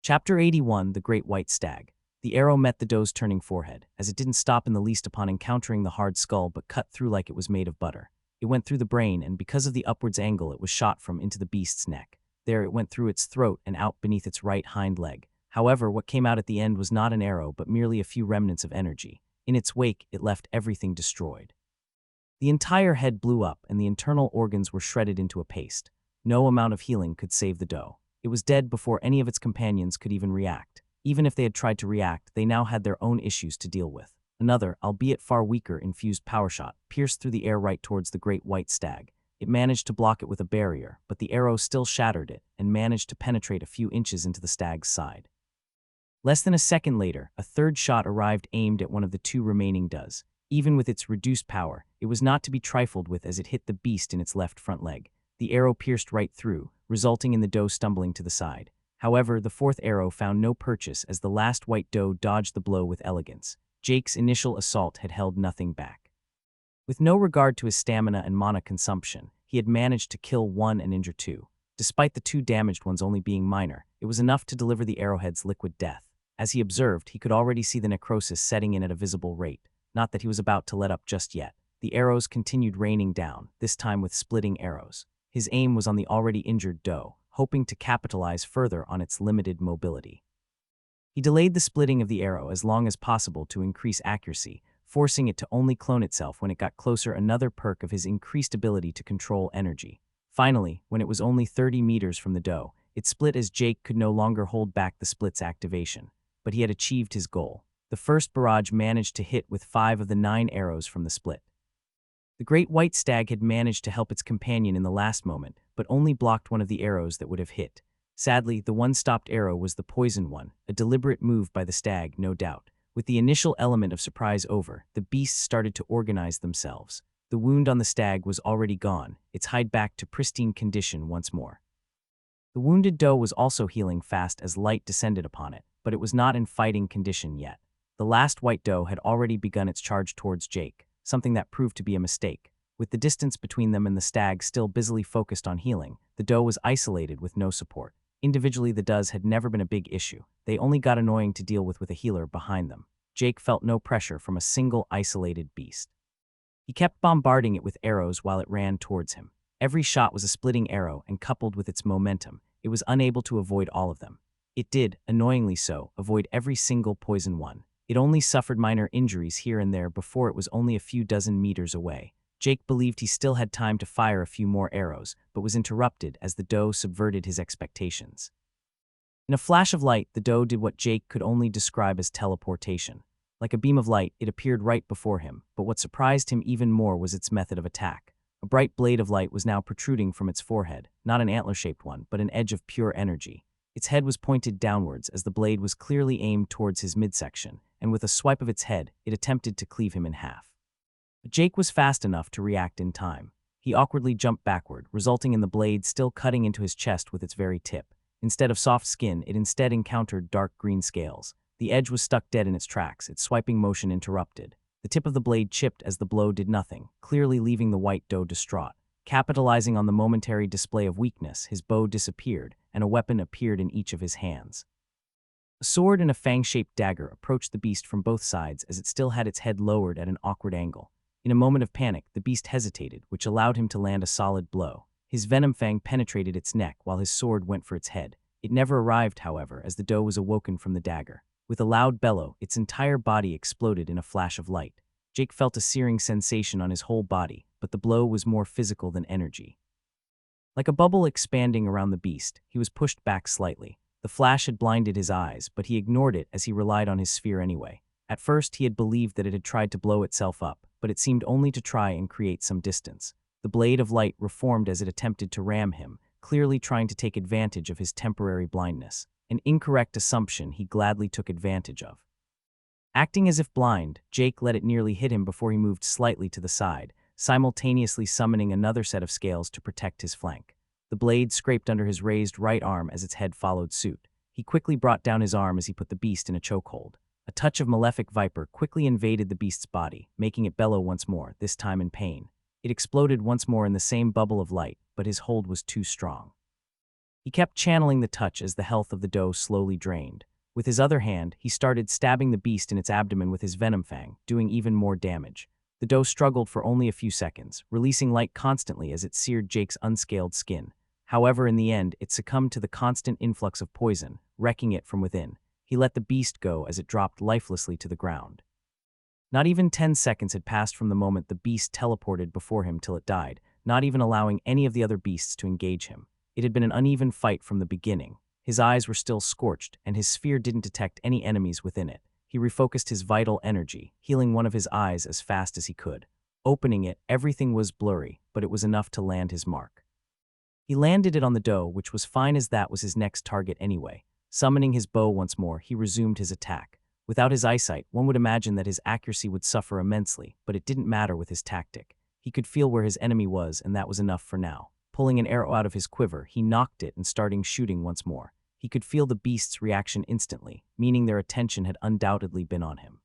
Chapter 81 The Great White Stag. The arrow met the doe's turning forehead, as it didn't stop in the least upon encountering the hard skull but cut through like it was made of butter. It went through the brain, and because of the upwards angle it was shot from into the beast's neck. There it went through its throat and out beneath its right hind leg. However, what came out at the end was not an arrow but merely a few remnants of energy. In its wake, it left everything destroyed. The entire head blew up, and the internal organs were shredded into a paste. No amount of healing could save the doe. It was dead before any of its companions could even react. Even if they had tried to react, they now had their own issues to deal with. Another, albeit far weaker, infused power shot pierced through the air right towards the great white stag. It managed to block it with a barrier, but the arrow still shattered it and managed to penetrate a few inches into the stag's side. Less than a second later, a third shot arrived aimed at one of the two remaining does. Even with its reduced power, it was not to be trifled with as it hit the beast in its left front leg. The arrow pierced right through, resulting in the doe stumbling to the side. However, the fourth arrow found no purchase as the last white doe dodged the blow with elegance. Jake's initial assault had held nothing back. With no regard to his stamina and mana consumption, he had managed to kill one and injure two. Despite the two damaged ones only being minor, it was enough to deliver the arrowhead's liquid death. As he observed, he could already see the necrosis setting in at a visible rate. Not that he was about to let up just yet. The arrows continued raining down, this time with splitting arrows. His aim was on the already injured doe, hoping to capitalize further on its limited mobility. He delayed the splitting of the arrow as long as possible to increase accuracy, forcing it to only clone itself when it got closer, another perk of his increased ability to control energy. Finally, when it was only 30 meters from the doe, it split as Jake could no longer hold back the split's activation. But he had achieved his goal. The first barrage managed to hit with 5 of the 9 arrows from the split. The great white stag had managed to help its companion in the last moment, but only blocked one of the arrows that would have hit. Sadly, the one stopped arrow was the poisoned one, a deliberate move by the stag, no doubt. With the initial element of surprise over, the beasts started to organize themselves. The wound on the stag was already gone, its hide back to pristine condition once more. The wounded doe was also healing fast as light descended upon it, but it was not in fighting condition yet. The last white doe had already begun its charge towards Jake, something that proved to be a mistake. With the distance between them and the stag still busily focused on healing, the doe was isolated with no support. Individually, the does had never been a big issue. They only got annoying to deal with a healer behind them. Jake felt no pressure from a single isolated beast. He kept bombarding it with arrows while it ran towards him. Every shot was a splitting arrow, and coupled with its momentum, it was unable to avoid all of them. It did, annoyingly so, avoid every single poison one. It only suffered minor injuries here and there before it was only a few dozen meters away. Jake believed he still had time to fire a few more arrows, but was interrupted as the doe subverted his expectations. In a flash of light, the doe did what Jake could only describe as teleportation. Like a beam of light, it appeared right before him, but what surprised him even more was its method of attack. A bright blade of light was now protruding from its forehead, not an antler-shaped one, but an edge of pure energy. Its head was pointed downwards as the blade was clearly aimed towards his midsection, and with a swipe of its head, it attempted to cleave him in half. But Jake was fast enough to react in time. He awkwardly jumped backward, resulting in the blade still cutting into his chest with its very tip. Instead of soft skin, it instead encountered dark green scales. The edge was stuck dead in its tracks, its swiping motion interrupted. The tip of the blade chipped as the blow did nothing, clearly leaving the white doe distraught. Capitalizing on the momentary display of weakness, his bow disappeared, and a weapon appeared in each of his hands. A sword and a fang-shaped dagger approached the beast from both sides as it still had its head lowered at an awkward angle. In a moment of panic, the beast hesitated, which allowed him to land a solid blow. His venom fang penetrated its neck while his sword went for its head. It never arrived, however, as the doe was awoken from the dagger. With a loud bellow, its entire body exploded in a flash of light. Jake felt a searing sensation on his whole body, but the blow was more physical than energy. Like a bubble expanding around the beast, he was pushed back slightly. The flash had blinded his eyes, but he ignored it as he relied on his sphere anyway. At first, he had believed that it had tried to blow itself up, but it seemed only to try and create some distance. The blade of light reformed as it attempted to ram him, clearly trying to take advantage of his temporary blindness. An incorrect assumption he gladly took advantage of. Acting as if blind, Jake let it nearly hit him before he moved slightly to the side, simultaneously summoning another set of scales to protect his flank. The blade scraped under his raised right arm as its head followed suit. He quickly brought down his arm as he put the beast in a chokehold. A touch of malefic viper quickly invaded the beast's body, making it bellow once more, this time in pain. It exploded once more in the same bubble of light, but his hold was too strong. He kept channeling the touch as the health of the doe slowly drained. With his other hand, he started stabbing the beast in its abdomen with his venom fang, doing even more damage. The doe struggled for only a few seconds, releasing light constantly as it seared Jake's unscaled skin. However, in the end, it succumbed to the constant influx of poison, wrecking it from within. He let the beast go as it dropped lifelessly to the ground. Not even 10 seconds had passed from the moment the beast teleported before him till it died, not even allowing any of the other beasts to engage him. It had been an uneven fight from the beginning. His eyes were still scorched, and his sphere didn't detect any enemies within it. He refocused his vital energy, healing one of his eyes as fast as he could. Opening it, everything was blurry, but it was enough to land his mark. He landed it on the doe, which was fine as that was his next target anyway. Summoning his bow once more, he resumed his attack. Without his eyesight, one would imagine that his accuracy would suffer immensely, but it didn't matter with his tactic. He could feel where his enemy was, and that was enough for now. Pulling an arrow out of his quiver, he nocked it and started shooting once more. He could feel the beast's reaction instantly, meaning their attention had undoubtedly been on him.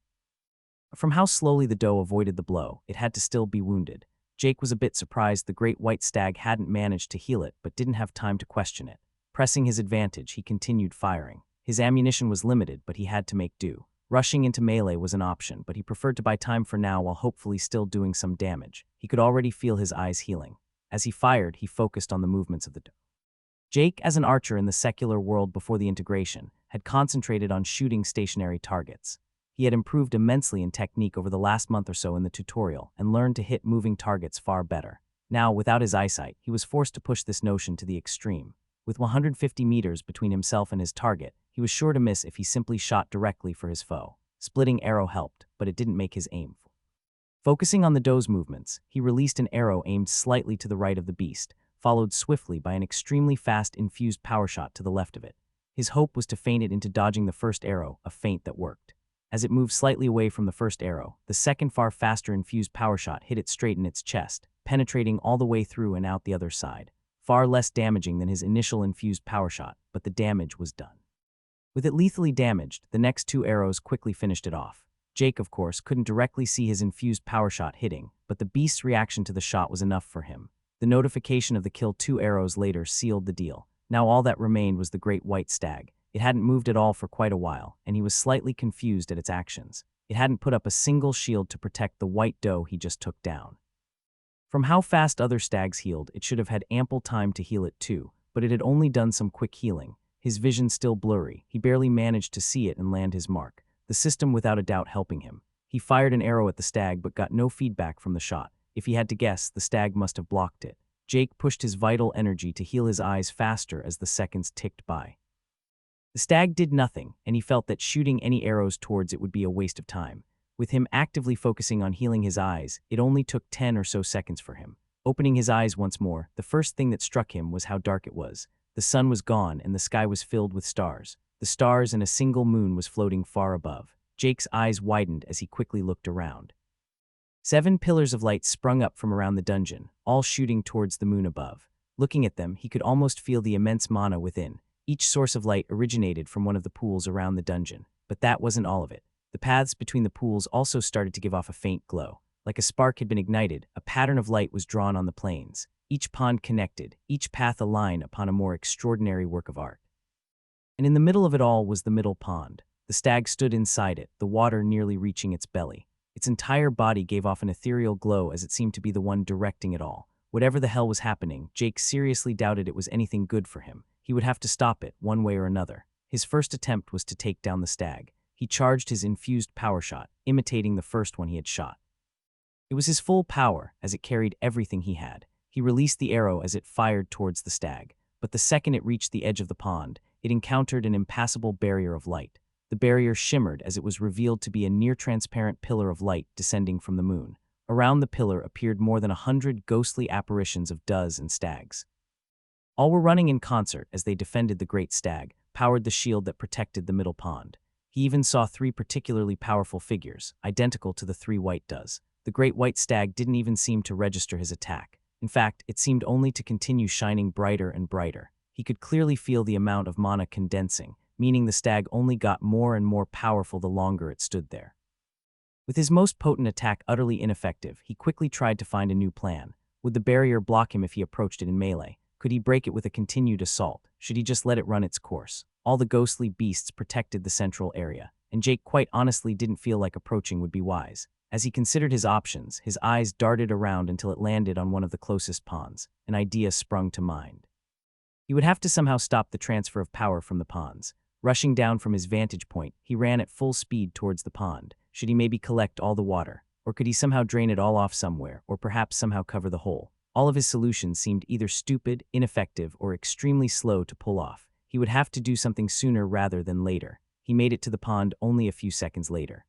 From how slowly the doe avoided the blow, it had to still be wounded. Jake was a bit surprised the great white stag hadn't managed to heal it, but didn't have time to question it. Pressing his advantage, he continued firing. His ammunition was limited, but he had to make do. Rushing into melee was an option, but he preferred to buy time for now while hopefully still doing some damage. He could already feel his eyes healing. As he fired, he focused on the movements of the doe. Jake, as an archer in the secular world before the integration, had concentrated on shooting stationary targets. He had improved immensely in technique over the last month or so in the tutorial and learned to hit moving targets far better. Now, without his eyesight, he was forced to push this notion to the extreme. With 150 meters between himself and his target, he was sure to miss if he simply shot directly for his foe. Splitting arrow helped, but it didn't make his aim. Focusing on the doe's movements, he released an arrow aimed slightly to the right of the beast, followed swiftly by an extremely fast infused power shot to the left of it. His hope was to feint it into dodging the first arrow, a feint that worked. As it moved slightly away from the first arrow, the second far faster infused power shot hit it straight in its chest, penetrating all the way through and out the other side. Far less damaging than his initial infused power shot, but the damage was done. With it lethally damaged, the next two arrows quickly finished it off. Jake, of course, couldn't directly see his infused power shot hitting, but the beast's reaction to the shot was enough for him. The notification of the kill 2 arrows later sealed the deal. Now all that remained was the great white stag. It hadn't moved at all for quite a while, and he was slightly confused at its actions. It hadn't put up a single shield to protect the white doe he just took down. From how fast other stags healed, it should have had ample time to heal it too, but it had only done some quick healing. His vision still blurry, he barely managed to see it and land his mark, the system without a doubt helping him. He fired an arrow at the stag but got no feedback from the shot. If he had to guess, the stag must have blocked it. Jake pushed his vital energy to heal his eyes faster as the seconds ticked by. The stag did nothing, and he felt that shooting any arrows towards it would be a waste of time. With him actively focusing on healing his eyes, it only took 10 or so seconds for him. Opening his eyes once more, the first thing that struck him was how dark it was. The sun was gone and the sky was filled with stars. The stars and a single moon was floating far above. Jake's eyes widened as he quickly looked around. 7 pillars of light sprung up from around the dungeon, all shooting towards the moon above. Looking at them, he could almost feel the immense mana within. Each source of light originated from one of the pools around the dungeon. But that wasn't all of it. The paths between the pools also started to give off a faint glow. Like a spark had been ignited, a pattern of light was drawn on the plains. Each pond connected, each path a line upon a more extraordinary work of art. And in the middle of it all was the middle pond. The stag stood inside it, the water nearly reaching its belly. Its entire body gave off an ethereal glow as it seemed to be the one directing it all. Whatever the hell was happening, Jake seriously doubted it was anything good for him. He would have to stop it, one way or another. His first attempt was to take down the stag. He charged his infused power shot, imitating the first one he had shot. It was his full power, as it carried everything he had. He released the arrow as it fired towards the stag, but the second it reached the edge of the pond, it encountered an impassable barrier of light. The barrier shimmered as it was revealed to be a near-transparent pillar of light descending from the moon. Around the pillar appeared more than 100 ghostly apparitions of does and stags. All were running in concert as they defended the great stag, powered the shield that protected the middle pond. He even saw 3 particularly powerful figures, identical to the 3 white does. The great white stag didn't even seem to register his attack. In fact, it seemed only to continue shining brighter and brighter. He could clearly feel the amount of mana condensing, meaning the stag only got more and more powerful the longer it stood there. With his most potent attack utterly ineffective, he quickly tried to find a new plan. Would the barrier block him if he approached it in melee? Could Could he break it with a continued assault? Should he just let it run its course? All the ghostly beasts protected the central area, and Jake quite honestly didn't feel like approaching would be wise. As he considered his options, his eyes darted around until it landed on one of the closest ponds. An idea sprung to mind. He would have to somehow stop the transfer of power from the ponds. Rushing down from his vantage point, he ran at full speed towards the pond. Should he maybe collect all the water? Or could he somehow drain it all off somewhere, or perhaps somehow cover the hole? All of his solutions seemed either stupid, ineffective, or extremely slow to pull off. He would have to do something sooner rather than later. He made it to the pond only a few seconds later.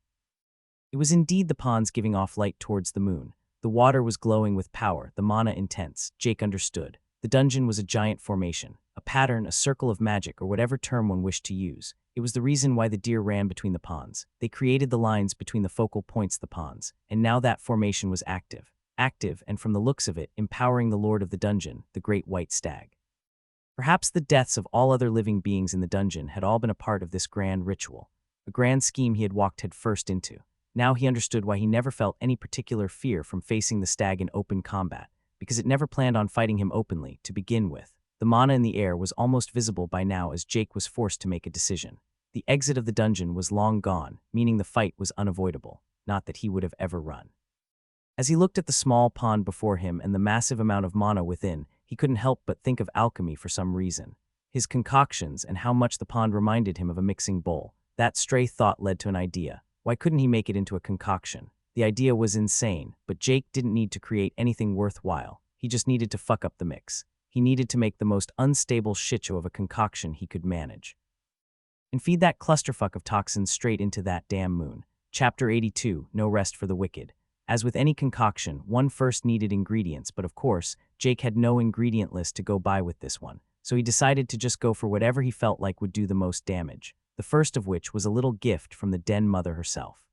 It was indeed the ponds giving off light towards the moon. The water was glowing with power, the mana intense. Jake understood. The dungeon was a giant formation, a pattern, a circle of magic, or whatever term one wished to use. It was the reason why the deer ran between the ponds. They created the lines between the focal points of the ponds, and now that formation was active, and from the looks of it, empowering the lord of the dungeon, the great white stag. Perhaps the deaths of all other living beings in the dungeon had all been a part of this grand ritual, a grand scheme he had walked headfirst into. Now he understood why he never felt any particular fear from facing the stag in open combat, because it never planned on fighting him openly to begin with. The mana in the air was almost visible by now as Jake was forced to make a decision. The exit of the dungeon was long gone, meaning the fight was unavoidable, not that he would have ever run. As he looked at the small pond before him and the massive amount of mana within, he couldn't help but think of alchemy for some reason. His concoctions and how much the pond reminded him of a mixing bowl. That stray thought led to an idea. Why couldn't he make it into a concoction? The idea was insane, but Jake didn't need to create anything worthwhile. He just needed to fuck up the mix. He needed to make the most unstable shitshow of a concoction he could manage. And feed that clusterfuck of toxins straight into that damn moon. Chapter 82, No Rest for the Wicked. As with any concoction, one first needed ingredients, but of course, Jake had no ingredient list to go by with this one, so he decided to just go for whatever he felt like would do the most damage. The first of which was a little gift from the Den Mother herself.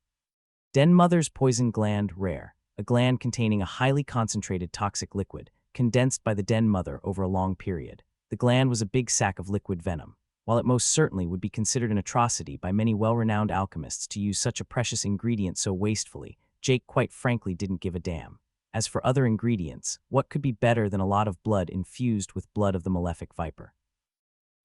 Den Mother's poison gland rare, a gland containing a highly concentrated toxic liquid, condensed by the Den Mother over a long period. The gland was a big sack of liquid venom. While it most certainly would be considered an atrocity by many well-renowned alchemists to use such a precious ingredient so wastefully, Jake quite frankly didn't give a damn. As for other ingredients, what could be better than a lot of blood infused with blood of the malefic viper?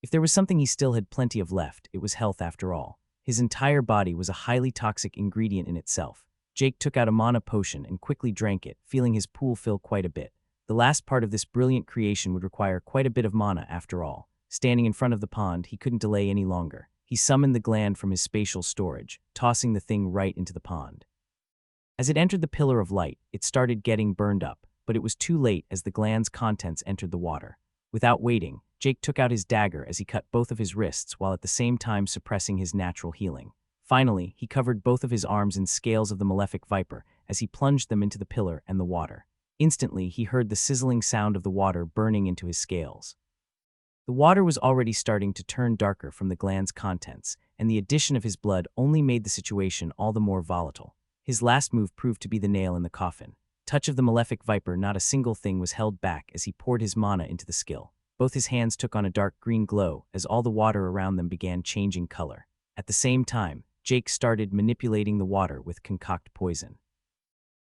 If there was something he still had plenty of left, it was health after all. His entire body was a highly toxic ingredient in itself. Jake took out a mana potion and quickly drank it, feeling his pool fill quite a bit. The last part of this brilliant creation would require quite a bit of mana after all. Standing in front of the pond, he couldn't delay any longer. He summoned the gland from his spatial storage, tossing the thing right into the pond. As it entered the pillar of light, it started getting burned up, but it was too late as the gland's contents entered the water. Without waiting, Jake took out his dagger as he cut both of his wrists while at the same time suppressing his natural healing. Finally, he covered both of his arms in scales of the malefic viper as he plunged them into the pillar and the water. Instantly, he heard the sizzling sound of the water burning into his scales. The water was already starting to turn darker from the gland's contents, and the addition of his blood only made the situation all the more volatile. His last move proved to be the nail in the coffin. Touch of the malefic viper, not a single thing was held back as he poured his mana into the skill. Both his hands took on a dark green glow as all the water around them began changing color. At the same time, Jake started manipulating the water with concoct poison.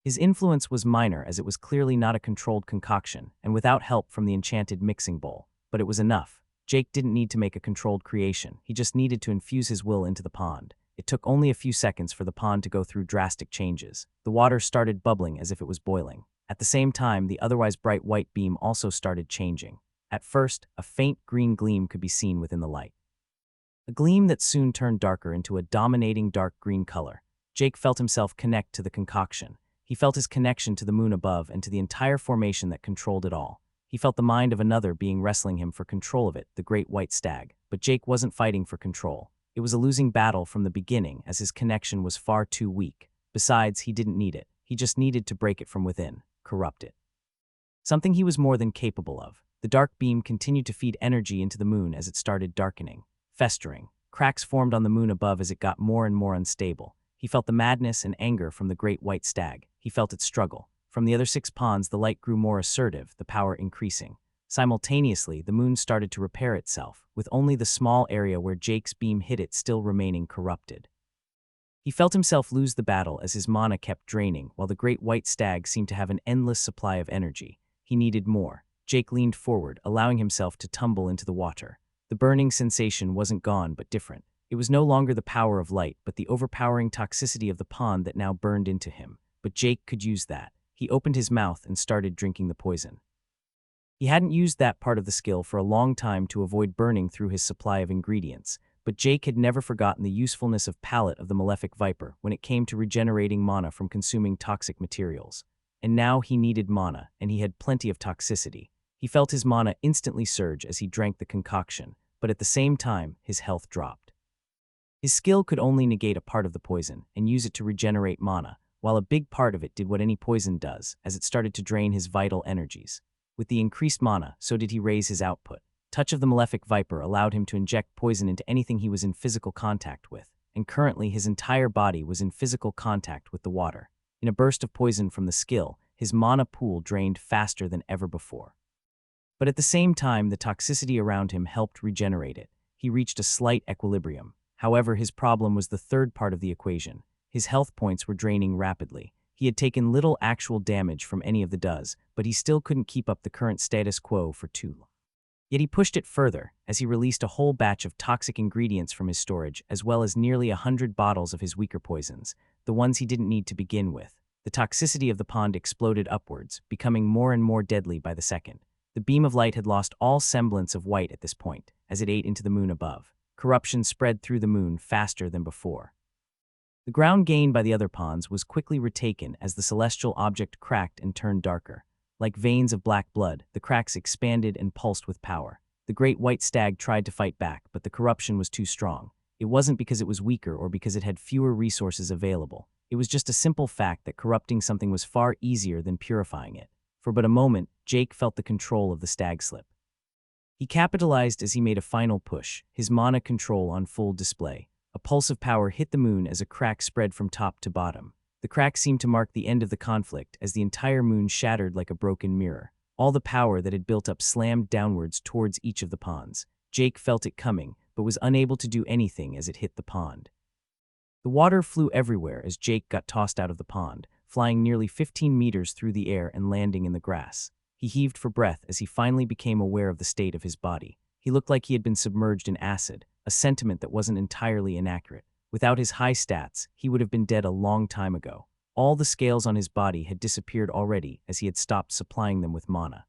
His influence was minor as it was clearly not a controlled concoction and without help from the enchanted mixing bowl, but it was enough. Jake didn't need to make a controlled creation, he just needed to infuse his will into the pond. It took only a few seconds for the pond to go through drastic changes. The water started bubbling as if it was boiling. At the same time, the otherwise bright white beam also started changing. At first, a faint green gleam could be seen within the light. A gleam that soon turned darker into a dominating dark green color. Jake felt himself connect to the concoction. He felt his connection to the moon above and to the entire formation that controlled it all. He felt the mind of another being wrestling him for control of it, the great white stag. But Jake wasn't fighting for control. It was a losing battle from the beginning as his connection was far too weak. Besides, he didn't need it. He just needed to break it from within, corrupt it. Something he was more than capable of. The dark beam continued to feed energy into the moon as it started darkening, festering. Cracks formed on the moon above as it got more and more unstable. He felt the madness and anger from the great white stag. He felt its struggle. From the other 6 ponds, the light grew more assertive, the power increasing. Simultaneously, the moon started to repair itself, with only the small area where Jake's beam hit it still remaining corrupted. He felt himself lose the battle as his mana kept draining, while the great white stag seemed to have an endless supply of energy. He needed more. Jake leaned forward, allowing himself to tumble into the water. The burning sensation wasn't gone, but different. It was no longer the power of light, but the overpowering toxicity of the pond that now burned into him. But Jake could use that. He opened his mouth and started drinking the poison. He hadn't used that part of the skill for a long time to avoid burning through his supply of ingredients, but Jake had never forgotten the usefulness of palate of the malefic viper when it came to regenerating mana from consuming toxic materials. And now he needed mana, and he had plenty of toxicity. He felt his mana instantly surge as he drank the concoction, but at the same time, his health dropped. His skill could only negate a part of the poison and use it to regenerate mana, while a big part of it did what any poison does, as it started to drain his vital energies. With the increased mana, so did he raise his output. Touch of the Malefic Viper allowed him to inject poison into anything he was in physical contact with, and currently his entire body was in physical contact with the water. In a burst of poison from the skill, his mana pool drained faster than ever before. But at the same time, the toxicity around him helped regenerate it. He reached a slight equilibrium. However, his problem was the third part of the equation. His health points were draining rapidly. He had taken little actual damage from any of the does, but he still couldn't keep up the current status quo for too long. Yet he pushed it further, as he released a whole batch of toxic ingredients from his storage, as well as nearly 100 bottles of his weaker poisons, the ones he didn't need to begin with. The toxicity of the pond exploded upwards, becoming more and more deadly by the second. The beam of light had lost all semblance of white at this point, as it ate into the moon above. Corruption spread through the moon faster than before. The ground gained by the other ponds was quickly retaken as the celestial object cracked and turned darker. Like veins of black blood, the cracks expanded and pulsed with power. The great white stag tried to fight back, but the corruption was too strong. It wasn't because it was weaker or because it had fewer resources available. It was just a simple fact that corrupting something was far easier than purifying it. For but a moment, Jake felt the control of the stag slip. He capitalized as he made a final push, his mana control on full display. A pulse of power hit the moon as a crack spread from top to bottom. The crack seemed to mark the end of the conflict as the entire moon shattered like a broken mirror. All the power that had built up slammed downwards towards each of the ponds. Jake felt it coming, but was unable to do anything as it hit the pond. The water flew everywhere as Jake got tossed out of the pond, flying nearly 15 meters through the air and landing in the grass. He heaved for breath as he finally became aware of the state of his body. He looked like he had been submerged in acid, a sentiment that wasn't entirely inaccurate. Without his high stats, he would have been dead a long time ago. All the scales on his body had disappeared already as he had stopped supplying them with mana.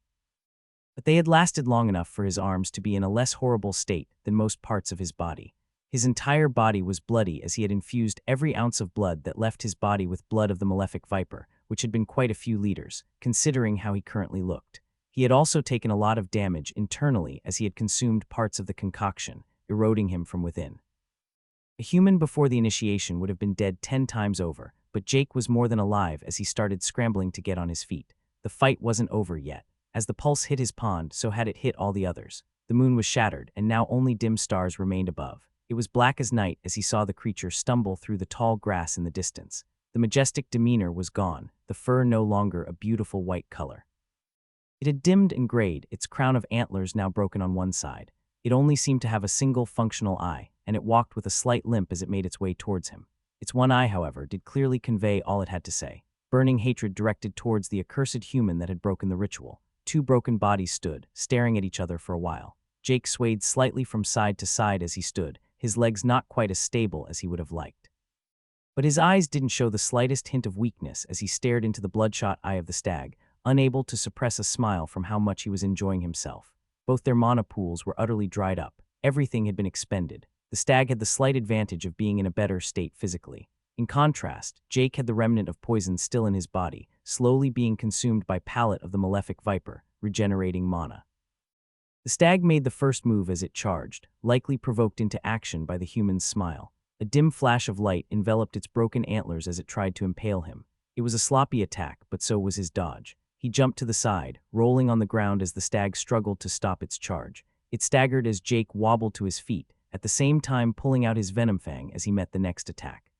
But they had lasted long enough for his arms to be in a less horrible state than most parts of his body. His entire body was bloody as he had infused every ounce of blood that left his body with blood of the malefic viper, which had been quite a few liters, considering how he currently looked. He had also taken a lot of damage internally as he had consumed parts of the concoction, eroding him from within. A human before the initiation would have been dead 10 times over, but Jake was more than alive as he started scrambling to get on his feet. The fight wasn't over yet. As the pulse hit his pond, so had it hit all the others. The moon was shattered, and now only dim stars remained above. It was black as night as he saw the creature stumble through the tall grass in the distance. The majestic demeanor was gone, the fur no longer a beautiful white color. It had dimmed and grayed, its crown of antlers now broken on one side. It only seemed to have a single functional eye, and it walked with a slight limp as it made its way towards him. Its one eye, however, did clearly convey all it had to say. Burning hatred directed towards the accursed human that had broken the ritual. Two broken bodies stood, staring at each other for a while. Jake swayed slightly from side to side as he stood, his legs not quite as stable as he would have liked. But his eyes didn't show the slightest hint of weakness as he stared into the bloodshot eye of the stag, unable to suppress a smile from how much he was enjoying himself. Both their mana pools were utterly dried up. Everything had been expended. The stag had the slight advantage of being in a better state physically. In contrast, Jake had the remnant of poison still in his body, slowly being consumed by palate of the malefic viper, regenerating mana. The stag made the first move as it charged, likely provoked into action by the human's smile. A dim flash of light enveloped its broken antlers as it tried to impale him. It was a sloppy attack, but so was his dodge. He jumped to the side, rolling on the ground as the stag struggled to stop its charge. It staggered as Jake wobbled to his feet, at the same time pulling out his venom fang as he met the next attack.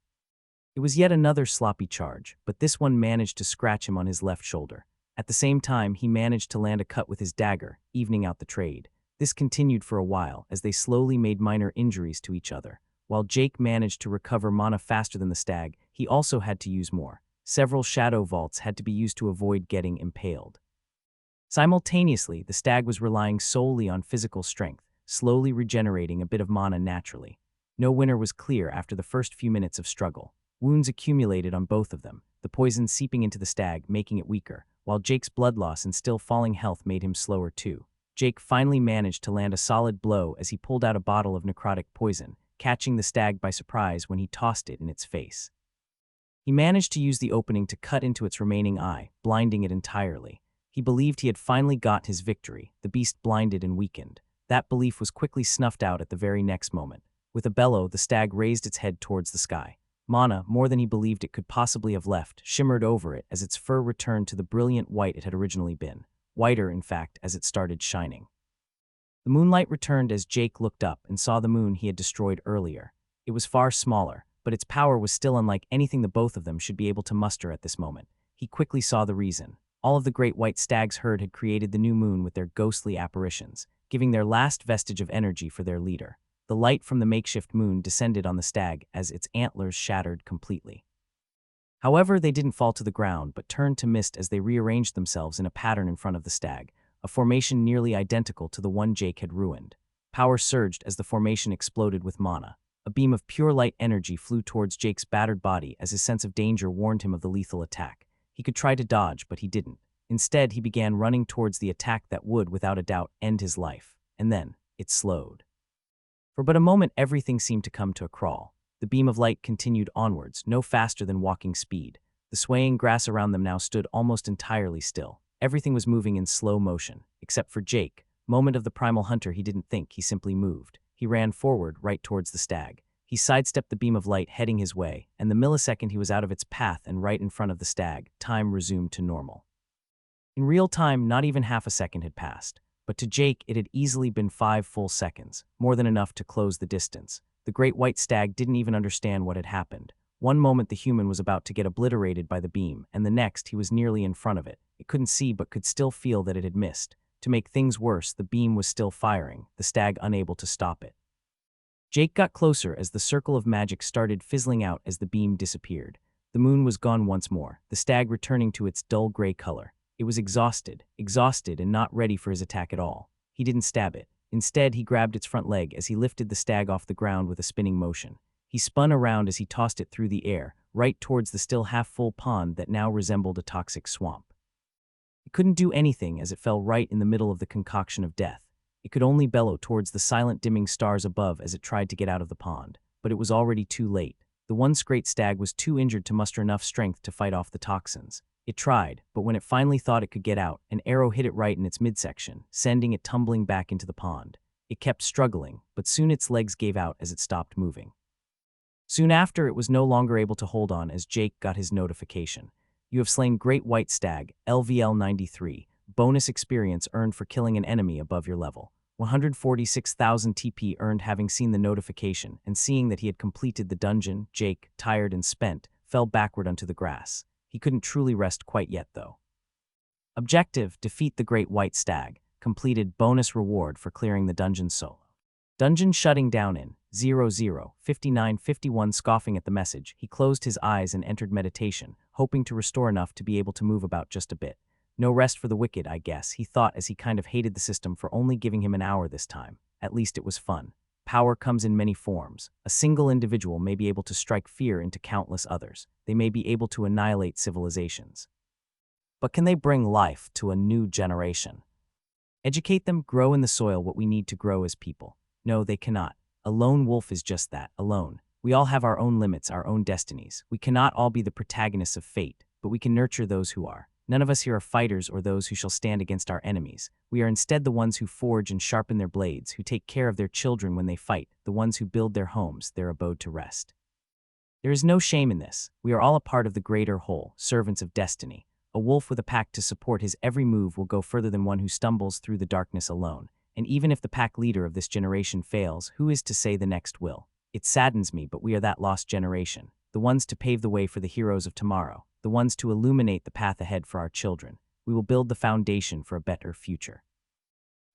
It was yet another sloppy charge, but this one managed to scratch him on his left shoulder. At the same time, he managed to land a cut with his dagger, evening out the trade. This continued for a while as they slowly made minor injuries to each other. While Jake managed to recover mana faster than the stag, he also had to use more. Several shadow vaults had to be used to avoid getting impaled. Simultaneously, the stag was relying solely on physical strength, slowly regenerating a bit of mana naturally. No winner was clear after the first few minutes of struggle. Wounds accumulated on both of them, the poison seeping into the stag, making it weaker, while Jake's blood loss and still falling health made him slower too. Jake finally managed to land a solid blow as he pulled out a bottle of necrotic poison, catching the stag by surprise when he tossed it in its face. He managed to use the opening to cut into its remaining eye, blinding it entirely. He believed he had finally got his victory, the beast blinded and weakened. That belief was quickly snuffed out at the very next moment. With a bellow, the stag raised its head towards the sky. Mana, more than he believed it could possibly have left, shimmered over it as its fur returned to the brilliant white it had originally been. Whiter, in fact, as it started shining. The moonlight returned as Jake looked up and saw the moon he had destroyed earlier. It was far smaller, but its power was still unlike anything the both of them should be able to muster at this moment. He quickly saw the reason. All of the great white stag's herd had created the new moon with their ghostly apparitions, giving their last vestige of energy for their leader. The light from the makeshift moon descended on the stag as its antlers shattered completely. However, they didn't fall to the ground but turned to mist as they rearranged themselves in a pattern in front of the stag, a formation nearly identical to the one Jake had ruined. Power surged as the formation exploded with mana. A beam of pure light energy flew towards Jake's battered body as his sense of danger warned him of the lethal attack. He could try to dodge, but he didn't. Instead, he began running towards the attack that would, without a doubt, end his life. And then, it slowed. For but a moment, everything seemed to come to a crawl. The beam of light continued onwards, no faster than walking speed. The swaying grass around them now stood almost entirely still. Everything was moving in slow motion, except for Jake. Moment of the Primal Hunter, he didn't think, he simply moved. He ran forward, right towards the stag. He sidestepped the beam of light heading his way, and the millisecond he was out of its path and right in front of the stag, time resumed to normal. In real time, not even half a second had passed. But to Jake, it had easily been 5 full seconds, more than enough to close the distance. The great white stag didn't even understand what had happened. One moment the human was about to get obliterated by the beam, and the next he was nearly in front of it. It couldn't see but could still feel that it had missed. To make things worse, the beam was still firing, the stag unable to stop it. Jake got closer as the circle of magic started fizzling out as the beam disappeared. The moon was gone once more, the stag returning to its dull gray color. It was exhausted and not ready for his attack at all. He didn't stab it. Instead, he grabbed its front leg as he lifted the stag off the ground with a spinning motion. He spun around as he tossed it through the air, right towards the still half-full pond that now resembled a toxic swamp. It couldn't do anything as it fell right in the middle of the concoction of death. It could only bellow towards the silent dimming stars above as it tried to get out of the pond. But it was already too late. The once great stag was too injured to muster enough strength to fight off the toxins. It tried, but when it finally thought it could get out, an arrow hit it right in its midsection, sending it tumbling back into the pond. It kept struggling, but soon its legs gave out as it stopped moving. Soon after, it was no longer able to hold on as Jake got his notification. You have slain Great White Stag, LVL 93, bonus experience earned for killing an enemy above your level. 146,000 TP earned having seen the notification, and seeing that he had completed the dungeon, Jake, tired and spent, fell backward onto the grass. He couldn't truly rest quite yet, though. Objective: defeat the Great White Stag. Completed bonus reward for clearing the dungeon solo. Dungeon shutting down in 00:59:51. Scoffing at the message, he closed his eyes and entered meditation, hoping to restore enough to be able to move about just a bit. No rest for the wicked, I guess, he thought as he kind of hated the system for only giving him an hour this time. At least it was fun. Power comes in many forms. A single individual may be able to strike fear into countless others. They may be able to annihilate civilizations. But can they bring life to a new generation? Educate them, grow in the soil what we need to grow as people. No, they cannot. A lone wolf is just that, alone. We all have our own limits, our own destinies. We cannot all be the protagonists of fate, but we can nurture those who are. None of us here are fighters or those who shall stand against our enemies. We are instead the ones who forge and sharpen their blades, who take care of their children when they fight, the ones who build their homes, their abode to rest. There is no shame in this. We are all a part of the greater whole, servants of destiny. A wolf with a pack to support his every move will go further than one who stumbles through the darkness alone. And even if the pack leader of this generation fails, who is to say the next will? It saddens me, but we are that lost generation, the ones to pave the way for the heroes of tomorrow, the ones to illuminate the path ahead for our children. We will build the foundation for a better future.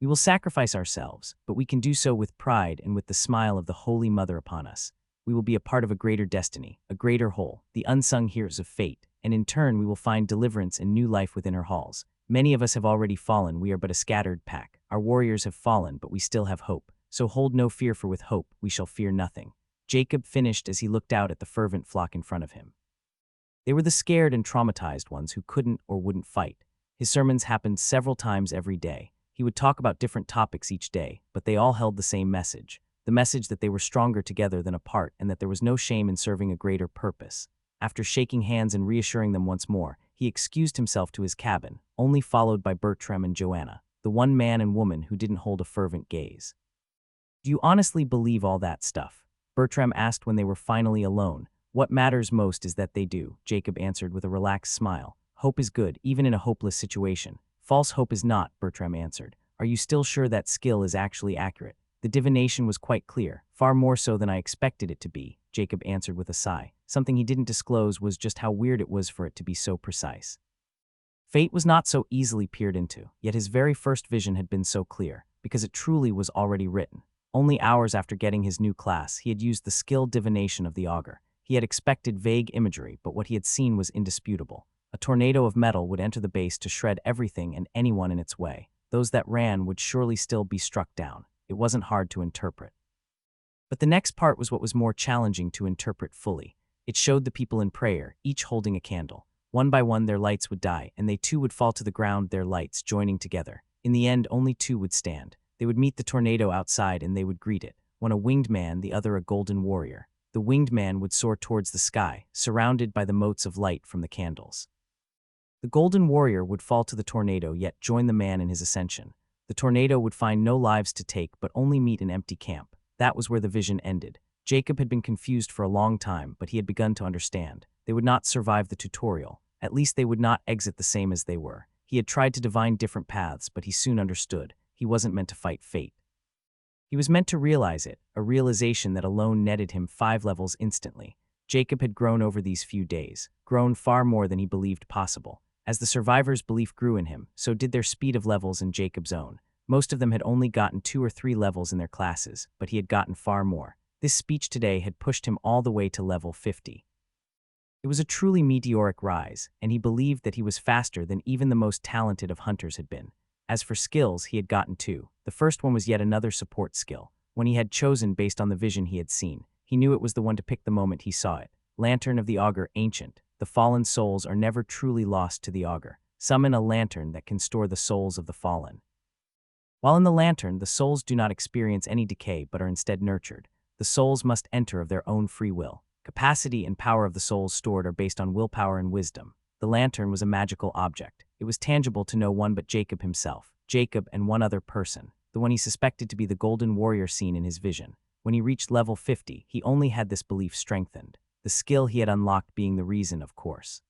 We will sacrifice ourselves, but we can do so with pride and with the smile of the Holy Mother upon us. We will be a part of a greater destiny, a greater whole, the unsung heroes of fate, and in turn we will find deliverance and new life within her halls. Many of us have already fallen, we are but a scattered pack. Our warriors have fallen, but we still have hope. So hold no fear, for with hope we shall fear nothing." Jacob finished as he looked out at the fervent flock in front of him. They were the scared and traumatized ones who couldn't or wouldn't fight. His sermons happened several times every day. He would talk about different topics each day, but they all held the same message. The message that they were stronger together than apart and that there was no shame in serving a greater purpose. After shaking hands and reassuring them once more, he excused himself to his cabin, only followed by Bertram and Joanna, the one man and woman who didn't hold a fervent gaze. "Do you honestly believe all that stuff?" Bertram asked when they were finally alone. "What matters most is that they do," Jacob answered with a relaxed smile. "Hope is good, even in a hopeless situation. False hope is not," Bertram answered. "Are you still sure that skill is actually accurate?" "The divination was quite clear, far more so than I expected it to be," Jacob answered with a sigh. Something he didn't disclose was just how weird it was for it to be so precise. Fate was not so easily peered into, yet his very first vision had been so clear, because it truly was already written. Only hours after getting his new class, he had used the skilled divination of the augur. He had expected vague imagery, but what he had seen was indisputable. A tornado of metal would enter the base to shred everything and anyone in its way. Those that ran would surely still be struck down. It wasn't hard to interpret. But the next part was what was more challenging to interpret fully. It showed the people in prayer, each holding a candle. One by one their lights would die, and they too would fall to the ground, their lights joining together. In the end, only two would stand. They would meet the tornado outside and they would greet it. One a winged man, the other a golden warrior. The winged man would soar towards the sky, surrounded by the motes of light from the candles. The golden warrior would fall to the tornado, yet join the man in his ascension. The tornado would find no lives to take, but only meet an empty camp. That was where the vision ended. Jacob had been confused for a long time, but he had begun to understand. They would not survive the tutorial. At least they would not exit the same as they were. He had tried to divine different paths, but he soon understood. He wasn't meant to fight fate. He was meant to realize it, a realization that alone netted him 5 levels instantly. Jacob had grown over these few days, grown far more than he believed possible. As the survivors' belief grew in him, so did their speed of levels in Jacob's own. Most of them had only gotten 2 or 3 levels in their classes, but he had gotten far more. This speech today had pushed him all the way to level 50. It was a truly meteoric rise, and he believed that he was faster than even the most talented of hunters had been. As for skills, he had gotten 2. The first one was yet another support skill. When he had chosen based on the vision he had seen, he knew it was the one to pick the moment he saw it. Lantern of the Augur, ancient. The fallen souls are never truly lost to the augur. Summon a lantern that can store the souls of the fallen. While in the lantern, the souls do not experience any decay but are instead nurtured. The souls must enter of their own free will. Capacity and power of the souls stored are based on willpower and wisdom. The lantern was a magical object. It was tangible to no one but Jacob himself. Jacob and one other person, the one he suspected to be the golden warrior seen in his vision. When he reached level 50, he only had this belief strengthened. The skill he had unlocked being the reason, of course.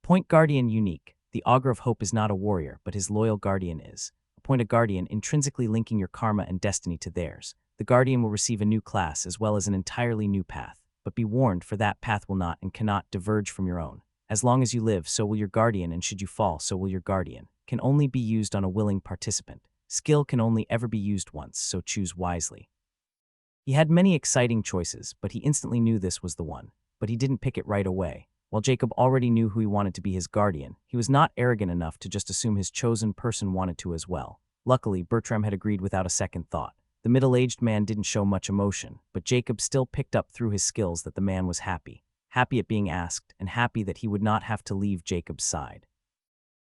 Point Guardian unique. The Augur of Hope is not a warrior, but his loyal guardian is. Appoint a guardian, intrinsically linking your karma and destiny to theirs. The guardian will receive a new class as well as an entirely new path. But be warned, for that path will not and cannot diverge from your own. As long as you live, so will your guardian, and should you fall, so will your guardian. Can only be used on a willing participant. Skill can only ever be used once, so choose wisely. He had many exciting choices, but he instantly knew this was the one. But he didn't pick it right away. While Jacob already knew who he wanted to be his guardian, he was not arrogant enough to just assume his chosen person wanted to as well. Luckily, Bertram had agreed without a second thought. The middle-aged man didn't show much emotion, but Jacob still picked up through his skills that the man was happy. Happy at being asked, and happy that he would not have to leave Jacob's side.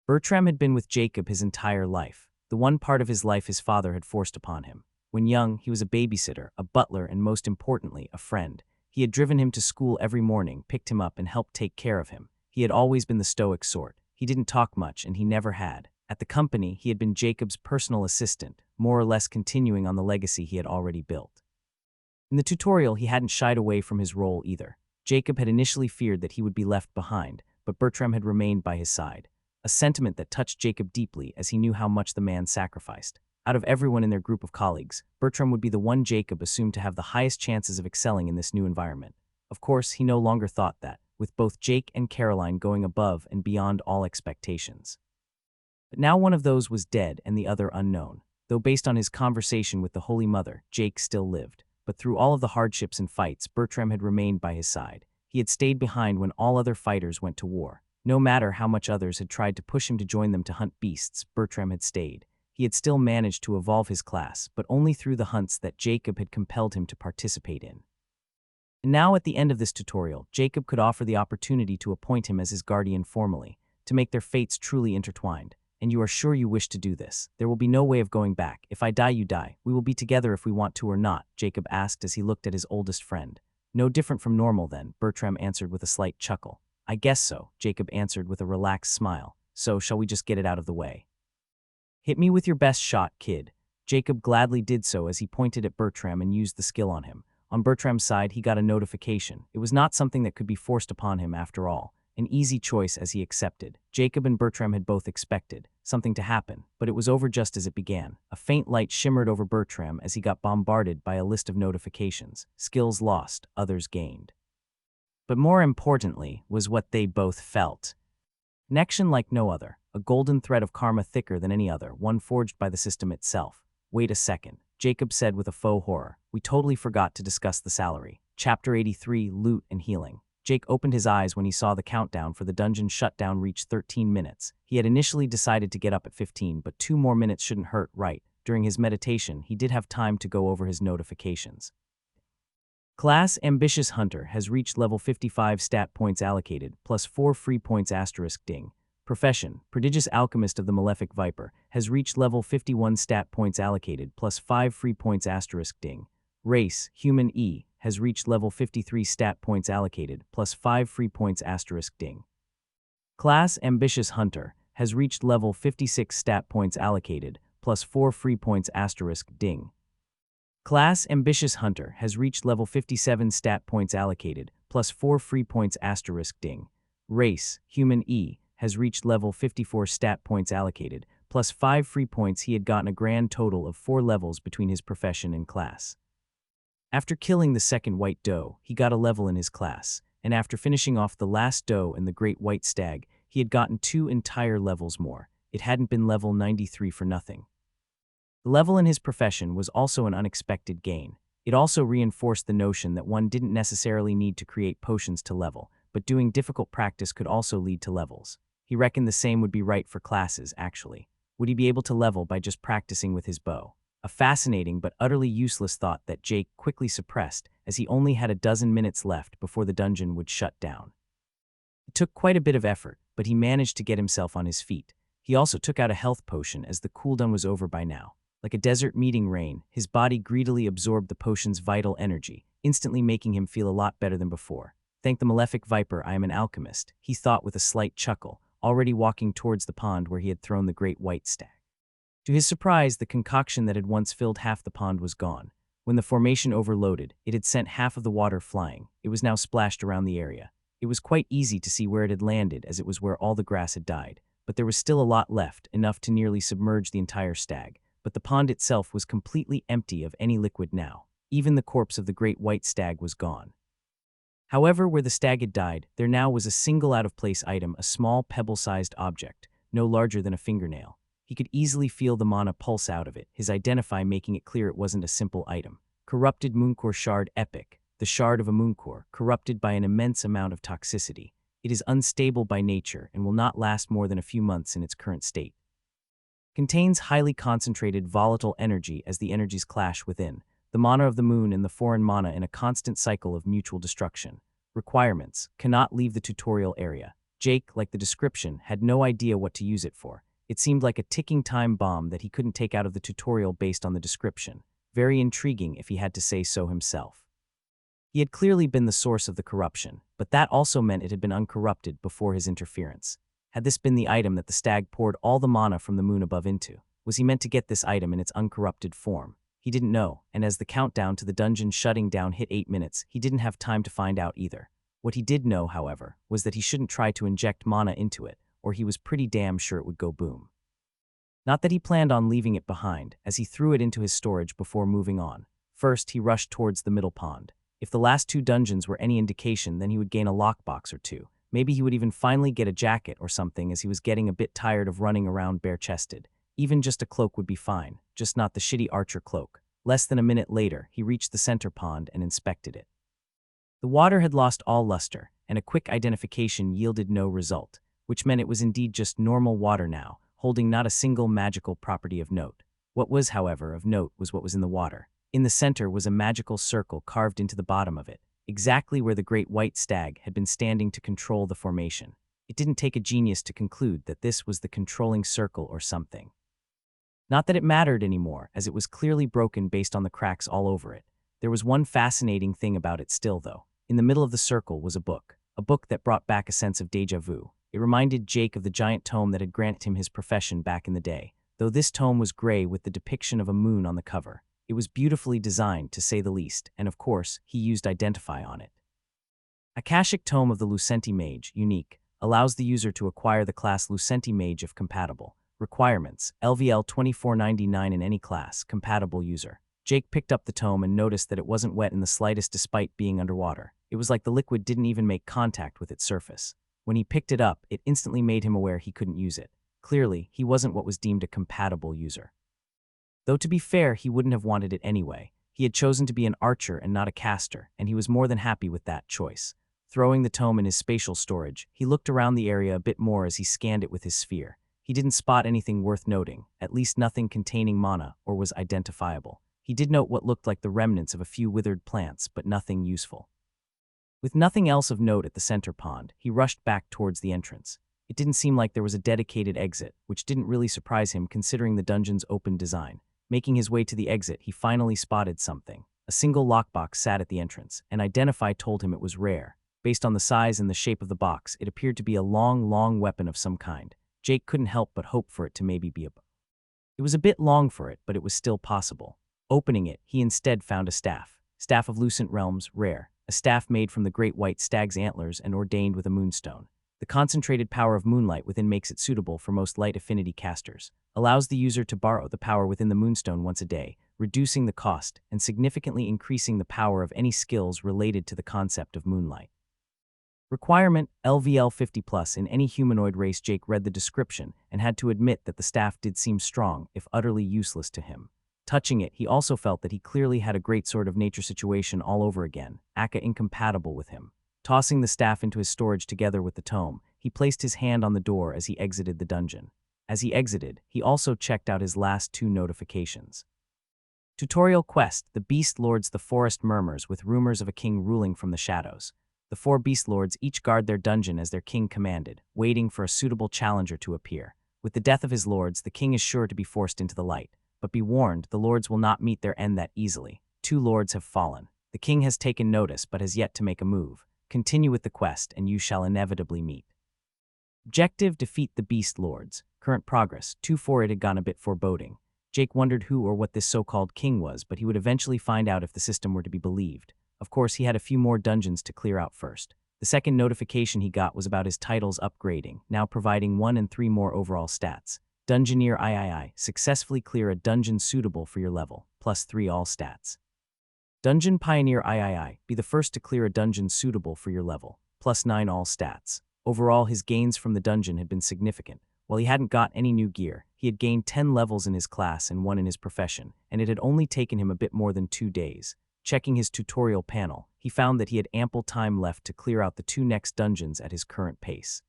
Bertram had been with Jacob his entire life, the one part of his life his father had forced upon him. When young, he was a babysitter, a butler, and most importantly, a friend. He had driven him to school every morning, picked him up, and helped take care of him. He had always been the stoic sort. He didn't talk much, and he never had. At the company, he had been Jacob's personal assistant, more or less continuing on the legacy he had already built. In the tutorial, he hadn't shied away from his role either. Jacob had initially feared that he would be left behind, but Bertram had remained by his side. A sentiment that touched Jacob deeply, as he knew how much the man sacrificed. Out of everyone in their group of colleagues, Bertram would be the one Jacob assumed to have the highest chances of excelling in this new environment. Of course, he no longer thought that, with both Jake and Caroline going above and beyond all expectations. But now one of those was dead and the other unknown. Though based on his conversation with the Holy Mother, Jake still lived. But through all of the hardships and fights, Bertram had remained by his side. He had stayed behind when all other fighters went to war. No matter how much others had tried to push him to join them to hunt beasts, Bertram had stayed. He had still managed to evolve his class, but only through the hunts that Jacob had compelled him to participate in. And now at the end of this tutorial, Jacob could offer the opportunity to appoint him as his guardian formally, to make their fates truly intertwined. And you are sure you wish to do this. There will be no way of going back. If I die, you die. We will be together if we want to or not, Jacob asked as he looked at his oldest friend. No different from normal then, Bertram answered with a slight chuckle. I guess so, Jacob answered with a relaxed smile. So, shall we just get it out of the way? Hit me with your best shot, kid. Jacob gladly did so as he pointed at Bertram and used the skill on him. On Bertram's side, he got a notification. It was not something that could be forced upon him after all. An easy choice as he accepted. Jacob and Bertram had both expected something to happen, but it was over just as it began. A faint light shimmered over Bertram as he got bombarded by a list of notifications. Skills lost, others gained. But more importantly was what they both felt. Connection like no other, a golden thread of karma thicker than any other, one forged by the system itself. Wait a second, Jacob said with a faux horror. We totally forgot to discuss the salary. Chapter 83, Loot and Healing. Jake opened his eyes when he saw the countdown for the dungeon shutdown reach 13 minutes. He had initially decided to get up at 15, but 2 more minutes shouldn't hurt, right? During his meditation, he did have time to go over his notifications. Class Ambitious Hunter has reached level 55 stat points allocated, plus 4 free points asterisk ding. Profession, Prodigious Alchemist of the Malefic Viper, has reached level 51 stat points allocated, plus 5 free points asterisk ding. Race, Human E, has reached level 53 stat points allocated, plus 5 free points asterisk ding. Class Ambitious Hunter has reached level 56 stat points allocated, plus 4 free points asterisk ding. Class Ambitious Hunter has reached level 57 stat points allocated, plus 4 free points asterisk ding. Race, Human E, has reached level 54 stat points allocated, plus 5 free points. He had gotten a grand total of 4 levels between his profession and class. After killing the second white doe, he got a level in his class, and after finishing off the last doe and the great white stag, he had gotten 2 entire levels more. It hadn't been level 93 for nothing. The level in his profession was also an unexpected gain. It also reinforced the notion that one didn't necessarily need to create potions to level, but doing difficult practice could also lead to levels. He reckoned the same would be right for classes, actually. Would he be able to level by just practicing with his bow? A fascinating but utterly useless thought that Jake quickly suppressed, as he only had a dozen minutes left before the dungeon would shut down. It took quite a bit of effort, but he managed to get himself on his feet. He also took out a health potion as the cooldown was over by now. Like a desert meeting rain, his body greedily absorbed the potion's vital energy, instantly making him feel a lot better than before. Thank the Malefic Viper, I am an alchemist, he thought with a slight chuckle, already walking towards the pond where he had thrown the great white stag. To his surprise, the concoction that had once filled half the pond was gone. When the formation overloaded, it had sent half of the water flying. It was now splashed around the area. It was quite easy to see where it had landed, as it was where all the grass had died. But there was still a lot left, enough to nearly submerge the entire stag. But the pond itself was completely empty of any liquid now. Even the corpse of the great white stag was gone. However, where the stag had died, there now was a single out-of-place item, a small pebble-sized object, no larger than a fingernail. He could easily feel the mana pulse out of it, his identify making it clear it wasn't a simple item. Corrupted Mooncore Shard Epic, the shard of a Mooncore, corrupted by an immense amount of toxicity. It is unstable by nature and will not last more than a few months in its current state. Contains highly concentrated volatile energy as the energies clash within. The mana of the moon and the foreign mana in a constant cycle of mutual destruction. Requirements: cannot leave the tutorial area. Jake, like the description, had no idea what to use it for. It seemed like a ticking time bomb that he couldn't take out of the tutorial based on the description. Very intriguing if he had to say so himself. He had clearly been the source of the corruption, but that also meant it had been uncorrupted before his interference. Had this been the item that the stag poured all the mana from the moon above into? Was he meant to get this item in its uncorrupted form? He didn't know, and as the countdown to the dungeon shutting down hit 8 minutes, he didn't have time to find out either. What he did know, however, was that he shouldn't try to inject mana into it, or he was pretty damn sure it would go boom. Not that he planned on leaving it behind, as he threw it into his storage before moving on. First, he rushed towards the middle pond. If the last 2 dungeons were any indication, then he would gain a lockbox or 2. Maybe he would even finally get a jacket or something, as he was getting a bit tired of running around bare-chested. Even just a cloak would be fine, just not the shitty archer cloak. Less than a minute later, he reached the center pond and inspected it. The water had lost all luster, and a quick identification yielded no result. which meant it was indeed just normal water now, holding not a single magical property of note. What was, however, of note was what was in the water. In the center was a magical circle carved into the bottom of it, exactly where the great white stag had been standing to control the formation. It didn't take a genius to conclude that this was the controlling circle or something. Not that it mattered anymore, as it was clearly broken based on the cracks all over it. There was one fascinating thing about it still, though. In the middle of the circle was a book that brought back a sense of déjà vu. It reminded Jake of the giant tome that had granted him his profession back in the day, though this tome was gray with the depiction of a moon on the cover. It was beautifully designed, to say the least, and of course, he used Identify on it. Akashic Tome of the Lucenti Mage, unique, allows the user to acquire the class Lucenti Mage if compatible. Requirements: LVL 2499 in any class, compatible user. Jake picked up the tome and noticed that it wasn't wet in the slightest despite being underwater. It was like the liquid didn't even make contact with its surface. When he picked it up, it instantly made him aware he couldn't use it. Clearly, he wasn't what was deemed a compatible user. Though to be fair, he wouldn't have wanted it anyway. He had chosen to be an archer and not a caster, and he was more than happy with that choice. Throwing the tome in his spatial storage, he looked around the area a bit more as he scanned it with his sphere. He didn't spot anything worth noting, at least nothing containing mana or was identifiable. He did note what looked like the remnants of a few withered plants, but nothing useful. With nothing else of note at the center pond, he rushed back towards the entrance. It didn't seem like there was a dedicated exit, which didn't really surprise him considering the dungeon's open design. Making his way to the exit, he finally spotted something. A single lockbox sat at the entrance, and Identify told him it was rare. Based on the size and the shape of the box, it appeared to be a long weapon of some kind. Jake couldn't help but hope for it to maybe be a bow. It was a bit long for it, but it was still possible. Opening it, he instead found a staff. Staff of Lucent Realms, rare. A staff made from the great white stag's antlers and ordained with a moonstone. The concentrated power of moonlight within makes it suitable for most light affinity casters. Allows the user to borrow the power within the moonstone once a day, reducing the cost and significantly increasing the power of any skills related to the concept of moonlight. Requirement: LVL 50+ in any humanoid race. Jake read the description and had to admit that the staff did seem strong, if utterly useless to him. Touching it, he also felt that he clearly had a great sword of nature situation all over again, aka incompatible with him. Tossing the staff into his storage together with the tome, he placed his hand on the door as he exited the dungeon. As he exited, he also checked out his last 2 notifications. Tutorial quest: The Beast Lords. The forest murmurs with rumors of a king ruling from the shadows. The 4 Beast Lords each guard their dungeon as their king commanded, waiting for a suitable challenger to appear. With the death of his lords, the king is sure to be forced into the light. But be warned, the lords will not meet their end that easily. 2 lords have fallen. The king has taken notice but has yet to make a move. Continue with the quest and you shall inevitably meet. Objective: defeat the Beast Lords. Current progress: 2-4. It had gone a bit foreboding. Jake wondered who or what this so-called king was, but he would eventually find out if the system were to be believed. Of course, he had a few more dungeons to clear out first. The second notification he got was about his titles upgrading, now providing 1 and 3 more overall stats. Dungeoneer III, successfully clear a dungeon suitable for your level, +3 all stats. Dungeon Pioneer III, be the first to clear a dungeon suitable for your level, +9 all stats. Overall, his gains from the dungeon had been significant. While he hadn't got any new gear, he had gained 10 levels in his class and 1 in his profession, and it had only taken him a bit more than 2 days. Checking his tutorial panel, he found that he had ample time left to clear out the 2 next dungeons at his current pace.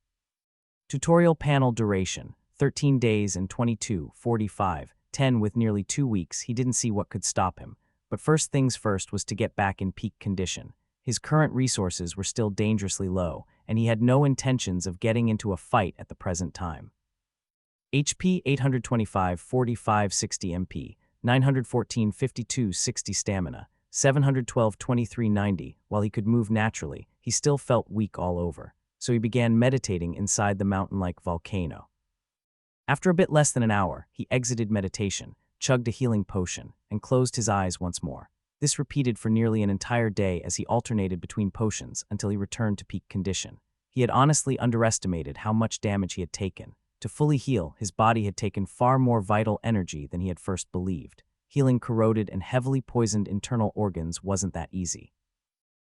Tutorial panel duration: 13 days and 22:45, 10 with nearly 2 weeks. He didn't see what could stop him, but first things first was to get back in peak condition. His current resources were still dangerously low, and he had no intentions of getting into a fight at the present time. HP 825 45 60 MP, 914 52 60 stamina, 712 23 90. While he could move naturally, he still felt weak all over, so he began meditating inside the mountain-like volcano. After a bit less than an hour, he exited meditation, chugged a healing potion, and closed his eyes once more. This repeated for nearly an entire day as he alternated between potions until he returned to peak condition. He had honestly underestimated how much damage he had taken. To fully heal, his body had taken far more vital energy than he had first believed. Healing corroded and heavily poisoned internal organs wasn't that easy.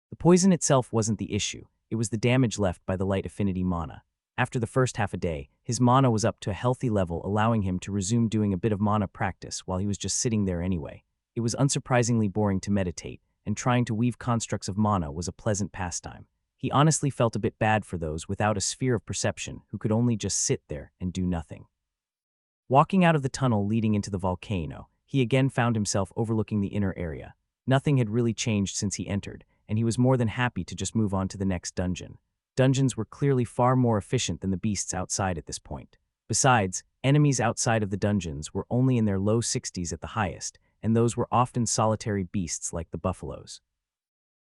The poison itself wasn't the issue, it was the damage left by the light affinity mana. After the first half a day, his mana was up to a healthy level, allowing him to resume doing a bit of mana practice while he was just sitting there anyway. It was unsurprisingly boring to meditate, and trying to weave constructs of mana was a pleasant pastime. He honestly felt a bit bad for those without a sphere of perception who could only just sit there and do nothing. Walking out of the tunnel leading into the volcano, he again found himself overlooking the inner area. Nothing had really changed since he entered, and he was more than happy to just move on to the next dungeon. Dungeons were clearly far more efficient than the beasts outside at this point. Besides, enemies outside of the dungeons were only in their low 60s at the highest, and those were often solitary beasts like the buffaloes.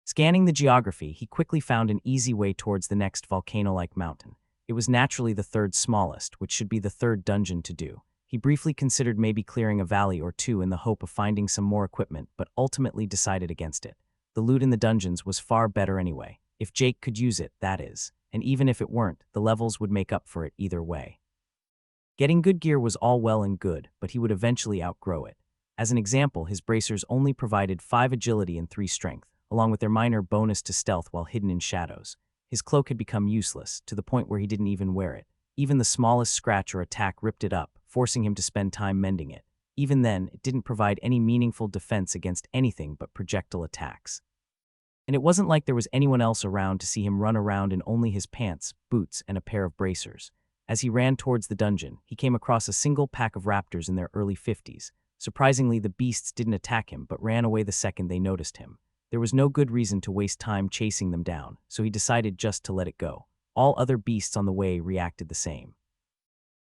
Scanning the geography, he quickly found an easy way towards the next volcano-like mountain. It was naturally the third smallest, which should be the third dungeon to do. He briefly considered maybe clearing a valley or two in the hope of finding some more equipment, but ultimately decided against it. The loot in the dungeons was far better anyway. If Jake could use it, that is. And even if it weren't, the levels would make up for it either way. Getting good gear was all well and good, but he would eventually outgrow it. As an example, his bracers only provided 5 agility and 3 strength, along with their minor bonus to stealth while hidden in shadows. His cloak had become useless, to the point where he didn't even wear it. Even the smallest scratch or attack ripped it up, forcing him to spend time mending it. Even then, it didn't provide any meaningful defense against anything but projectile attacks. And it wasn't like there was anyone else around to see him run around in only his pants, boots, and a pair of bracers. As he ran towards the dungeon, he came across a single pack of raptors in their early 50s. Surprisingly, the beasts didn't attack him, but ran away the second they noticed him. There was no good reason to waste time chasing them down, so he decided just to let it go. All other beasts on the way reacted the same.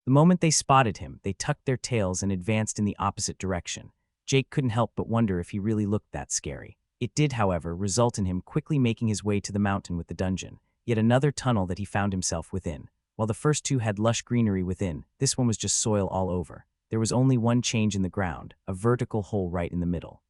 The moment they spotted him, they tucked their tails and advanced in the opposite direction. Jake couldn't help but wonder if he really looked that scary. It did, however, result in him quickly making his way to the mountain with the dungeon, yet another tunnel that he found himself within. While the first two had lush greenery within, this one was just soil all over. There was only one change in the ground, a vertical hole right in the middle.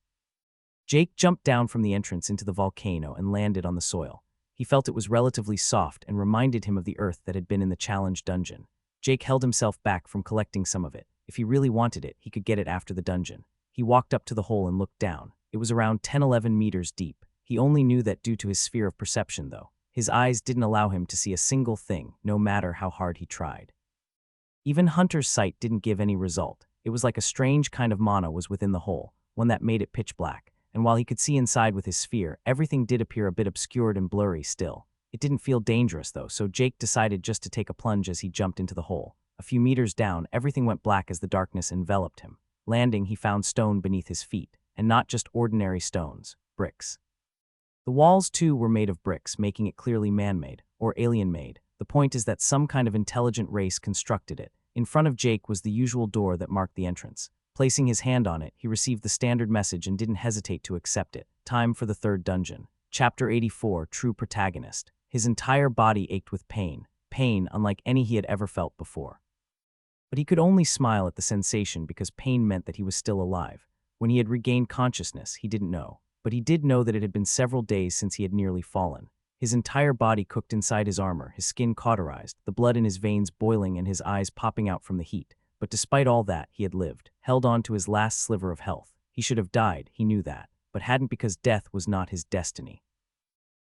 Jake jumped down from the entrance into the volcano and landed on the soil. He felt it was relatively soft and reminded him of the earth that had been in the challenge dungeon. Jake held himself back from collecting some of it. If he really wanted it, he could get it after the dungeon. He walked up to the hole and looked down. It was around 10-11 meters deep. He only knew that due to his sphere of perception, though. His eyes didn't allow him to see a single thing, no matter how hard he tried. Even Hunter's sight didn't give any result. It was like a strange kind of mana was within the hole, one that made it pitch black. And while he could see inside with his sphere, everything did appear a bit obscured and blurry still. It didn't feel dangerous, though, so Jake decided just to take a plunge as he jumped into the hole. A few meters down, everything went black as the darkness enveloped him. Landing, he found stone beneath his feet, and not just ordinary stones, bricks. The walls, too, were made of bricks, making it clearly man-made, or alien-made. The point is that some kind of intelligent race constructed it. In front of Jake was the usual door that marked the entrance. Placing his hand on it, he received the standard message and didn't hesitate to accept it. Time for the third dungeon. Chapter 84, True Protagonist. His entire body ached with pain unlike any he had ever felt before. But he could only smile at the sensation because pain meant that he was still alive. When he had regained consciousness, he didn't know. But he did know that it had been several days since he had nearly fallen. His entire body cooked inside his armor, his skin cauterized, the blood in his veins boiling and his eyes popping out from the heat. But despite all that, he had lived, held on to his last sliver of health. He should have died, he knew that, but hadn't because death was not his destiny.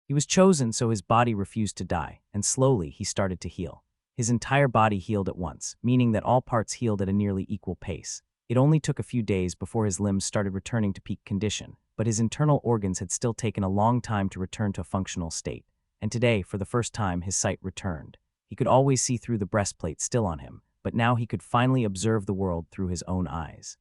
He was chosen, so his body refused to die, and slowly he started to heal. His entire body healed at once, meaning that all parts healed at a nearly equal pace. It only took a few days before his limbs started returning to peak condition, but his internal organs had still taken a long time to return to a functional state. And today, for the first time, his sight returned. He could always see through the breastplate still on him, but now he could finally observe the world through his own eyes.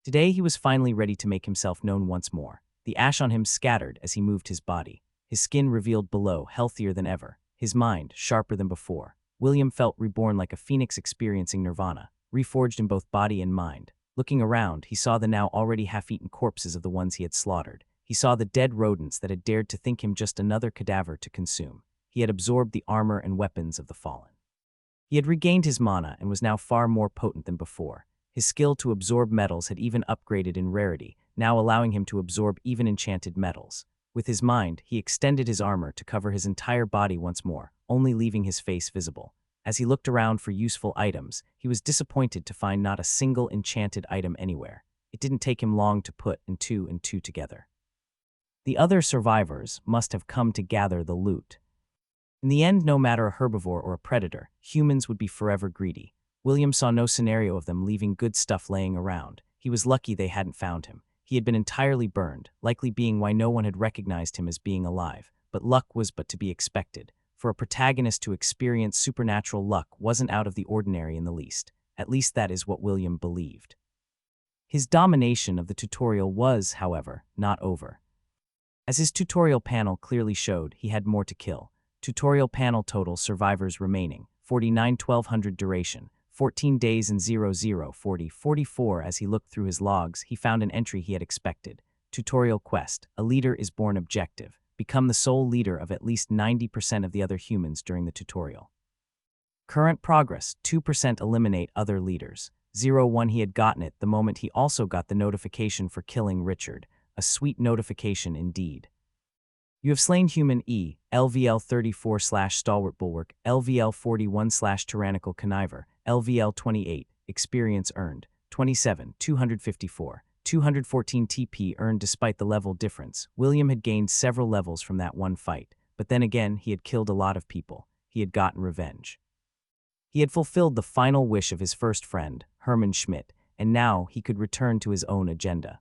Today he was finally ready to make himself known once more. The ash on him scattered as he moved his body. His skin revealed below, healthier than ever. His mind, sharper than before. William felt reborn like a phoenix experiencing nirvana, reforged in both body and mind. Looking around, he saw the now already half-eaten corpses of the ones he had slaughtered. He saw the dead rodents that had dared to think him just another cadaver to consume. He had absorbed the armor and weapons of the fallen. He had regained his mana and was now far more potent than before. His skill to absorb metals had even upgraded in rarity, now allowing him to absorb even enchanted metals. With his mind, he extended his armor to cover his entire body once more, only leaving his face visible. As he looked around for useful items, he was disappointed to find not a single enchanted item anywhere. It didn't take him long to put and two together. The other survivors must have come to gather the loot. In the end, no matter a herbivore or a predator, humans would be forever greedy. William saw no scenario of them leaving good stuff laying around. He was lucky they hadn't found him. He had been entirely burned, likely being why no one had recognized him as being alive. but luck was but to be expected. For a protagonist to experience supernatural luck wasn't out of the ordinary in the least. At least that is what William believed. His domination of the tutorial was, however, not over. As his tutorial panel clearly showed, he had more to kill. Tutorial panel total survivors remaining, 49 1200 duration, 14 days and 0040 44. As he looked through his logs, he found an entry he had expected. Tutorial quest, a leader is born objective. Become the sole leader of at least 90% of the other humans during the tutorial. Current progress, 2% eliminate other leaders. 01 He had gotten it the moment he also got the notification for killing Richard. A sweet notification indeed. You have slain human E, LVL 34/Stalwart Bulwark, LVL 41/Tyrannical Conniver, LVL 28, experience earned, 27, 254, 214 TP earned. Despite the level difference, William had gained several levels from that one fight, but then again he had killed a lot of people. He had gotten revenge. He had fulfilled the final wish of his first friend, Hermann Schmidt, and now he could return to his own agenda.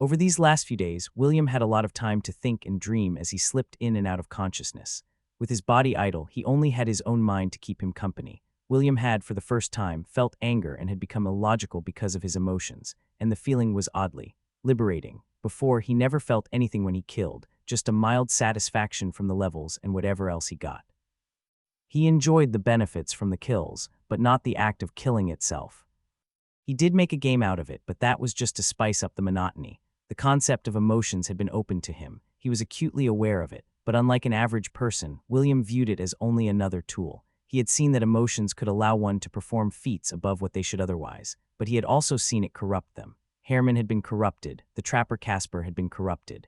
Over these last few days, William had a lot of time to think and dream as he slipped in and out of consciousness. With his body idle, he only had his own mind to keep him company. William had, for the first time, felt anger and had become illogical because of his emotions, and the feeling was oddly liberating. Before, he never felt anything when he killed, just a mild satisfaction from the levels and whatever else he got. He enjoyed the benefits from the kills, but not the act of killing itself. He did make a game out of it, but that was just to spice up the monotony. The concept of emotions had been opened to him. He was acutely aware of it, but unlike an average person, William viewed it as only another tool. He had seen that emotions could allow one to perform feats above what they should otherwise, but he had also seen it corrupt them. Hermann had been corrupted, the trapper Casper had been corrupted.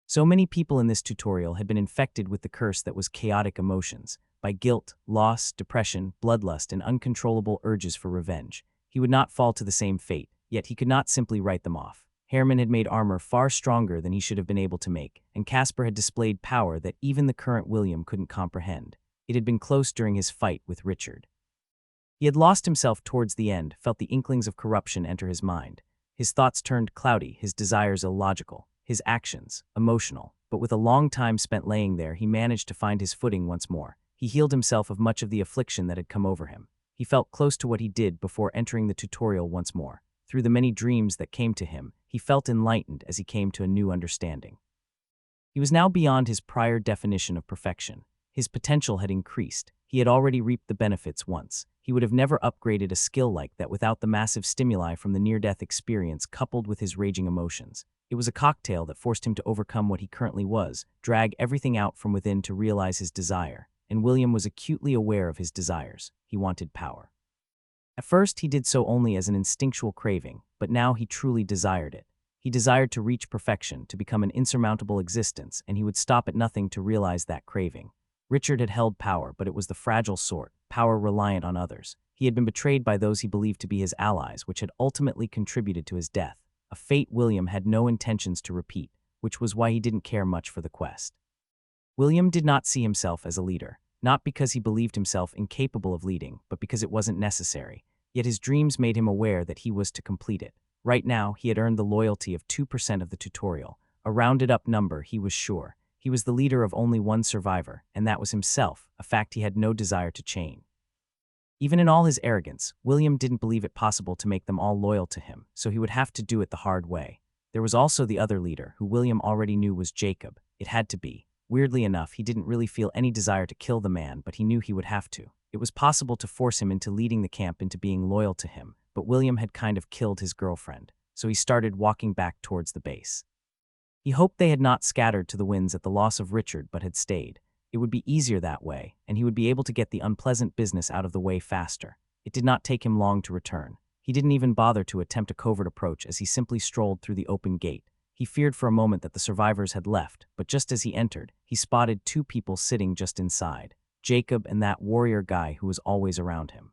So many people in this tutorial had been infected with the curse that was chaotic emotions, by guilt, loss, depression, bloodlust, and uncontrollable urges for revenge. He would not fall to the same fate, yet he could not simply write them off. Hermann had made armor far stronger than he should have been able to make, and Casper had displayed power that even the current William couldn't comprehend. It had been close during his fight with Richard. He had lost himself towards the end, felt the inklings of corruption enter his mind. His thoughts turned cloudy, his desires illogical, his actions emotional. But with a long time spent laying there, he managed to find his footing once more. He healed himself of much of the affliction that had come over him. He felt close to what he did before entering the tutorial once more. Through the many dreams that came to him, he felt enlightened as he came to a new understanding. He was now beyond his prior definition of perfection. His potential had increased. He had already reaped the benefits once. He would have never upgraded a skill like that without the massive stimuli from the near-death experience coupled with his raging emotions. It was a cocktail that forced him to overcome what he currently was, drag everything out from within to realize his desire. And William was acutely aware of his desires. He wanted power. At first, he did so only as an instinctual craving, but now he truly desired it. He desired to reach perfection, to become an insurmountable existence, and he would stop at nothing to realize that craving. Richard had held power, but it was the fragile sort, power reliant on others. He had been betrayed by those he believed to be his allies, which had ultimately contributed to his death, a fate William had no intentions to repeat, which was why he didn't care much for the quest. William did not see himself as a leader. Not because he believed himself incapable of leading, but because it wasn't necessary. Yet his dreams made him aware that he was to complete it. Right now, he had earned the loyalty of 2% of the tutorial, a rounded-up number he was sure. He was the leader of only one survivor, and that was himself, a fact he had no desire to change. Even in all his arrogance, William didn't believe it possible to make them all loyal to him, so he would have to do it the hard way. There was also the other leader, who William already knew was Jacob. It had to be. Weirdly enough, he didn't really feel any desire to kill the man, but he knew he would have to. It was possible to force him into leading the camp into being loyal to him, but William had kind of killed his girlfriend, so he started walking back towards the base. He hoped they had not scattered to the winds at the loss of Richard but had stayed. It would be easier that way, and he would be able to get the unpleasant business out of the way faster. It did not take him long to return. He didn't even bother to attempt a covert approach as he simply strolled through the open gate. He feared for a moment that the survivors had left, but just as he entered, he spotted two people sitting just inside, Jacob and that warrior guy who was always around him.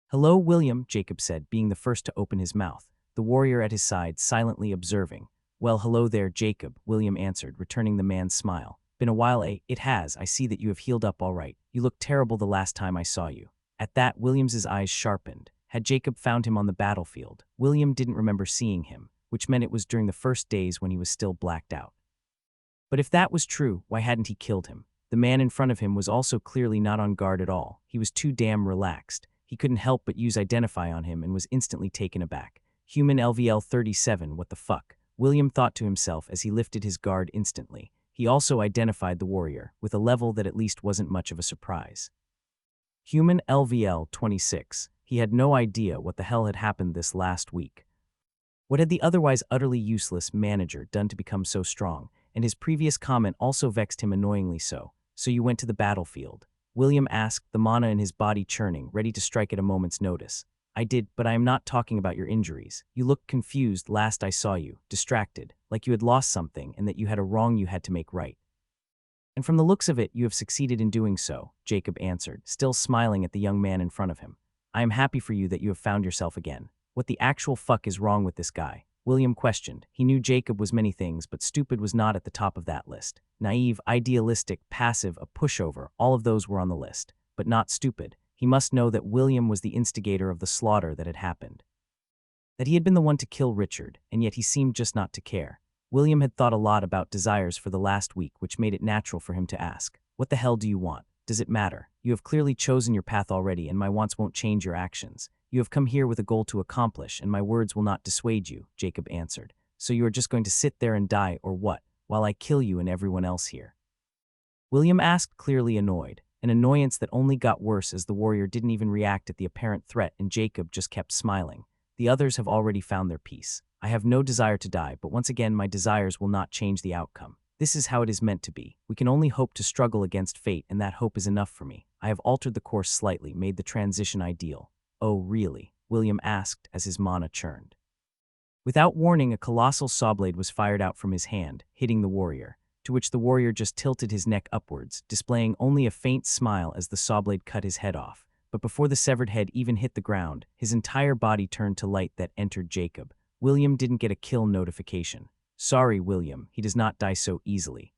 "Hello, William," Jacob said, being the first to open his mouth, the warrior at his side silently observing. "Well, hello there, Jacob," William answered, returning the man's smile. "Been a while, eh?" "It has. I see that you have healed up all right. You looked terrible the last time I saw you." At that, William's eyes sharpened. Had Jacob found him on the battlefield? William didn't remember seeing him, which meant it was during the first days when he was still blacked out. But if that was true, why hadn't he killed him? The man in front of him was also clearly not on guard at all. He was too damn relaxed. He couldn't help but use identify on him and was instantly taken aback. Human LVL 37, what the fuck? William thought to himself as he lifted his guard instantly. He also identified the warrior, with a level that at least wasn't much of a surprise. Human LVL 26. He had no idea what the hell had happened this last week. What had the otherwise utterly useless manager done to become so strong? And his previous comment also vexed him annoyingly so. So you went to the battlefield? William asked, the mana in his body churning, ready to strike at a moment's notice. I did, but I am not talking about your injuries. You looked confused last I saw you, distracted, like you had lost something and that you had a wrong you had to make right. And from the looks of it, you have succeeded in doing so, Jacob answered, still smiling at the young man in front of him. I am happy for you that you have found yourself again. What the actual fuck is wrong with this guy? William questioned. He knew Jacob was many things, but stupid was not at the top of that list. Naive, idealistic, passive, a pushover, all of those were on the list. But not stupid. He must know that William was the instigator of the slaughter that had happened. That he had been the one to kill Richard, and yet he seemed just not to care. William had thought a lot about desires for the last week, which made it natural for him to ask, what the hell do you want? Does it matter? You have clearly chosen your path already, and my wants won't change your actions. You have come here with a goal to accomplish, and my words will not dissuade you, Jacob answered. So you are just going to sit there and die, or what, while I kill you and everyone else here? William asked, clearly annoyed, an annoyance that only got worse as the warrior didn't even react at the apparent threat and Jacob just kept smiling. The others have already found their peace. I have no desire to die, but once again my desires will not change the outcome. This is how it is meant to be. We can only hope to struggle against fate, and that hope is enough for me. I have altered the course slightly, made the transition ideal. Oh, really? William asked as his mana churned. Without warning, a colossal sawblade was fired out from his hand, hitting the warrior, to which the warrior just tilted his neck upwards, displaying only a faint smile as the sawblade cut his head off. But before the severed head even hit the ground, his entire body turned to light that entered Jacob. William didn't get a kill notification. Sorry, William, he does not die so easily.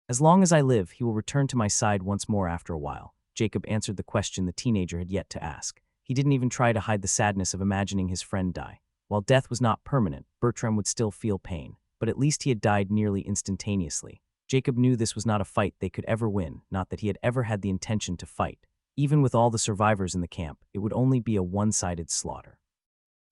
As long as I live, he will return to my side once more after a while. Jacob answered the question the teenager had yet to ask. He didn't even try to hide the sadness of imagining his friend die. While death was not permanent, Bertram would still feel pain, but at least he had died nearly instantaneously. Jacob knew this was not a fight they could ever win, not that he had ever had the intention to fight. Even with all the survivors in the camp, it would only be a one-sided slaughter.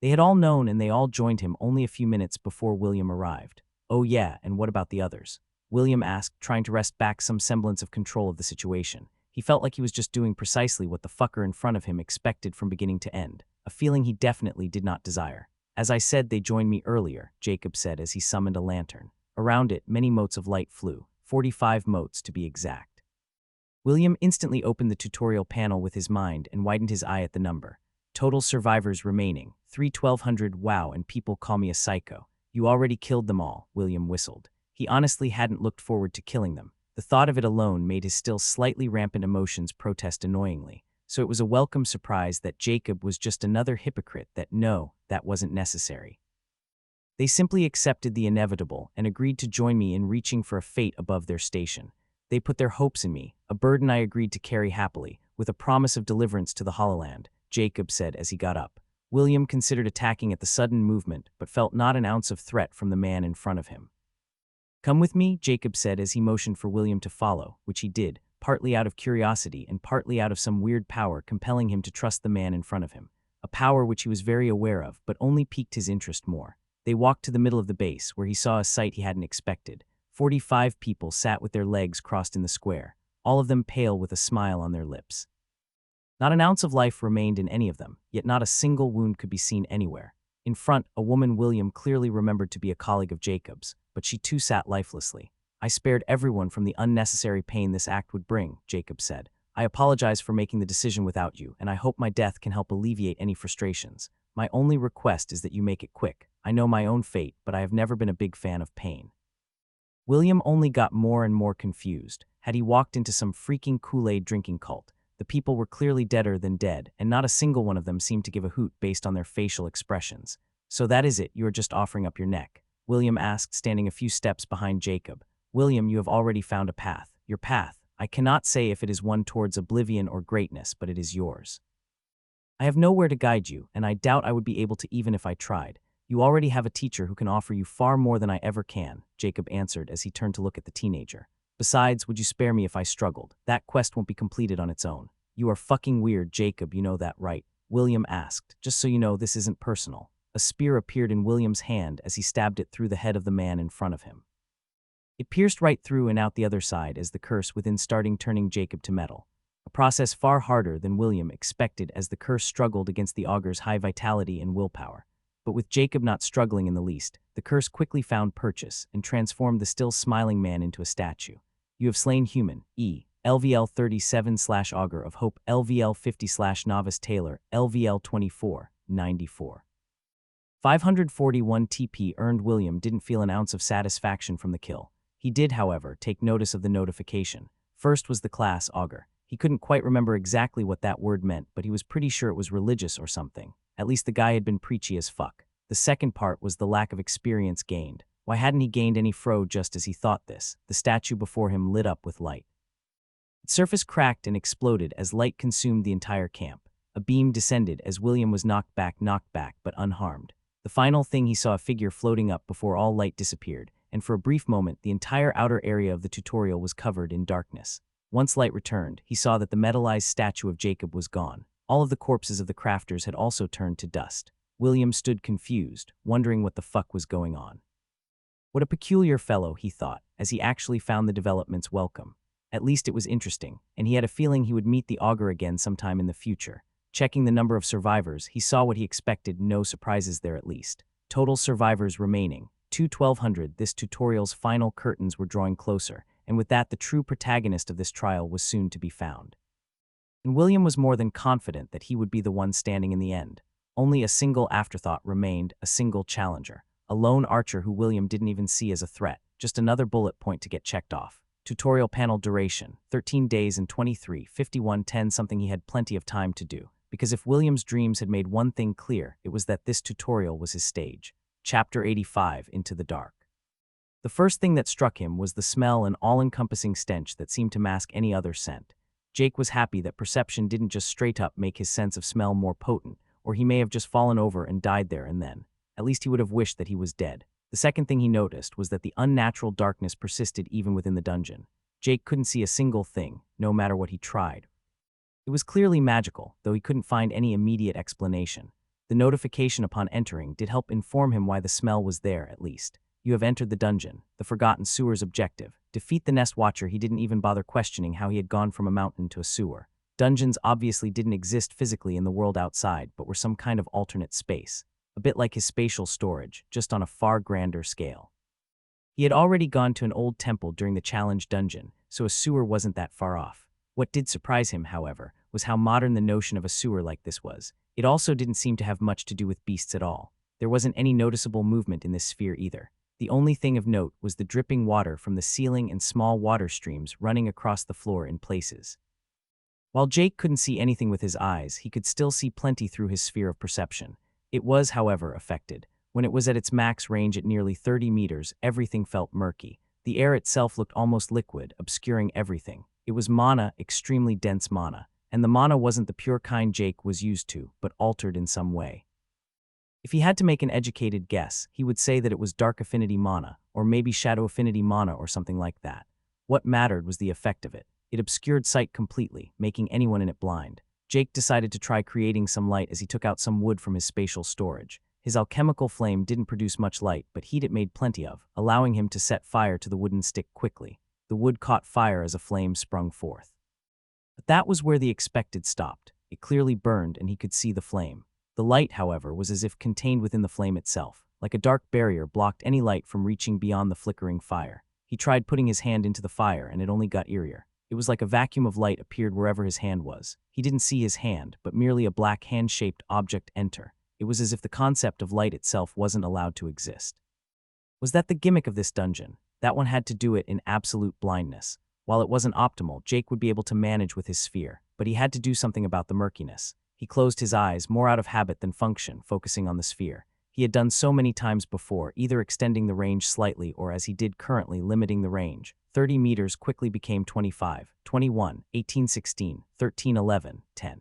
They had all known, and they all joined him only a few minutes before William arrived. Oh yeah, and what about the others? William asked, trying to wrest back some semblance of control of the situation. He felt like he was just doing precisely what the fucker in front of him expected from beginning to end, a feeling he definitely did not desire. As I said, they joined me earlier, Jacob said as he summoned a lantern. Around it, many motes of light flew, 45 motes to be exact. William instantly opened the tutorial panel with his mind and widened his eye at the number. Total survivors remaining, 1200. Wow, and people call me a psycho. You already killed them all, William whistled. He honestly hadn't looked forward to killing them. The thought of it alone made his still slightly rampant emotions protest annoyingly. So it was a welcome surprise that Jacob was just another hypocrite that that wasn't necessary. They simply accepted the inevitable and agreed to join me in reaching for a fate above their station. They put their hopes in me, a burden I agreed to carry happily, with a promise of deliverance to the Hololand, Jacob said as he got up. William considered attacking at the sudden movement, but felt not an ounce of threat from the man in front of him. Come with me, Jacob said as he motioned for William to follow, which he did, partly out of curiosity and partly out of some weird power compelling him to trust the man in front of him, a power which he was very aware of but only piqued his interest more. They walked to the middle of the base, where he saw a sight he hadn't expected. 45 people sat with their legs crossed in the square, all of them pale with a smile on their lips. Not an ounce of life remained in any of them, yet not a single wound could be seen anywhere. In front, a woman William clearly remembered to be a colleague of Jacob's, but she too sat lifelessly. I spared everyone from the unnecessary pain this act would bring, Jacob said. I apologize for making the decision without you, and I hope my death can help alleviate any frustrations. My only request is that you make it quick. I know my own fate, but I have never been a big fan of pain. William only got more and more confused. Had he walked into some freaking Kool-Aid drinking cult? The people were clearly deader than dead, and not a single one of them seemed to give a hoot based on their facial expressions. So that is it, you are just offering up your neck? William asked, standing a few steps behind Jacob. William, you have already found a path. Your path. I cannot say if it is one towards oblivion or greatness, but it is yours. I have nowhere to guide you, and I doubt I would be able to even if I tried. You already have a teacher who can offer you far more than I ever can, Jacob answered as he turned to look at the teenager. Besides, would you spare me if I struggled? That quest won't be completed on its own. You are fucking weird, Jacob, you know that, right? William asked. Just so you know, this isn't personal. A spear appeared in William's hand as he stabbed it through the head of the man in front of him. It pierced right through and out the other side as the curse within starting turning Jacob to metal. A process far harder than William expected as the curse struggled against the augur's high vitality and willpower. But with Jacob not struggling in the least, the curse quickly found purchase and transformed the still smiling man into a statue. You have slain human, E. LVL 37/Augur of Hope, LVL 50/Novice Taylor, LVL 24, 94. 541 TP earned. William didn't feel an ounce of satisfaction from the kill. He did, however, take notice of the notification. First was the class Augur. He couldn't quite remember exactly what that word meant, but he was pretty sure it was religious or something. At least the guy had been preachy as fuck. The second part was the lack of experience gained. Why hadn't he gained any fro just as he thought this? The statue before him lit up with light. Its surface cracked and exploded as light consumed the entire camp. A beam descended as William was knocked back, but unharmed. The final thing he saw a figure floating up before all light disappeared, and for a brief moment the entire outer area of the tutorial was covered in darkness. Once light returned, he saw that the metallized statue of Jacob was gone. All of the corpses of the crafters had also turned to dust. William stood confused, wondering what the fuck was going on. What a peculiar fellow, he thought, as he actually found the developments welcome. At least it was interesting, and he had a feeling he would meet the Augur again sometime in the future. Checking the number of survivors, he saw what he expected, no surprises there at least. Total survivors remaining, 1200. This tutorial's final curtains were drawing closer, and with that the true protagonist of this trial was soon to be found. And William was more than confident that he would be the one standing in the end. Only a single afterthought remained, a single challenger. A lone archer who William didn't even see as a threat, just another bullet point to get checked off. Tutorial panel duration, 13 days and 23:51:10, something he had plenty of time to do. Because if William's dreams had made one thing clear, it was that this tutorial was his stage. Chapter 85, Into the Dark. The first thing that struck him was the smell, an all-encompassing stench that seemed to mask any other scent. Jake was happy that perception didn't just straight up make his sense of smell more potent, or he may have just fallen over and died there and then. At least he would have wished that he was dead. The second thing he noticed was that the unnatural darkness persisted even within the dungeon. Jake couldn't see a single thing, no matter what he tried. It was clearly magical, though he couldn't find any immediate explanation. The notification upon entering did help inform him why the smell was there, at least. You have entered the dungeon, the Forgotten Sewer's objective. Defeat the Nest Watcher. He didn't even bother questioning how he had gone from a mountain to a sewer. Dungeons obviously didn't exist physically in the world outside, but were some kind of alternate space. A bit like his spatial storage, just on a far grander scale. He had already gone to an old temple during the challenge dungeon, so a sewer wasn't that far off. What did surprise him, however, was how modern the notion of a sewer like this was. It also didn't seem to have much to do with beasts at all. There wasn't any noticeable movement in this sphere either. The only thing of note was the dripping water from the ceiling and small water streams running across the floor in places. While Jake couldn't see anything with his eyes, he could still see plenty through his sphere of perception. It was, however, affected. When it was at its max range at nearly 30 meters, everything felt murky. The air itself looked almost liquid, obscuring everything. It was mana, extremely dense mana, and the mana wasn't the pure kind Jake was used to, but altered in some way. If he had to make an educated guess, he would say that it was Dark Affinity mana, or maybe Shadow Affinity mana or something like that. What mattered was the effect of it. It obscured sight completely, making anyone in it blind. Jake decided to try creating some light as he took out some wood from his spatial storage. His alchemical flame didn't produce much light, but heat it made plenty of, allowing him to set fire to the wooden stick quickly. The wood caught fire as a flame sprung forth. But that was where the expected stopped. It clearly burned and he could see the flame. The light, however, was as if contained within the flame itself, like a dark barrier blocked any light from reaching beyond the flickering fire. He tried putting his hand into the fire and it only got eerier. It was like a vacuum of light appeared wherever his hand was. He didn't see his hand, but merely a black hand-shaped object enter. It was as if the concept of light itself wasn't allowed to exist. Was that the gimmick of this dungeon? That one had to do it in absolute blindness. While it wasn't optimal, Jake would be able to manage with his sphere, but he had to do something about the murkiness. He closed his eyes, more out of habit than function, focusing on the sphere. He had done so many times before, either extending the range slightly or, as he did currently, limiting the range. 30 meters quickly became 25, 21, 18, 16, 13, 11, 10.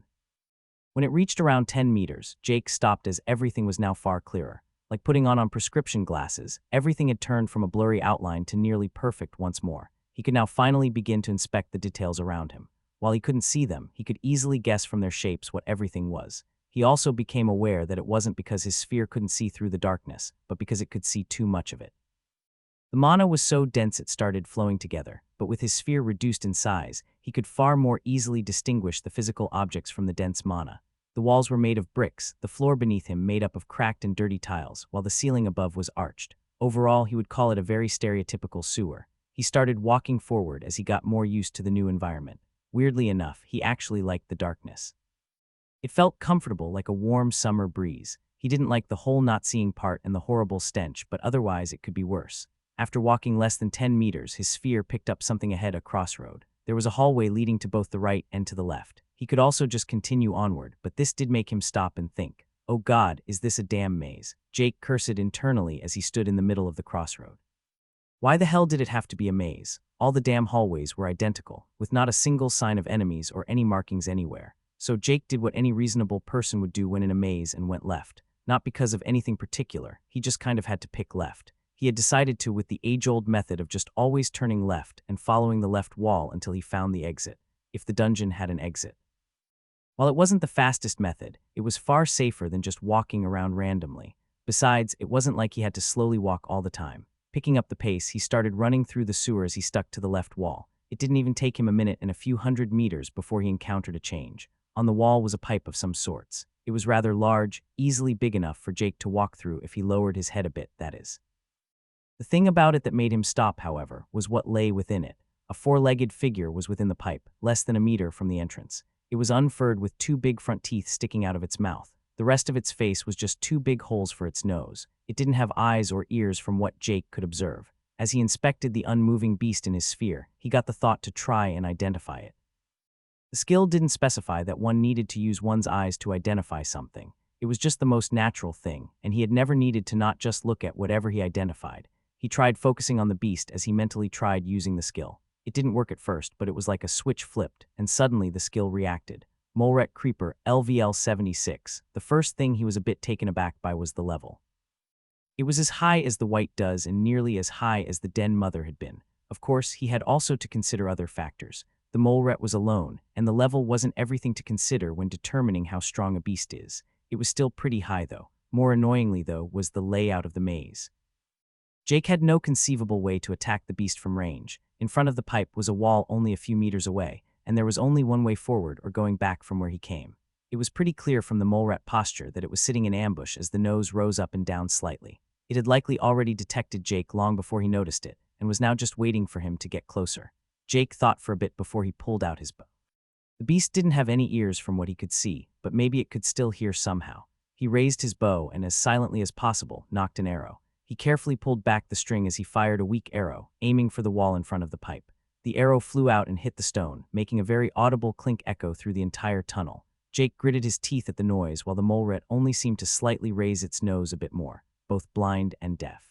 When it reached around 10 meters, Jake stopped as everything was now far clearer. Like putting on prescription glasses, everything had turned from a blurry outline to nearly perfect once more. He could now finally begin to inspect the details around him. While he couldn't see them, he could easily guess from their shapes what everything was. He also became aware that it wasn't because his sphere couldn't see through the darkness, but because it could see too much of it. The mana was so dense it started flowing together, but with his sphere reduced in size, he could far more easily distinguish the physical objects from the dense mana. The walls were made of bricks, the floor beneath him made up of cracked and dirty tiles, while the ceiling above was arched. Overall, he would call it a very stereotypical sewer. He started walking forward as he got more used to the new environment. Weirdly enough, he actually liked the darkness. It felt comfortable, like a warm summer breeze. He didn't like the whole not seeing part and the horrible stench, but otherwise it could be worse. After walking less than 10 meters, his sphere picked up something ahead, a crossroad. There was a hallway leading to both the right and to the left. He could also just continue onward, but this did make him stop and think. Oh God, is this a damn maze? Jake cursed internally as he stood in the middle of the crossroad. Why the hell did it have to be a maze? All the damn hallways were identical, with not a single sign of enemies or any markings anywhere. So Jake did what any reasonable person would do when in a maze and went left. Not because of anything particular, he just kind of had to pick left. He had decided to with the age-old method of just always turning left and following the left wall until he found the exit, if the dungeon had an exit. While it wasn't the fastest method, it was far safer than just walking around randomly. Besides, it wasn't like he had to slowly walk all the time. Picking up the pace, he started running through the sewer as he stuck to the left wall. It didn't even take him a minute and a few hundred meters before he encountered a change. On the wall was a pipe of some sorts. It was rather large, easily big enough for Jake to walk through if he lowered his head a bit, that is. The thing about it that made him stop, however, was what lay within it. A four-legged figure was within the pipe, less than a meter from the entrance. It was unfurred with two big front teeth sticking out of its mouth. The rest of its face was just two big holes for its nose. It didn't have eyes or ears from what Jake could observe. As he inspected the unmoving beast in his sphere, he got the thought to try and identify it. The skill didn't specify that one needed to use one's eyes to identify something. It was just the most natural thing, and he had never needed to not just look at whatever he identified. He tried focusing on the beast as he mentally tried using the skill. It didn't work at first, but it was like a switch flipped, and suddenly the skill reacted. Moleret Creeper, LVL 76. The first thing he was a bit taken aback by was the level. It was as high as the white does and nearly as high as the den mother had been. Of course, he had also to consider other factors. The Moleret was alone, and the level wasn't everything to consider when determining how strong a beast is. It was still pretty high, though. More annoyingly, though, was the layout of the maze. Jake had no conceivable way to attack the beast from range. In front of the pipe was a wall only a few meters away, and there was only one way forward or going back from where he came. It was pretty clear from the Moleret posture that it was sitting in ambush as the nose rose up and down slightly. It had likely already detected Jake long before he noticed it, and was now just waiting for him to get closer. Jake thought for a bit before he pulled out his bow. The beast didn't have any ears from what he could see, but maybe it could still hear somehow. He raised his bow and, as silently as possible, nocked an arrow. He carefully pulled back the string as he fired a weak arrow, aiming for the wall in front of the pipe. The arrow flew out and hit the stone, making a very audible clink echo through the entire tunnel. Jake gritted his teeth at the noise while the Moleret only seemed to slightly raise its nose a bit more, both blind and deaf.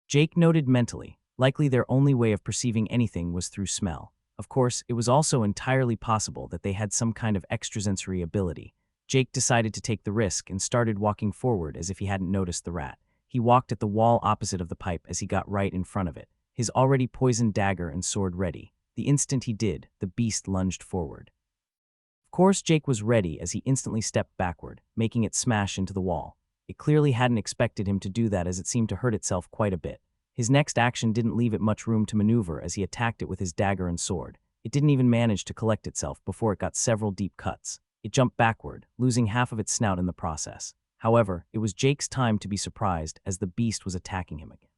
Jake noted mentally, likely their only way of perceiving anything was through smell. Of course, it was also entirely possible that they had some kind of extrasensory ability. Jake decided to take the risk and started walking forward as if he hadn't noticed the rat. He walked at the wall opposite of the pipe as he got right in front of it, his already poisoned dagger and sword ready. The instant he did, the beast lunged forward. Of course, Jake was ready as he instantly stepped backward, making it smash into the wall. It clearly hadn't expected him to do that as it seemed to hurt itself quite a bit. His next action didn't leave it much room to maneuver as he attacked it with his dagger and sword. It didn't even manage to collect itself before it got several deep cuts. It jumped backward, losing half of its snout in the process. However, it was Jake's time to be surprised as the beast was attacking him again.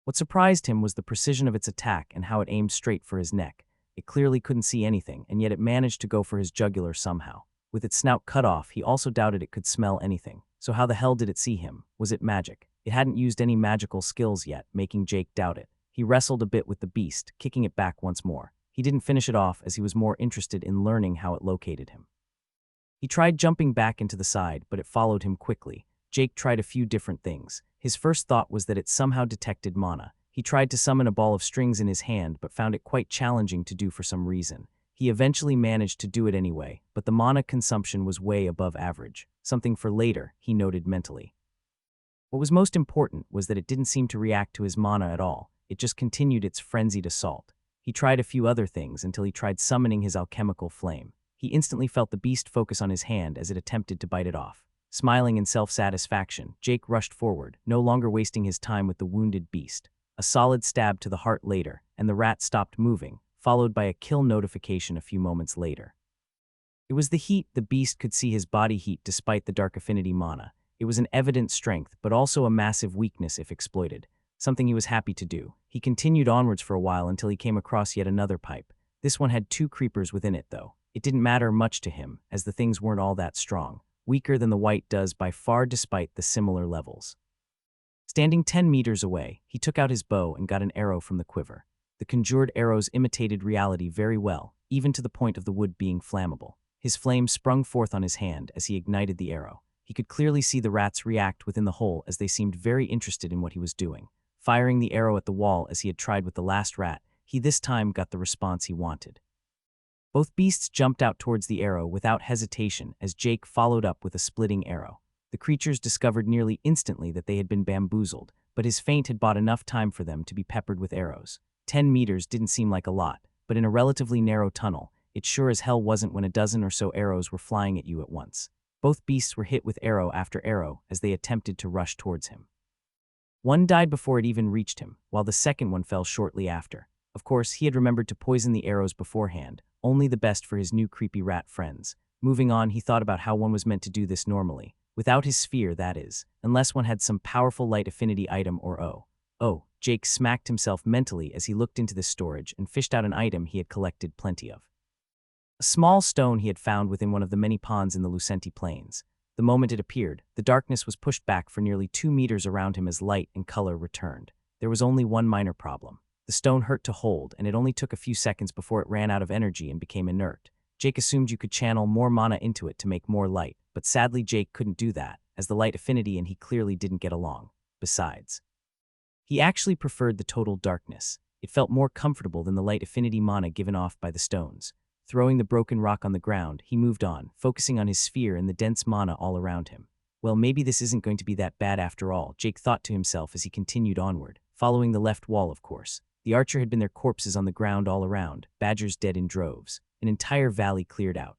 What surprised him was the precision of its attack and how it aimed straight for his neck. It clearly couldn't see anything, and yet it managed to go for his jugular somehow. With its snout cut off, he also doubted it could smell anything. So how the hell did it see him? Was it magic? It hadn't used any magical skills yet, making Jake doubt it. He wrestled a bit with the beast, kicking it back once more. He didn't finish it off as he was more interested in learning how it located him. He tried jumping back into the side, but it followed him quickly. Jake tried a few different things. His first thought was that it somehow detected mana. He tried to summon a ball of strings in his hand, but found it quite challenging to do for some reason. He eventually managed to do it anyway, but the mana consumption was way above average. Something for later, he noted mentally. What was most important was that it didn't seem to react to his mana at all. It just continued its frenzied assault. He tried a few other things until he tried summoning his alchemical flame. He instantly felt the beast focus on his hand as it attempted to bite it off. Smiling in self-satisfaction, Jake rushed forward, no longer wasting his time with the wounded beast. A solid stab to the heart later, and the rat stopped moving, followed by a kill notification a few moments later. It was the heat. The beast could see his body heat despite the dark affinity mana. It was an evident strength, but also a massive weakness if exploited, something he was happy to do. He continued onwards for a while until he came across yet another pipe. This one had 2 creepers within it, though. It didn't matter much to him, as the things weren't all that strong, weaker than the white does by far despite the similar levels. Standing 10 meters away, he took out his bow and got an arrow from the quiver. The conjured arrows imitated reality very well, even to the point of the wood being flammable. His flame sprung forth on his hand as he ignited the arrow. He could clearly see the rats react within the hole as they seemed very interested in what he was doing. Firing the arrow at the wall as he had tried with the last rat, he this time got the response he wanted. Both beasts jumped out towards the arrow without hesitation as Jake followed up with a splitting arrow. The creatures discovered nearly instantly that they had been bamboozled, but his feint had bought enough time for them to be peppered with arrows. 10 meters didn't seem like a lot, but in a relatively narrow tunnel, it sure as hell wasn't when a dozen or so arrows were flying at you at once. Both beasts were hit with arrow after arrow as they attempted to rush towards him. One died before it even reached him, while the second one fell shortly after. Of course, he had remembered to poison the arrows beforehand, only the best for his new creepy rat friends. Moving on, he thought about how one was meant to do this normally. Without his sphere, that is, unless one had some powerful light affinity item or Jake smacked himself mentally as he looked into the storage and fished out an item he had collected plenty of. A small stone he had found within one of the many ponds in the Lucenti Plains. The moment it appeared, the darkness was pushed back for nearly 2 meters around him as light and color returned. There was only one minor problem. The stone hurt to hold, and it only took a few seconds before it ran out of energy and became inert. Jake assumed you could channel more mana into it to make more light, but sadly Jake couldn't do that, as the light affinity and he clearly didn't get along. Besides, he actually preferred the total darkness. It felt more comfortable than the light affinity mana given off by the stones. Throwing the broken rock on the ground, he moved on, focusing on his sphere and the dense mana all around him. Well, maybe this isn't going to be that bad after all, Jake thought to himself as he continued onward, following the left wall, of course. The archer had been their corpses on the ground all around, badgers dead in droves. An entire valley cleared out.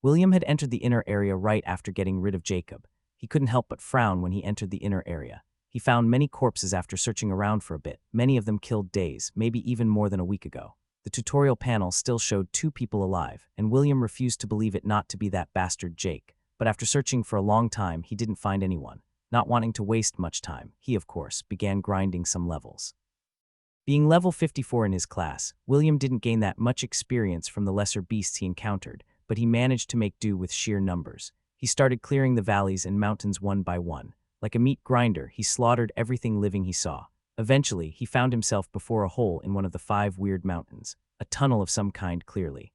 William had entered the inner area right after getting rid of Jacob. He couldn't help but frown when he entered the inner area. He found many corpses after searching around for a bit, many of them killed days, maybe even more than a week ago. The tutorial panel still showed 2 people alive, and William refused to believe it not to be that bastard Jake. But after searching for a long time, he didn't find anyone. Not wanting to waste much time, he, of course, began grinding some levels. Being level 54 in his class, William didn't gain that much experience from the lesser beasts he encountered, but he managed to make do with sheer numbers. He started clearing the valleys and mountains one by one. Like a meat grinder, he slaughtered everything living he saw. Eventually, he found himself before a hole in one of the 5 weird mountains, a tunnel of some kind clearly.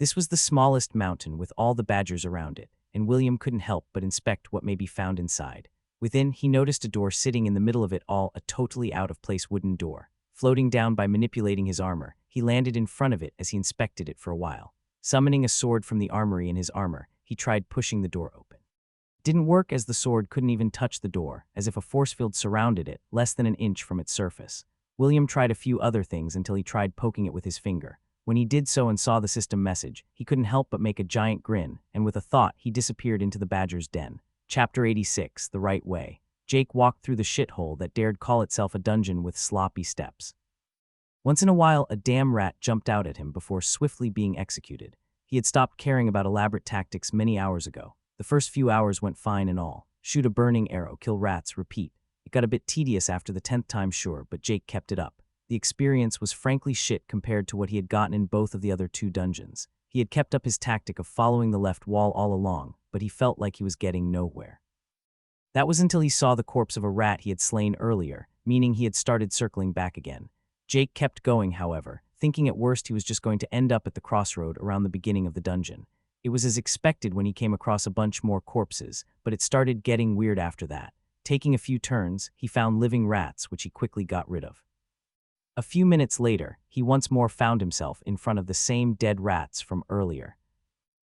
This was the smallest mountain with all the badgers around it, and William couldn't help but inspect what may be found inside. Within, he noticed a door sitting in the middle of it all, a totally out-of-place wooden door. Floating down by manipulating his armor, he landed in front of it as he inspected it for a while. Summoning a sword from the armory in his armor, he tried pushing the door open. It didn't work as the sword couldn't even touch the door, as if a force field surrounded it, less than an inch from its surface. William tried a few other things until he tried poking it with his finger. When he did so and saw the system message, he couldn't help but make a giant grin, and with a thought, he disappeared into the badger's den. Chapter 86, The Right Way. Jake walked through the shithole that dared call itself a dungeon with sloppy steps. Once in a while, a damn rat jumped out at him before swiftly being executed. He had stopped caring about elaborate tactics many hours ago. The first few hours went fine and all. Shoot a burning arrow, kill rats, repeat. It got a bit tedious after the 10th time, sure, but Jake kept it up. The experience was frankly shit compared to what he had gotten in both of the other 2 dungeons. He had kept up his tactic of following the left wall all along, but he felt like he was getting nowhere. That was until he saw the corpse of a rat he had slain earlier, meaning he had started circling back again. Jake kept going, however, thinking at worst he was just going to end up at the crossroad around the beginning of the dungeon. It was as expected when he came across a bunch more corpses, but it started getting weird after that. Taking a few turns, he found living rats, which he quickly got rid of. A few minutes later, he once more found himself in front of the same dead rats from earlier.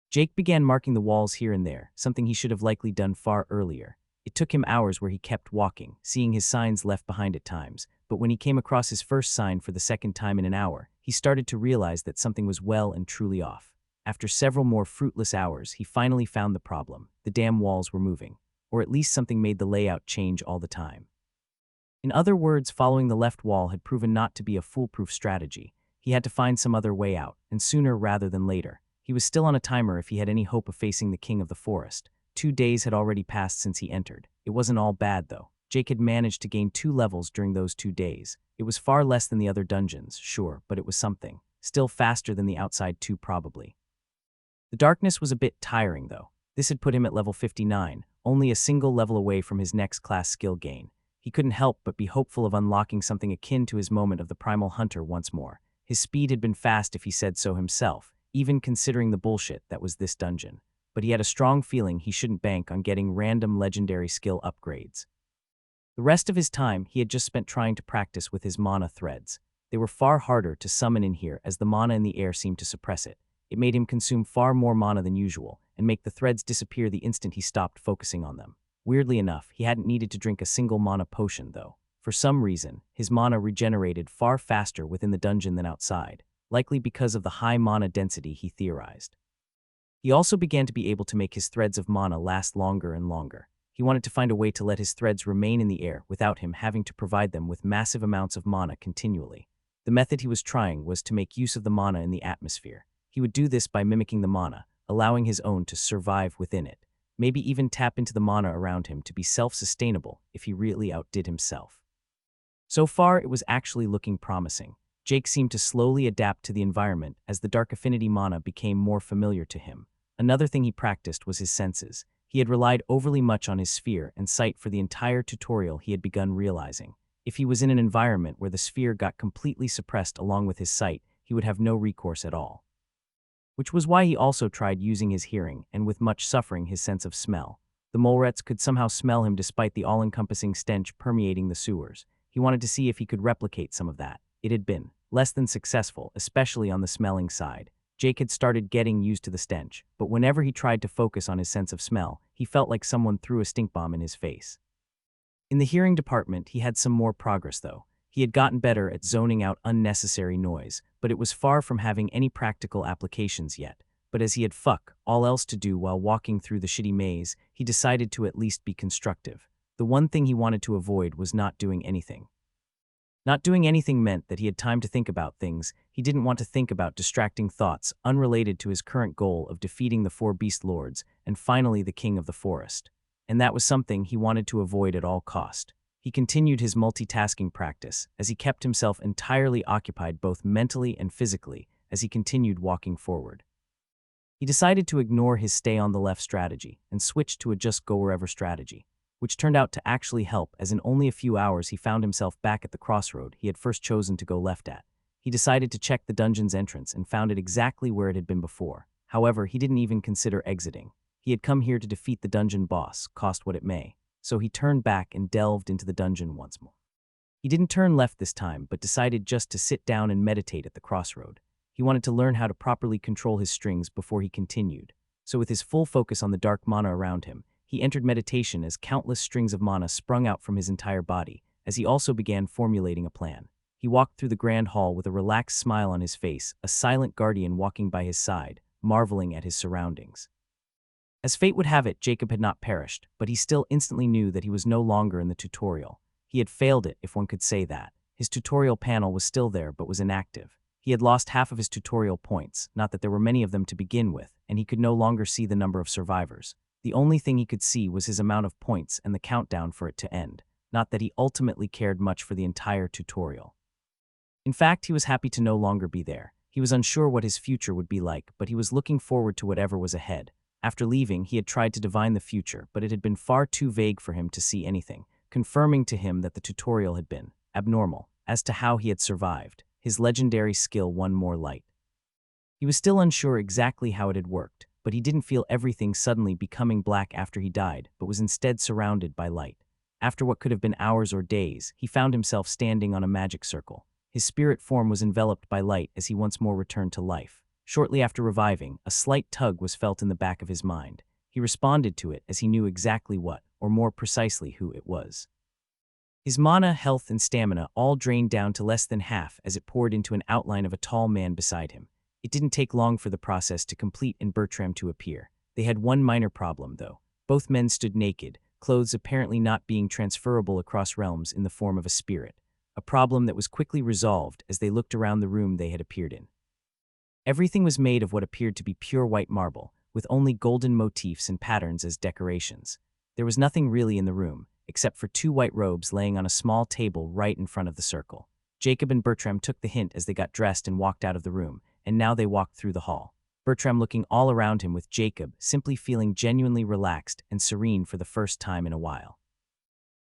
Jake began marking the walls here and there, something he should have likely done far earlier. It took him hours where he kept walking, seeing his signs left behind at times, but when he came across his first sign for the second time in an hour, he started to realize that something was well and truly off. After several more fruitless hours, he finally found the problem. The damn walls were moving, or at least something made the layout change all the time. In other words, following the left wall had proven not to be a foolproof strategy. He had to find some other way out, and sooner rather than later. He was still on a timer if he had any hope of facing the king of the forest. 2 days had already passed since he entered. It wasn't all bad, though. Jake had managed to gain 2 levels during those 2 days. It was far less than the other dungeons, sure, but it was something. Still faster than the outside 2 probably. The darkness was a bit tiring, though. This had put him at level 59, only a single level away from his next class skill gain. He couldn't help but be hopeful of unlocking something akin to his moment of the Primal Hunter once more. His speed had been fast if he said so himself, even considering the bullshit that was this dungeon. But he had a strong feeling he shouldn't bank on getting random legendary skill upgrades. The rest of his time he had just spent trying to practice with his mana threads. They were far harder to summon in here as the mana in the air seemed to suppress it. It made him consume far more mana than usual, and make the threads disappear the instant he stopped focusing on them. Weirdly enough, he hadn't needed to drink a single mana potion, though. For some reason, his mana regenerated far faster within the dungeon than outside, likely because of the high mana density he theorized. He also began to be able to make his threads of mana last longer and longer. He wanted to find a way to let his threads remain in the air without him having to provide them with massive amounts of mana continually. The method he was trying was to make use of the mana in the atmosphere. He would do this by mimicking the mana, allowing his own to survive within it. Maybe even tap into the mana around him to be self-sustainable if he really outdid himself. So far, it was actually looking promising. Jake seemed to slowly adapt to the environment as the Dark Affinity mana became more familiar to him. Another thing he practiced was his senses. He had relied overly much on his sphere and sight for the entire tutorial he had begun realizing. If he was in an environment where the sphere got completely suppressed along with his sight, he would have no recourse at all. Which was why he also tried using his hearing, and with much suffering his sense of smell. The molrets could somehow smell him despite the all-encompassing stench permeating the sewers. He wanted to see if he could replicate some of that. It had been less than successful, especially on the smelling side. Jake had started getting used to the stench, but whenever he tried to focus on his sense of smell, he felt like someone threw a stink bomb in his face. In the hearing department, he had some more progress, though. He had gotten better at zoning out unnecessary noise, but it was far from having any practical applications yet. But as he had all else to do while walking through the shitty maze, he decided to at least be constructive. The one thing he wanted to avoid was not doing anything. Not doing anything meant that he had time to think about things. He didn't want to think about distracting thoughts unrelated to his current goal of defeating the 4 beast lords and finally the king of the forest. And that was something he wanted to avoid at all cost. He continued his multitasking practice as he kept himself entirely occupied both mentally and physically as he continued walking forward. He decided to ignore his stay on the left strategy and switch to a just go wherever strategy, which turned out to actually help as in only a few hours he found himself back at the crossroad he had first chosen to go left at. He decided to check the dungeon's entrance and found it exactly where it had been before. However, he didn't even consider exiting. He had come here to defeat the dungeon boss, cost what it may, so he turned back and delved into the dungeon once more. He didn't turn left this time, but decided just to sit down and meditate at the crossroad. He wanted to learn how to properly control his strings before he continued. So with his full focus on the dark mana around him, he entered meditation as countless strings of mana sprung out from his entire body, as he also began formulating a plan. He walked through the grand hall with a relaxed smile on his face, a silent guardian walking by his side, marveling at his surroundings. As fate would have it, Jacob had not perished, but he still instantly knew that he was no longer in the tutorial. He had failed it, if one could say that. His tutorial panel was still there, but was inactive. He had lost half of his tutorial points, not that there were many of them to begin with, and he could no longer see the number of survivors. The only thing he could see was his amount of points and the countdown for it to end, not that he ultimately cared much for the entire tutorial. In fact, he was happy to no longer be there. He was unsure what his future would be like, but he was looking forward to whatever was ahead. After leaving, he had tried to divine the future, but it had been far too vague for him to see anything, confirming to him that the tutorial had been abnormal. As to how he had survived, his legendary skill won more light. He was still unsure exactly how it had worked, but he didn't feel everything suddenly becoming black after he died, but was instead surrounded by light. After what could have been hours or days, he found himself standing on a magic circle. His spirit form was enveloped by light as he once more returned to life. Shortly after reviving, a slight tug was felt in the back of his mind. He responded to it as he knew exactly what, or more precisely who it was. His mana, health, and stamina all drained down to less than half as it poured into an outline of a tall man beside him. It didn't take long for the process to complete and Bertram to appear. They had one minor problem, though. Both men stood naked, clothes apparently not being transferable across realms in the form of a spirit, a problem that was quickly resolved as they looked around the room they had appeared in. Everything was made of what appeared to be pure white marble, with only golden motifs and patterns as decorations. There was nothing really in the room, except for two white robes laying on a small table right in front of the circle. Jacob and Bertram took the hint as they got dressed and walked out of the room, and now they walked through the hall. Bertram looking all around him with Jacob, simply feeling genuinely relaxed and serene for the first time in a while.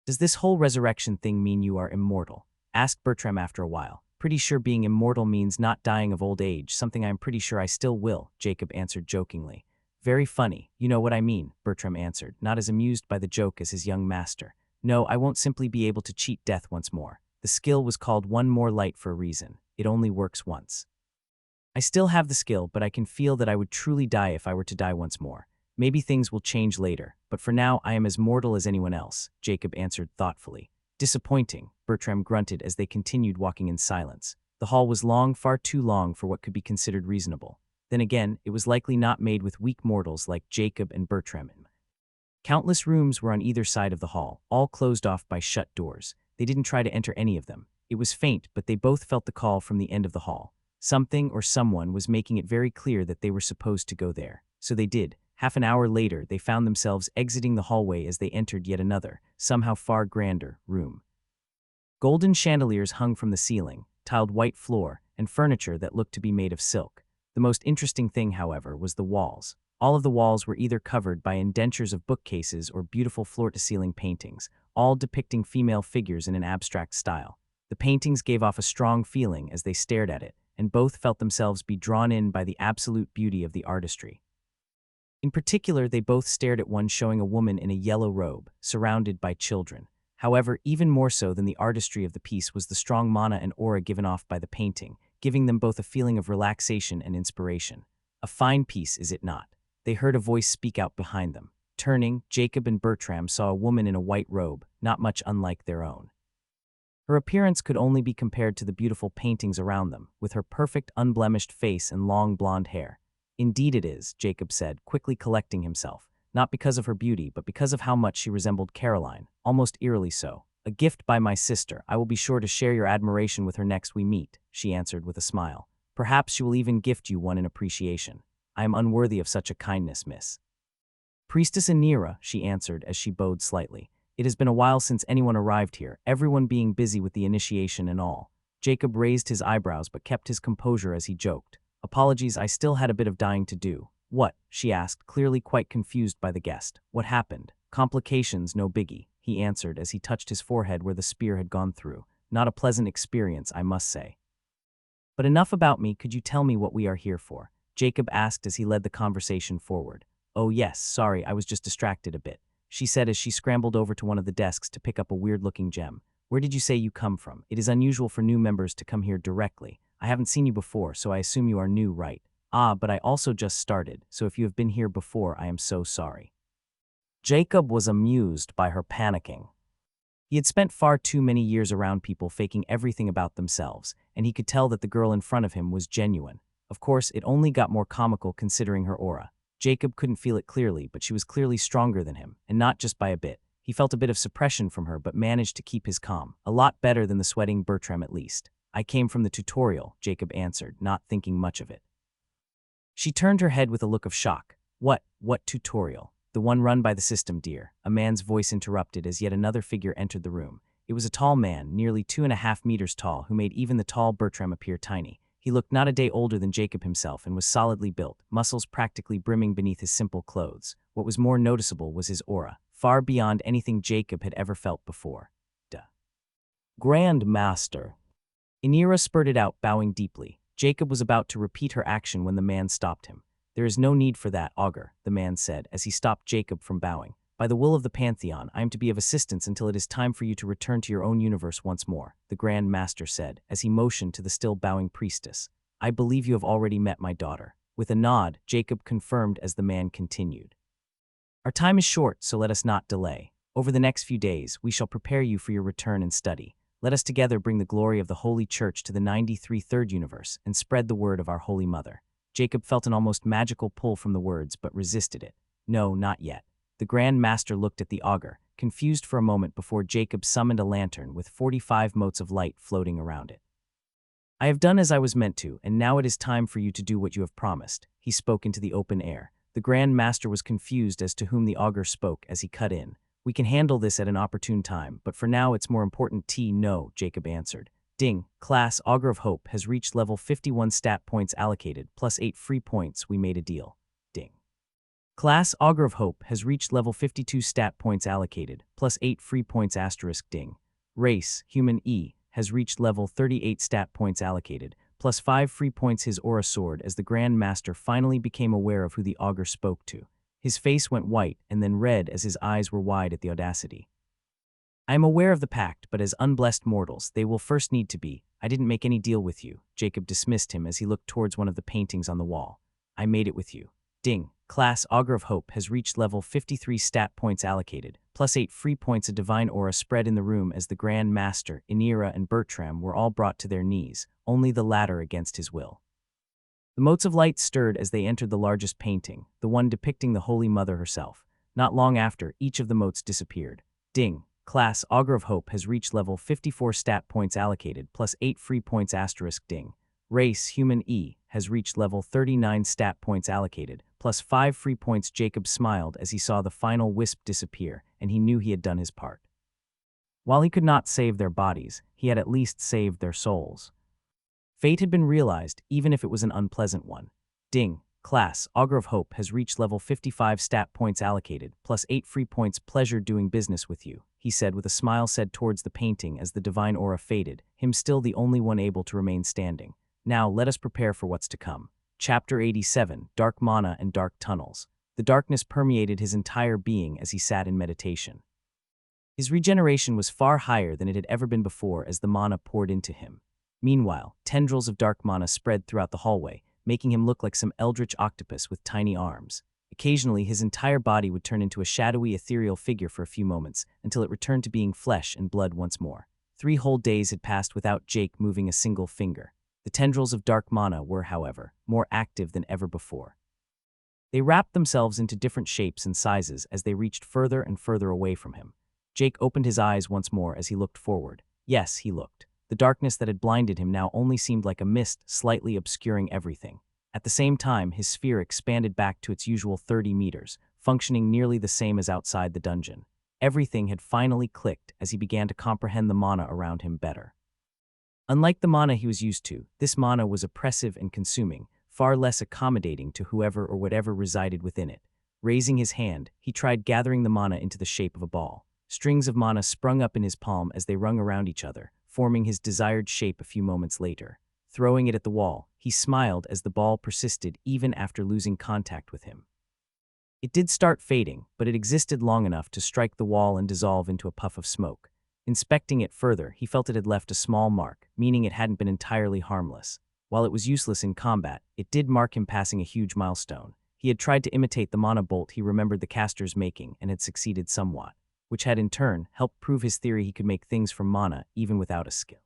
"Does this whole resurrection thing mean you are immortal?" asked Bertram after a while. "Pretty sure being immortal means not dying of old age, something I'm pretty sure I still will," Jacob answered jokingly. "Very funny, you know what I mean," Bertram answered, not as amused by the joke as his young master. "No, I won't simply be able to cheat death once more. The skill was called One More Light for a reason. It only works once. I still have the skill, but I can feel that I would truly die if I were to die once more. Maybe things will change later, but for now I am as mortal as anyone else," Jacob answered thoughtfully. "Disappointing," Bertram grunted as they continued walking in silence. The hall was long, far too long for what could be considered reasonable. Then again, it was likely not made with weak mortals like Jacob and Bertram. Countless rooms were on either side of the hall, all closed off by shut doors. They didn't try to enter any of them. It was faint, but they both felt the call from the end of the hall. Something or someone was making it very clear that they were supposed to go there. So they did. Half an hour later, they found themselves exiting the hallway as they entered yet another, somehow far grander, room. Golden chandeliers hung from the ceiling, tiled white floor, and furniture that looked to be made of silk. The most interesting thing, however, was the walls. All of the walls were either covered by indentures of bookcases or beautiful floor-to-ceiling paintings, all depicting female figures in an abstract style. The paintings gave off a strong feeling as they stared at it, and both felt themselves be drawn in by the absolute beauty of the artistry. In particular, they both stared at one showing a woman in a yellow robe, surrounded by children. However, even more so than the artistry of the piece was the strong mana and aura given off by the painting, giving them both a feeling of relaxation and inspiration. A fine piece, is it not? They heard a voice speak out behind them. Turning, Jacob and Bertram saw a woman in a white robe, not much unlike their own. Her appearance could only be compared to the beautiful paintings around them, with her perfect, unblemished face and long blonde hair. "Indeed it is," Jacob said, quickly collecting himself, not because of her beauty, but because of how much she resembled Caroline, almost eerily so. "A gift by my sister. I will be sure to share your admiration with her next we meet," she answered with a smile. "Perhaps she will even gift you one in appreciation. I am unworthy of such a kindness, miss." "Priestess Anira," she answered as she bowed slightly. "It has been a while since anyone arrived here, everyone being busy with the initiation and all." Jacob raised his eyebrows but kept his composure as he joked. "Apologies, I still had a bit of dying to do." "What?" she asked, clearly quite confused by the guest. "What happened?" "Complications, no biggie," he answered as he touched his forehead where the spear had gone through. "Not a pleasant experience, I must say." "But enough about me, could you tell me what we are here for?" Jacob asked as he led the conversation forward. "Oh yes, sorry, I was just distracted a bit," she said as she scrambled over to one of the desks to pick up a weird-looking gem. "Where did you say you come from? It is unusual for new members to come here directly. I haven't seen you before, so I assume you are new, right?" "Ah, but I also just started, so if you have been here before, I am so sorry." Jacob was amused by her panicking. He had spent far too many years around people faking everything about themselves, and he could tell that the girl in front of him was genuine. Of course, it only got more comical considering her aura. Jacob couldn't feel it clearly, but she was clearly stronger than him, and not just by a bit. He felt a bit of suppression from her but managed to keep his calm. A lot better than the sweating Bertram at least. "I came from the tutorial," Jacob answered, not thinking much of it. She turned her head with a look of shock. What tutorial?" "The one run by the system, dear," a man's voice interrupted as yet another figure entered the room. It was a tall man, nearly 2.5 meters tall, who made even the tall Bertram appear tiny. He looked not a day older than Jacob himself and was solidly built, muscles practically brimming beneath his simple clothes. What was more noticeable was his aura, far beyond anything Jacob had ever felt before. "Grand Master." Anira spurted out, bowing deeply. Jacob was about to repeat her action when the man stopped him. "There is no need for that, Augur," the man said, as he stopped Jacob from bowing. "By the will of the Pantheon, I am to be of assistance until it is time for you to return to your own universe once more," the Grand Master said, as he motioned to the still bowing priestess. "I believe you have already met my daughter." With a nod, Jacob confirmed as the man continued. Our time is short, so let us not delay. Over the next few days, we shall prepare you for your return and study. Let us together bring the glory of the Holy Church to the 93 third universe and spread the word of our Holy Mother. Jacob felt an almost magical pull from the words, but resisted it. No, not yet. The Grand Master looked at the augur, confused for a moment before Jacob summoned a lantern with 45 motes of light floating around it. I have done as I was meant to, and now it is time for you to do what you have promised. He spoke into the open air. The Grand Master was confused as to whom the augur spoke as he cut in. We can handle this at an opportune time, but for now it's more important no, Jacob answered. Ding, class Augur of Hope has reached level 51 stat points allocated, plus 8 free points, we made a deal. Ding. Class Augur of Hope has reached level 52 stat points allocated, plus 8 free points asterisk ding. Race, Human E, has reached level 38 stat points allocated, plus 5 free points his aura soared as the Grand Master finally became aware of who the augur spoke to. His face went white and then red as his eyes were wide at the audacity. I am aware of the pact, but as unblessed mortals, they will first need to be. I didn't make any deal with you. Jacob dismissed him as he looked towards one of the paintings on the wall. I made it with you. Ding. Class Augur of Hope has reached level 53 stat points allocated, plus 8 free points of divine aura spread in the room as the Grand Master, Inira and Bertram were all brought to their knees, only the latter against his will. The motes of light stirred as they entered the largest painting, the one depicting the Holy Mother herself. Not long after, each of the motes disappeared. Ding. Class Augur of Hope has reached level 54 stat points allocated, plus 8 free points asterisk ding. Race Human E has reached level 39 stat points allocated, plus 5 free points. Jacob smiled as he saw the final wisp disappear, and he knew he had done his part. While he could not save their bodies, he had at least saved their souls. Fate had been realized, even if it was an unpleasant one. Ding. Class Augur of Hope has reached level 55 stat points allocated, plus 8 free points. Pleasure doing business with you, he said with a smile said towards the painting as the divine aura faded, him still the only one able to remain standing. Now let us prepare for what's to come. Chapter 87, Dark Mana and Dark Tunnels. The darkness permeated his entire being as he sat in meditation. His regeneration was far higher than it had ever been before as the mana poured into him. Meanwhile, tendrils of dark mana spread throughout the hallway, making him look like some eldritch octopus with tiny arms. Occasionally, his entire body would turn into a shadowy, ethereal figure for a few moments, until it returned to being flesh and blood once more. 3 whole days had passed without Jake moving a single finger. The tendrils of dark mana were, however, more active than ever before. They wrapped themselves into different shapes and sizes as they reached further and further away from him. Jake opened his eyes once more as he looked forward. Yes, he looked. The darkness that had blinded him now only seemed like a mist, slightly obscuring everything. At the same time, his sphere expanded back to its usual 30 meters, functioning nearly the same as outside the dungeon. Everything had finally clicked as he began to comprehend the mana around him better. Unlike the mana he was used to, this mana was oppressive and consuming, far less accommodating to whoever or whatever resided within it. Raising his hand, he tried gathering the mana into the shape of a ball. Strings of mana sprung up in his palm as they rung around each other, forming his desired shape a few moments later. Throwing it at the wall, he smiled as the ball persisted even after losing contact with him. It did start fading, but it existed long enough to strike the wall and dissolve into a puff of smoke. Inspecting it further, he felt it had left a small mark, meaning it hadn't been entirely harmless. While it was useless in combat, it did mark him passing a huge milestone. He had tried to imitate the mana bolt he remembered the casters making and had succeeded somewhat, which had in turn helped prove his theory he could make things from mana even without a skill.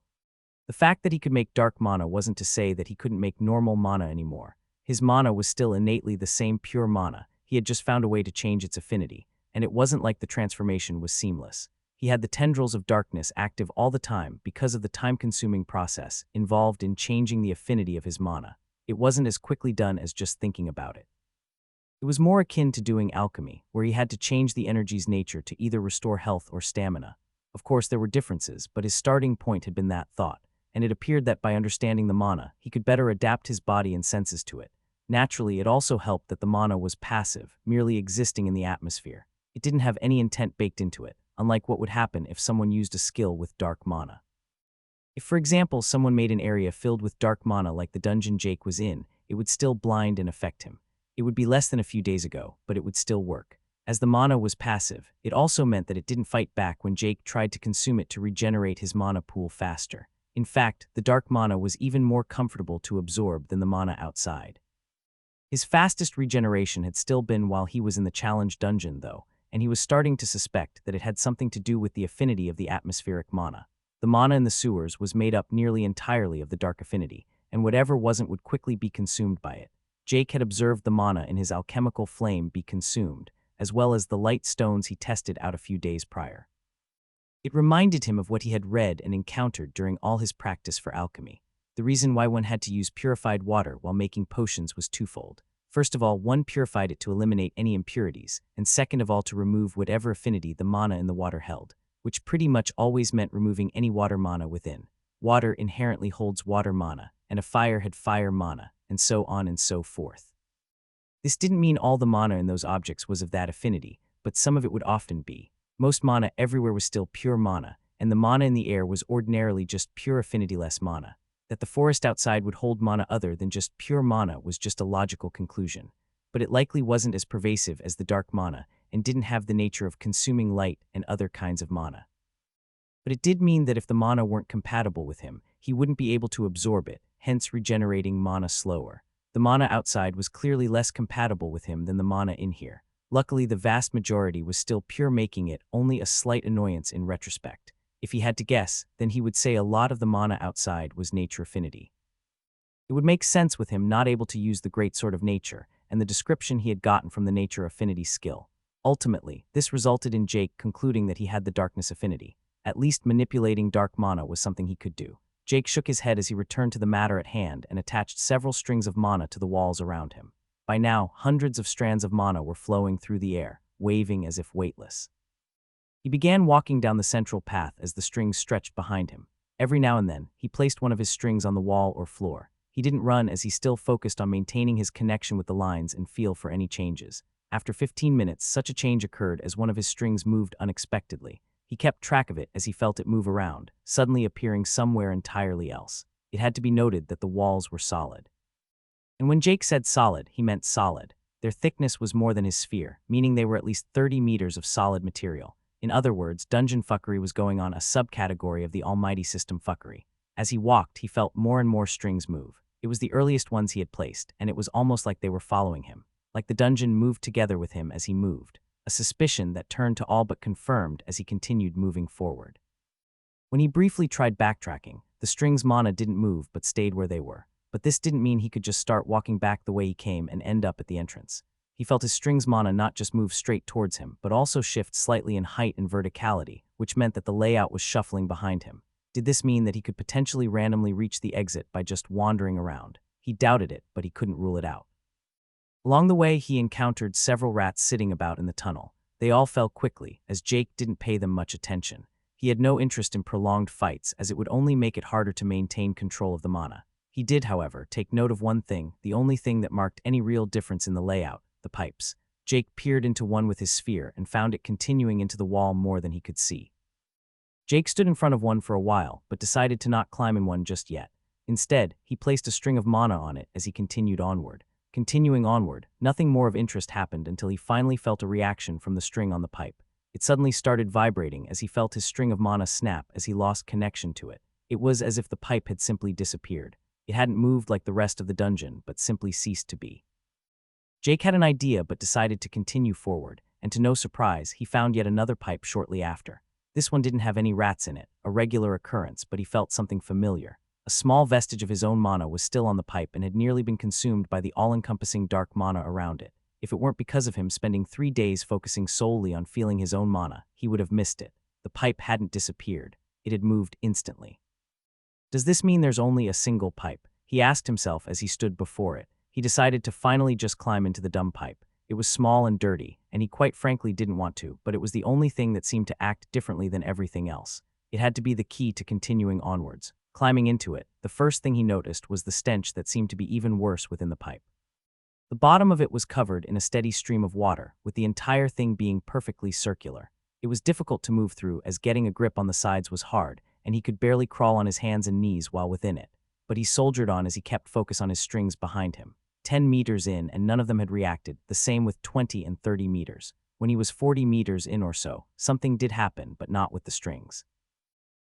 The fact that he could make dark mana wasn't to say that he couldn't make normal mana anymore. His mana was still innately the same pure mana, he had just found a way to change its affinity, and it wasn't like the transformation was seamless. He had the tendrils of darkness active all the time because of the time-consuming process involved in changing the affinity of his mana. It wasn't as quickly done as just thinking about it. It was more akin to doing alchemy, where he had to change the energy's nature to either restore health or stamina. Of course, there were differences, but his starting point had been that thought, and it appeared that by understanding the mana, he could better adapt his body and senses to it. Naturally, it also helped that the mana was passive, merely existing in the atmosphere. It didn't have any intent baked into it, unlike what would happen if someone used a skill with dark mana. If, for example, someone made an area filled with dark mana like the dungeon Jake was in, it would still blind and affect him. It would be less than a few days ago, but it would still work. As the mana was passive, it also meant that it didn't fight back when Jake tried to consume it to regenerate his mana pool faster. In fact, the dark mana was even more comfortable to absorb than the mana outside. His fastest regeneration had still been while he was in the challenge dungeon, though, and he was starting to suspect that it had something to do with the affinity of the atmospheric mana. The mana in the sewers was made up nearly entirely of the dark affinity, and whatever wasn't would quickly be consumed by it. Jake had observed the mana in his alchemical flame be consumed, as well as the light stones he tested out a few days prior. It reminded him of what he had read and encountered during all his practice for alchemy. The reason why one had to use purified water while making potions was twofold. First of all, one purified it to eliminate any impurities, and second of all to remove whatever affinity the mana in the water held, which pretty much always meant removing any water mana within. Water inherently holds water mana, and a fire had fire mana, and so on and so forth. This didn't mean all the mana in those objects was of that affinity, but some of it would often be. Most mana everywhere was still pure mana, and the mana in the air was ordinarily just pure affinity-less mana. That the forest outside would hold mana other than just pure mana was just a logical conclusion, but it likely wasn't as pervasive as the dark mana and didn't have the nature of consuming light and other kinds of mana. But it did mean that if the mana weren't compatible with him, he wouldn't be able to absorb it, hence regenerating mana slower. The mana outside was clearly less compatible with him than the mana in here. Luckily, the vast majority was still pure, making it only a slight annoyance in retrospect. If he had to guess, then he would say a lot of the mana outside was nature affinity. It would make sense with him not able to use the great sword of nature and the description he had gotten from the nature affinity skill. Ultimately, this resulted in Jake concluding that he had the darkness affinity. At least manipulating dark mana was something he could do. Jake shook his head as he returned to the matter at hand and attached several strings of mana to the walls around him. By now, hundreds of strands of mana were flowing through the air, waving as if weightless. He began walking down the central path as the strings stretched behind him. Every now and then, he placed one of his strings on the wall or floor. He didn't run as he still focused on maintaining his connection with the lines and feel for any changes. After 15 minutes, such a change occurred as one of his strings moved unexpectedly. He kept track of it as he felt it move around, suddenly appearing somewhere entirely else. It had to be noted that the walls were solid. And when Jake said solid, he meant solid. Their thickness was more than his sphere, meaning they were at least 30 meters of solid material. In other words, dungeon fuckery was going on, a subcategory of the almighty system fuckery. As he walked, he felt more and more strings move. It was the earliest ones he had placed, and it was almost like they were following him, like the dungeon moved together with him as he moved, a suspicion that turned to all but confirmed as he continued moving forward. When he briefly tried backtracking, the strings' mana didn't move but stayed where they were. But this didn't mean he could just start walking back the way he came and end up at the entrance. He felt his strings' mana not just move straight towards him, but also shift slightly in height and verticality, which meant that the layout was shuffling behind him. Did this mean that he could potentially randomly reach the exit by just wandering around? He doubted it, but he couldn't rule it out. Along the way, he encountered several rats sitting about in the tunnel. They all fell quickly, as Jake didn't pay them much attention. He had no interest in prolonged fights, as it would only make it harder to maintain control of the mana. He did, however, take note of one thing, the only thing that marked any real difference in the layout: the pipes. Jake peered into one with his sphere and found it continuing into the wall more than he could see. Jake stood in front of one for a while, but decided to not climb in one just yet. Instead, he placed a string of mana on it as he continued onward. Continuing onward, nothing more of interest happened until he finally felt a reaction from the string on the pipe. It suddenly started vibrating as he felt his string of mana snap as he lost connection to it. It was as if the pipe had simply disappeared. It hadn't moved like the rest of the dungeon, but simply ceased to be. Jake had an idea but decided to continue forward, and to no surprise, he found yet another pipe shortly after. This one didn't have any rats in it, a regular occurrence, but he felt something familiar. A small vestige of his own mana was still on the pipe and had nearly been consumed by the all-encompassing dark mana around it. If it weren't because of him spending 3 days focusing solely on feeling his own mana, he would have missed it. The pipe hadn't disappeared. It had moved instantly. Does this mean there's only a single pipe? He asked himself as he stood before it. He decided to finally just climb into the dumb pipe. It was small and dirty, and he quite frankly didn't want to, but it was the only thing that seemed to act differently than everything else. It had to be the key to continuing onwards. Climbing into it, the first thing he noticed was the stench that seemed to be even worse within the pipe. The bottom of it was covered in a steady stream of water, with the entire thing being perfectly circular. It was difficult to move through as getting a grip on the sides was hard, and he could barely crawl on his hands and knees while within it. But he soldiered on as he kept focus on his strings behind him. 10 meters in, and none of them had reacted, the same with 20 and 30 meters. When he was 40 meters in or so, something did happen, but not with the strings.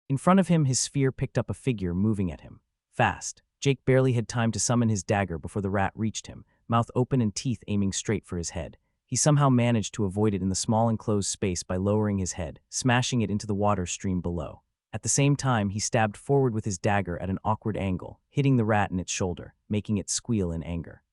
In front of him, his sphere picked up a figure moving at him. Fast. Jake barely had time to summon his dagger before the rat reached him, mouth open and teeth aiming straight for his head. He somehow managed to avoid it in the small enclosed space by lowering his head, smashing it into the water stream below. At the same time, he stabbed forward with his dagger at an awkward angle, hitting the rat in its shoulder, making it squeal in anger.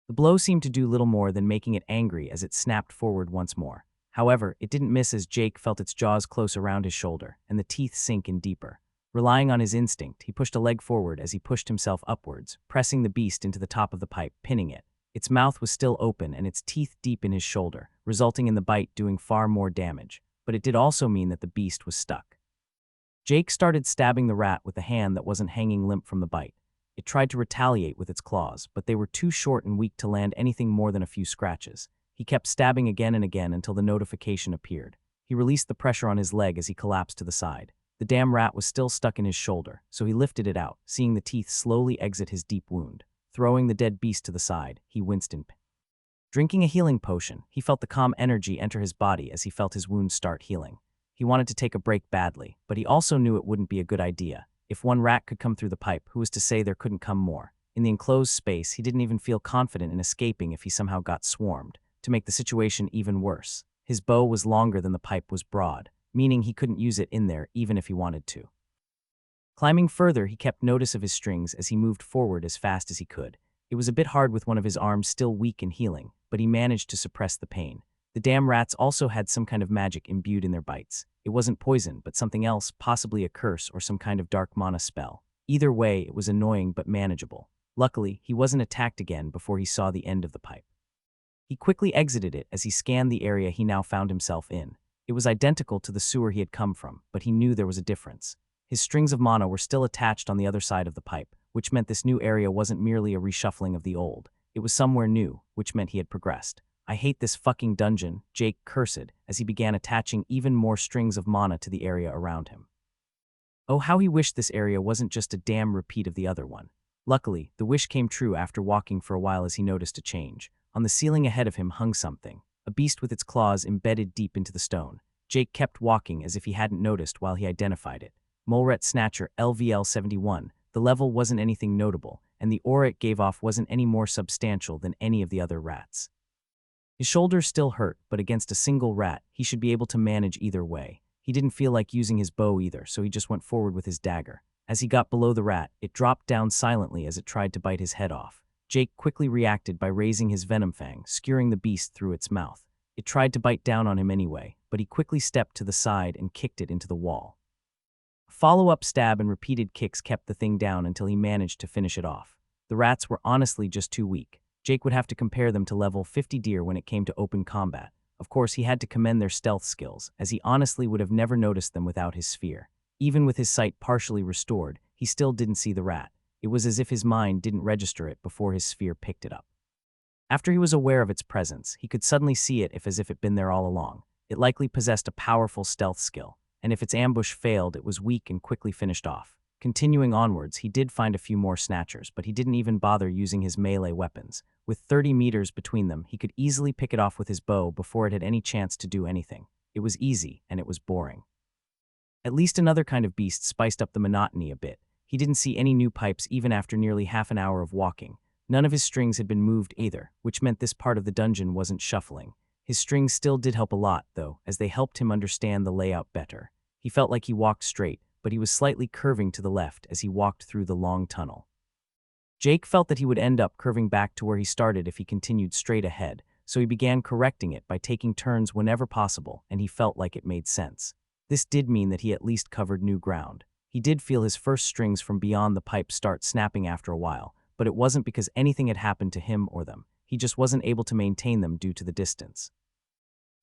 The blow seemed to do little more than making it angry as it snapped forward once more. However, it didn't miss as Jake felt its jaws close around his shoulder, and the teeth sink in deeper. Relying on his instinct, he pushed a leg forward as he pushed himself upwards, pressing the beast into the top of the pipe, pinning it. Its mouth was still open and its teeth deep in his shoulder, resulting in the bite doing far more damage, but it did also mean that the beast was stuck. Jake started stabbing the rat with a hand that wasn't hanging limp from the bite. It tried to retaliate with its claws, but they were too short and weak to land anything more than a few scratches. He kept stabbing again and again until the notification appeared. He released the pressure on his leg as he collapsed to the side. The damn rat was still stuck in his shoulder, so he lifted it out, seeing the teeth slowly exit his deep wound. Throwing the dead beast to the side, he winced in pain. Drinking a healing potion, he felt the calm energy enter his body as he felt his wounds start healing. He wanted to take a break badly, but he also knew it wouldn't be a good idea. If one rat could come through the pipe, who was to say there couldn't come more? In the enclosed space, he didn't even feel confident in escaping if he somehow got swarmed. To make the situation even worse, his bow was longer than the pipe was broad, meaning he couldn't use it in there even if he wanted to. Climbing further, he kept notice of his strings as he moved forward as fast as he could. It was a bit hard with one of his arms still weak and healing, but he managed to suppress the pain. The damn rats also had some kind of magic imbued in their bites. It wasn't poison, but something else, possibly a curse or some kind of dark mana spell. Either way, it was annoying but manageable. Luckily, he wasn't attacked again before he saw the end of the pipe. He quickly exited it as he scanned the area he now found himself in. It was identical to the sewer he had come from, but he knew there was a difference. His strings of mana were still attached on the other side of the pipe, which meant this new area wasn't merely a reshuffling of the old. It was somewhere new, which meant he had progressed. "I hate this fucking dungeon," Jake cursed as he began attaching even more strings of mana to the area around him. Oh, how he wished this area wasn't just a damn repeat of the other one. Luckily, the wish came true after walking for a while as he noticed a change. On the ceiling ahead of him hung something, a beast with its claws embedded deep into the stone. Jake kept walking as if he hadn't noticed while he identified it. Molerat Snatcher LVL-71. The level wasn't anything notable, and the aura it gave off wasn't any more substantial than any of the other rats. His shoulders still hurt, but against a single rat, he should be able to manage either way. He didn't feel like using his bow either, so he just went forward with his dagger. As he got below the rat, it dropped down silently as it tried to bite his head off. Jake quickly reacted by raising his venom fang, skewering the beast through its mouth. It tried to bite down on him anyway, but he quickly stepped to the side and kicked it into the wall. A follow-up stab and repeated kicks kept the thing down until he managed to finish it off. The rats were honestly just too weak. Jake would have to compare them to level 50 deer when it came to open combat. Of course, he had to commend their stealth skills, as he honestly would have never noticed them without his sphere. Even with his sight partially restored, he still didn't see the rat. It was as if his mind didn't register it before his sphere picked it up. After he was aware of its presence, he could suddenly see it as if it'd been there all along. It likely possessed a powerful stealth skill, and if its ambush failed, it was weak and quickly finished off. Continuing onwards, he did find a few more snatchers, but he didn't even bother using his melee weapons. With 30 meters between them, he could easily pick it off with his bow before it had any chance to do anything. It was easy, and it was boring. At least another kind of beast spiced up the monotony a bit. He didn't see any new pipes even after nearly half an hour of walking. None of his strings had been moved either, which meant this part of the dungeon wasn't shuffling. His strings still did help a lot, though, as they helped him understand the layout better. He felt like he walked straight, but he was slightly curving to the left as he walked through the long tunnel. Jake felt that he would end up curving back to where he started if he continued straight ahead, so he began correcting it by taking turns whenever possible, and he felt like it made sense. This did mean that he at least covered new ground. He did feel his first strings from beyond the pipe start snapping after a while, but it wasn't because anything had happened to him or them. He just wasn't able to maintain them due to the distance.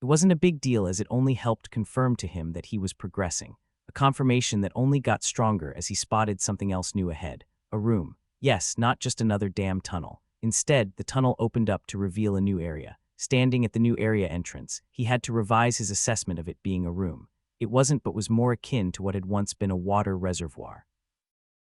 It wasn't a big deal as it only helped confirm to him that he was progressing, a confirmation that only got stronger as he spotted something else new ahead, a room. Yes, not just another damn tunnel. Instead, the tunnel opened up to reveal a new area. Standing at the new area entrance, he had to revise his assessment of it being a room. It wasn't but was more akin to what had once been a water reservoir.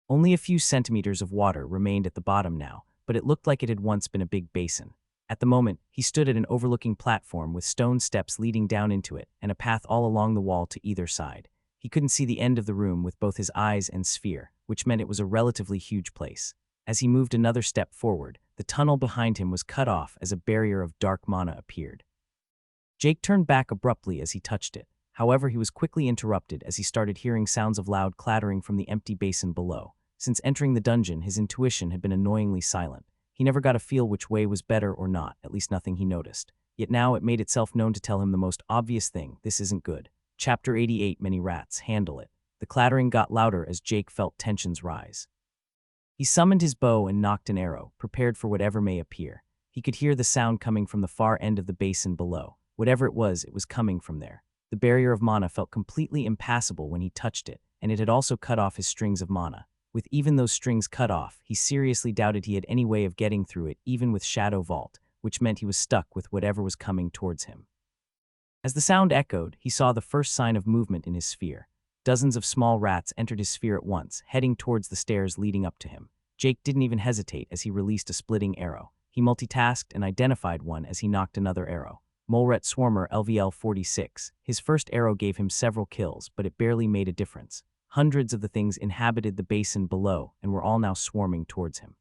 Only a few centimeters of water remained at the bottom now, but it looked like it had once been a big basin. At the moment, he stood at an overlooking platform with stone steps leading down into it and a path all along the wall to either side. He couldn't see the end of the room with both his eyes and sphere, which meant it was a relatively huge place. As he moved another step forward, The tunnel behind him was cut off as a barrier of dark mana appeared. Jake turned back abruptly as he touched it. However, he was quickly interrupted as he started hearing sounds of loud clattering from the empty basin below. Since entering the dungeon, his intuition had been annoyingly silent. He never got a feel which way was better or not, at least nothing he noticed. Yet now it made itself known to tell him the most obvious thing: this isn't good. Chapter 88, Many Rats, Handle It. The clattering got louder as Jake felt tensions rise. He summoned his bow and nocked an arrow, prepared for whatever may appear. He could hear the sound coming from the far end of the basin below. Whatever it was coming from there. The barrier of mana felt completely impassable when he touched it, and it had also cut off his strings of mana. With even those strings cut off, he seriously doubted he had any way of getting through it, even with Shadow Vault, which meant he was stuck with whatever was coming towards him. As the sound echoed, he saw the first sign of movement in his sphere. Dozens of small rats entered his sphere at once, heading towards the stairs leading up to him. Jake didn't even hesitate as he released a splitting arrow. He multitasked and identified one as he nocked another arrow. Molerat Swarmer LVL-46. His first arrow gave him several kills, but it barely made a difference. Hundreds of the things inhabited the basin below and were all now swarming towards him.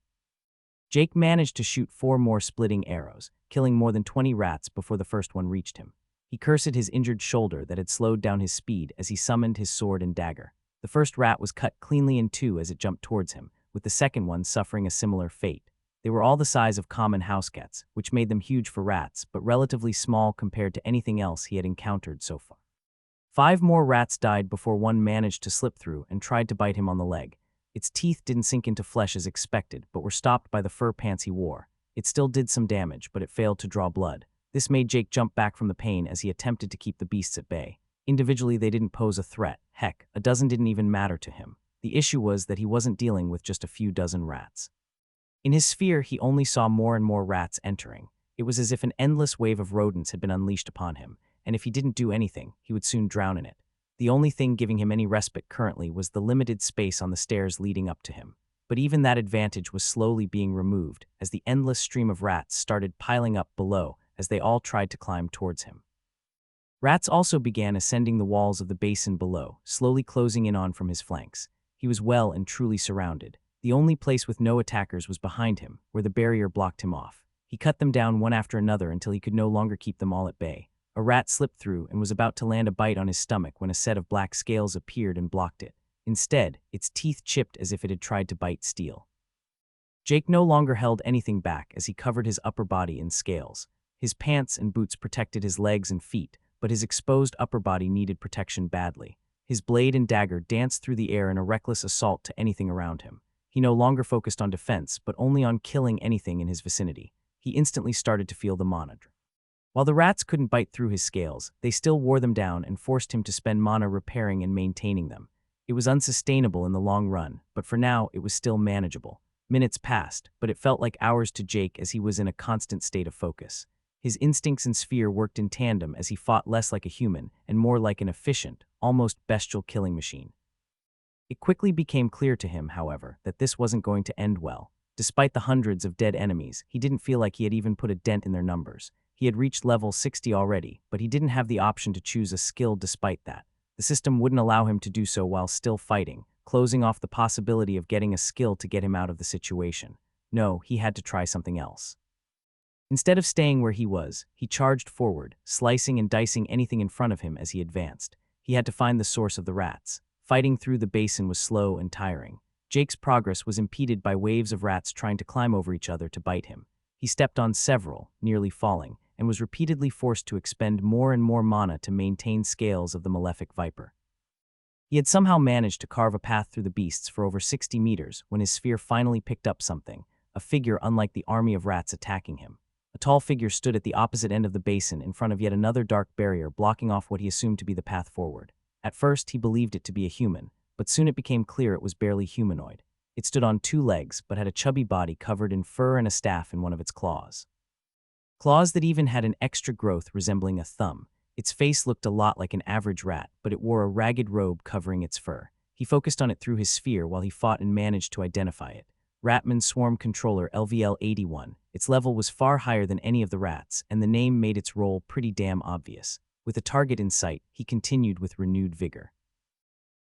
Jake managed to shoot 4 more splitting arrows, killing more than 20 rats before the first one reached him. He cursed his injured shoulder that had slowed down his speed as he summoned his sword and dagger. The first rat was cut cleanly in two as it jumped towards him, with the second one suffering a similar fate. They were all the size of common house cats, which made them huge for rats, but relatively small compared to anything else he had encountered so far. 5 more rats died before one managed to slip through and tried to bite him on the leg. Its teeth didn't sink into flesh as expected, but were stopped by the fur pants he wore. It still did some damage, but it failed to draw blood. This made Jake jump back from the pain as he attempted to keep the beasts at bay. Individually, they didn't pose a threat. Heck, a dozen didn't even matter to him. The issue was that he wasn't dealing with just a few dozen rats. In his sphere, he only saw more and more rats entering. It was as if an endless wave of rodents had been unleashed upon him, and if he didn't do anything, he would soon drown in it. The only thing giving him any respite currently was the limited space on the stairs leading up to him. But even that advantage was slowly being removed as the endless stream of rats started piling up below as they all tried to climb towards him. Rats also began ascending the walls of the basin below, slowly closing in on from his flanks. He was well and truly surrounded. The only place with no attackers was behind him, where the barrier blocked him off. He cut them down one after another until he could no longer keep them all at bay. A rat slipped through and was about to land a bite on his stomach when a set of black scales appeared and blocked it. Instead, its teeth chipped as if it had tried to bite steel. Jake no longer held anything back as he covered his upper body in scales. His pants and boots protected his legs and feet, but his exposed upper body needed protection badly. His blade and dagger danced through the air in a reckless assault to anything around him. He no longer focused on defense, but only on killing anything in his vicinity. He instantly started to feel the mana. While the rats couldn't bite through his scales, they still wore them down and forced him to spend mana repairing and maintaining them. It was unsustainable in the long run, but for now it was still manageable. Minutes passed, but it felt like hours to Jake as he was in a constant state of focus. His instincts and sphere worked in tandem as he fought less like a human and more like an efficient, almost bestial killing machine. It quickly became clear to him, however, that this wasn't going to end well. Despite the hundreds of dead enemies, he didn't feel like he had even put a dent in their numbers. He had reached level 60 already, but he didn't have the option to choose a skill despite that. The system wouldn't allow him to do so while still fighting, closing off the possibility of getting a skill to get him out of the situation. No, he had to try something else. Instead of staying where he was, he charged forward, slicing and dicing anything in front of him as he advanced. He had to find the source of the rats. Fighting through the basin was slow and tiring. Jake's progress was impeded by waves of rats trying to climb over each other to bite him. He stepped on several, nearly falling, and was repeatedly forced to expend more and more mana to maintain scales of the malefic viper. He had somehow managed to carve a path through the beasts for over 60 meters when his sphere finally picked up something, a figure unlike the army of rats attacking him. A tall figure stood at the opposite end of the basin in front of yet another dark barrier blocking off what he assumed to be the path forward. At first, he believed it to be a human, but soon it became clear it was barely humanoid. It stood on 2 legs, but had a chubby body covered in fur and a staff in one of its claws. Claws that even had an extra growth resembling a thumb. Its face looked a lot like an average rat, but it wore a ragged robe covering its fur. He focused on it through his sphere while he fought and managed to identify it. Ratman Swarm Controller LVL-81. Its level was far higher than any of the rats, and the name made its role pretty damn obvious. With a target in sight, he continued with renewed vigor.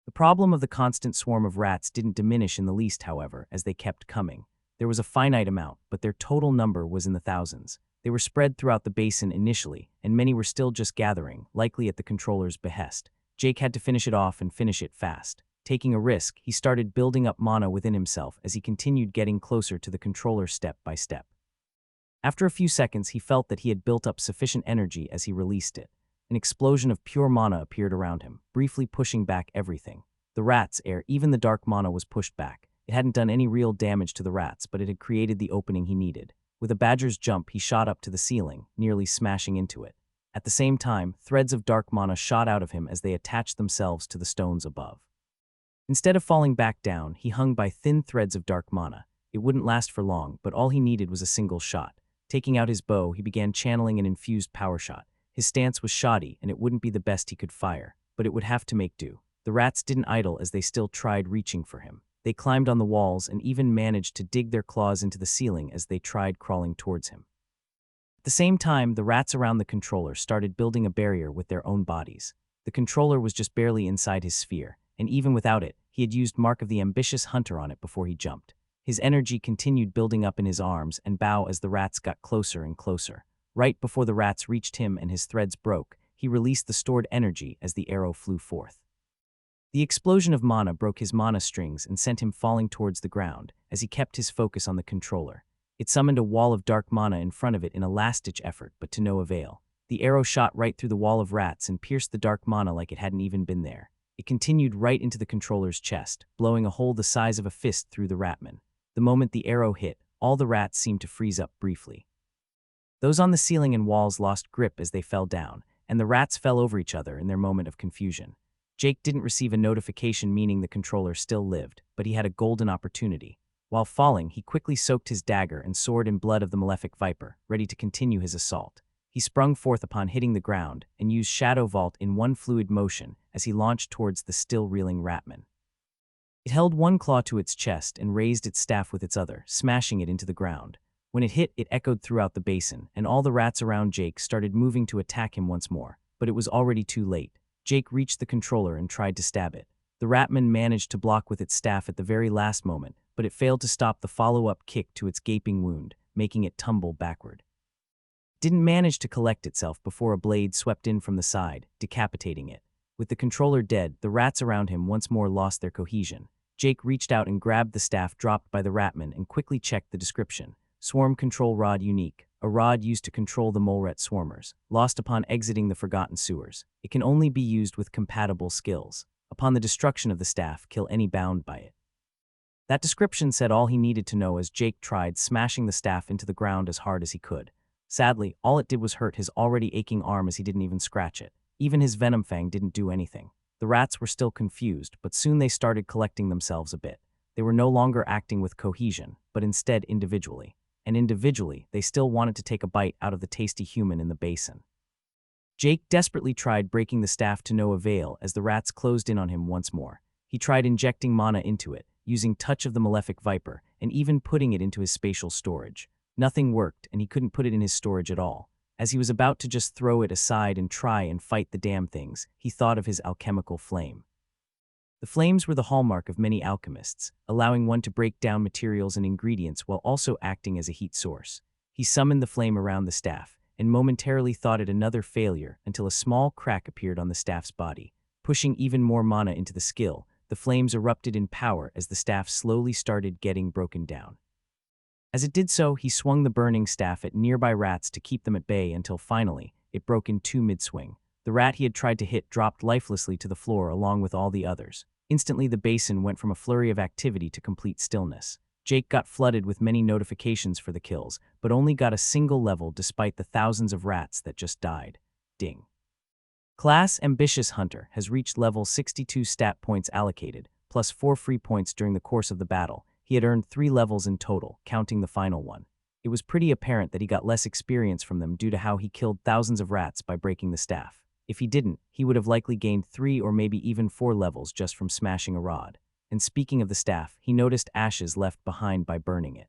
The problem of the constant swarm of rats didn't diminish in the least, however, as they kept coming. There was a finite amount, but their total number was in the thousands. They were spread throughout the basin initially, and many were still just gathering, likely at the controller's behest. Jake had to finish it off and finish it fast. Taking a risk, he started building up mana within himself as he continued getting closer to the controller step by step. After a few seconds, he felt that he had built up sufficient energy as he released it. An explosion of pure mana appeared around him, briefly pushing back everything. The rats, air, even the dark mana was pushed back. It hadn't done any real damage to the rats, but it had created the opening he needed. With a badger's jump, he shot up to the ceiling, nearly smashing into it. At the same time, threads of dark mana shot out of him as they attached themselves to the stones above. Instead of falling back down, he hung by thin threads of dark mana. It wouldn't last for long, but all he needed was a single shot. Taking out his bow, he began channeling an infused power shot. His stance was shoddy, and it wouldn't be the best he could fire, but it would have to make do. The rats didn't idle as they still tried reaching for him. They climbed on the walls and even managed to dig their claws into the ceiling as they tried crawling towards him. At the same time, the rats around the controller started building a barrier with their own bodies. The controller was just barely inside his sphere, and even without it, he had used Mark of the Ambitious Hunter on it before he jumped. His energy continued building up in his arms and bow as the rats got closer and closer. Right before the rats reached him and his threads broke, he released the stored energy as the arrow flew forth. The explosion of mana broke his mana strings and sent him falling towards the ground as he kept his focus on the controller. It summoned a wall of dark mana in front of it in a last-ditch effort, but to no avail. The arrow shot right through the wall of rats and pierced the dark mana like it hadn't even been there. It continued right into the controller's chest, blowing a hole the size of a fist through the ratman. The moment the arrow hit, all the rats seemed to freeze up briefly. Those on the ceiling and walls lost grip as they fell down, and the rats fell over each other in their moment of confusion. Jake didn't receive a notification meaning the controller still lived, but he had a golden opportunity. While falling, he quickly soaked his dagger and sword in blood of the malefic viper, ready to continue his assault. He sprung forth upon hitting the ground and used Shadow Vault in one fluid motion as he launched towards the still reeling ratman. It held one claw to its chest and raised its staff with its other, smashing it into the ground. When it hit, it echoed throughout the basin, and all the rats around Jake started moving to attack him once more. But it was already too late. Jake reached the controller and tried to stab it. The ratman managed to block with its staff at the very last moment, but it failed to stop the follow-up kick to its gaping wound, making it tumble backward. It didn't manage to collect itself before a blade swept in from the side, decapitating it. With the controller dead, the rats around him once more lost their cohesion. Jake reached out and grabbed the staff dropped by the ratman and quickly checked the description. Swarm Control Rod Unique, a rod used to control the molerat swarmers, lost upon exiting the Forgotten Sewers. It can only be used with compatible skills. Upon the destruction of the staff, kill any bound by it. That description said all he needed to know as Jake tried smashing the staff into the ground as hard as he could. Sadly, all it did was hurt his already aching arm as he didn't even scratch it. Even his venom fang didn't do anything. The rats were still confused, but soon they started collecting themselves a bit. They were no longer acting with cohesion, but instead individually. And individually, they still wanted to take a bite out of the tasty human in the basin. Jake desperately tried breaking the staff to no avail as the rats closed in on him once more. He tried injecting mana into it, using Touch of the Malefic Viper, and even putting it into his spatial storage. Nothing worked, and he couldn't put it in his storage at all. As he was about to just throw it aside and try and fight the damn things, he thought of his alchemical flame. The flames were the hallmark of many alchemists, allowing one to break down materials and ingredients while also acting as a heat source. He summoned the flame around the staff, and momentarily thought it another failure until a small crack appeared on the staff's body. Pushing even more mana into the skill, the flames erupted in power as the staff slowly started getting broken down. As it did so, he swung the burning staff at nearby rats to keep them at bay until finally, it broke in two mid-swing. The rat he had tried to hit dropped lifelessly to the floor along with all the others. Instantly, the basin went from a flurry of activity to complete stillness. Jake got flooded with many notifications for the kills, but only got a single level despite the thousands of rats that just died. Ding. Class Ambitious Hunter has reached level 62 stat points allocated, plus 4 free points during the course of the battle. He had earned 3 levels in total, counting the final one. It was pretty apparent that he got less experience from them due to how he killed thousands of rats by breaking the staff. If he didn't, he would have likely gained 3 or maybe even 4 levels just from smashing a rod. And speaking of the staff, he noticed ashes left behind by burning it.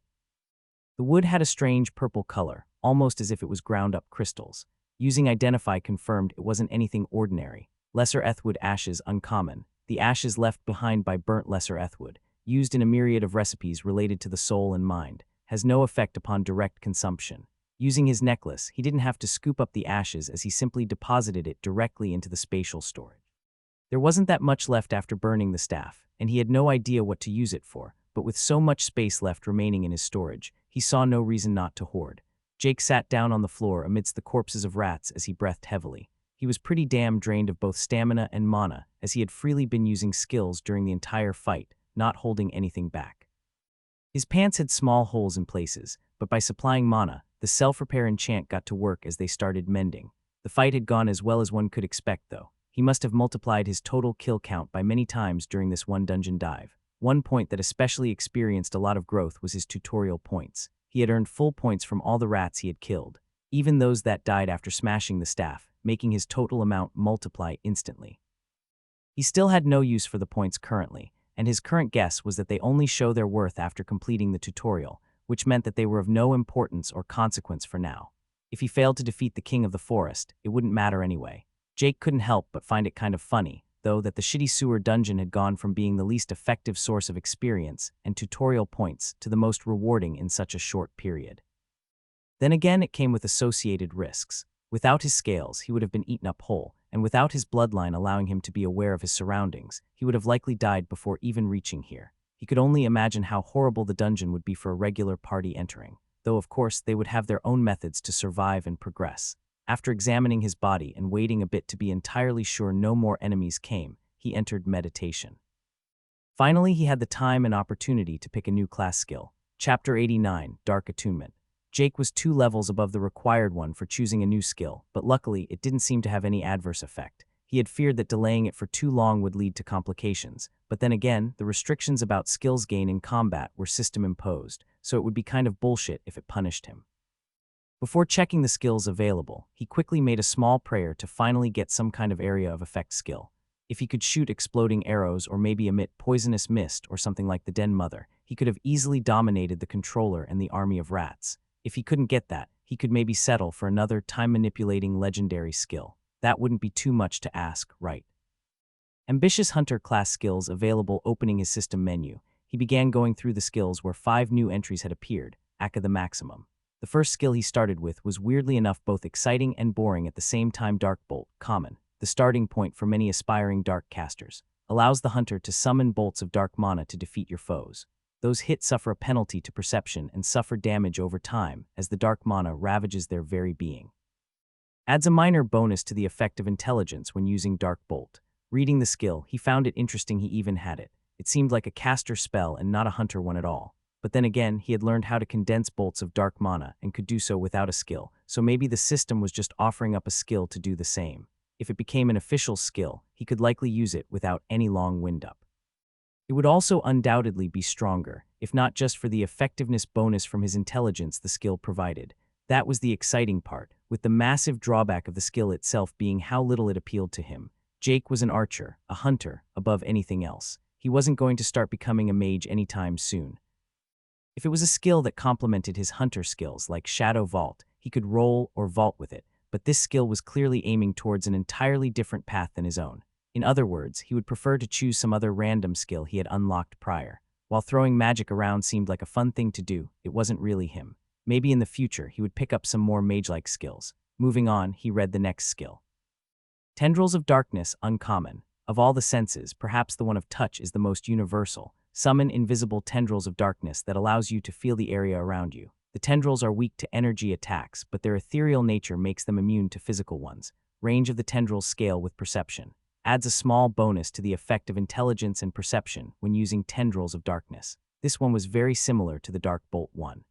The wood had a strange purple color, almost as if it was ground up crystals. Using Identify confirmed it wasn't anything ordinary. Lesser Ethwood ashes uncommon. The ashes left behind by burnt Lesser Ethwood. used in a myriad of recipes related to the soul and mind, has no effect upon direct consumption. Using his necklace, he didn't have to scoop up the ashes as he simply deposited it directly into the spatial storage. There wasn't that much left after burning the staff, and he had no idea what to use it for, but with so much space left remaining in his storage, he saw no reason not to hoard. Jake sat down on the floor amidst the corpses of rats as he breathed heavily. He was pretty damn drained of both stamina and mana, as he had freely been using skills during the entire fight, not holding anything back. His pants had small holes in places, but by supplying mana, the self-repair enchant got to work as they started mending. The fight had gone as well as one could expect, though. He must have multiplied his total kill count by many times during this one dungeon dive. One point that especially experienced a lot of growth was his tutorial points. He had earned full points from all the rats he had killed, even those that died after smashing the staff, making his total amount multiply instantly. He still had no use for the points currently, and his current guess was that they only show their worth after completing the tutorial, which meant that they were of no importance or consequence for now. If he failed to defeat the king of the forest, it wouldn't matter anyway. Jake couldn't help but find it kind of funny, though, that the shitty sewer dungeon had gone from being the least effective source of experience and tutorial points to the most rewarding in such a short period. Then again, it came with associated risks. Without his scales, he would have been eaten up whole, and without his bloodline allowing him to be aware of his surroundings, he would have likely died before even reaching here. He could only imagine how horrible the dungeon would be for a regular party entering, though of course they would have their own methods to survive and progress. After examining his body and waiting a bit to be entirely sure no more enemies came, he entered meditation. Finally, he had the time and opportunity to pick a new class skill. Chapter 89, Dark Attunement. Jake was 2 levels above the required one for choosing a new skill, but luckily it didn't seem to have any adverse effect. He had feared that delaying it for too long would lead to complications, but then again, the restrictions about skills gain in combat were system-imposed, so it would be kind of bullshit if it punished him. Before checking the skills available, he quickly made a small prayer to finally get some kind of area of effect skill. If he could shoot exploding arrows or maybe emit poisonous mist or something like the Den Mother, he could have easily dominated the controller and the army of rats. If he couldn't get that, he could maybe settle for another time-manipulating legendary skill. That wouldn't be too much to ask, right? Ambitious Hunter class skills available. Opening his system menu, he began going through the skills where 5 new entries had appeared, aka the maximum. The first skill he started with was weirdly enough both exciting and boring at the same time. Dark Bolt, common, the starting point for many aspiring dark casters, allows the hunter to summon bolts of dark mana to defeat your foes. Those hits suffer a penalty to perception and suffer damage over time as the dark mana ravages their very being. Adds a minor bonus to the effect of intelligence when using Dark Bolt. Reading the skill, he found it interesting he even had it. It seemed like a caster spell and not a hunter one at all. But then again, he had learned how to condense bolts of dark mana and could do so without a skill, so maybe the system was just offering up a skill to do the same. If it became an official skill, he could likely use it without any long wind-up. It would also undoubtedly be stronger, if not just for the effectiveness bonus from his intelligence the skill provided. That was the exciting part, with the massive drawback of the skill itself being how little it appealed to him. Jake was an archer, a hunter, above anything else. He wasn't going to start becoming a mage anytime soon. If it was a skill that complemented his hunter skills like Shadow Vault, he could roll or vault with it, but this skill was clearly aiming towards an entirely different path than his own. In other words, he would prefer to choose some other random skill he had unlocked prior. While throwing magic around seemed like a fun thing to do, it wasn't really him. Maybe in the future he would pick up some more mage-like skills. Moving on, he read the next skill. Tendrils of Darkness, uncommon. Of all the senses, perhaps the one of touch is the most universal. Summon invisible tendrils of darkness that allows you to feel the area around you. The tendrils are weak to energy attacks, but their ethereal nature makes them immune to physical ones. Range of the tendrils scale with perception. Adds a small bonus to the effect of intelligence and perception when using Tendrils of Darkness. This one was very similar to the Dark Bolt one.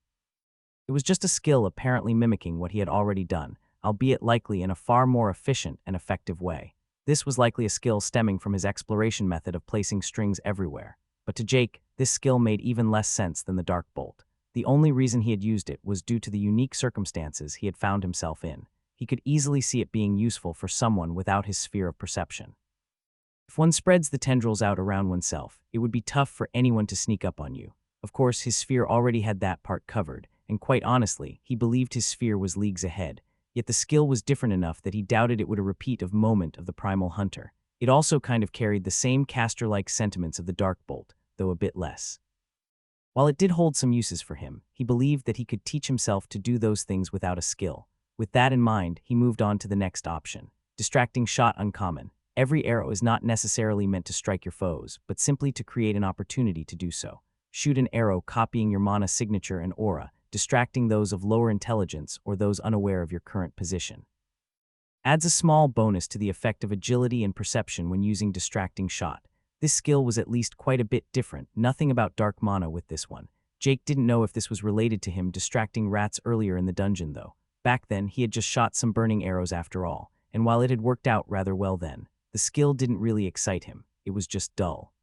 It was just a skill apparently mimicking what he had already done, albeit likely in a far more efficient and effective way. This was likely a skill stemming from his exploration method of placing strings everywhere. But to Jake, this skill made even less sense than the Dark Bolt. The only reason he had used it was due to the unique circumstances he had found himself in. He could easily see it being useful for someone without his sphere of perception. If one spreads the tendrils out around oneself, it would be tough for anyone to sneak up on you. Of course, his sphere already had that part covered, and quite honestly, he believed his sphere was leagues ahead. Yet the skill was different enough that he doubted it would a repeat of moment of the Primal Hunter. It also kind of carried the same caster-like sentiments of the Dark Bolt, though a bit less. While it did hold some uses for him, he believed that he could teach himself to do those things without a skill. With that in mind, he moved on to the next option. Distracting shot uncommon. Every arrow is not necessarily meant to strike your foes, but simply to create an opportunity to do so. Shoot an arrow copying your mana signature and aura, distracting those of lower intelligence or those unaware of your current position. Adds a small bonus to the effect of agility and perception when using distracting shot. This skill was at least quite a bit different, nothing about dark mana with this one. Jake didn't know if this was related to him distracting rats earlier in the dungeon though. Back then, he had just shot some burning arrows after all, and while it had worked out rather well then, the skill didn't really excite him, it was just dull.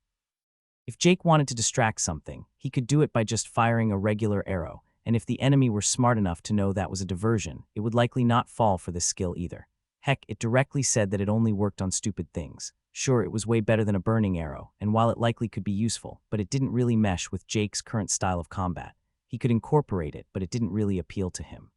If Jake wanted to distract something, he could do it by just firing a regular arrow, and if the enemy were smart enough to know that was a diversion, it would likely not fall for this skill either. Heck, it directly said that it only worked on stupid things. Sure, it was way better than a burning arrow, and while it likely could be useful, but it didn't really mesh with Jake's current style of combat. He could incorporate it, but it didn't really appeal to him.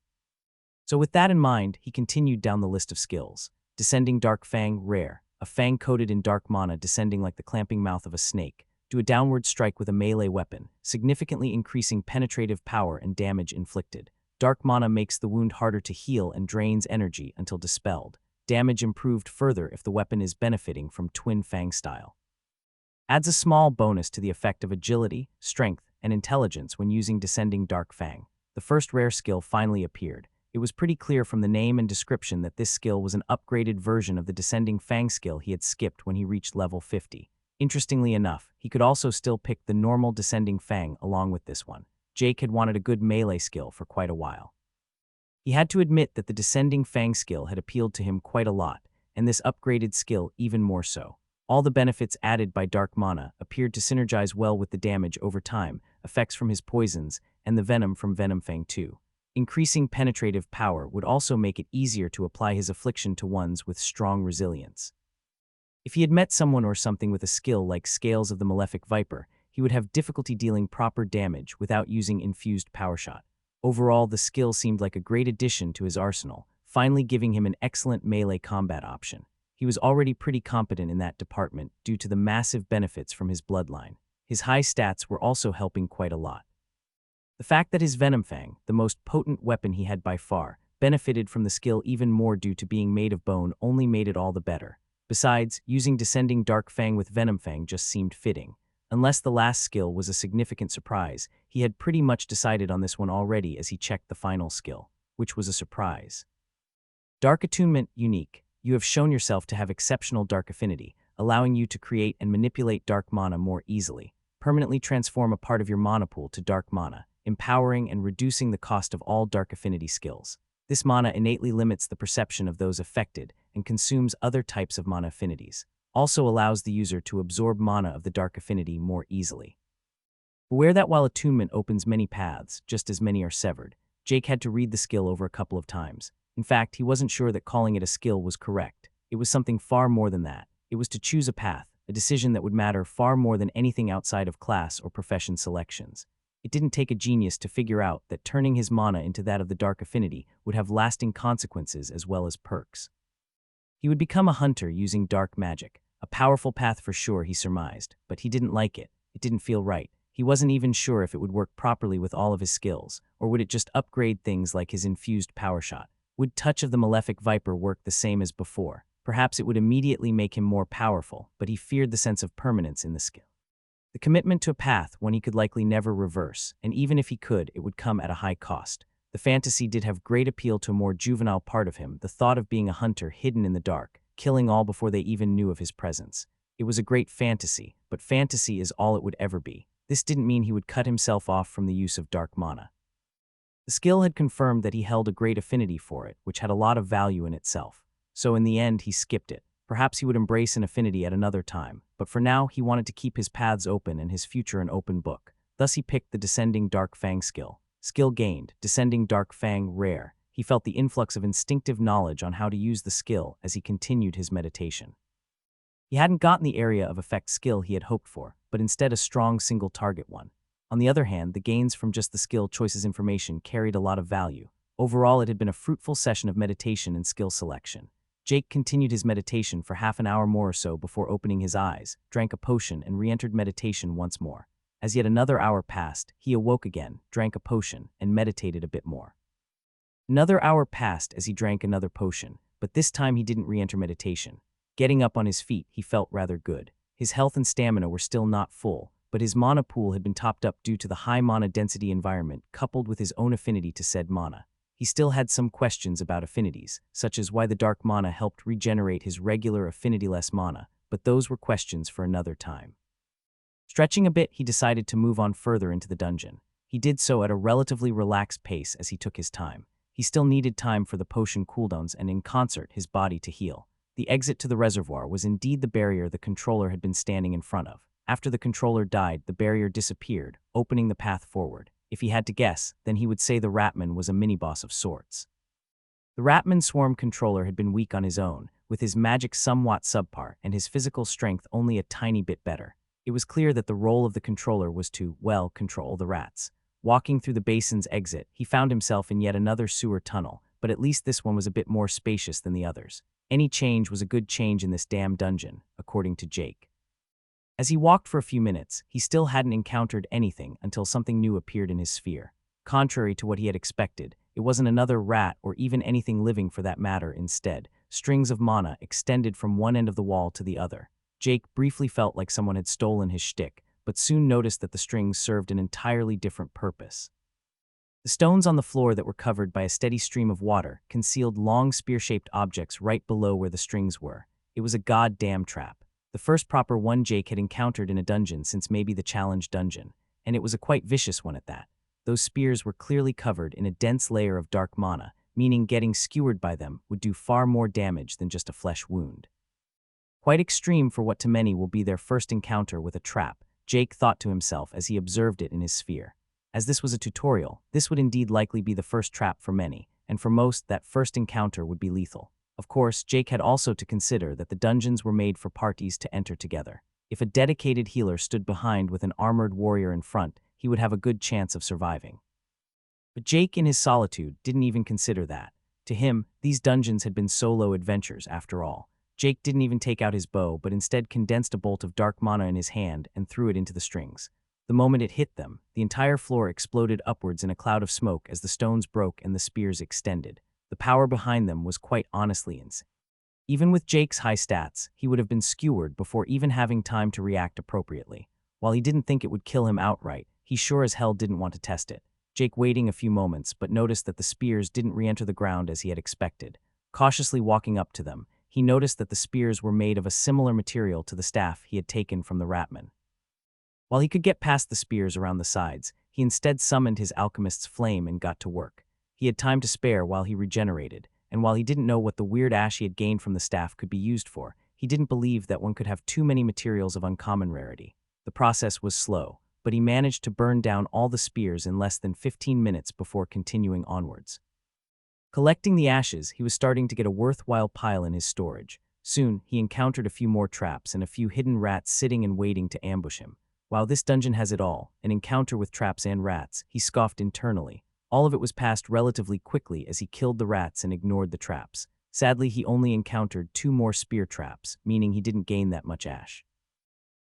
So with that in mind, he continued down the list of skills. Descending Dark Fang, rare. A fang coated in dark mana descending like the clamping mouth of a snake. Do a downward strike with a melee weapon, significantly increasing penetrative power and damage inflicted. Dark mana makes the wound harder to heal and drains energy until dispelled. Damage improved further if the weapon is benefiting from Twin Fang style. Adds a small bonus to the effect of agility, strength, and intelligence when using Descending Dark Fang. The first rare skill finally appeared. It was pretty clear from the name and description that this skill was an upgraded version of the Descending Fang skill he had skipped when he reached level 50. Interestingly enough, he could also still pick the normal Descending Fang along with this one. Jake had wanted a good melee skill for quite a while. He had to admit that the Descending Fang skill had appealed to him quite a lot, and this upgraded skill even more so. All the benefits added by Dark Mana appeared to synergize well with the damage over time, effects from his poisons, and the venom from Venom Fang 2. Increasing penetrative power would also make it easier to apply his affliction to ones with strong resilience. If he had met someone or something with a skill like Scales of the Malefic Viper, he would have difficulty dealing proper damage without using infused power shot. Overall, the skill seemed like a great addition to his arsenal, finally giving him an excellent melee combat option. He was already pretty competent in that department due to the massive benefits from his bloodline. His high stats were also helping quite a lot. The fact that his Venom Fang, the most potent weapon he had by far, benefited from the skill even more due to being made of bone only made it all the better. Besides, using Descending Dark Fang with Venom Fang just seemed fitting. Unless the last skill was a significant surprise, he had pretty much decided on this one already as he checked the final skill, which was a surprise. Dark Attunement, unique. You have shown yourself to have exceptional dark affinity, allowing you to create and manipulate dark mana more easily. Permanently transform a part of your mana pool to dark mana, empowering and reducing the cost of all dark affinity skills. This mana innately limits the perception of those affected and consumes other types of mana affinities. Also allows the user to absorb mana of the dark affinity more easily. Beware that while Attunement opens many paths, just as many are severed, Jake had to read the skill over a couple of times. In fact, he wasn't sure that calling it a skill was correct. It was something far more than that. It was to choose a path, a decision that would matter far more than anything outside of class or profession selections. It didn't take a genius to figure out that turning his mana into that of the dark affinity would have lasting consequences as well as perks. He would become a hunter using dark magic. A powerful path for sure, he surmised, but he didn't like it. It didn't feel right. He wasn't even sure if it would work properly with all of his skills, or would it just upgrade things like his infused power shot. Would Touch of the Malefic Viper work the same as before? Perhaps it would immediately make him more powerful, but he feared the sense of permanence in the skill. The commitment to a path one he could likely never reverse, and even if he could, it would come at a high cost. The fantasy did have great appeal to a more juvenile part of him, the thought of being a hunter hidden in the dark, killing all before they even knew of his presence. It was a great fantasy, but fantasy is all it would ever be. This didn't mean he would cut himself off from the use of dark mana. The skill had confirmed that he held a great affinity for it, which had a lot of value in itself. So in the end, he skipped it. Perhaps he would embrace an affinity at another time, but for now he wanted to keep his paths open and his future an open book. Thus he picked the Descending Dark Fang skill. Skill gained, Descending Dark Fang, rare. He felt the influx of instinctive knowledge on how to use the skill as he continued his meditation. He hadn't gotten the area of effect skill he had hoped for, but instead a strong single target one. On the other hand, the gains from just the skill choices information carried a lot of value. Overall, it had been a fruitful session of meditation and skill selection. Jake continued his meditation for half an hour more or so before opening his eyes, drank a potion, and re-entered meditation once more. As yet another hour passed, he awoke again, drank a potion, and meditated a bit more. Another hour passed as he drank another potion, but this time he didn't re-enter meditation. Getting up on his feet, he felt rather good. His health and stamina were still not full, but his mana pool had been topped up due to the high mana density environment coupled with his own affinity to said mana. He still had some questions about affinities, such as why the dark mana helped regenerate his regular affinity-less mana, but those were questions for another time. Stretching a bit, he decided to move on further into the dungeon. He did so at a relatively relaxed pace as he took his time. He still needed time for the potion cooldowns and in concert his body to heal. The exit to the reservoir was indeed the barrier the controller had been standing in front of. After the controller died, the barrier disappeared, opening the path forward. If he had to guess, then he would say the Ratman was a mini-boss of sorts. The Ratman Swarm controller had been weak on his own, with his magic somewhat subpar and his physical strength only a tiny bit better. It was clear that the role of the controller was to, well, control the rats. Walking through the basin's exit, he found himself in yet another sewer tunnel, but at least this one was a bit more spacious than the others. Any change was a good change in this damn dungeon, according to Jake. As he walked for a few minutes, he still hadn't encountered anything until something new appeared in his sphere. Contrary to what he had expected, it wasn't another rat or even anything living for that matter. Instead, strings of mana extended from one end of the wall to the other. Jake briefly felt like someone had stolen his shtick, but soon noticed that the strings served an entirely different purpose. The stones on the floor that were covered by a steady stream of water concealed long spear-shaped objects right below where the strings were. It was a goddamn trap. The first proper one Jake had encountered in a dungeon since maybe the challenge dungeon, and it was a quite vicious one at that. Those spears were clearly covered in a dense layer of dark mana, meaning getting skewered by them would do far more damage than just a flesh wound. Quite extreme for what to many will be their first encounter with a trap, Jake thought to himself as he observed it in his sphere. As this was a tutorial, this would indeed likely be the first trap for many, and for most, that first encounter would be lethal. Of course, Jake had also to consider that the dungeons were made for parties to enter together. If a dedicated healer stood behind with an armored warrior in front, he would have a good chance of surviving. But Jake in his solitude didn't even consider that. To him, these dungeons had been solo adventures after all. Jake didn't even take out his bow, but instead condensed a bolt of dark mana in his hand and threw it into the strings. The moment it hit them, the entire floor exploded upwards in a cloud of smoke as the stones broke and the spears extended. The power behind them was quite honestly insane. Even with Jake's high stats, he would have been skewered before even having time to react appropriately. While he didn't think it would kill him outright, he sure as hell didn't want to test it. Jake waiting a few moments but noticed that the spears didn't re-enter the ground as he had expected. Cautiously walking up to them, he noticed that the spears were made of a similar material to the staff he had taken from the Ratman. While he could get past the spears around the sides, he instead summoned his alchemist's flame and got to work. He had time to spare while he regenerated, and while he didn't know what the weird ash he had gained from the staff could be used for, he didn't believe that one could have too many materials of uncommon rarity. The process was slow, but he managed to burn down all the spears in less than 15 minutes before continuing onwards. Collecting the ashes, he was starting to get a worthwhile pile in his storage. Soon, he encountered a few more traps and a few hidden rats sitting and waiting to ambush him. While this dungeon has it all, an encounter with traps and rats, he scoffed internally. All of it was passed relatively quickly as he killed the rats and ignored the traps. Sadly, he only encountered 2 more spear traps, meaning he didn't gain that much ash.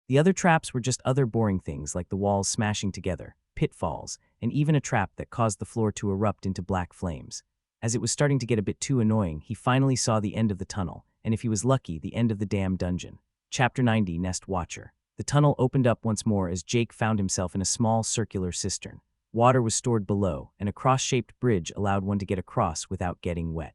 The other traps were just other boring things like the walls smashing together, pitfalls, and even a trap that caused the floor to erupt into black flames. As it was starting to get a bit too annoying, he finally saw the end of the tunnel, and if he was lucky, the end of the damn dungeon. Chapter 90, Nest Watcher. The tunnel opened up once more as Jake found himself in a small circular cistern. Water was stored below, and a cross-shaped bridge allowed one to get across without getting wet.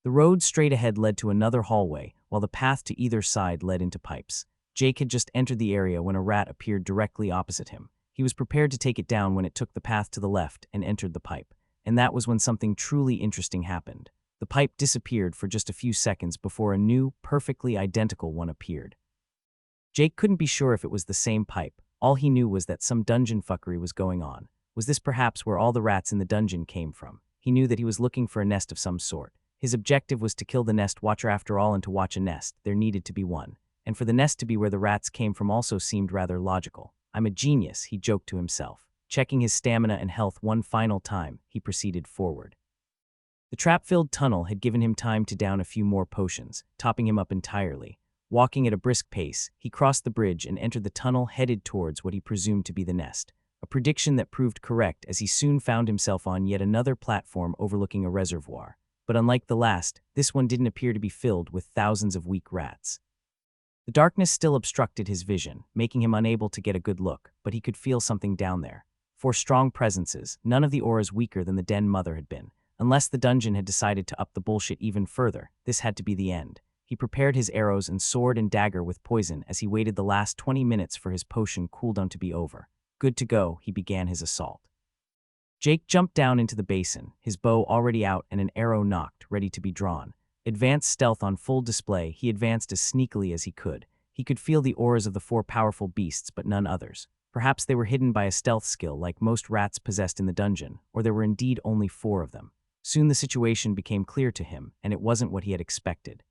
The road straight ahead led to another hallway, while the path to either side led into pipes. Jake had just entered the area when a rat appeared directly opposite him. He was prepared to take it down when it took the path to the left and entered the pipe, and that was when something truly interesting happened. The pipe disappeared for just a few seconds before a new, perfectly identical one appeared. Jake couldn't be sure if it was the same pipe. All he knew was that some dungeon fuckery was going on. Was this perhaps where all the rats in the dungeon came from? He knew that he was looking for a nest of some sort. His objective was to kill the nest watcher after all, and to watch a nest, there needed to be one. And for the nest to be where the rats came from also seemed rather logical. I'm a genius, he joked to himself. Checking his stamina and health one final time, he proceeded forward. The trap-filled tunnel had given him time to down a few more potions, topping him up entirely. Walking at a brisk pace, he crossed the bridge and entered the tunnel headed towards what he presumed to be the nest. A prediction that proved correct as he soon found himself on yet another platform overlooking a reservoir. But unlike the last, this one didn't appear to be filled with thousands of weak rats. The darkness still obstructed his vision, making him unable to get a good look, but he could feel something down there. 4 strong presences, none of the auras weaker than the den mother had been. Unless the dungeon had decided to up the bullshit even further, this had to be the end. He prepared his arrows and sword and dagger with poison as he waited the last 20 minutes for his potion cooldown to be over. Good to go, he began his assault. Jake jumped down into the basin, his bow already out and an arrow nocked, ready to be drawn. Advanced stealth on full display, he advanced as sneakily as he could. He could feel the auras of the 4 powerful beasts, but none others. Perhaps they were hidden by a stealth skill like most rats possessed in the dungeon, or there were indeed only 4 of them. Soon the situation became clear to him, and it wasn't what he had expected.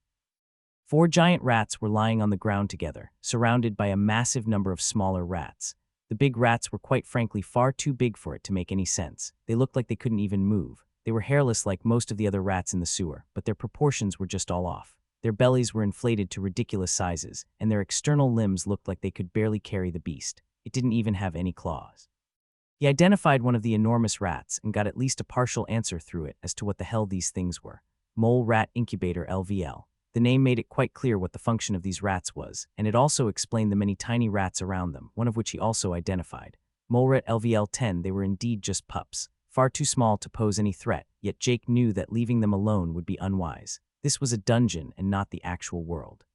4 giant rats were lying on the ground together, surrounded by a massive number of smaller rats. The big rats were quite frankly far too big for it to make any sense. They looked like they couldn't even move. They were hairless like most of the other rats in the sewer, but their proportions were just all off. Their bellies were inflated to ridiculous sizes, and their external limbs looked like they could barely carry the beast. It didn't even have any claws. He identified one of the enormous rats and got at least a partial answer through it as to what the hell these things were. Mole Rat Incubator LVL. The name made it quite clear what the function of these rats was, and it also explained the many tiny rats around them, one of which he also identified. Mole Rat LVL-10, they were indeed just pups. Far too small to pose any threat, yet Jake knew that leaving them alone would be unwise. This was a dungeon and not the actual world.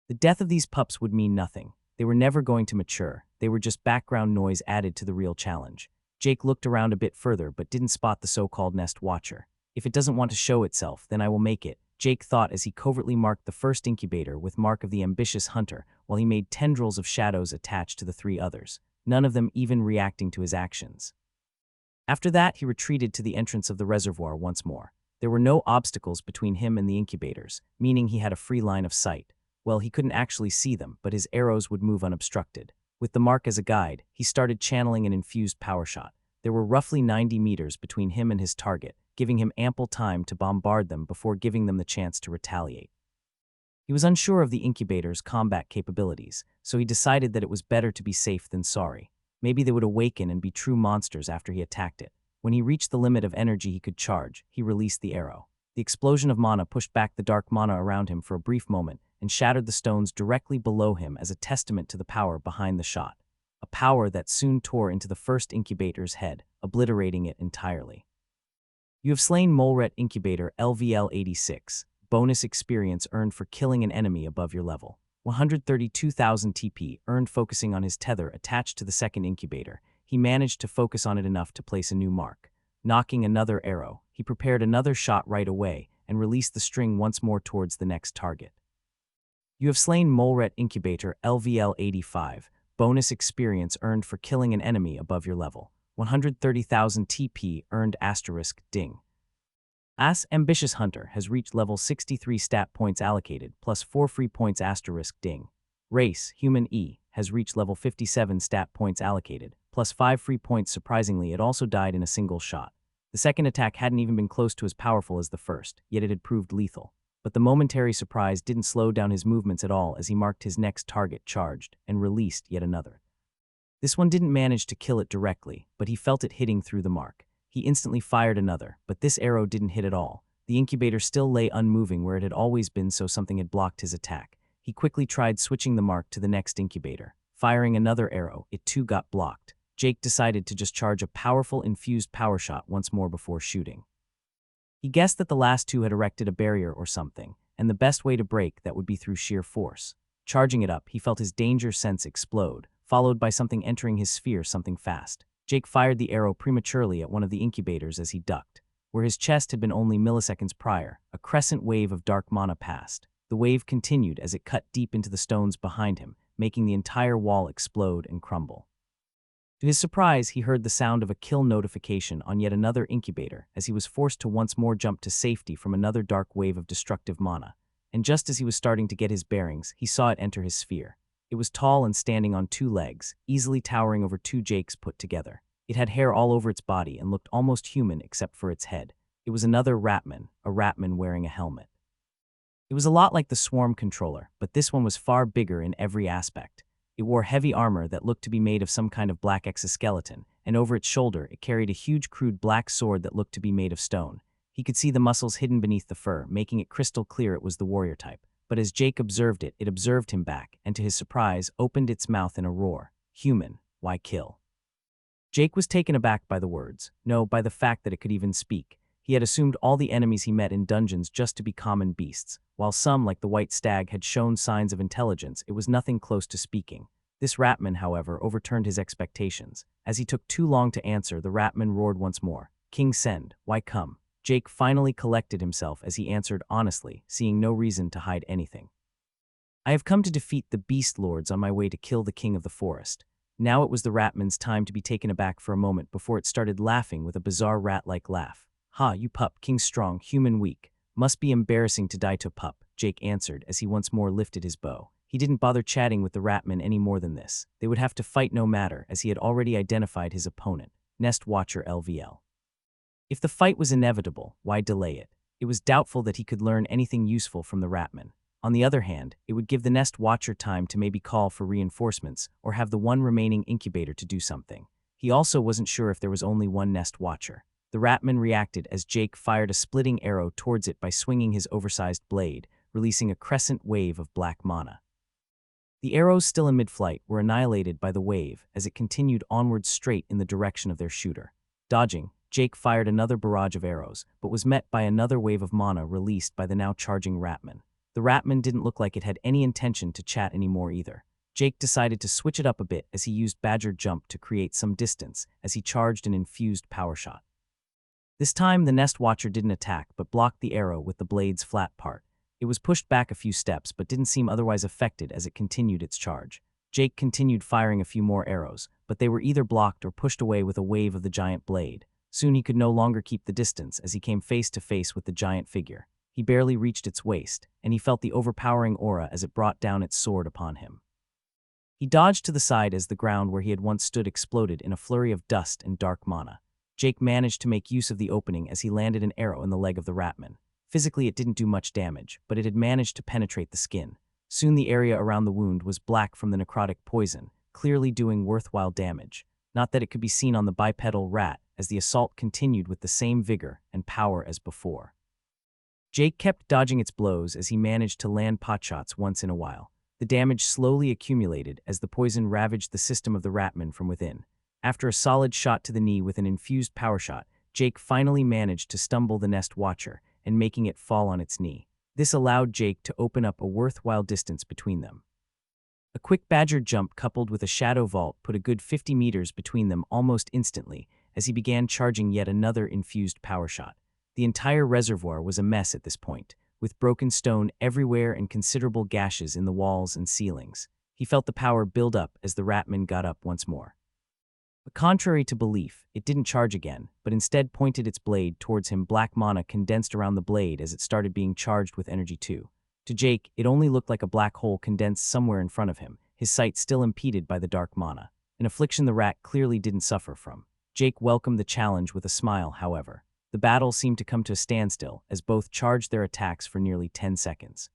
The death of these pups would mean nothing. They were never going to mature. They were just background noise added to the real challenge. Jake looked around a bit further but didn't spot the so-called nest watcher. If it doesn't want to show itself, then I will make it, Jake thought as he covertly marked the first incubator with mark of the ambitious hunter while he made tendrils of shadows attached to the 3 others, none of them even reacting to his actions. After that, he retreated to the entrance of the reservoir once more. There were no obstacles between him and the incubators, meaning he had a free line of sight. Well, he couldn't actually see them, but his arrows would move unobstructed. With the mark as a guide, he started channeling an infused power shot. There were roughly 90 meters between him and his target, giving him ample time to bombard them before giving them the chance to retaliate. He was unsure of the incubator's combat capabilities, so he decided that it was better to be safe than sorry. Maybe they would awaken and be true monsters after he attacked it. When he reached the limit of energy he could charge, he released the arrow. The explosion of mana pushed back the dark mana around him for a brief moment and shattered the stones directly below him as a testament to the power behind the shot. A power that soon tore into the first incubator's head, obliterating it entirely. You have slain Mole Rat Incubator LVL-86. Bonus experience earned for killing an enemy above your level. 132,000 TP earned focusing on his tether attached to the second incubator. He managed to focus on it enough to place a new mark. Knocking another arrow, he prepared another shot right away and released the string once more towards the next target. You have slain Mole Rat Incubator LVL-85. Bonus experience earned for killing an enemy above your level. 130,000 TP earned asterisk ding. Ambitious Hunter has reached level 63 stat points allocated, plus 4 free points asterisk ding. Race, Human E, has reached level 57 stat points allocated, plus 5 free points. Surprisingly, it also died in a single shot. The second attack hadn't even been close to as powerful as the first, yet it had proved lethal. But the momentary surprise didn't slow down his movements at all as he marked his next target charged and released yet another. This one didn't manage to kill it directly, but he felt it hitting through the mark. He instantly fired another, but this arrow didn't hit at all. The incubator still lay unmoving where it had always been, so something had blocked his attack. He quickly tried switching the mark to the next incubator. Firing another arrow, it too got blocked. Jake decided to just charge a powerful infused power shot once more before shooting. He guessed that the last 2 had erected a barrier or something, and the best way to break that would be through sheer force. Charging it up, he felt his danger sense explode, followed by something entering his sphere something fast. Jake fired the arrow prematurely at one of the incubators as he ducked. Where his chest had been only milliseconds prior, a crescent wave of dark mana passed. The wave continued as it cut deep into the stones behind him, making the entire wall explode and crumble. To his surprise, he heard the sound of a kill notification on yet another incubator as he was forced to once more jump to safety from another dark wave of destructive mana. And just as he was starting to get his bearings, he saw it enter his sphere. It was tall and standing on 2 legs, easily towering over 2 Jakes put together. It had hair all over its body and looked almost human except for its head. It was another Ratman, a Ratman wearing a helmet. It was a lot like the Swarm controller, but this one was far bigger in every aspect. It wore heavy armor that looked to be made of some kind of black exoskeleton, and over its shoulder it carried a huge crude black sword that looked to be made of stone. He could see the muscles hidden beneath the fur, making it crystal clear it was the warrior type. But as Jake observed it, it observed him back, and to his surprise, opened its mouth in a roar. Human, why kill? Jake was taken aback by the words, no, by the fact that it could even speak. He had assumed all the enemies he met in dungeons just to be common beasts. While some, like the white stag, had shown signs of intelligence, it was nothing close to speaking. This Ratman, however, overturned his expectations. As he took too long to answer, the Ratman roared once more. King Send, why come? Jake finally collected himself as he answered honestly, seeing no reason to hide anything. I have come to defeat the beast lords on my way to kill the king of the forest. Now it was the Ratman's time to be taken aback for a moment before it started laughing with a bizarre rat-like laugh. Ha, you pup, king strong, human weak. Must be embarrassing to die to a pup, Jake answered as he once more lifted his bow. He didn't bother chatting with the Ratman any more than this. They would have to fight no matter, as he had already identified his opponent, Nest Watcher LVL. If the fight was inevitable, why delay it? It was doubtful that he could learn anything useful from the Ratman. On the other hand, it would give the Nest Watcher time to maybe call for reinforcements or have the one remaining incubator to do something. He also wasn't sure if there was only one Nest Watcher. The Ratman reacted as Jake fired a splitting arrow towards it by swinging his oversized blade, releasing a crescent wave of black mana. The arrows still in mid-flight were annihilated by the wave as it continued onward straight in the direction of their shooter. Dodging, Jake fired another barrage of arrows, but was met by another wave of mana released by the now charging Ratman. The Ratman didn't look like it had any intention to chat anymore either. Jake decided to switch it up a bit as he used Badger Jump to create some distance as he charged an infused power shot. This time, the Nest Watcher didn't attack, but blocked the arrow with the blade's flat part. It was pushed back a few steps, but didn't seem otherwise affected as it continued its charge. Jake continued firing a few more arrows, but they were either blocked or pushed away with a wave of the giant blade. Soon he could no longer keep the distance as he came face to face with the giant figure. He barely reached its waist, and he felt the overpowering aura as it brought down its sword upon him. He dodged to the side as the ground where he had once stood exploded in a flurry of dust and dark mana. Jake managed to make use of the opening as he landed an arrow in the leg of the Ratman. Physically, it didn't do much damage, but it had managed to penetrate the skin. Soon the area around the wound was black from the necrotic poison, clearly doing worthwhile damage. Not that it could be seen on the bipedal rat, as the assault continued with the same vigor and power as before. Jake kept dodging its blows as he managed to land potshots once in a while. The damage slowly accumulated as the poison ravaged the system of the Ratman from within. After a solid shot to the knee with an infused power shot, Jake finally managed to stumble the Nest Watcher and making it fall on its knee. This allowed Jake to open up a worthwhile distance between them. A quick Badger Jump coupled with a Shadow Vault put a good 50 meters between them almost instantly as he began charging yet another infused power shot. The entire reservoir was a mess at this point, with broken stone everywhere and considerable gashes in the walls and ceilings. He felt the power build up as the Ratman got up once more. But contrary to belief, it didn't charge again, but instead pointed its blade towards him. Black mana condensed around the blade as it started being charged with energy too. To Jake, it only looked like a black hole condensed somewhere in front of him, his sight still impeded by the dark mana, an affliction the rat clearly didn't suffer from. Jake welcomed the challenge with a smile, however. The battle seemed to come to a standstill as both charged their attacks for nearly 10 seconds.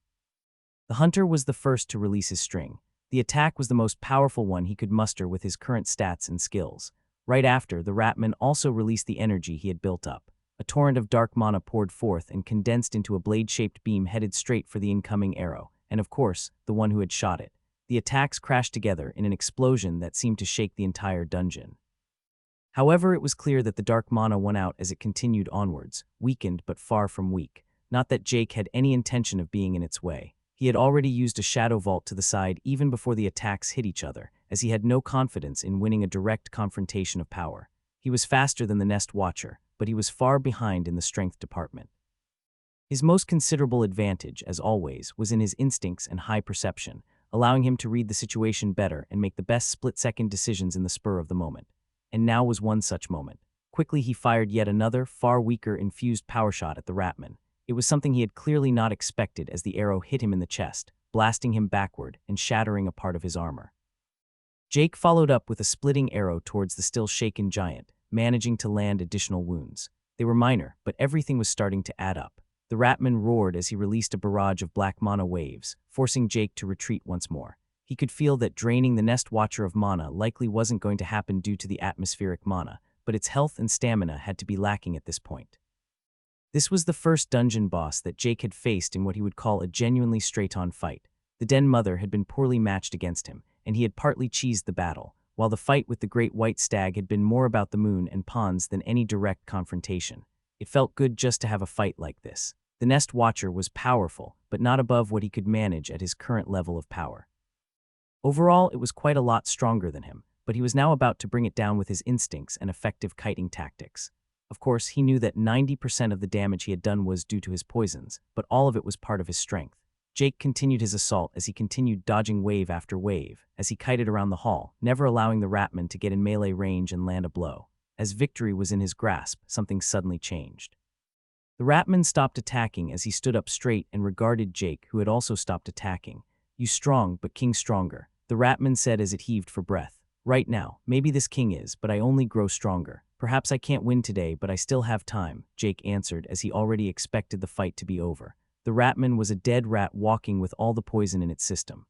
The hunter was the first to release his string. The attack was the most powerful one he could muster with his current stats and skills. Right after, the Ratman also released the energy he had built up. A torrent of dark mana poured forth and condensed into a blade-shaped beam headed straight for the incoming arrow, and of course, the one who had shot it. The attacks crashed together in an explosion that seemed to shake the entire dungeon. However, it was clear that the dark mana won out as it continued onwards, weakened but far from weak. Not that Jake had any intention of being in its way. He had already used a Shadow Vault to the side even before the attacks hit each other, as he had no confidence in winning a direct confrontation of power. He was faster than the Nest Watcher, but he was far behind in the strength department. His most considerable advantage, as always, was in his instincts and high perception, allowing him to read the situation better and make the best split-second decisions in the spur of the moment. And now was one such moment. Quickly he fired yet another, far weaker infused power shot at the Ratman. It was something he had clearly not expected as the arrow hit him in the chest, blasting him backward and shattering a part of his armor. Jake followed up with a splitting arrow towards the still shaken giant, managing to land additional wounds. They were minor, but everything was starting to add up. The Ratman roared as he released a barrage of black mana waves, forcing Jake to retreat once more. He could feel that draining the Nest Watcher of mana likely wasn't going to happen due to the atmospheric mana, but its health and stamina had to be lacking at this point. This was the first dungeon boss that Jake had faced in what he would call a genuinely straight-on fight. The Den Mother had been poorly matched against him, and he had partly cheesed the battle, while the fight with the Great White Stag had been more about the moon and pawns than any direct confrontation. It felt good just to have a fight like this. The Nest Watcher was powerful, but not above what he could manage at his current level of power. Overall, it was quite a lot stronger than him, but he was now about to bring it down with his instincts and effective kiting tactics. Of course, he knew that 90% of the damage he had done was due to his poisons, but all of it was part of his strength. Jake continued his assault as he continued dodging wave after wave, as he kited around the hall, never allowing the Ratman to get in melee range and land a blow. As victory was in his grasp, something suddenly changed. The Ratman stopped attacking as he stood up straight and regarded Jake, who had also stopped attacking. "You strong, but king stronger," the Ratman said as it heaved for breath. "Right now, maybe this king is, but I only grow stronger. Perhaps I can't win today, but I still have time," Jake answered as he already expected the fight to be over. The Ratman was a dead rat walking with all the poison in its system.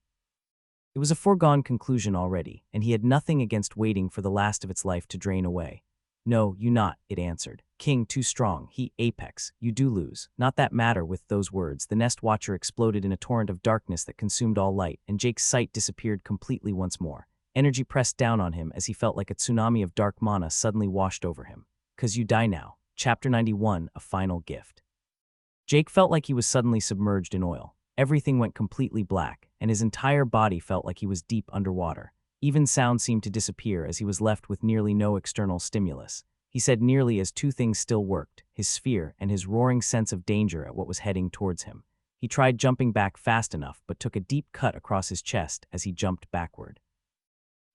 It was a foregone conclusion already, and he had nothing against waiting for the last of its life to drain away. "No, you not," it answered. "King too strong, he apex, you do lose." Not that matter. With those words, the Nest Watcher exploded in a torrent of darkness that consumed all light, and Jake's sight disappeared completely once more. Energy pressed down on him as he felt like a tsunami of dark mana suddenly washed over him. "'Cause you die now." Chapter 91, A Final Gift. Jake felt like he was suddenly submerged in oil. Everything went completely black, and his entire body felt like he was deep underwater. Even sound seemed to disappear as he was left with nearly no external stimulus. He said nearly as two things still worked, his sphere and his roaring sense of danger at what was heading towards him. He tried jumping back fast enough but took a deep cut across his chest as he jumped backward.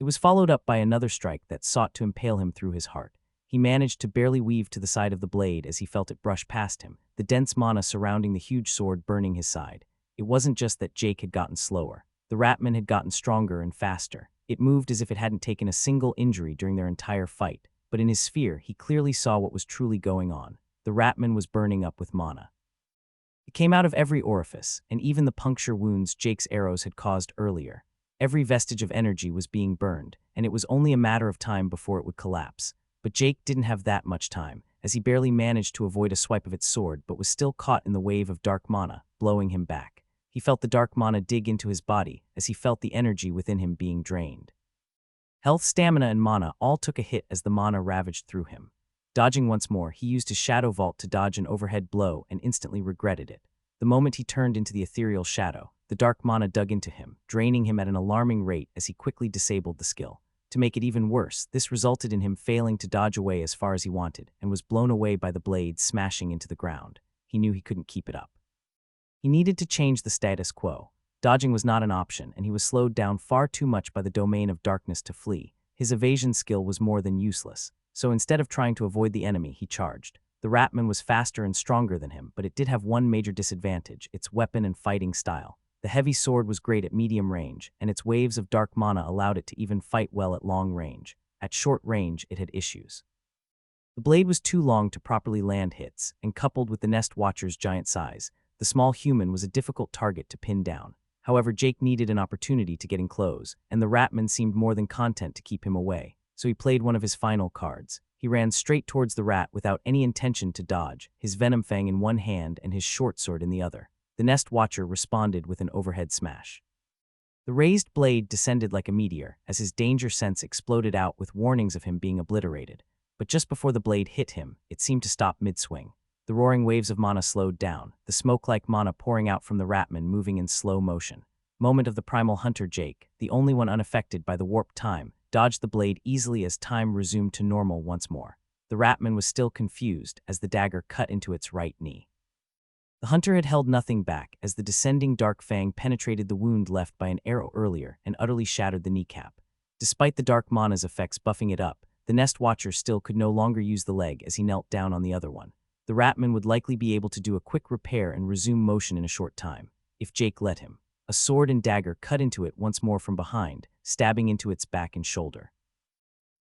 It was followed up by another strike that sought to impale him through his heart. He managed to barely weave to the side of the blade as he felt it brush past him, the dense mana surrounding the huge sword burning his side. It wasn't just that Jake had gotten slower. The Ratman had gotten stronger and faster. It moved as if it hadn't taken a single injury during their entire fight, but in his sphere, he clearly saw what was truly going on. The Ratman was burning up with mana. It came out of every orifice, and even the puncture wounds Jake's arrows had caused earlier. Every vestige of energy was being burned, and it was only a matter of time before it would collapse. But Jake didn't have that much time, as he barely managed to avoid a swipe of its sword but was still caught in the wave of dark mana, blowing him back. He felt the dark mana dig into his body as he felt the energy within him being drained. Health, stamina, and mana all took a hit as the mana ravaged through him. Dodging once more, he used his shadow vault to dodge an overhead blow and instantly regretted it. The moment he turned into the ethereal shadow, the dark mana dug into him, draining him at an alarming rate as he quickly disabled the skill. To make it even worse, this resulted in him failing to dodge away as far as he wanted and was blown away by the blade smashing into the ground. He knew he couldn't keep it up. He needed to change the status quo. Dodging was not an option, and he was slowed down far too much by the domain of darkness to flee. His evasion skill was more than useless, so instead of trying to avoid the enemy, he charged. The Ratman was faster and stronger than him, but it did have one major disadvantage: its weapon and fighting style. The heavy sword was great at medium range, and its waves of dark mana allowed it to even fight well at long range. At short range, it had issues. The blade was too long to properly land hits, and coupled with the Nest Watcher's giant size, the small human was a difficult target to pin down. However, Jake needed an opportunity to get in close, and the Ratman seemed more than content to keep him away, so he played one of his final cards. He ran straight towards the rat without any intention to dodge, his venom fang in one hand and his short sword in the other. The Nest Watcher responded with an overhead smash. The raised blade descended like a meteor as his danger sense exploded out with warnings of him being obliterated. But just before the blade hit him, it seemed to stop mid-swing. The roaring waves of mana slowed down, the smoke-like mana pouring out from the Ratman moving in slow motion. Moment of the Primal Hunter Jake, the only one unaffected by the warped time, dodged the blade easily as time resumed to normal once more. The Ratman was still confused as the dagger cut into its right knee. The hunter had held nothing back as the descending dark fang penetrated the wound left by an arrow earlier and utterly shattered the kneecap. Despite the dark mana's effects buffing it up, the Nest Watcher still could no longer use the leg as he knelt down on the other one. The Ratman would likely be able to do a quick repair and resume motion in a short time, if Jake let him. A sword and dagger cut into it once more from behind, stabbing into its back and shoulder.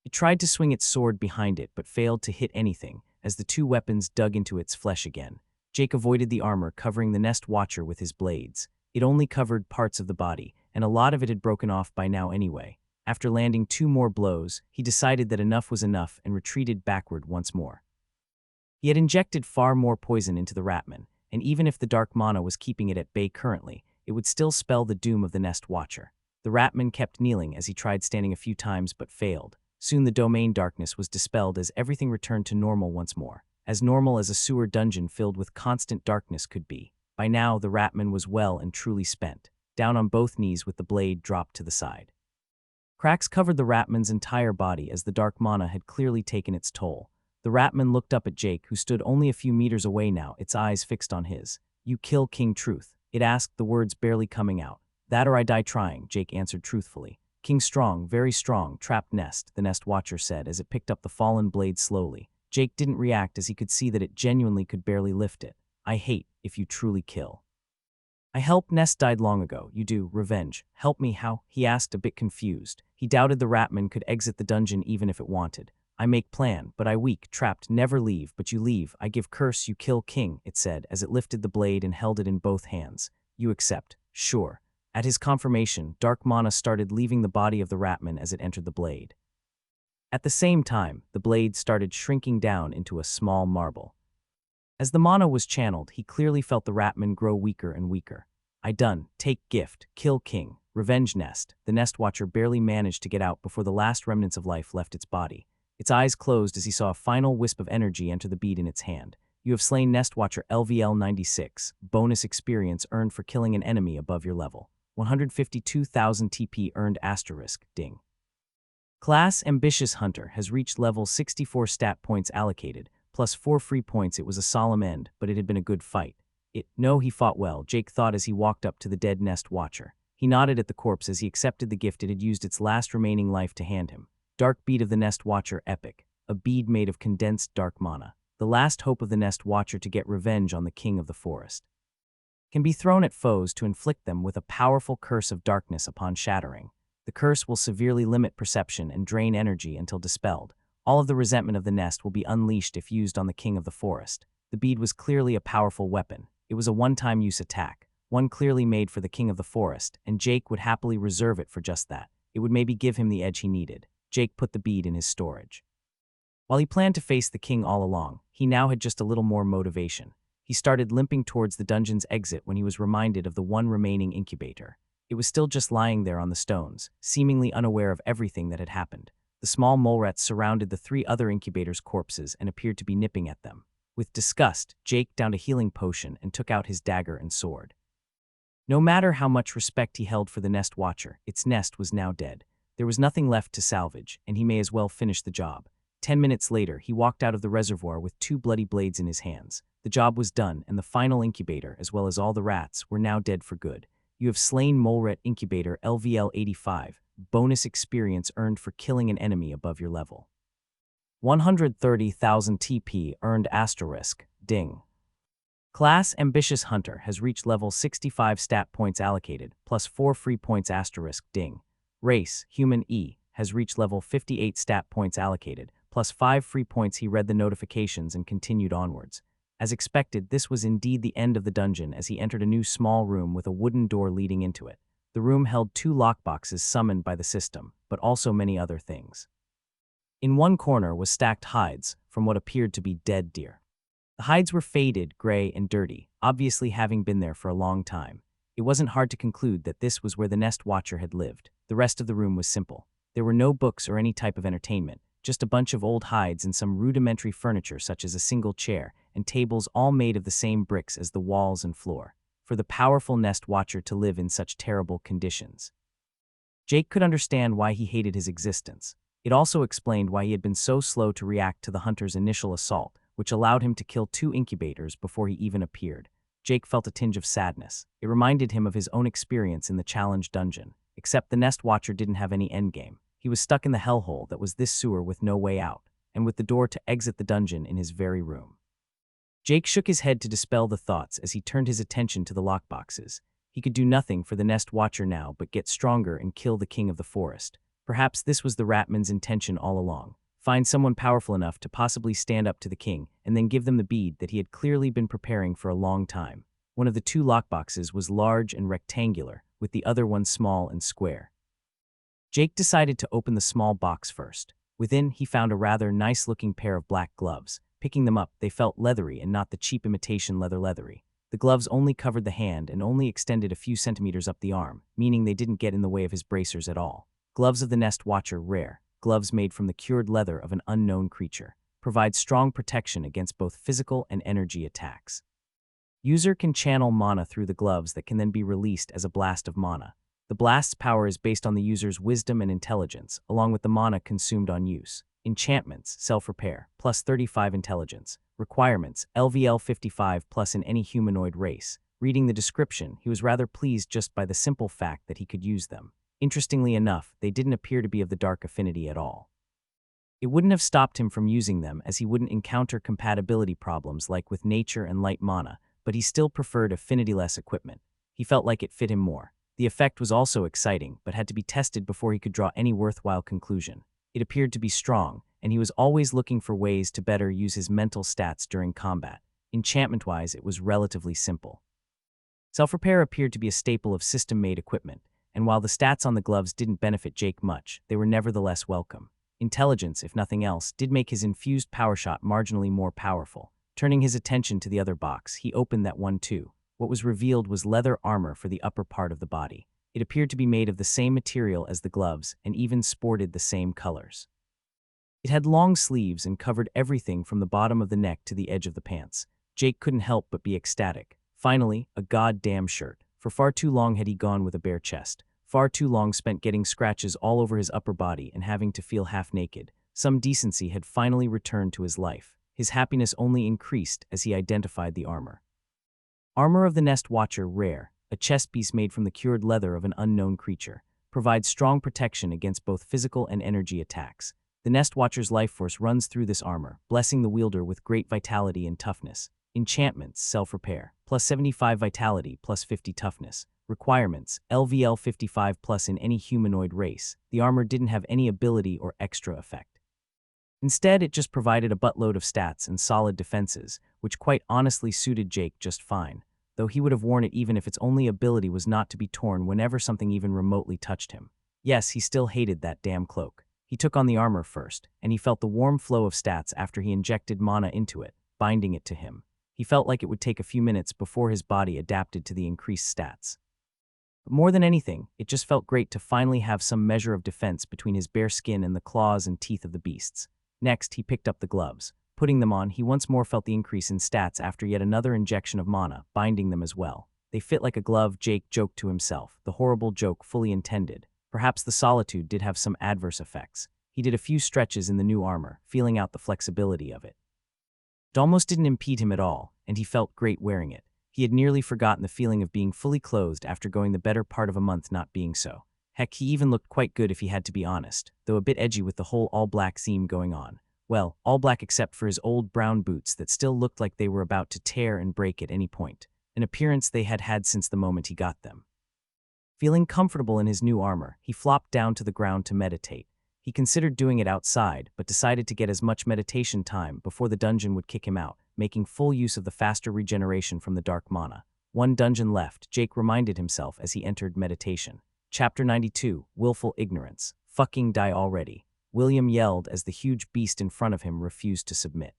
It tried to swing its sword behind it but failed to hit anything, as the two weapons dug into its flesh again. Jake avoided the armor covering the Nest Watcher with his blades. It only covered parts of the body, and a lot of it had broken off by now anyway. After landing 2 more blows, he decided that enough was enough and retreated backward once more. He had injected far more poison into the Ratman, and even if the dark mana was keeping it at bay currently, it would still spell the doom of the Nest Watcher. The Ratman kept kneeling as he tried standing a few times but failed. Soon the domain darkness was dispelled as everything returned to normal once more, as normal as a sewer dungeon filled with constant darkness could be. By now, the Ratman was well and truly spent, down on both knees with the blade dropped to the side. Cracks covered the Ratman's entire body as the dark mana had clearly taken its toll. The Ratman looked up at Jake, who stood only a few meters away now, its eyes fixed on his. "You kill King Truth," it asked, the words barely coming out. "That or I die trying," Jake answered truthfully. "King strong, very strong, trapped Nest," the Nest Watcher said as it picked up the fallen blade slowly. Jake didn't react as he could see that it genuinely could barely lift it. "I hate if you truly kill." "I help. Nest died long ago. You do. Revenge. Help me how?" he asked, a bit confused. He doubted the Ratman could exit the dungeon even if it wanted. "I make plan, but I weak, trapped, never leave, but you leave. I give curse, you kill King," it said as it lifted the blade and held it in both hands. "You accept." "Sure." At his confirmation, dark mana started leaving the body of the Ratman as it entered the blade. At the same time, the blade started shrinking down into a small marble. As the mana was channeled, he clearly felt the Ratman grow weaker and weaker. "I done. Take gift. Kill King. Revenge Nest." The Nest Watcher barely managed to get out before the last remnants of life left its body. Its eyes closed as he saw a final wisp of energy enter the bead in its hand. "You have slain Nest Watcher LVL 96. Bonus experience earned for killing an enemy above your level. 152,000 TP earned asterisk, ding. Class Ambitious Hunter has reached level 64 stat points allocated, plus 4 free points. It was a solemn end, but it had been a good fight. No, he fought well, Jake thought as he walked up to the dead Nest Watcher. He nodded at the corpse as he accepted the gift it had used its last remaining life to hand him. Dark Bead of the Nest Watcher Epic, a bead made of condensed dark mana. The last hope of the Nest Watcher to get revenge on the King of the Forest. Can be thrown at foes to inflict them with a powerful curse of darkness upon shattering. The curse will severely limit perception and drain energy until dispelled. All of the resentment of the nest will be unleashed if used on the King of the Forest. The bead was clearly a powerful weapon. It was a one-time use attack, one clearly made for the King of the Forest, and Jake would happily reserve it for just that. It would maybe give him the edge he needed. Jake put the bead in his storage. While he planned to face the king all along, he now had just a little more motivation. He started limping towards the dungeon's exit when he was reminded of the one remaining incubator. It was still just lying there on the stones, seemingly unaware of everything that had happened. The small mole rats surrounded the 3 other incubators' corpses and appeared to be nipping at them. With disgust, Jake downed a healing potion and took out his dagger and sword. No matter how much respect he held for the Nest Watcher, its nest was now dead. There was nothing left to salvage, and he may as well finish the job. 10 minutes later, he walked out of the reservoir with 2 bloody blades in his hands. The job was done, and the final incubator, as well as all the rats, were now dead for good. You have slain Molerat Incubator LVL 85. Bonus experience earned for killing an enemy above your level. 130,000 TP earned asterisk, ding. Class Ambitious Hunter has reached level 65 stat points allocated, plus 4 free points asterisk, ding. Race, Human E, has reached level 58 stat points allocated, plus 5 free points. He read the notifications and continued onwards. As expected, this was indeed the end of the dungeon as he entered a new small room with a wooden door leading into it. The room held 2 lockboxes summoned by the system, but also many other things. In one corner was stacked hides from what appeared to be dead deer. The hides were faded, gray, and dirty, obviously having been there for a long time. It wasn't hard to conclude that this was where the Nest Watcher had lived. The rest of the room was simple. There were no books or any type of entertainment, just a bunch of old hides and some rudimentary furniture such as a single chair and tables all made of the same bricks as the walls and floor. For the powerful Nest Watcher to live in such terrible conditions. Jake could understand why he hated his existence. It also explained why he had been so slow to react to the hunter's initial assault, which allowed him to kill 2 incubators before he even appeared. Jake felt a tinge of sadness. It reminded him of his own experience in the challenge dungeon, except the Nest Watcher didn't have any endgame. He was stuck in the hellhole that was this sewer with no way out, and with the door to exit the dungeon in his very room. Jake shook his head to dispel the thoughts as he turned his attention to the lockboxes. He could do nothing for the Nest Watcher now but get stronger and kill the King of the Forest. Perhaps this was the Ratman's intention all along. find someone powerful enough to possibly stand up to the king, and then give them the bead that he had clearly been preparing for a long time. One of the two lockboxes was large and rectangular, with the other one small and square. Jake decided to open the small box first. Within, he found a rather nice-looking pair of black gloves. Picking them up, they felt leathery and not the cheap imitation leathery. The gloves only covered the hand and only extended a few centimeters up the arm, meaning they didn't get in the way of his bracers at all. Gloves of the Nest Watcher rare. Gloves made from the cured leather of an unknown creature. Provide strong protection against both physical and energy attacks. User can channel mana through the gloves that can then be released as a blast of mana. The blast's power is based on the user's wisdom and intelligence, along with the mana consumed on use. Enchantments, self-repair, plus 35 intelligence. Requirements, LVL 55 plus in any humanoid race. Reading the description, he was rather pleased just by the simple fact that he could use them. Interestingly enough, they didn't appear to be of the dark affinity at all. It wouldn't have stopped him from using them, as he wouldn't encounter compatibility problems like with nature and light mana, but he still preferred affinity-less equipment. He felt like it fit him more. The effect was also exciting, but had to be tested before he could draw any worthwhile conclusion. It appeared to be strong, and he was always looking for ways to better use his mental stats during combat. Enchantment-wise, it was relatively simple. Self-repair appeared to be a staple of system-made equipment, and while the stats on the gloves didn't benefit Jake much, they were nevertheless welcome. Intelligence, if nothing else, did make his infused power shot marginally more powerful. Turning his attention to the other box, he opened that one too. What was revealed was leather armor for the upper part of the body. It appeared to be made of the same material as the gloves and even sported the same colors. It had long sleeves and covered everything from the bottom of the neck to the edge of the pants. Jake couldn't help but be ecstatic. Finally, a goddamn shirt. For far too long had he gone with a bare chest. Far too long spent getting scratches all over his upper body and having to feel half naked. Some decency had finally returned to his life. His happiness only increased as he identified the armor. Armor of the Nest Watcher rare, a chest piece made from the cured leather of an unknown creature. Provides strong protection against both physical and energy attacks. The Nest Watcher's life force runs through this armor, blessing the wielder with great vitality and toughness. Enchantments, self-repair, plus 75 vitality, plus 50 toughness. Requirements, LVL 55 plus in any humanoid race. The armor didn't have any ability or extra effect. Instead, it just provided a buttload of stats and solid defenses, which quite honestly suited Jake just fine, though he would have worn it even if its only ability was not to be torn whenever something even remotely touched him. Yes, he still hated that damn cloak. He took on the armor first, and he felt the warm flow of stats after he injected mana into it, binding it to him. He felt like it would take a few minutes before his body adapted to the increased stats. But more than anything, it just felt great to finally have some measure of defense between his bare skin and the claws and teeth of the beasts. Next, he picked up the gloves. Putting them on, he once more felt the increase in stats after yet another injection of mana, binding them as well. They fit like a glove, Jake joked to himself, the horrible joke fully intended. Perhaps the solitude did have some adverse effects. He did a few stretches in the new armor, feeling out the flexibility of it. It almost didn't impede him at all, and he felt great wearing it. He had nearly forgotten the feeling of being fully clothed after going the better part of a month not being so. Heck, he even looked quite good if he had to be honest, though a bit edgy with the whole all-black theme going on. Well, all black except for his old brown boots that still looked like they were about to tear and break at any point, an appearance they had had since the moment he got them. Feeling comfortable in his new armor, he flopped down to the ground to meditate. He considered doing it outside, but decided to get as much meditation time before the dungeon would kick him out, making full use of the faster regeneration from the dark mana. One dungeon left, Jake reminded himself as he entered meditation. Chapter 92, Willful Ignorance. Fucking die already. William yelled as the huge beast in front of him refused to submit.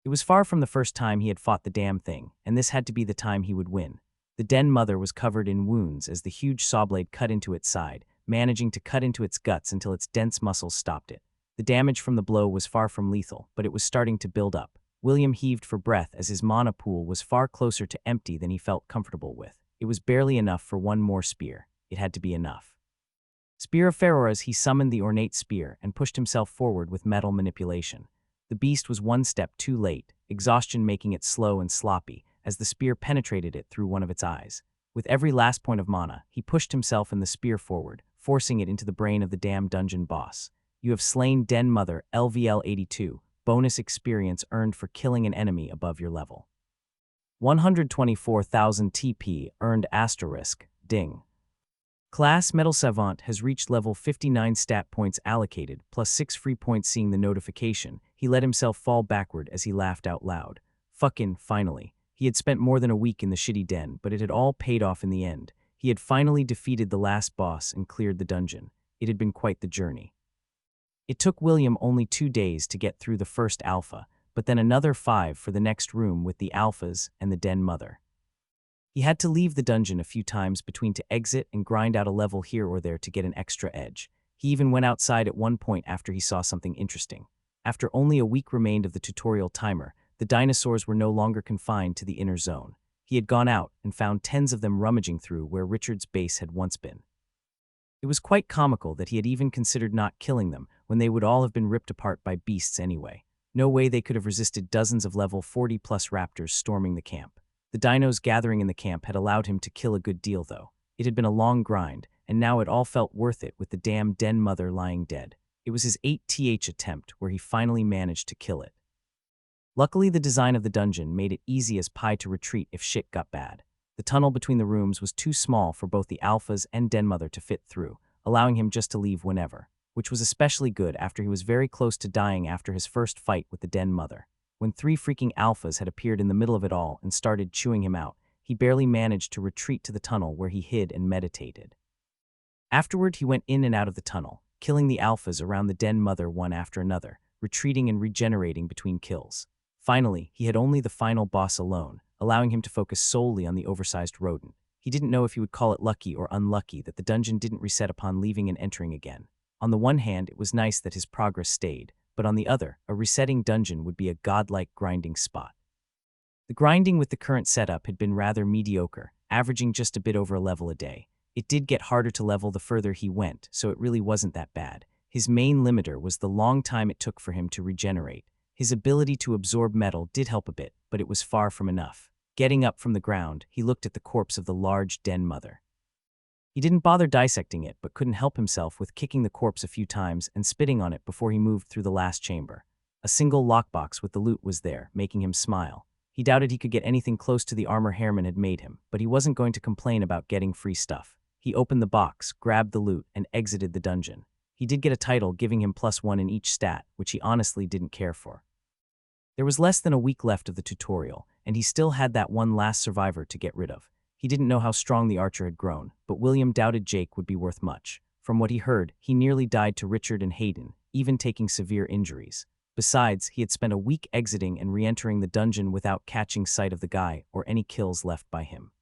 It was far from the first time he had fought the damn thing, and this had to be the time he would win. The den mother was covered in wounds as the huge saw blade cut into its side, managing to cut into its guts until its dense muscles stopped it. The damage from the blow was far from lethal, but it was starting to build up. William heaved for breath as his mana pool was far closer to empty than he felt comfortable with. It was barely enough for one more spear. It had to be enough. Spear of Ferora's, he summoned the ornate spear and pushed himself forward with metal manipulation. The beast was one step too late, exhaustion making it slow and sloppy, as the spear penetrated it through one of its eyes. With every last point of mana, he pushed himself and the spear forward, forcing it into the brain of the damn dungeon boss. You have slain Den Mother, LVL 82, bonus experience earned for killing an enemy above your level. 124,000 TP earned *, ding. Class Metal Savant has reached level 59 stat points allocated, plus 6 free points. Seeing the notification, he let himself fall backward as he laughed out loud. Fucking finally. He had spent more than a week in the shitty den, but it had all paid off in the end. He had finally defeated the last boss and cleared the dungeon. It had been quite the journey. It took William only 2 days to get through the first alpha, but then another 5 for the next room with the alphas and the den mother. He had to leave the dungeon a few times between to exit and grind out a level here or there to get an extra edge. He even went outside at one point after he saw something interesting. After only a week remained of the tutorial timer, the dinosaurs were no longer confined to the inner zone. He had gone out and found tens of them rummaging through where Richard's base had once been. It was quite comical that he had even considered not killing them when they would all have been ripped apart by beasts anyway. No way they could have resisted dozens of level 40+ raptors storming the camp. The dinos gathering in the camp had allowed him to kill a good deal though. It had been a long grind, and now it all felt worth it with the damn den mother lying dead. It was his 8th attempt where he finally managed to kill it. Luckily, the design of the dungeon made it easy as pie to retreat if shit got bad. The tunnel between the rooms was too small for both the alphas and den mother to fit through, allowing him just to leave whenever, which was especially good after he was very close to dying after his first fight with the den mother. When 3 freaking alphas had appeared in the middle of it all and started chewing him out, he barely managed to retreat to the tunnel where he hid and meditated. Afterward, he went in and out of the tunnel, killing the alphas around the den mother one after another, retreating and regenerating between kills. Finally, he had only the final boss alone, allowing him to focus solely on the oversized rodent. He didn't know if he would call it lucky or unlucky that the dungeon didn't reset upon leaving and entering again. On the one hand, it was nice that his progress stayed, but on the other, a resetting dungeon would be a godlike grinding spot. The grinding with the current setup had been rather mediocre, averaging just a bit over a level a day. It did get harder to level the further he went, so it really wasn't that bad. His main limiter was the long time it took for him to regenerate. His ability to absorb metal did help a bit, but it was far from enough. Getting up from the ground, he looked at the corpse of the large den mother. He didn't bother dissecting it, but couldn't help himself with kicking the corpse a few times and spitting on it before he moved through the last chamber. A single lockbox with the loot was there, making him smile. He doubted he could get anything close to the armor Hairman had made him, but he wasn't going to complain about getting free stuff. He opened the box, grabbed the loot, and exited the dungeon. He did get a title giving him +1 in each stat, which he honestly didn't care for. There was less than a week left of the tutorial, and he still had that one last survivor to get rid of. He didn't know how strong the archer had grown, but William doubted Jake would be worth much. From what he heard, he nearly died to Richard and Hayden, even taking severe injuries. Besides, he had spent a week exiting and re-entering the dungeon without catching sight of the guy or any kills left by him.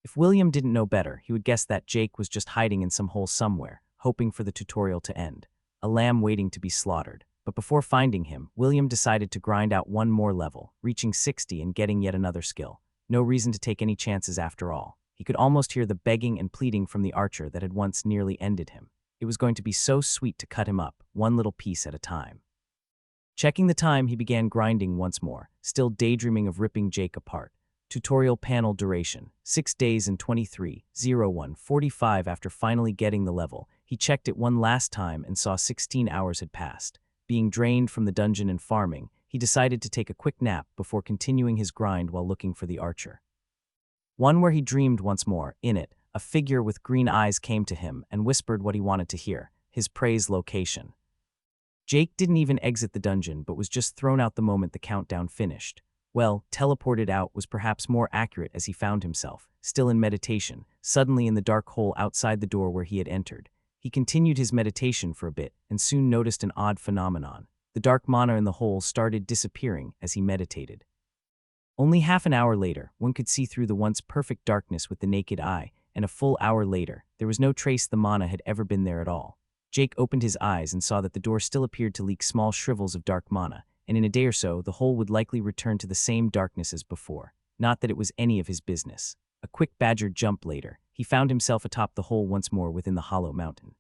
If William didn't know better, he would guess that Jake was just hiding in some hole somewhere, hoping for the tutorial to end. A lamb waiting to be slaughtered. But before finding him, William decided to grind out one more level, reaching 60 and getting yet another skill. No reason to take any chances after all. He could almost hear the begging and pleading from the archer that had once nearly ended him. It was going to be so sweet to cut him up, one little piece at a time. Checking the time, he began grinding once more, still daydreaming of ripping Jake apart. Tutorial panel duration, 6 days and 23:01:45. After finally getting the level, he checked it one last time and saw 16 hours had passed. Being drained from the dungeon and farming, he decided to take a quick nap before continuing his grind while looking for the archer. One where he dreamed once more. In it, a figure with green eyes came to him and whispered what he wanted to hear, his praise location. Jake didn't even exit the dungeon but was just thrown out the moment the countdown finished. Well, teleported out was perhaps more accurate as he found himself, still in meditation, suddenly in the dark hole outside the door where he had entered. He continued his meditation for a bit and soon noticed an odd phenomenon. The dark mana in the hole started disappearing as he meditated. Only half an hour later, one could see through the once perfect darkness with the naked eye, and a full hour later, there was no trace the mana had ever been there at all. Jake opened his eyes and saw that the door still appeared to leak small shrivels of dark mana, and in a day or so, the hole would likely return to the same darkness as before. Not that it was any of his business. A quick badger jump later, he found himself atop the hole once more within the hollow mountain.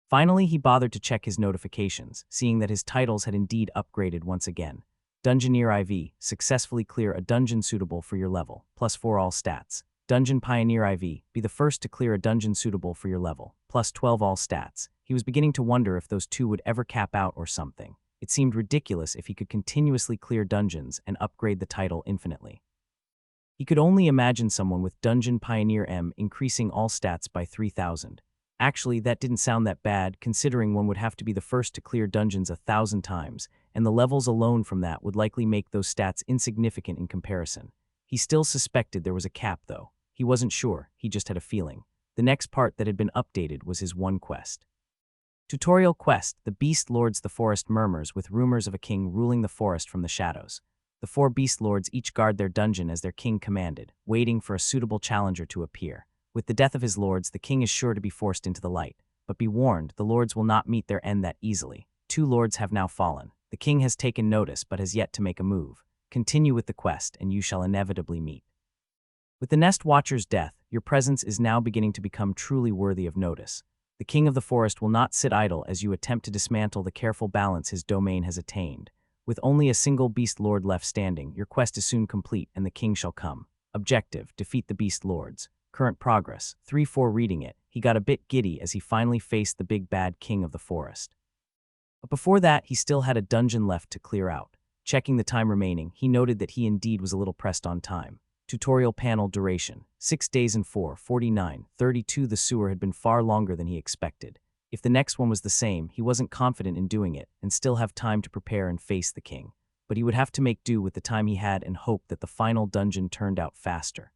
Finally, he bothered to check his notifications, seeing that his titles had indeed upgraded once again. Dungeoneer IV, successfully clear a dungeon suitable for your level, +4 all stats. Dungeon Pioneer IV, be the first to clear a dungeon suitable for your level, +12 all stats. He was beginning to wonder if those two would ever cap out or something. It seemed ridiculous if he could continuously clear dungeons and upgrade the title infinitely. He could only imagine someone with Dungeon Pioneer M increasing all stats by 3,000. Actually, that didn't sound that bad, considering one would have to be the first to clear dungeons 1,000 times, and the levels alone from that would likely make those stats insignificant in comparison. He still suspected there was a cap, though. He wasn't sure, he just had a feeling. The next part that had been updated was his one quest. Tutorial quest: The Beast Lords the Forest murmurs with rumors of a king ruling the forest from the shadows. The 4 Beast Lords each guard their dungeon as their king commanded, waiting for a suitable challenger to appear. With the death of his lords, the king is sure to be forced into the light. But be warned, the lords will not meet their end that easily. 2 lords have now fallen. The king has taken notice but has yet to make a move. Continue with the quest, and you shall inevitably meet. With the Nest Watcher's death, your presence is now beginning to become truly worthy of notice. The king of the forest will not sit idle as you attempt to dismantle the careful balance his domain has attained. With only a single beast lord left standing, your quest is soon complete and the king shall come. Objective: defeat the beast lords. Current progress: 3-4. Reading it, he got a bit giddy as he finally faced the big bad king of the forest. But before that, he still had a dungeon left to clear out. Checking the time remaining, he noted that he indeed was a little pressed on time. Tutorial panel duration: 6 days and 4:49:32. The sewer had been far longer than he expected. If the next one was the same, he wasn't confident in doing it and still have time to prepare and face the king. But he would have to make do with the time he had and hope that the final dungeon turned out faster.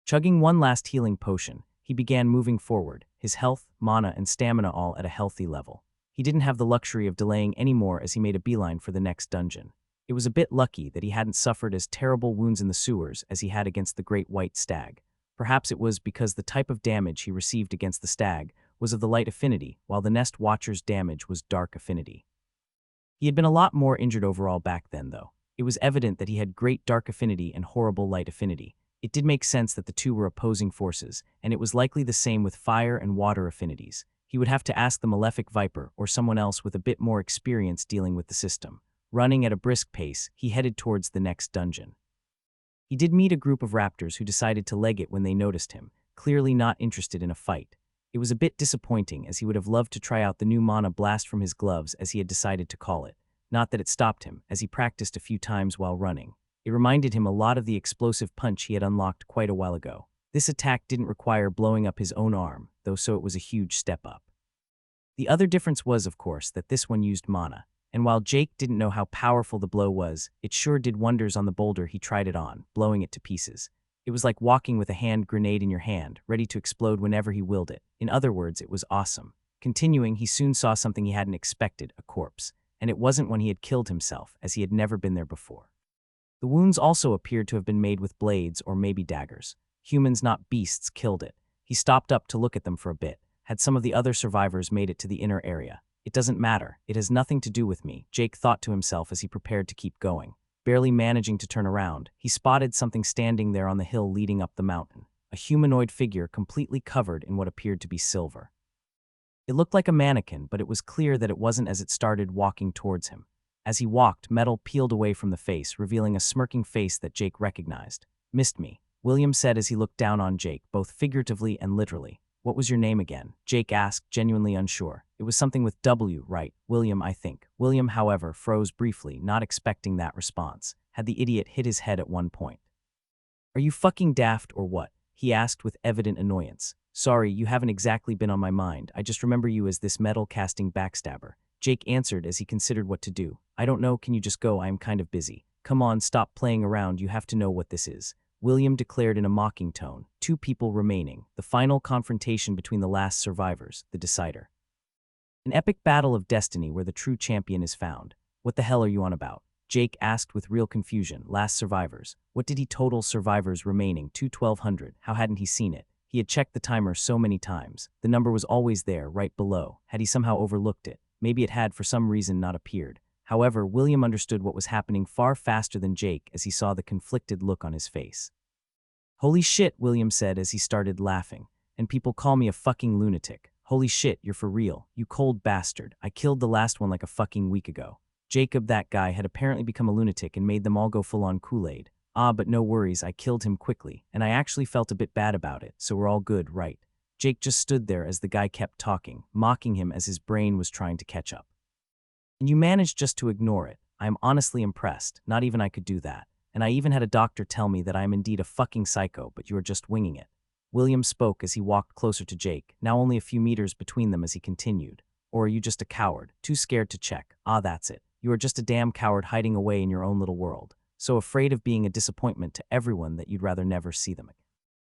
Chugging one last healing potion, he began moving forward, his health, mana, and stamina all at a healthy level. He didn't have the luxury of delaying anymore as he made a beeline for the next dungeon. It was a bit lucky that he hadn't suffered as terrible wounds in the sewers as he had against the great white stag. Perhaps it was because the type of damage he received against the stag was of the light affinity, while the Nest Watcher's damage was dark affinity. He had been a lot more injured overall back then, though. It was evident that he had great dark affinity and horrible light affinity. It did make sense that the two were opposing forces, and it was likely the same with fire and water affinities. He would have to ask the Malefic Viper or someone else with a bit more experience dealing with the system. Running at a brisk pace, he headed towards the next dungeon. He did meet a group of raptors who decided to leg it when they noticed him, clearly not interested in a fight. It was a bit disappointing as he would have loved to try out the new mana blast from his gloves as he had decided to call it. Not that it stopped him, as he practiced a few times while running. It reminded him a lot of the explosive punch he had unlocked quite a while ago. This attack didn't require blowing up his own arm, though, so it was a huge step up. The other difference was, of course, that this one used mana. And while Jake didn't know how powerful the blow was, it sure did wonders on the boulder he tried it on, blowing it to pieces. It was like walking with a hand grenade in your hand, ready to explode whenever he willed it. In other words, it was awesome. Continuing, he soon saw something he hadn't expected, a corpse. And it wasn't one he had killed himself, as he had never been there before. The wounds also appeared to have been made with blades or maybe daggers. Humans, not beasts, killed it. He stopped up to look at them for a bit. Had some of the other survivors made it to the inner area? It doesn't matter. It has nothing to do with me, Jake thought to himself as he prepared to keep going. Barely managing to turn around, he spotted something standing there on the hill leading up the mountain. A humanoid figure completely covered in what appeared to be silver. It looked like a mannequin, but it was clear that it wasn't as it started walking towards him. As he walked, metal peeled away from the face, revealing a smirking face that Jake recognized. "Missed me," William said as he looked down on Jake, both figuratively and literally. "What was your name again?" Jake asked, genuinely unsure. "It was something with W, right? William, I think." William, however, froze briefly, not expecting that response. Had the idiot hit his head at one point? "Are you fucking daft or what?" he asked with evident annoyance. "Sorry, you haven't exactly been on my mind. I just remember you as this metal-casting backstabber." Jake answered as he considered what to do. "I don't know, can you just go? I am kind of busy." "Come on, stop playing around, you have to know what this is," William declared in a mocking tone. 2 people remaining, the final confrontation between the last survivors, the decider. An epic battle of destiny where the true champion is found. "What the hell are you on about?" Jake asked with real confusion. Last survivors. What did he total survivors remaining? 1,200. How hadn't he seen it? He had checked the timer so many times. The number was always there, right below. Had he somehow overlooked it? Maybe it had for some reason not appeared. However, William understood what was happening far faster than Jake as he saw the conflicted look on his face. "Holy shit," William said as he started laughing. "And people call me a fucking lunatic. Holy shit, you're for real. You cold bastard. I killed the last one like a fucking week ago." Jacob, that guy, had apparently become a lunatic and made them all go full-on Kool-Aid. "Ah, but no worries, I killed him quickly, and I actually felt a bit bad about it, so we're all good, right?" Jake just stood there as the guy kept talking, mocking him as his brain was trying to catch up. "And you managed just to ignore it. I am honestly impressed. Not even I could do that." and I even had a doctor tell me that I am indeed a fucking psycho, but you are just winging it. William spoke as he walked closer to Jake, now only a few meters between them as he continued. Or are you just a coward, too scared to check? Ah, that's it. You are just a damn coward hiding away in your own little world. So afraid of being a disappointment to everyone that you'd rather never see them again.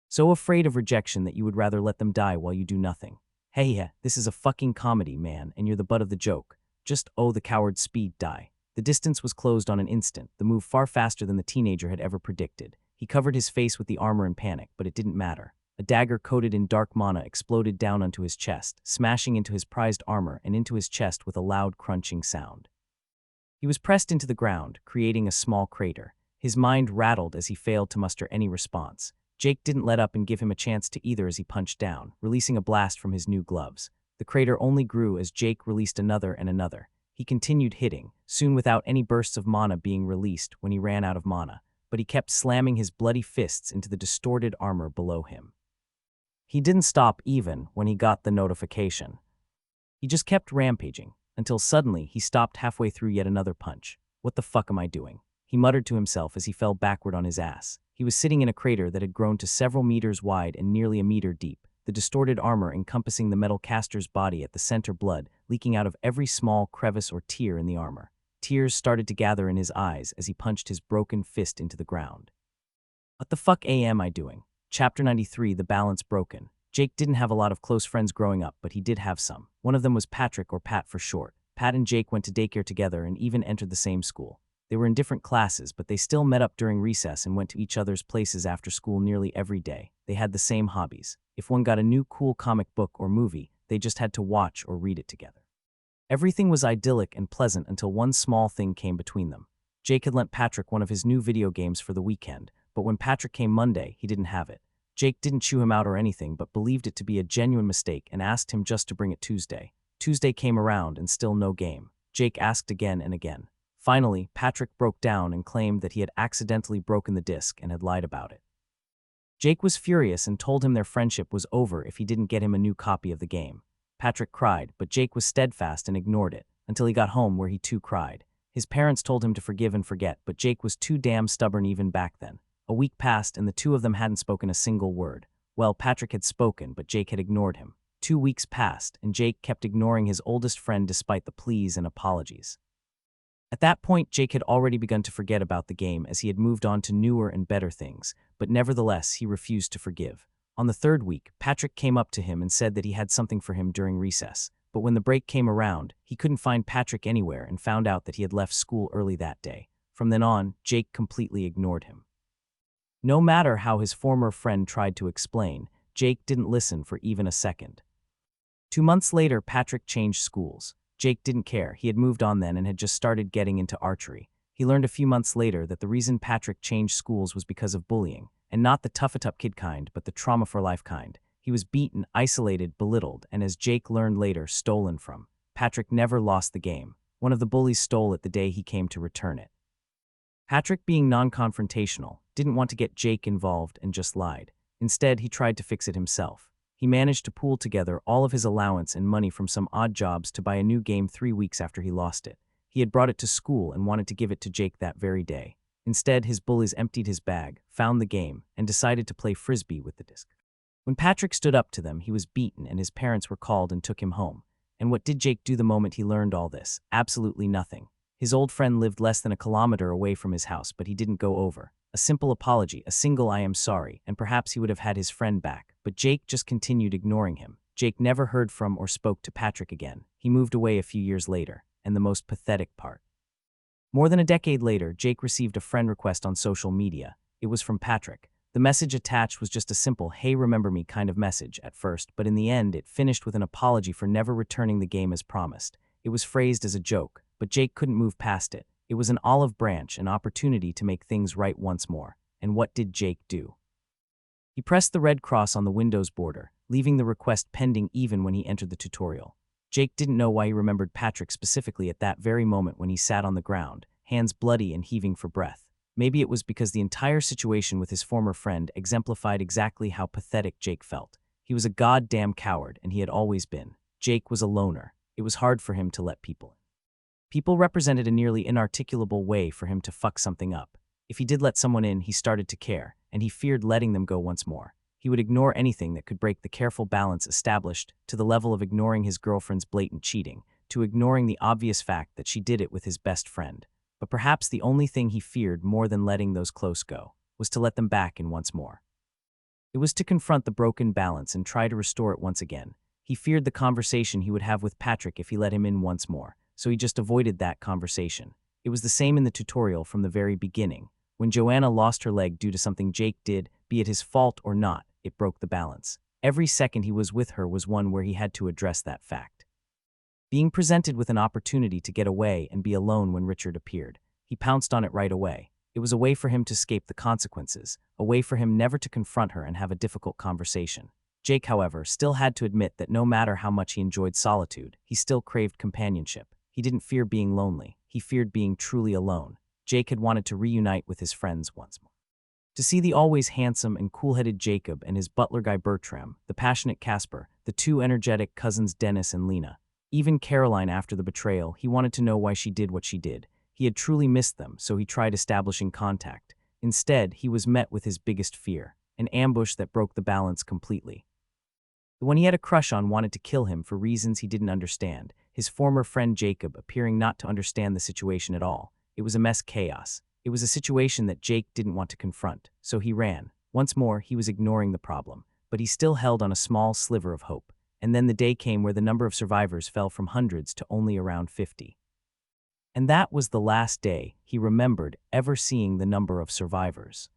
So afraid of rejection that you would rather let them die while you do nothing. Hey, yeah, this is a fucking comedy, man, and you're the butt of the joke. Just, oh, the coward speed die. The distance was closed on an instant, the move far faster than the teenager had ever predicted. He covered his face with the armor in panic, but it didn't matter. A dagger coated in dark mana exploded down onto his chest, smashing into his prized armor and into his chest with a loud crunching sound. He was pressed into the ground, creating a small crater. His mind rattled as he failed to muster any response. Jake didn't let up and give him a chance to either as he punched down, releasing a blast from his new gloves. The crater only grew as Jake released another and another. He continued hitting, soon without any bursts of mana being released when he ran out of mana, but he kept slamming his bloody fists into the distorted armor below him. He didn't stop even when he got the notification. He just kept rampaging, until suddenly he stopped halfway through yet another punch. What the fuck am I doing? He muttered to himself as he fell backward on his ass. He was sitting in a crater that had grown to several meters wide and nearly a meter deep, the distorted armor encompassing the metal caster's body at the center, blood leaking out of every small crevice or tear in the armor. Tears started to gather in his eyes as he punched his broken fist into the ground. What the fuck am I doing? Chapter 93, The Balance Broken. Jake didn't have a lot of close friends growing up, but he did have some. One of them was Patrick, or Pat for short. Pat and Jake went to daycare together and even entered the same school. They were in different classes, but they still met up during recess and went to each other's places after school nearly every day. They had the same hobbies. If one got a new cool comic book or movie, they just had to watch or read it together. Everything was idyllic and pleasant until one small thing came between them. Jake had lent Patrick one of his new video games for the weekend, but when Patrick came Monday, he didn't have it. Jake didn't chew him out or anything, but believed it to be a genuine mistake and asked him just to bring it Tuesday. Tuesday came around and still no game. Jake asked again and again. Finally, Patrick broke down and claimed that he had accidentally broken the disc and had lied about it. Jake was furious and told him their friendship was over if he didn't get him a new copy of the game. Patrick cried, but Jake was steadfast and ignored it, until he got home where he too cried. His parents told him to forgive and forget, but Jake was too damn stubborn even back then. A week passed and the two of them hadn't spoken a single word. Well, Patrick had spoken, but Jake had ignored him. 2 weeks passed, and Jake kept ignoring his oldest friend despite the pleas and apologies. At that point, Jake had already begun to forget about the game as he had moved on to newer and better things, but nevertheless, he refused to forgive. On the 3rd week, Patrick came up to him and said that he had something for him during recess, but when the break came around, he couldn't find Patrick anywhere and found out that he had left school early that day. From then on, Jake completely ignored him. No matter how his former friend tried to explain, Jake didn't listen for even a second. 2 months later, Patrick changed schools. Jake didn't care. He had moved on then and had just started getting into archery. He learned a few months later that the reason Patrick changed schools was because of bullying, and not the tough-it-up kid kind, but the trauma-for-life kind. He was beaten, isolated, belittled, and as Jake learned later, stolen from. Patrick never lost the game. One of the bullies stole it the day he came to return it. Patrick, being non-confrontational, didn't want to get Jake involved and just lied. Instead, he tried to fix it himself. He managed to pool together all of his allowance and money from some odd jobs to buy a new game 3 weeks after he lost it. He had brought it to school and wanted to give it to Jake that very day. Instead, his bullies emptied his bag, found the game, and decided to play frisbee with the disc. When Patrick stood up to them, he was beaten and his parents were called and took him home. And what did Jake do the moment he learned all this? Absolutely nothing. His old friend lived less than a kilometer away from his house, but he didn't go over. A simple apology, a single "I am sorry," and perhaps he would have had his friend back. But Jake just continued ignoring him. Jake never heard from or spoke to Patrick again. He moved away a few years later, and the most pathetic part. More than a decade later, Jake received a friend request on social media. It was from Patrick. The message attached was just a simple "Hey, remember me" kind of message at first, but in the end it finished with an apology for never returning the game as promised. It was phrased as a joke, but Jake couldn't move past it. It was an olive branch, an opportunity to make things right once more. And what did Jake do? He pressed the red cross on the Windows border, leaving the request pending even when he entered the tutorial. Jake didn't know why he remembered Patrick specifically at that very moment when he sat on the ground, hands bloody and heaving for breath. Maybe it was because the entire situation with his former friend exemplified exactly how pathetic Jake felt. He was a goddamn coward, and he had always been. Jake was a loner. It was hard for him to let people in. People represented a nearly inarticulable way for him to fuck something up. If he did let someone in, he started to care, and he feared letting them go once more. He would ignore anything that could break the careful balance established, to the level of ignoring his girlfriend's blatant cheating, to ignoring the obvious fact that she did it with his best friend. But perhaps the only thing he feared more than letting those close go was to let them back in once more. It was to confront the broken balance and try to restore it once again. He feared the conversation he would have with Patrick if he let him in once more, so he just avoided that conversation. It was the same in the tutorial from the very beginning. When Joanna lost her leg due to something Jake did, be it his fault or not, it broke the balance. Every second he was with her was one where he had to address that fact. Being presented with an opportunity to get away and be alone when Richard appeared, he pounced on it right away. It was a way for him to escape the consequences, a way for him never to confront her and have a difficult conversation. Jake, however, still had to admit that no matter how much he enjoyed solitude, he still craved companionship. He didn't fear being lonely, he feared being truly alone. Jake had wanted to reunite with his friends once more. To see the always handsome and cool-headed Jacob and his butler guy Bertram, the passionate Casper, the two energetic cousins Dennis and Lena, even Caroline after the betrayal, he wanted to know why she did what she did. He had truly missed them, so he tried establishing contact. Instead, he was met with his biggest fear, an ambush that broke the balance completely. The one he had a crush on wanted to kill him for reasons he didn't understand, his former friend Jacob appearing not to understand the situation at all. It was a mess chaos. It was a situation that Jake didn't want to confront, so he ran. Once more, he was ignoring the problem, but he still held on a small sliver of hope. And then the day came where the number of survivors fell from hundreds to only around 50. And that was the last day he remembered ever seeing the number of survivors.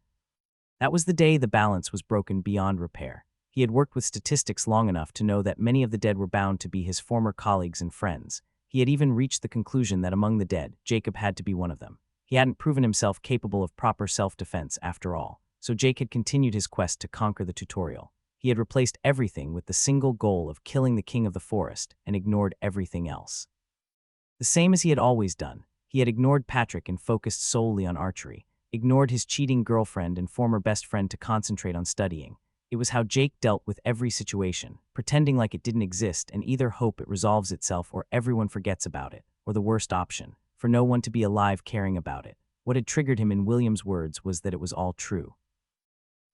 That was the day the balance was broken beyond repair. He had worked with statistics long enough to know that many of the dead were bound to be his former colleagues and friends. He had even reached the conclusion that among the dead, Jacob had to be one of them. He hadn't proven himself capable of proper self-defense after all, so Jake had continued his quest to conquer the tutorial. He had replaced everything with the single goal of killing the king of the forest and ignored everything else. The same as he had always done, he had ignored Patrick and focused solely on archery, ignored his cheating girlfriend and former best friend to concentrate on studying. It was how Jake dealt with every situation, pretending like it didn't exist and either hope it resolves itself or everyone forgets about it, or the worst option, for no one to be alive caring about it. What had triggered him in William's words was that it was all true.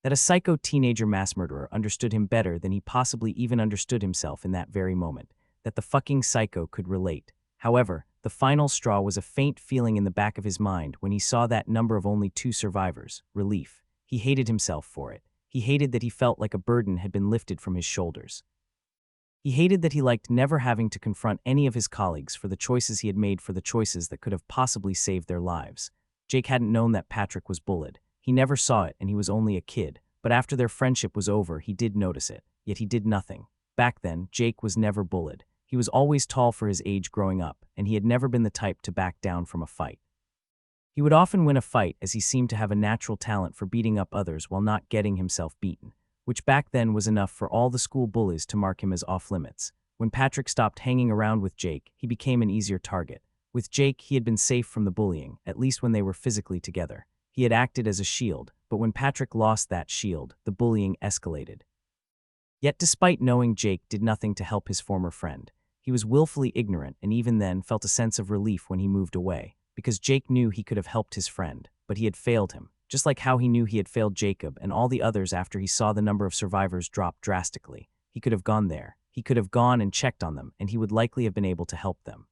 That a psycho teenager mass murderer understood him better than he possibly even understood himself in that very moment. That the fucking psycho could relate. However, the final straw was a faint feeling in the back of his mind when he saw that number of only 2 survivors. Relief. He hated himself for it. He hated that he felt like a burden had been lifted from his shoulders. He hated that he liked never having to confront any of his colleagues for the choices he had made, for the choices that could have possibly saved their lives. Jake hadn't known that Patrick was bullied. He never saw it and he was only a kid, but after their friendship was over he did notice it, yet he did nothing. Back then, Jake was never bullied. He was always tall for his age growing up, and he had never been the type to back down from a fight. He would often win a fight as he seemed to have a natural talent for beating up others while not getting himself beaten, which back then was enough for all the school bullies to mark him as off-limits. When Patrick stopped hanging around with Jake, he became an easier target. With Jake, he had been safe from the bullying, at least when they were physically together. He had acted as a shield, but when Patrick lost that shield, the bullying escalated. Yet despite knowing Jake did nothing to help his former friend, he was willfully ignorant and even then felt a sense of relief when he moved away, because Jake knew he could have helped his friend, but he had failed him, just like how he knew he had failed Jacob and all the others after he saw the number of survivors drop drastically. He could have gone there, he could have gone and checked on them, and he would likely have been able to help them.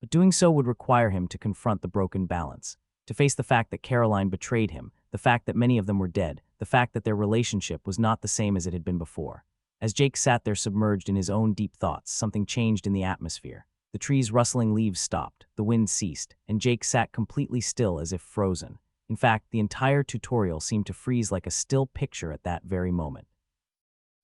But doing so would require him to confront the broken balance, to face the fact that Caroline betrayed him, the fact that many of them were dead, the fact that their relationship was not the same as it had been before. As Jake sat there submerged in his own deep thoughts, something changed in the atmosphere. The trees' rustling leaves stopped, the wind ceased, and Jake sat completely still as if frozen. In fact, the entire tutorial seemed to freeze like a still picture at that very moment.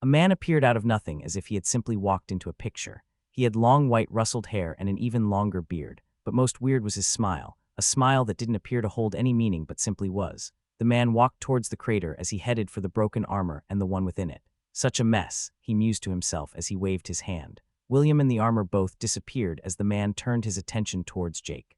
A man appeared out of nothing as if he had simply walked into a picture. He had long white rustled hair and an even longer beard, but most weird was his smile, a smile that didn't appear to hold any meaning but simply was. The man walked towards the crater as he headed for the broken armor and the one within it. Such a mess, he mused to himself as he waved his hand. William and the armor both disappeared as the man turned his attention towards Jake.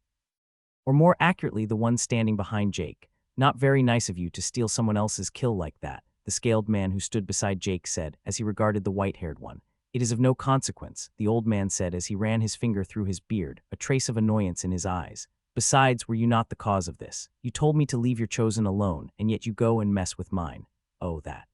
Or more accurately, the one standing behind Jake. "Not very nice of you to steal someone else's kill like that," the scaled man who stood beside Jake said as he regarded the white-haired one. "It is of no consequence," the old man said as he ran his finger through his beard, a trace of annoyance in his eyes. Besides, were you not the cause of this? You told me to leave your chosen alone, and yet you go and mess with mine. Oh, that.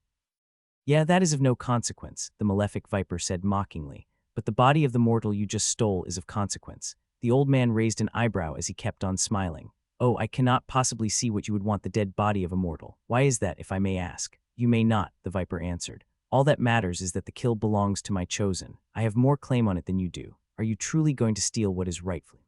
Yeah, that is of no consequence, the malefic viper said mockingly, but the body of the mortal you just stole is of consequence. The old man raised an eyebrow as he kept on smiling. Oh, I cannot possibly see what you would want the dead body of a mortal. Why is that, if I may ask? You may not, the viper answered. All that matters is that the kill belongs to my chosen. I have more claim on it than you do. Are you truly going to steal what is rightfully?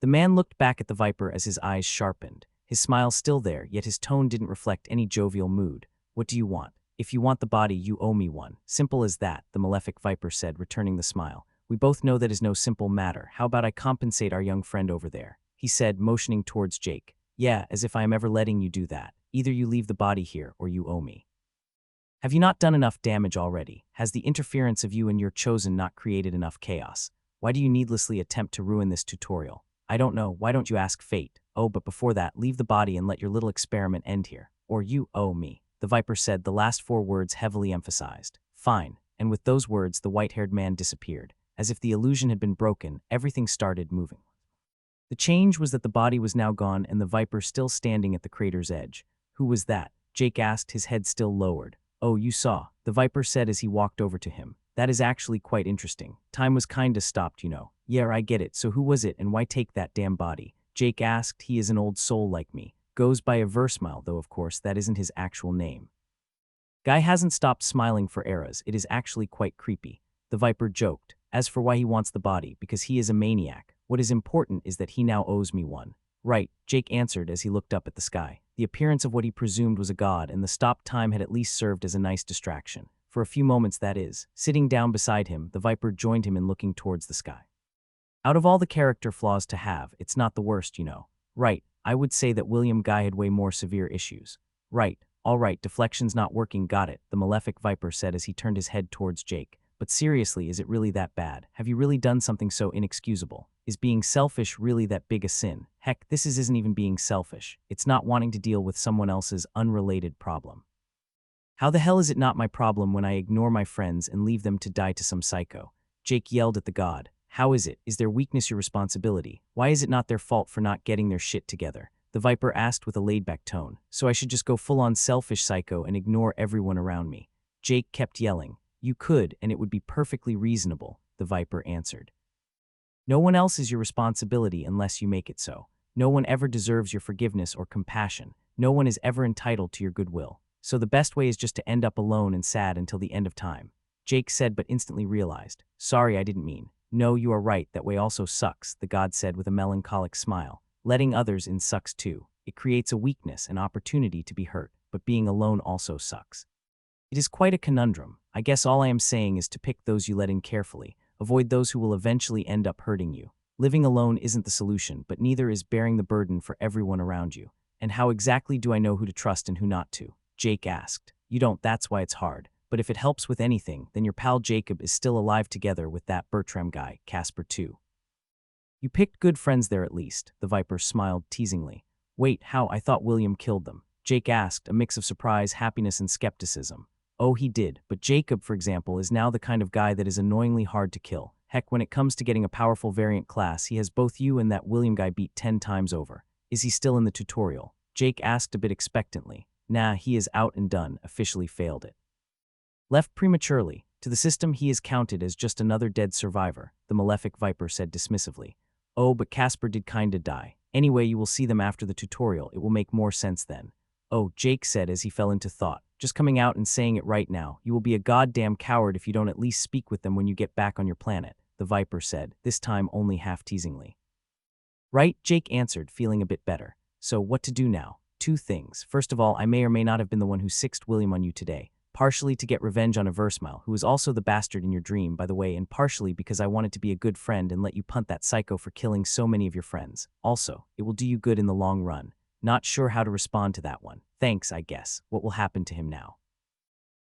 The man looked back at the viper as his eyes sharpened. His smile still there, yet his tone didn't reflect any jovial mood. What do you want? If you want the body, you owe me one. Simple as that, the malefic viper said, returning the smile. We both know that is no simple matter. How about I compensate our young friend over there? He said, motioning towards Jake. Yeah, as if I am ever letting you do that. Either you leave the body here or you owe me. Have you not done enough damage already? Has the interference of you and your chosen not created enough chaos? Why do you needlessly attempt to ruin this tutorial? I don't know. Why don't you ask fate? Oh, but before that, leave the body and let your little experiment end here. Or you owe me. The viper said, the last 4 words heavily emphasized. Fine. And with those words, the white-haired man disappeared. As if the illusion had been broken, everything started moving. The change was that the body was now gone and the viper still standing at the crater's edge. Who was that? Jake asked, his head still lowered. Oh, you saw, the viper said as he walked over to him. That is actually quite interesting. Time was kinda stopped, you know. Yeah, I get it. So who was it and why take that damn body? Jake asked. He is an old soul like me. Goes by a Versmile, though of course that isn't his actual name. Guy hasn't stopped smiling for eras. It is actually quite creepy. The viper joked. As for why he wants the body, because he is a maniac. What is important is that he now owes me one. Right, Jake answered as he looked up at the sky. The appearance of what he presumed was a god, and the stopped time had at least served as a nice distraction. For a few moments, that is. Sitting down beside him, the viper joined him in looking towards the sky. Out of all the character flaws to have, it's not the worst, you know. Right, I would say that William Guy had way more severe issues. Right, all right, deflection's not working, got it, the malefic viper said as he turned his head towards Jake. But seriously, is it really that bad? Have you really done something so inexcusable? Is being selfish really that big a sin? Heck, this isn't even being selfish. It's not wanting to deal with someone else's unrelated problem. How the hell is it not my problem when I ignore my friends and leave them to die to some psycho? Jake yelled at the god. How is it? Is their weakness your responsibility? Why is it not their fault for not getting their shit together? The viper asked with a laid-back tone. So I should just go full-on selfish psycho and ignore everyone around me? Jake kept yelling. You could, and it would be perfectly reasonable, the viper answered. No one else is your responsibility unless you make it so. No one ever deserves your forgiveness or compassion. No one is ever entitled to your goodwill. So the best way is just to end up alone and sad until the end of time. Jake said, but instantly realized. Sorry, I didn't mean. No, you are right, that way also sucks, the god said with a melancholic smile. Letting others in sucks too. It creates a weakness, an opportunity to be hurt, but being alone also sucks. It is quite a conundrum. I guess all I am saying is to pick those you let in carefully. Avoid those who will eventually end up hurting you. Living alone isn't the solution, but neither is bearing the burden for everyone around you. And how exactly do I know who to trust and who not to? Jake asked. You don't, that's why it's hard. But if it helps with anything, then your pal Jacob is still alive together with that Bertram guy, Casper too. You picked good friends there at least, the viper smiled teasingly. Wait, how? I thought William killed them. Jake asked, a mix of surprise, happiness, and skepticism. Oh, he did, but Jacob, for example, is now the kind of guy that is annoyingly hard to kill. Heck, when it comes to getting a powerful variant class, he has both you and that William guy beat 10 times over. Is he still in the tutorial? Jake asked a bit expectantly. Nah, he is out and done, officially failed it. Left prematurely. To the system he is counted as just another dead survivor, the malefic viper said dismissively. Oh, but Casper did kinda die. Anyway, you will see them after the tutorial, it will make more sense then. Oh, Jake said as he fell into thought. Just coming out and saying it right now, you will be a goddamn coward if you don't at least speak with them when you get back on your planet, the viper said, this time only half-teasingly. Right, Jake answered, feeling a bit better. So what to do now? 2 things. First of all, I may or may not have been the one who sixed William on you today. Partially to get revenge on a Versmile, who was also the bastard in your dream, by the way, and partially because I wanted to be a good friend and let you punt that psycho for killing so many of your friends. Also, it will do you good in the long run. Not sure how to respond to that one. Thanks, I guess. What will happen to him now?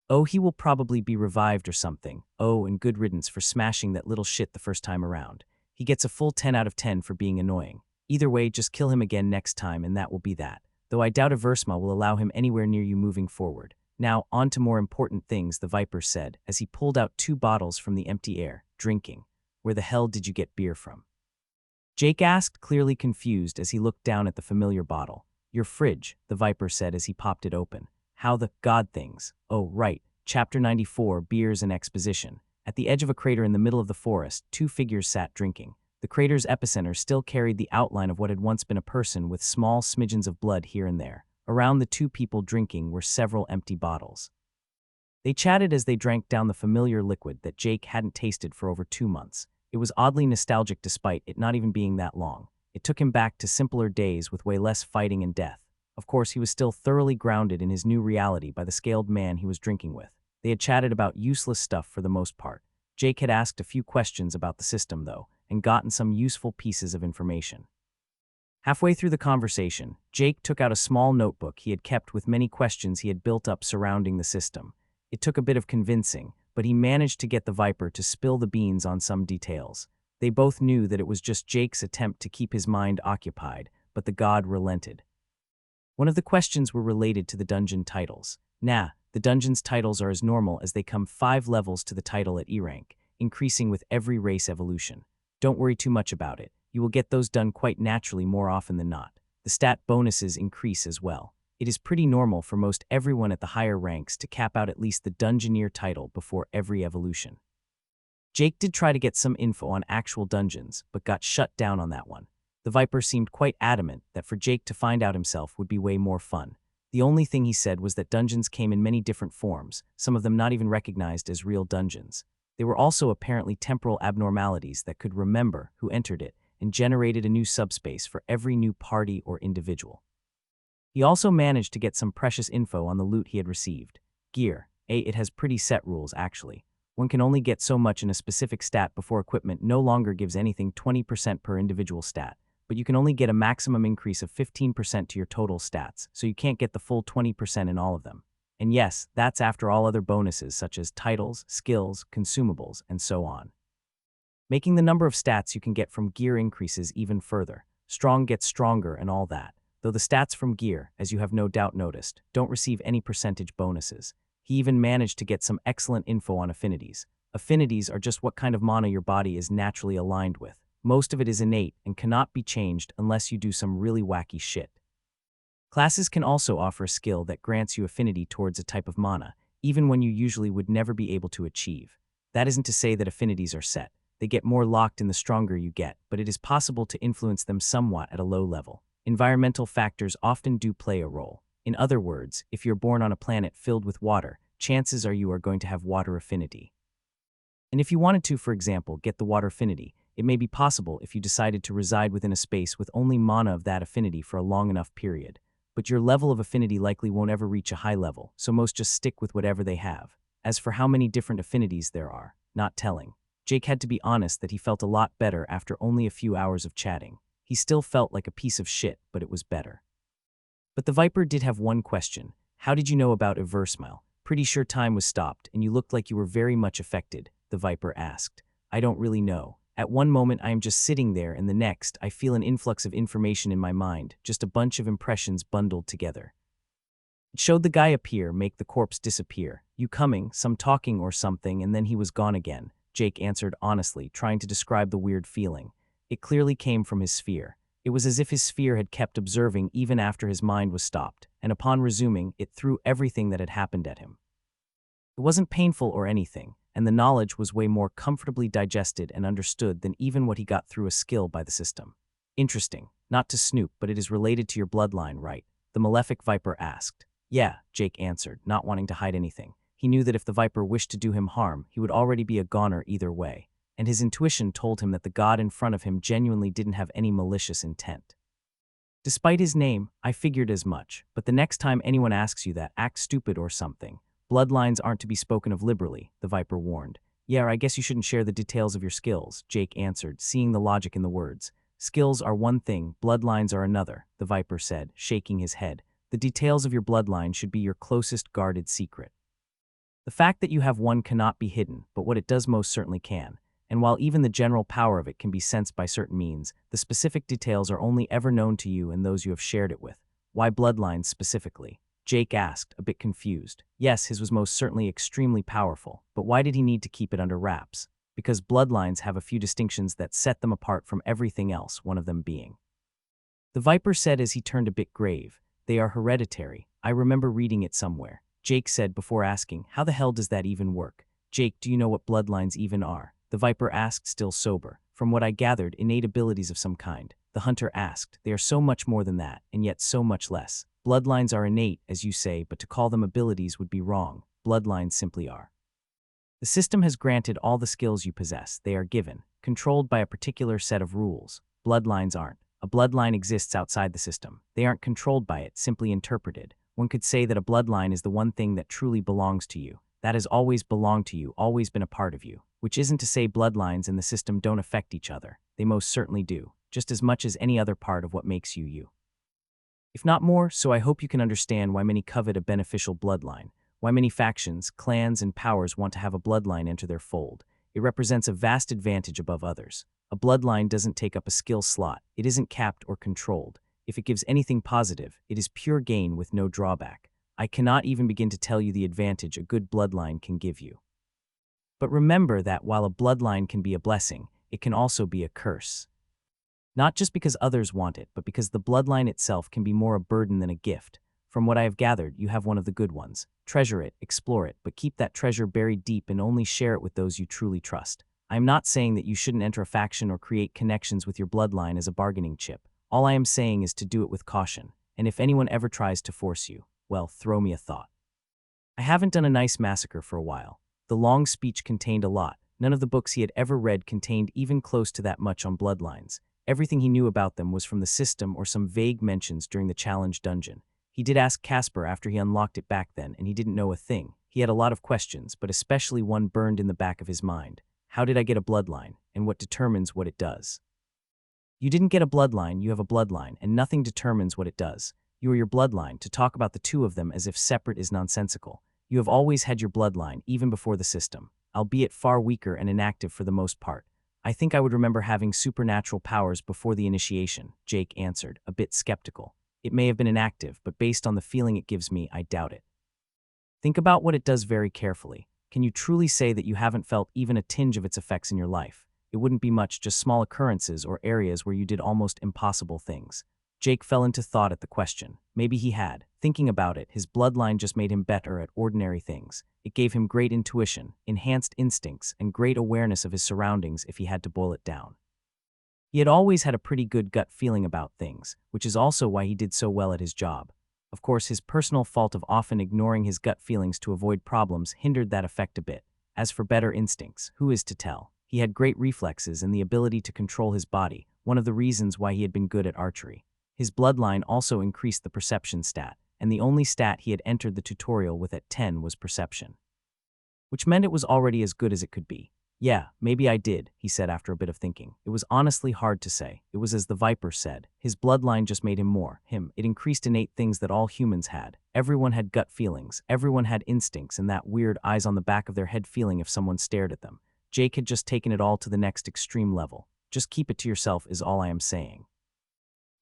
Oh, he will probably be revived or something. Oh, and good riddance for smashing that little shit the first time around. He gets a full 10 out of 10 for being annoying. Either way, just kill him again next time and that will be that. Though I doubt a Versmile will allow him anywhere near you moving forward. Now, on to more important things, the viper said, as he pulled out 2 bottles from the empty air, drinking. Where the hell did you get beer from? Jake asked, clearly confused as he looked down at the familiar bottle. Your fridge, the Viper said as he popped it open. How the god things. Oh, right. Chapter 94, Beers and Exposition. At the edge of a crater in the middle of the forest, two figures sat drinking. The crater's epicenter still carried the outline of what had once been a person with small smidgens of blood here and there. Around the two people drinking were several empty bottles. They chatted as they drank down the familiar liquid that Jake hadn't tasted for over 2 months. It was oddly nostalgic despite it not even being that long. It took him back to simpler days with way less fighting and death. Of course, he was still thoroughly grounded in his new reality by the scaled man he was drinking with. They had chatted about useless stuff for the most part. Jake had asked a few questions about the system, though, and gotten some useful pieces of information. Halfway through the conversation, Jake took out a small notebook he had kept with many questions he had built up surrounding the system. It took a bit of convincing, but he managed to get the Viper to spill the beans on some details. They both knew that it was just Jake's attempt to keep his mind occupied, but the god relented. One of the questions were related to the dungeon titles. Nah, the dungeon's titles are as normal as they come 5 levels to the title at E rank, increasing with every race evolution. Don't worry too much about it. You will get those done quite naturally more often than not. The stat bonuses increase as well. It is pretty normal for most everyone at the higher ranks to cap out at least the Dungeoneer title before every evolution. Jake did try to get some info on actual dungeons, but got shut down on that one. The Viper seemed quite adamant that for Jake to find out himself would be way more fun. The only thing he said was that dungeons came in many different forms, some of them not even recognized as real dungeons. They were also apparently temporal abnormalities that could remember who entered it and generated a new subspace for every new party or individual. He also managed to get some precious info on the loot he had received. Gear. It has pretty set rules, actually. One can only get so much in a specific stat before equipment no longer gives anything 20% per individual stat, but you can only get a maximum increase of 15% to your total stats, so you can't get the full 20% in all of them. And yes, that's after all other bonuses such as titles, skills, consumables, and so on. Making the number of stats you can get from gear increases even further. Strong gets stronger and all that. Though the stats from gear, as you have no doubt noticed, don't receive any percentage bonuses. He even managed to get some excellent info on affinities. Affinities are just what kind of mana your body is naturally aligned with. Most of it is innate and cannot be changed unless you do some really wacky shit. Classes can also offer a skill that grants you affinity towards a type of mana, even when you usually would never be able to achieve. That isn't to say that affinities are set. They get more locked in the stronger you get, but it is possible to influence them somewhat at a low level. Environmental factors often do play a role. In other words, if you're born on a planet filled with water, chances are you are going to have water affinity. And if you wanted to, for example, get the water affinity, it may be possible if you decided to reside within a space with only mana of that affinity for a long enough period. But your level of affinity likely won't ever reach a high level, so most just stick with whatever they have. As for how many different affinities there are, not telling. Jake had to be honest that he felt a lot better after only a few hours of chatting. He still felt like a piece of shit, but it was better. But the Viper did have one question. How did you know about Eversmile? Pretty sure time was stopped, and you looked like you were very much affected, the Viper asked. I don't really know. At one moment I am just sitting there, and the next I feel an influx of information in my mind, just a bunch of impressions bundled together. It showed the guy appear, make the corpse disappear. You coming, some talking or something, and then he was gone again, Jake answered honestly, trying to describe the weird feeling. It clearly came from his sphere. It was as if his sphere had kept observing even after his mind was stopped, and upon resuming, it threw everything that had happened at him. It wasn't painful or anything, and the knowledge was way more comfortably digested and understood than even what he got through a skill by the system. Interesting. Not to snoop, but it is related to your bloodline, right? The malefic Viper asked. Yeah, Jake answered, not wanting to hide anything. He knew that if the Viper wished to do him harm, he would already be a goner either way, and his intuition told him that the god in front of him genuinely didn't have any malicious intent. Despite his name, I figured as much, but the next time anyone asks you that, act stupid or something. Bloodlines aren't to be spoken of liberally, the Viper warned. Yeah, I guess you shouldn't share the details of your skills, Jake answered, seeing the logic in the words. Skills are one thing, bloodlines are another, the Viper said, shaking his head. The details of your bloodline should be your closest guarded secret. The fact that you have one cannot be hidden, but what it does most certainly can. And while even the general power of it can be sensed by certain means, the specific details are only ever known to you and those you have shared it with. Why bloodlines specifically? Jake asked, a bit confused. Yes, his was most certainly extremely powerful, but why did he need to keep it under wraps? because bloodlines have a few distinctions that set them apart from everything else, one of them being. The Viper said as he turned a bit grave, "They are hereditary. I remember reading it somewhere." Jake said before asking, "How the hell does that even work?" "Jake, do you know what bloodlines even are?" The Viper asked, still sober. "From what I gathered, innate abilities of some kind." The Hunter asked, "They are so much more than that, and yet so much less. Bloodlines are innate, as you say, but to call them abilities would be wrong. Bloodlines simply are. The system has granted all the skills you possess. They are given, controlled by a particular set of rules. Bloodlines aren't. A bloodline exists outside the system. They aren't controlled by it, simply interpreted. One could say that a bloodline is the one thing that truly belongs to you. That has always belonged to you, always been a part of you. Which isn't to say bloodlines and the system don't affect each other. They most certainly do, just as much as any other part of what makes you you. If not more, so I hope you can understand why many covet a beneficial bloodline, why many factions, clans, and powers want to have a bloodline enter their fold. It represents a vast advantage above others. A bloodline doesn't take up a skill slot. It isn't capped or controlled. If it gives anything positive, it is pure gain with no drawback. I cannot even begin to tell you the advantage a good bloodline can give you. But remember that while a bloodline can be a blessing, it can also be a curse. Not just because others want it, but because the bloodline itself can be more a burden than a gift. From what I have gathered, you have one of the good ones. Treasure it, explore it, but keep that treasure buried deep and only share it with those you truly trust. I am not saying that you shouldn't enter a faction or create connections with your bloodline as a bargaining chip. All I am saying is to do it with caution, and if anyone ever tries to force you, well, throw me a thought. I haven't done a nice massacre for a while. The long speech contained a lot. None of the books he had ever read contained even close to that much on bloodlines. Everything he knew about them was from the system or some vague mentions during the challenge dungeon. He did ask Casper after he unlocked it back then, and he didn't know a thing. He had a lot of questions, but especially one burned in the back of his mind. How did I get a bloodline, and what determines what it does? You didn't get a bloodline, you have a bloodline, and nothing determines what it does. You are your bloodline. To talk about the two of them as if separate is nonsensical. You have always had your bloodline, even before the system, albeit far weaker and inactive for the most part. I think I would remember having supernatural powers before the initiation, Jake answered, a bit skeptical. It may have been inactive, but based on the feeling it gives me, I doubt it. Think about what it does very carefully. Can you truly say that you haven't felt even a tinge of its effects in your life? It wouldn't be much, just small occurrences or areas where you did almost impossible things. Jake fell into thought at the question. Maybe he had. Thinking about it, his bloodline just made him better at ordinary things. It gave him great intuition, enhanced instincts, and great awareness of his surroundings if he had to boil it down. He had always had a pretty good gut feeling about things, which is also why he did so well at his job. Of course, his personal fault of often ignoring his gut feelings to avoid problems hindered that effect a bit. As for better instincts, who is to tell? He had great reflexes and the ability to control his body, one of the reasons why he had been good at archery. His bloodline also increased the perception stat, and the only stat he had entered the tutorial with at 10 was perception. Which meant it was already as good as it could be. Yeah, maybe I did, he said after a bit of thinking. It was honestly hard to say. It was as the Viper said. His bloodline just made him more, him. It increased innate things that all humans had. Everyone had gut feelings. Everyone had instincts and that weird eyes on the back of their head feeling if someone stared at them. Jake had just taken it all to the next extreme level. Just keep it to yourself is all I am saying.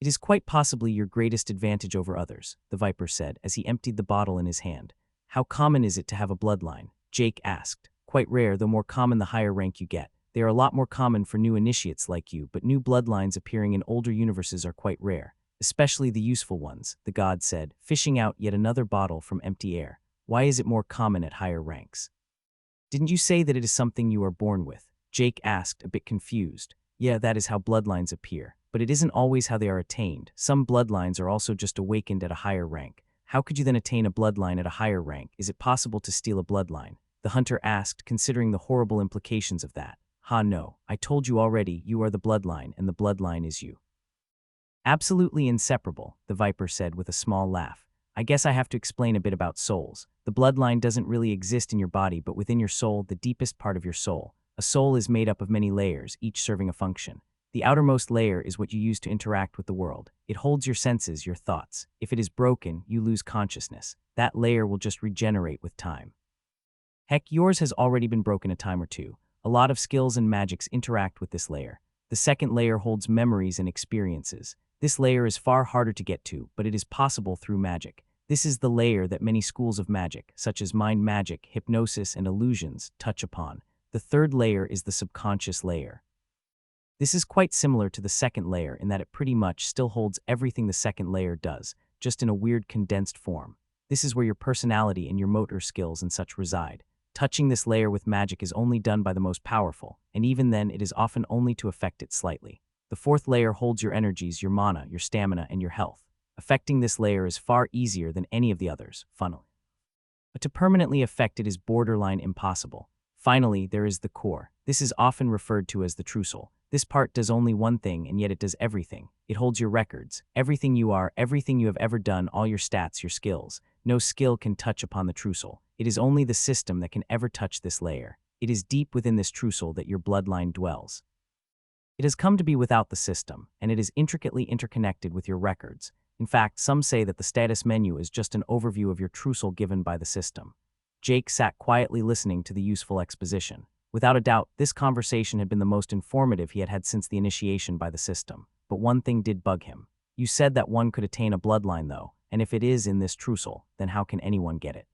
It is quite possibly your greatest advantage over others, the Viper said as he emptied the bottle in his hand. How common is it to have a bloodline? Jake asked. Quite rare, though more common the higher rank you get. They are a lot more common for new initiates like you, but new bloodlines appearing in older universes are quite rare, especially the useful ones, the god said, fishing out yet another bottle from empty air. Why is it more common at higher ranks? Didn't you say that it is something you are born with? Jake asked, a bit confused. Yeah, that is how bloodlines appear, but it isn't always how they are attained. Some bloodlines are also just awakened at a higher rank. How could you then attain a bloodline at a higher rank? Is it possible to steal a bloodline? The Hunter asked, considering the horrible implications of that. No, I told you already, you are the bloodline, and the bloodline is you. Absolutely inseparable, the Viper said with a small laugh. I guess I have to explain a bit about souls. The bloodline doesn't really exist in your body, but within your soul, the deepest part of your soul. A soul is made up of many layers, each serving a function. The outermost layer is what you use to interact with the world. It holds your senses, your thoughts. If it is broken, you lose consciousness. That layer will just regenerate with time. Heck, yours has already been broken a time or two. A lot of skills and magics interact with this layer. The second layer holds memories and experiences. This layer is far harder to get to, but it is possible through magic. This is the layer that many schools of magic, such as mind magic, hypnosis, and illusions, touch upon. The third layer is the subconscious layer. This is quite similar to the second layer in that it pretty much still holds everything the second layer does, just in a weird condensed form. This is where your personality and your motor skills and such reside. Touching this layer with magic is only done by the most powerful, and even then it is often only to affect it slightly. The fourth layer holds your energies, your mana, your stamina, and your health. Affecting this layer is far easier than any of the others, funnily. But to permanently affect it is borderline impossible. Finally, there is the core. This is often referred to as the true soul. This part does only one thing, and yet it does everything. It holds your records, everything you are, everything you have ever done, all your stats, your skills. No skill can touch upon the true soul. It is only the system that can ever touch this layer. It is deep within this true soul that your bloodline dwells. It has come to be without the system, and it is intricately interconnected with your records. In fact, some say that the status menu is just an overview of your true soul given by the system. Jake sat quietly listening to the useful exposition. Without a doubt, this conversation had been the most informative he had had since the initiation by the system. But one thing did bug him. You said that one could attain a bloodline though, and if it is in this true soul, then how can anyone get it?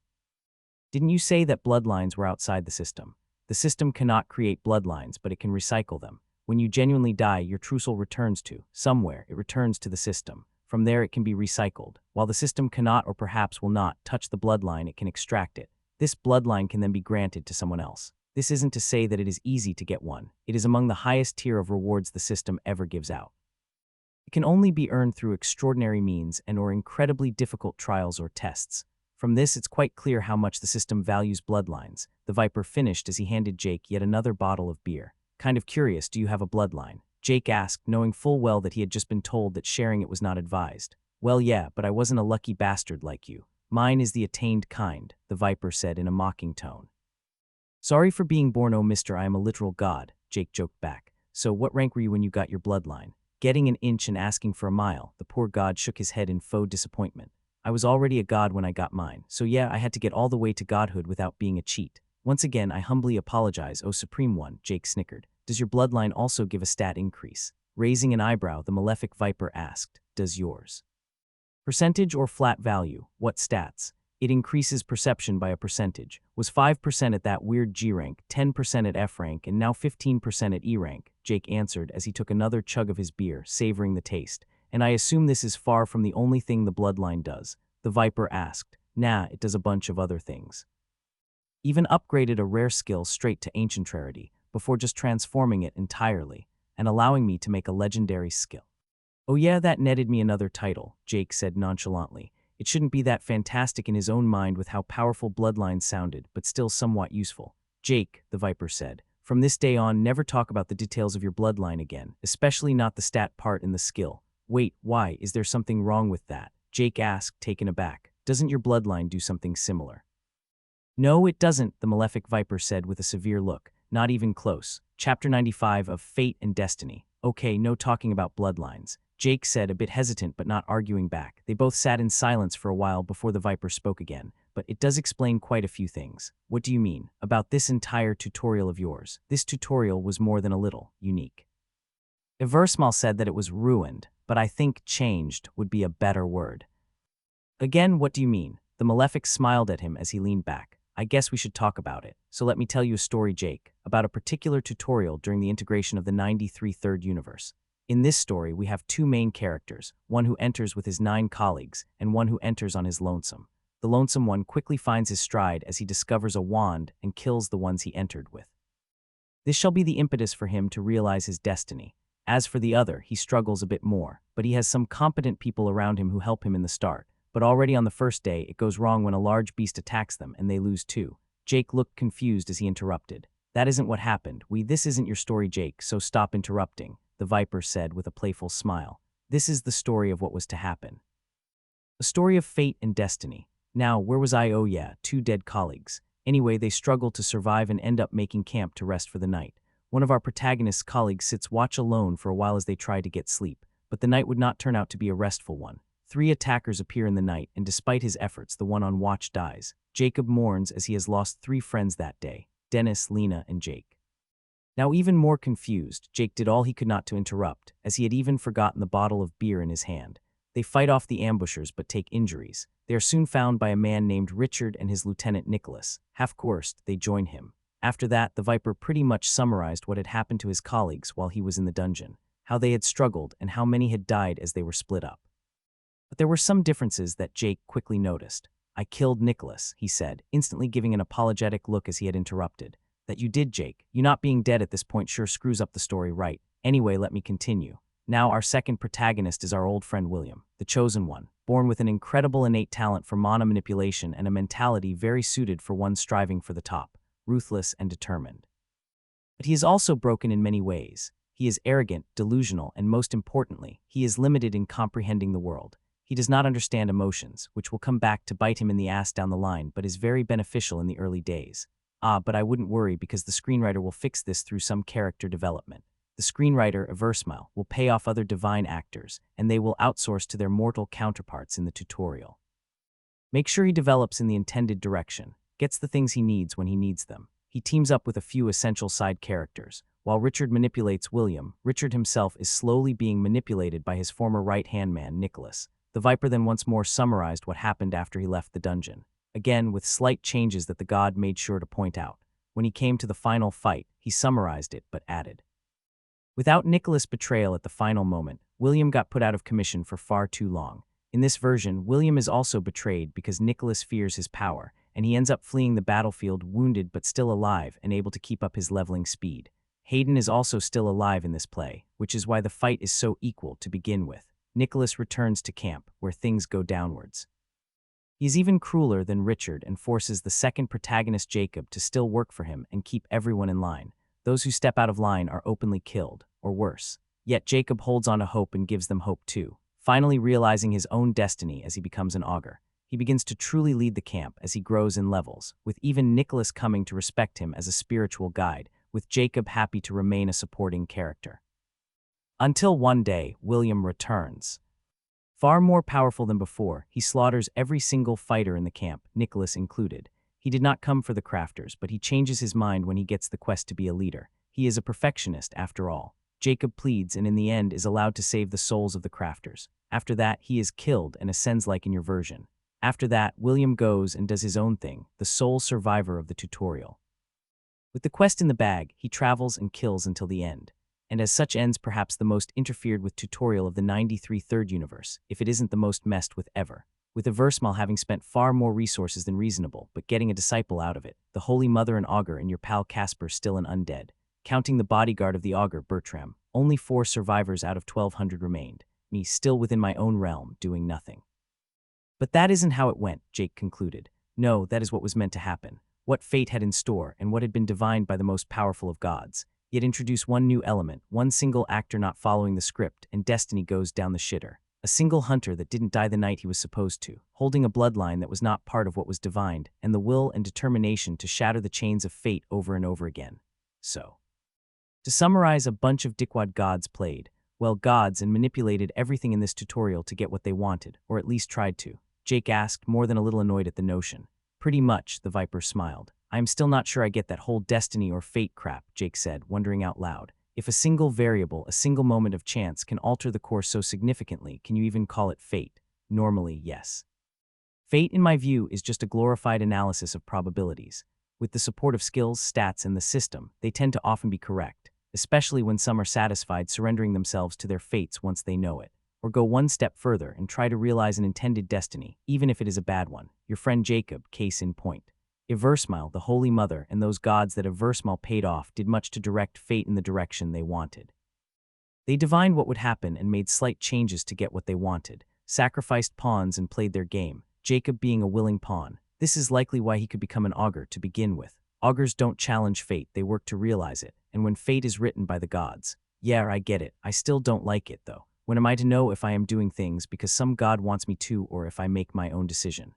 Didn't you say that bloodlines were outside the system? The system cannot create bloodlines, but it can recycle them. When you genuinely die, your true soul returns to, somewhere, it returns to the system. From there it can be recycled. While the system cannot or perhaps will not touch the bloodline, it can extract it. This bloodline can then be granted to someone else. This isn't to say that it is easy to get one. It is among the highest tier of rewards the system ever gives out. It can only be earned through extraordinary means and or incredibly difficult trials or tests. From this, it's quite clear how much the system values bloodlines. The Viper finished as he handed Jake yet another bottle of beer. Kind of curious, do you have a bloodline? Jake asked, knowing full well that he had just been told that sharing it was not advised. Well, yeah, but I wasn't a lucky bastard like you. Mine is the attained kind, the Viper said in a mocking tone. Sorry for being born, oh mister, I am a literal god, Jake joked back. So what rank were you when you got your bloodline? Getting an inch and asking for a mile, the poor god shook his head in faux disappointment. I was already a god when I got mine, so yeah, I had to get all the way to godhood without being a cheat. Once again, I humbly apologize, oh supreme one, Jake snickered. Does your bloodline also give a stat increase? Raising an eyebrow, the malefic Viper asked, does yours? Percentage or flat value? What stats? It increases perception by a percentage. Was 5% at that weird G rank, 10% at F rank, and now 15% at E rank, Jake answered as he took another chug of his beer, savoring the taste. And I assume this is far from the only thing the bloodline does, the Viper asked. Nah, it does a bunch of other things. Even upgraded a rare skill straight to ancient rarity, before just transforming it entirely, and allowing me to make a legendary skill. Oh yeah, that netted me another title, Jake said nonchalantly. It shouldn't be that fantastic in his own mind with how powerful bloodlines sounded, but still somewhat useful. Jake, the Viper said, from this day on, never talk about the details of your bloodline again, especially not the stat part in the skill. Wait, why? Is there something wrong with that? Jake asked, taken aback. Doesn't your bloodline do something similar? No, it doesn't, the malefic Viper said with a severe look. Not even close. Chapter 95 of Fate and Destiny. Okay, no talking about bloodlines, Jake said, a bit hesitant but not arguing back. They both sat in silence for a while before the Viper spoke again. But it does explain quite a few things. What do you mean? About this entire tutorial of yours. This tutorial was more than a little unique. Eversmal said that it was ruined, but I think changed would be a better word. Again, what do you mean? The malefic smiled at him as he leaned back. I guess we should talk about it. So let me tell you a story, Jake, about a particular tutorial during the integration of the 93 Third Universe. In this story, we have two main characters, one who enters with his 9 colleagues, and one who enters on his lonesome. The lonesome one quickly finds his stride as he discovers a wand and kills the ones he entered with. This shall be the impetus for him to realize his destiny. As for the other, he struggles a bit more, but he has some competent people around him who help him in the start. But already on the first day, it goes wrong when a large beast attacks them and they lose too. Jake looked confused as he interrupted. That isn't what happened. This isn't your story, Jake, so stop interrupting, the Viper said with a playful smile. This is the story of what was to happen. A story of fate and destiny. Now, where was I? Oh yeah, 2 dead colleagues. Anyway, they struggle to survive and end up making camp to rest for the night. One of our protagonist's colleagues sits watch alone for a while as they try to get sleep, but the night would not turn out to be a restful one. 3 attackers appear in the night, and despite his efforts, the one on watch dies. Jacob mourns as he has lost 3 friends that day, Dennis, Lena, and Jake. Now even more confused, Jake did all he could not to interrupt, as he had even forgotten the bottle of beer in his hand. They fight off the ambushers but take injuries. They are soon found by a man named Richard and his lieutenant Nicholas. Half coerced, they join him. After that, the Viper pretty much summarized what had happened to his colleagues while he was in the dungeon, how they had struggled and how many had died as they were split up. But there were some differences that Jake quickly noticed. "I killed Nicholas," he said, instantly giving an apologetic look as he had interrupted. "That you did, Jake. You not being dead at this point sure screws up the story, right? Anyway, let me continue. Now our second protagonist is our old friend William, the chosen one, born with an incredible innate talent for mana manipulation and a mentality very suited for one striving for the top, ruthless and determined. But he is also broken in many ways. He is arrogant, delusional, and most importantly, he is limited in comprehending the world. He does not understand emotions, which will come back to bite him in the ass down the line but is very beneficial in the early days. But I wouldn't worry because the screenwriter will fix this through some character development. The screenwriter, Eversmile, will pay off other divine actors, and they will outsource to their mortal counterparts in the tutorial. Make sure he develops in the intended direction, gets the things he needs when he needs them. He teams up with a few essential side characters. While Richard manipulates William, Richard himself is slowly being manipulated by his former right-hand man, Nicholas. The Viper then once more summarized what happened after he left the dungeon, again with slight changes that the god made sure to point out. When he came to the final fight, he summarized it but added, "Without Nicholas' betrayal at the final moment, William got put out of commission for far too long. In this version, William is also betrayed because Nicholas fears his power, and he ends up fleeing the battlefield wounded but still alive and able to keep up his leveling speed. Hayden is also still alive in this play, which is why the fight is so equal to begin with. Nicholas returns to camp, where things go downwards. He is even crueler than Richard and forces the second protagonist Jacob to still work for him and keep everyone in line. Those who step out of line are openly killed, or worse. Yet Jacob holds on to hope and gives them hope too, finally realizing his own destiny as he becomes an augur. He begins to truly lead the camp as he grows in levels, with even Nicholas coming to respect him as a spiritual guide, with Jacob happy to remain a supporting character. Until one day, William returns. Far more powerful than before, he slaughters every single fighter in the camp, Nicholas included. He did not come for the crafters, but he changes his mind when he gets the quest to be a leader. He is a perfectionist, after all. Jacob pleads and in the end is allowed to save the souls of the crafters. After that, he is killed and ascends like in your version. After that, William goes and does his own thing, the sole survivor of the tutorial. With the quest in the bag, he travels and kills until the end. And as such ends perhaps the most interfered with tutorial of the 93 third universe, if it isn't the most messed with ever. With Eversmile having spent far more resources than reasonable, but getting a disciple out of it, the Holy Mother and Augur and your pal Casper still an undead. Counting the bodyguard of the Augur, Bertram, only 4 survivors out of 1,200 remained, me still within my own realm, doing nothing. But that isn't how it went, Jake concluded. No, that is what was meant to happen. What fate had in store and what had been divined by the most powerful of gods. Yet introduce one new element, one single actor not following the script, and destiny goes down the shitter. A single hunter that didn't die the night he was supposed to, holding a bloodline that was not part of what was divined, and the will and determination to shatter the chains of fate over and over again. So, to summarize, a bunch of dickwad gods played, well, gods, and manipulated everything in this tutorial to get what they wanted, or at least tried to. Jake asked, more than a little annoyed at the notion. Pretty much, the Viper smiled. I am still not sure I get that whole destiny or fate crap, Jake said, wondering out loud. If a single variable, a single moment of chance can alter the course so significantly, can you even call it fate? Normally, yes. Fate, in my view, is just a glorified analysis of probabilities. With the support of skills, stats, and the system, they tend to often be correct, especially when some are satisfied surrendering themselves to their fates once they know it. Or go one step further and try to realize an intended destiny, even if it is a bad one. Your friend Jacob, case in point. Eversmile, the Holy Mother, and those gods that Eversmile paid off did much to direct fate in the direction they wanted. They divined what would happen and made slight changes to get what they wanted, sacrificed pawns and played their game, Jacob being a willing pawn. This is likely why he could become an augur to begin with. Augurs don't challenge fate, they work to realize it, and when fate is written by the gods. Yeah, I get it, I still don't like it though. When am I to know if I am doing things because some god wants me to or if I make my own decision?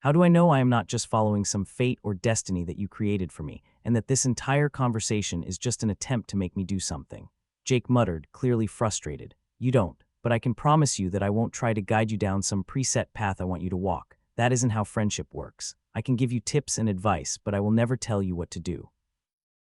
How do I know I am not just following some fate or destiny that you created for me, and that this entire conversation is just an attempt to make me do something? Jake muttered, clearly frustrated. You don't, but I can promise you that I won't try to guide you down some preset path I want you to walk. That isn't how friendship works. I can give you tips and advice, but I will never tell you what to do.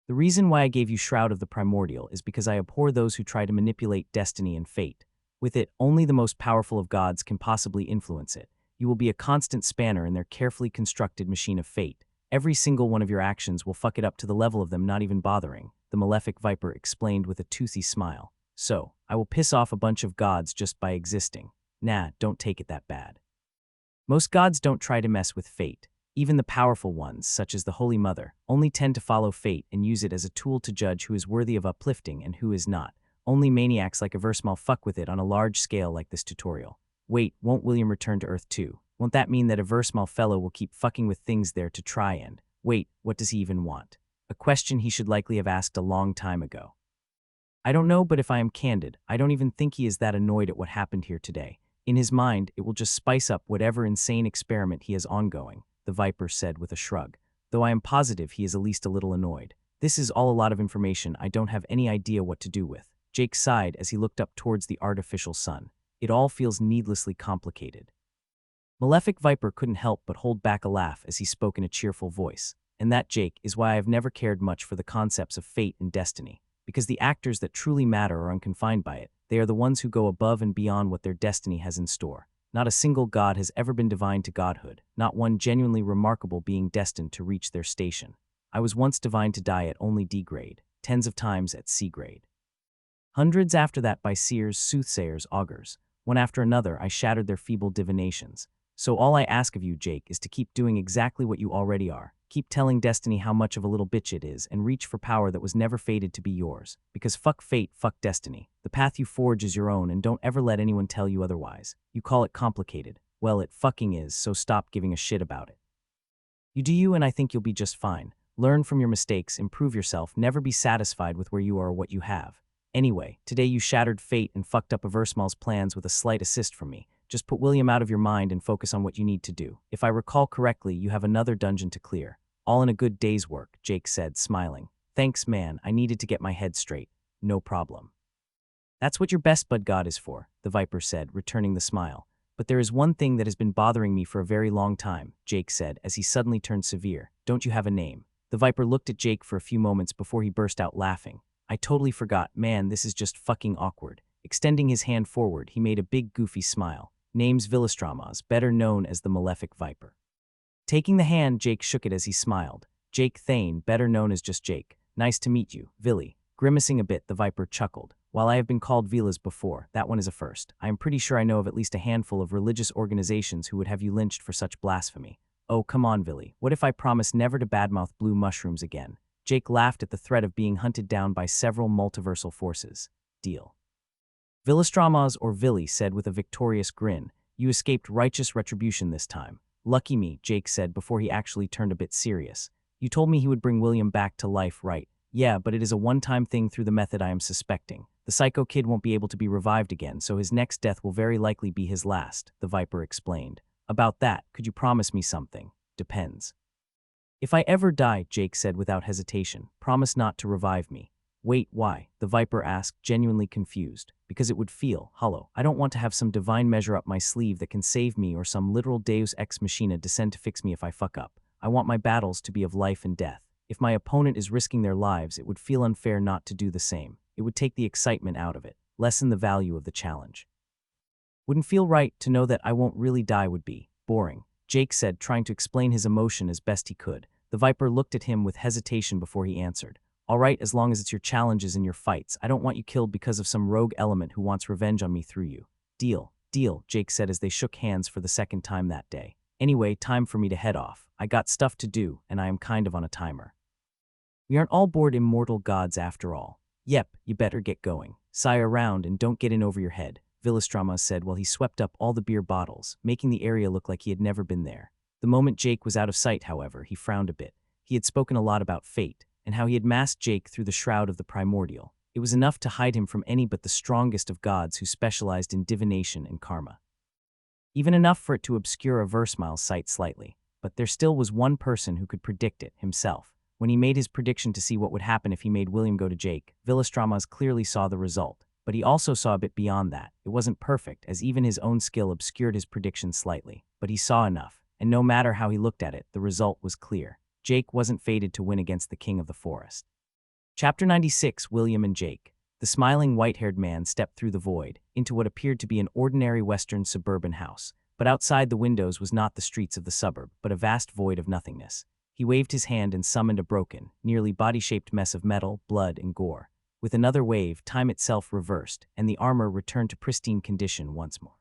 The reason why I gave you Shroud of the Primordial is because I abhor those who try to manipulate destiny and fate. With it, only the most powerful of gods can possibly influence it. You will be a constant spanner in their carefully constructed machine of fate. Every single one of your actions will fuck it up to the level of them not even bothering, the malefic viper explained with a toothy smile. So, I will piss off a bunch of gods just by existing. Nah, don't take it that bad. Most gods don't try to mess with fate. Even the powerful ones, such as the Holy Mother, only tend to follow fate and use it as a tool to judge who is worthy of uplifting and who is not. Only maniacs like Eversmal fuck with it on a large scale like this tutorial. Wait, won't William return to Earth too? Won't that mean that Eversmal fellow will keep fucking with things there to try and… Wait, what does he even want? A question he should likely have asked a long time ago. I don't know, but if I am candid, I don't even think he is that annoyed at what happened here today. In his mind, it will just spice up whatever insane experiment he has ongoing, the Viper said with a shrug, though I am positive he is at least a little annoyed. This is all a lot of information I don't have any idea what to do with. Jake sighed as he looked up towards the artificial sun. It all feels needlessly complicated. Malefic Viper couldn't help but hold back a laugh as he spoke in a cheerful voice. And that, Jake, is why I have never cared much for the concepts of fate and destiny. Because the actors that truly matter are unconfined by it. They are the ones who go above and beyond what their destiny has in store. Not a single god has ever been divine to godhood, not one genuinely remarkable being destined to reach their station. I was once divine to die at only D grade, tens of times at C grade. Hundreds after that by seers, soothsayers, augurs. One after another I shattered their feeble divinations. So all I ask of you, Jake, is to keep doing exactly what you already are. Keep telling destiny how much of a little bitch it is and reach for power that was never fated to be yours. Because fuck fate, fuck destiny. The path you forge is your own and don't ever let anyone tell you otherwise. You call it complicated. Well, it fucking is, so stop giving a shit about it. You do you and I think you'll be just fine. Learn from your mistakes, improve yourself, never be satisfied with where you are or what you have. Anyway, today you shattered fate and fucked up Eversmal's plans with a slight assist from me. Just put William out of your mind and focus on what you need to do. If I recall correctly, you have another dungeon to clear. All in a good day's work, Jake said, smiling. Thanks, man. I needed to get my head straight. No problem. That's what your best bud god is for, the Viper said, returning the smile. But there is one thing that has been bothering me for a very long time, Jake said, as he suddenly turned severe. Don't you have a name? The Viper looked at Jake for a few moments before he burst out laughing. I totally forgot. Man, this is just fucking awkward. Extending his hand forward, he made a big goofy smile. Name's Villastramas, better known as the Malefic Viper. Taking the hand, Jake shook it as he smiled. Jake Thane, better known as just Jake. Nice to meet you, Villy. Grimacing a bit, the Viper chuckled. While I have been called Vilas before, that one is a first. I am pretty sure I know of at least a handful of religious organizations who would have you lynched for such blasphemy. Oh, come on, Villy. What if I promise never to badmouth blue mushrooms again? Jake laughed at the threat of being hunted down by several multiversal forces. Deal. Villastramas or Villy said with a victorious grin. You escaped righteous retribution this time. Lucky me, Jake said before he actually turned a bit serious. You told me he would bring William back to life, right? Yeah, but it is a one-time thing through the method I am suspecting. The psycho kid won't be able to be revived again, so his next death will very likely be his last, the Viper explained. About that, could you promise me something? Depends. If I ever die, Jake said without hesitation, promise not to revive me. Wait, why? The Viper asked, genuinely confused. Because it would feel hollow. I don't want to have some divine measure up my sleeve that can save me or some literal deus ex machina descend to fix me if I fuck up. I want my battles to be of life and death. If my opponent is risking their lives, it would feel unfair not to do the same. It would take the excitement out of it, lessen the value of the challenge. Wouldn't feel right to know that I won't really die would be boring, Jake said, trying to explain his emotion as best he could. The Viper looked at him with hesitation before he answered. All right, as long as it's your challenges and your fights. I don't want you killed because of some rogue element who wants revenge on me through you. Deal, Jake said as they shook hands for the second time that day. Anyway, time for me to head off. I got stuff to do, and I am kind of on a timer. We aren't all born immortal gods after all. Yep, you better get going. Sigh around and don't get in over your head, Villastramas said while he swept up all the beer bottles, making the area look like he had never been there. The moment Jake was out of sight, however, he frowned a bit. He had spoken a lot about fate, and how he had masked Jake through the shroud of the primordial. It was enough to hide him from any but the strongest of gods who specialized in divination and karma. Even enough for it to obscure Eversmal's sight slightly. But there still was one person who could predict it, himself. When he made his prediction to see what would happen if he made William go to Jake, Villastramas clearly saw the result. But he also saw a bit beyond that. It wasn't perfect, as even his own skill obscured his prediction slightly. But he saw enough, and no matter how he looked at it, the result was clear. Jake wasn't fated to win against the king of the forest. Chapter 96, William and Jake. The smiling white-haired man stepped through the void, into what appeared to be an ordinary western suburban house. But outside the windows was not the streets of the suburb, but a vast void of nothingness. He waved his hand and summoned a broken, nearly body-shaped mess of metal, blood, and gore. With another wave, time itself reversed, and the armor returned to pristine condition once more.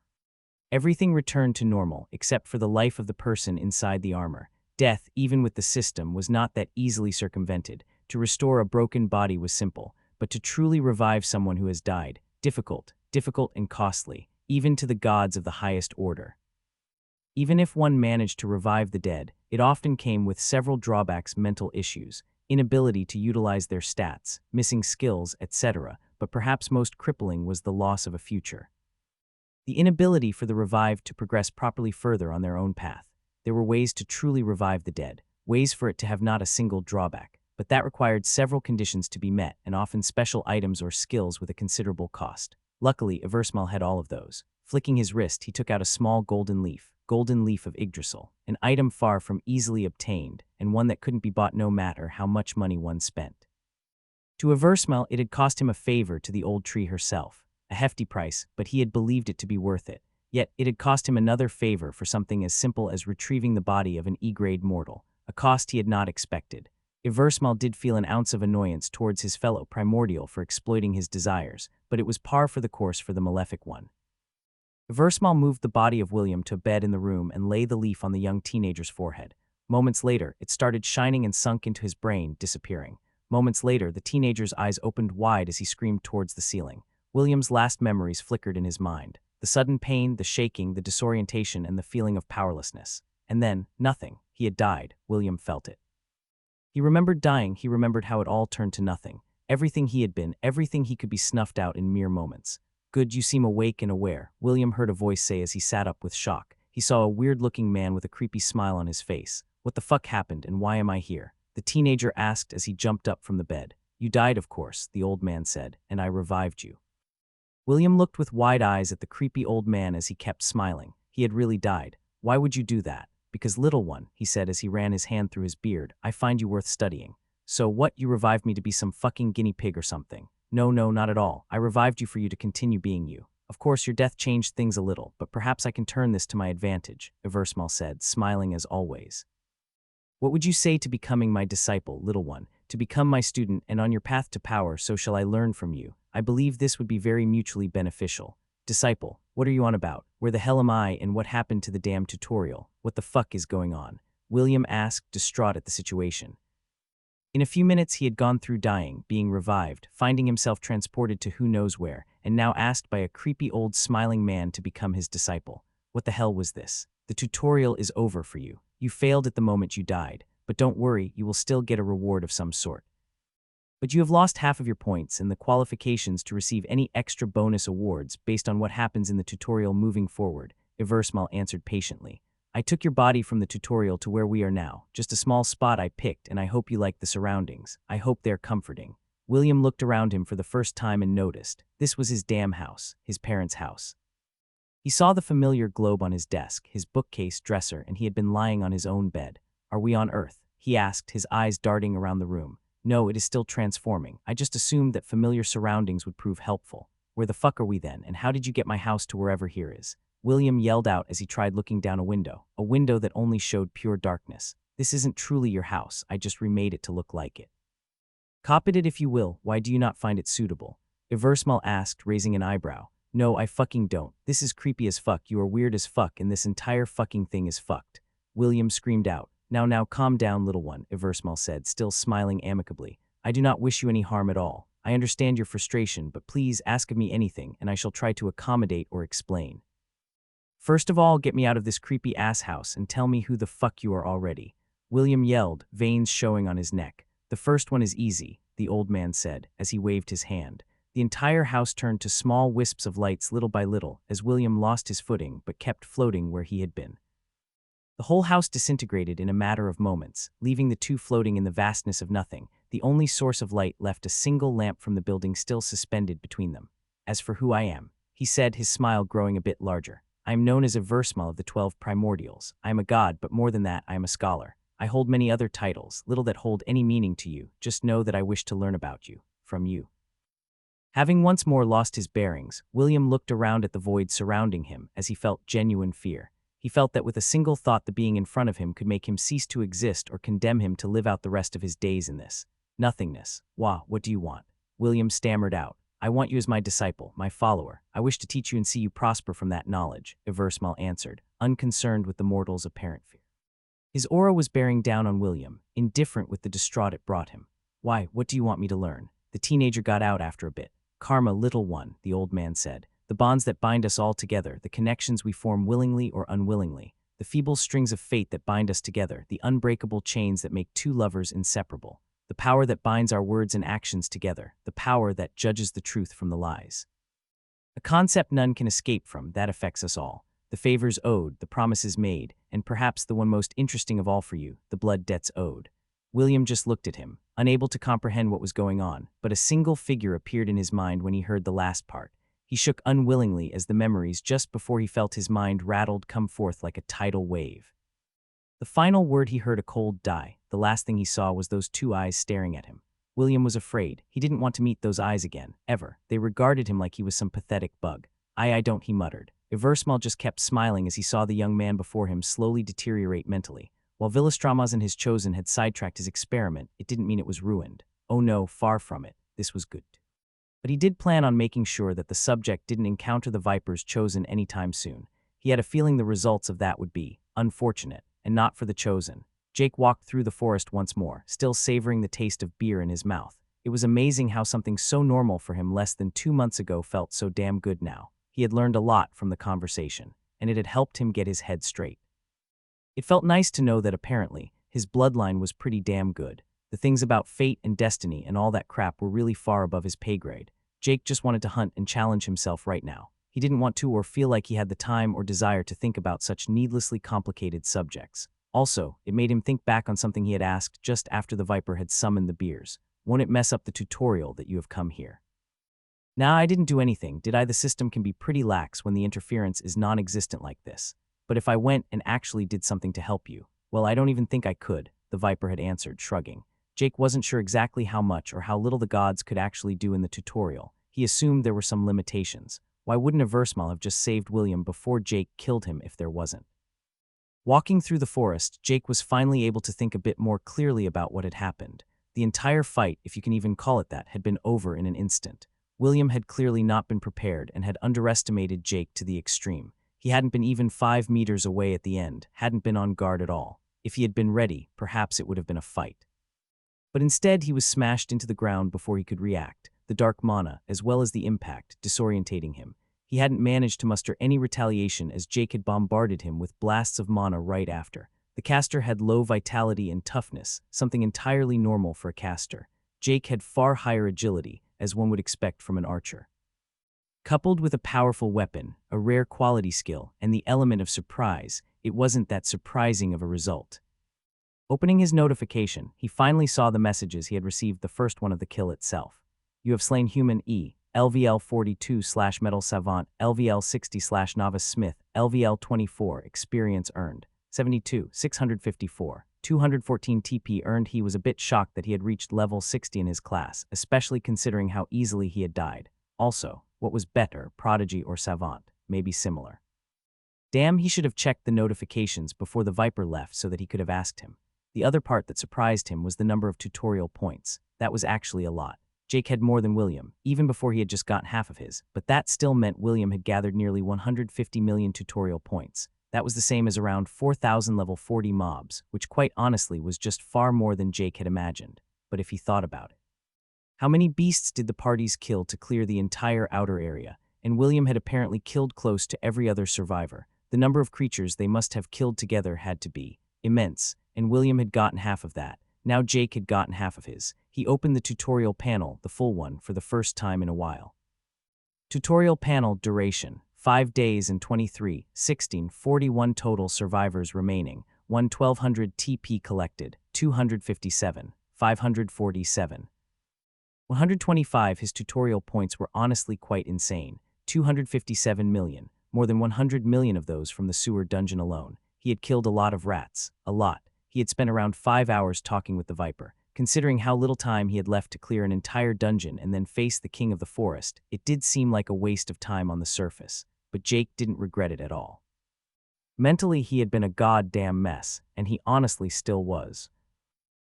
Everything returned to normal, except for the life of the person inside the armor. Death, even with the system, was not that easily circumvented. To restore a broken body was simple, but to truly revive someone who has died, difficult and costly, even to the gods of the highest order. Even if one managed to revive the dead, it often came with several drawbacks: mental issues, inability to utilize their stats, missing skills, etc., but perhaps most crippling was the loss of a future. The inability for the revived to progress properly further on their own path. There were ways to truly revive the dead, ways for it to have not a single drawback, but that required several conditions to be met, and often special items or skills with a considerable cost. Luckily, Eversmal had all of those. Flicking his wrist, he took out a small golden leaf of Yggdrasil, an item far from easily obtained, and one that couldn't be bought no matter how much money one spent. To Eversmal, it had cost him a favor to the old tree herself, a hefty price, but he had believed it to be worth it. Yet, it had cost him another favor for something as simple as retrieving the body of an E-grade mortal, a cost he had not expected. Eversmal did feel an ounce of annoyance towards his fellow primordial for exploiting his desires, but it was par for the course for the malefic one. Eversmal moved the body of William to a bed in the room and laid the leaf on the young teenager's forehead. Moments later, it started shining and sunk into his brain, disappearing. Moments later, the teenager's eyes opened wide as he screamed towards the ceiling. William's last memories flickered in his mind. The sudden pain, the shaking, the disorientation, and the feeling of powerlessness. And then, nothing. He had died. William felt it. He remembered dying. He remembered how it all turned to nothing. Everything he had been, everything he could be snuffed out in mere moments. "Good, you seem awake and aware," William heard a voice say as he sat up with shock. He saw a weird-looking man with a creepy smile on his face. "What the fuck happened, and why am I here?" the teenager asked as he jumped up from the bed. "You died, of course," the old man said, "and I revived you." William looked with wide eyes at the creepy old man as he kept smiling. He had really died. "Why would you do that?" "Because, little one," he said as he ran his hand through his beard, "I find you worth studying." "So what, you revived me to be some fucking guinea pig or something?" "No, not at all. I revived you for you to continue being you. Of course, your death changed things a little, but perhaps I can turn this to my advantage," Eversmal said, smiling as always. "What would you say to becoming my disciple, little one? To become my student, and on your path to power, so shall I learn from you. I believe this would be very mutually beneficial." "Disciple, what are you on about? Where the hell am I, and what happened to the damn tutorial? What the fuck is going on?" William asked, distraught at the situation. In a few minutes he had gone through dying, being revived, finding himself transported to who knows where, and now asked by a creepy old smiling man to become his disciple. What the hell was this? "The tutorial is over for you. You failed at the moment you died, but don't worry, you will still get a reward of some sort. But you have lost half of your points and the qualifications to receive any extra bonus awards based on what happens in the tutorial moving forward," Eversmal answered patiently. "I took your body from the tutorial to where we are now, just a small spot I picked, and I hope you like the surroundings. I hope they're comforting." William looked around him for the first time and noticed. This was his damn house, his parents' house. He saw the familiar globe on his desk, his bookcase, dresser, and he had been lying on his own bed. "Are we on Earth?" he asked, his eyes darting around the room. "No, it is still transforming. I just assumed that familiar surroundings would prove helpful." "Where the fuck are we then, and how did you get my house to wherever here is?" William yelled out as he tried looking down a window that only showed pure darkness. "This isn't truly your house, I just remade it to look like it." "Cop it if you will, why do you not find it suitable?" Eversmal asked, raising an eyebrow. "No, I fucking don't. This is creepy as fuck, you are weird as fuck, and this entire fucking thing is fucked." William screamed out. Now, calm down, little one," Eversmal said, still smiling amicably. "I do not wish you any harm at all. I understand your frustration, but please ask of me anything, and I shall try to accommodate or explain. First of all, get me out of this creepy ass house and tell me who the fuck you are already." William yelled, veins showing on his neck. "The first one is easy," the old man said, as he waved his hand. The entire house turned to small wisps of lights little by little, as William lost his footing but kept floating where he had been. The whole house disintegrated in a matter of moments, leaving the two floating in the vastness of nothing. The only source of light left a single lamp from the building still suspended between them. "As for who I am," he said, his smile growing a bit larger, "I am known as Eversmal of the 12 Primordials. I am a god, but more than that, I am a scholar. I hold many other titles, little that hold any meaning to you. Just know that I wish to learn about you, from you." Having once more lost his bearings, William looked around at the void surrounding him as he felt genuine fear. He felt that with a single thought the being in front of him could make him cease to exist or condemn him to live out the rest of his days in this nothingness. Wah, what do you want? William stammered out. I want you as my disciple, my follower. I wish to teach you and see you prosper from that knowledge, Eversmal answered, unconcerned with the mortal's apparent fear. His aura was bearing down on William, indifferent with the distraught it brought him. Why, what do you want me to learn? The teenager got out after a bit. Karma, little one, the old man said. The bonds that bind us all together, the connections we form willingly or unwillingly, the feeble strings of fate that bind us together, the unbreakable chains that make two lovers inseparable, the power that binds our words and actions together, the power that judges the truth from the lies. A concept none can escape from, that affects us all. The favors owed, the promises made, and perhaps the one most interesting of all for you, the blood debts owed. William just looked at him, unable to comprehend what was going on, but a single figure appeared in his mind when he heard the last part. He shook unwillingly as the memories just before he felt his mind rattled come forth like a tidal wave. The final word he heard a cold die. The last thing he saw was those two eyes staring at him. William was afraid. He didn't want to meet those eyes again, ever. They regarded him like he was some pathetic bug. I don't, he muttered. Eversmal just kept smiling as he saw the young man before him slowly deteriorate mentally. While Villastramas and his chosen had sidetracked his experiment, it didn't mean it was ruined. Oh no, far from it. This was good. But he did plan on making sure that the subject didn't encounter the Vipers chosen anytime soon. He had a feeling the results of that would be unfortunate, and not for the chosen. Jake walked through the forest once more, still savoring the taste of beer in his mouth. It was amazing how something so normal for him less than 2 months ago felt so damn good now. He had learned a lot from the conversation, and it had helped him get his head straight. It felt nice to know that apparently, his bloodline was pretty damn good. The things about fate and destiny and all that crap were really far above his pay grade. Jake just wanted to hunt and challenge himself right now. He didn't want to or feel like he had the time or desire to think about such needlessly complicated subjects. Also, it made him think back on something he had asked just after the Viper had summoned the beers. Won't it mess up the tutorial that you have come here? Nah, I didn't do anything, did I? The system can be pretty lax when the interference is non-existent like this. But if I went and actually did something to help you, well, I don't even think I could, the Viper had answered, shrugging. Jake wasn't sure exactly how much or how little the gods could actually do in the tutorial. He assumed there were some limitations. Why wouldn't Eversmal have just saved William before Jake killed him if there wasn't? Walking through the forest, Jake was finally able to think a bit more clearly about what had happened. The entire fight, if you can even call it that, had been over in an instant. William had clearly not been prepared and had underestimated Jake to the extreme. He hadn't been even 5 meters away at the end, hadn't been on guard at all. If he had been ready, perhaps it would have been a fight. But instead, he was smashed into the ground before he could react, the dark mana, as well as the impact, disorientating him. He hadn't managed to muster any retaliation as Jake had bombarded him with blasts of mana right after. The caster had low vitality and toughness, something entirely normal for a caster. Jake had far higher agility, as one would expect from an archer. Coupled with a powerful weapon, a rare quality skill, and the element of surprise, it wasn't that surprising of a result. Opening his notification, he finally saw the messages he had received, the first one of the kill itself. You have slain human E, LVL 42/Metal Savant, LVL 60/Novice Smith, LVL 24, experience earned, 72, 654, 214 TP earned. He was a bit shocked that he had reached level 60 in his class, especially considering how easily he had died. Also, what was better, Prodigy or Savant? Maybe similar. Damn, he should have checked the notifications before the Viper left so that he could have asked him. The other part that surprised him was the number of tutorial points. That was actually a lot. Jake had more than William, even before he had just gotten half of his, but that still meant William had gathered nearly 150 million tutorial points. That was the same as around 4,000 level 40 mobs, which quite honestly was just far more than Jake had imagined. But if he thought about it. How many beasts did the parties kill to clear the entire outer area? And William had apparently killed close to every other survivor. The number of creatures they must have killed together had to be immense, and William had gotten half of that. Now Jake had gotten half of his. He opened the tutorial panel, the full one, for the first time in a while. Tutorial panel duration, 5 days and 23, 16, 41 total survivors remaining, 1,200 TP collected, 257, 547. 125. His tutorial points were honestly quite insane. 257 million, more than 100 million of those from the sewer dungeon alone. He had killed a lot of rats, a lot. He had spent around 5 hours talking with the Viper. Considering how little time he had left to clear an entire dungeon and then face the king of the forest, it did seem like a waste of time on the surface, but Jake didn't regret it at all. Mentally, he had been a goddamn mess, and he honestly still was.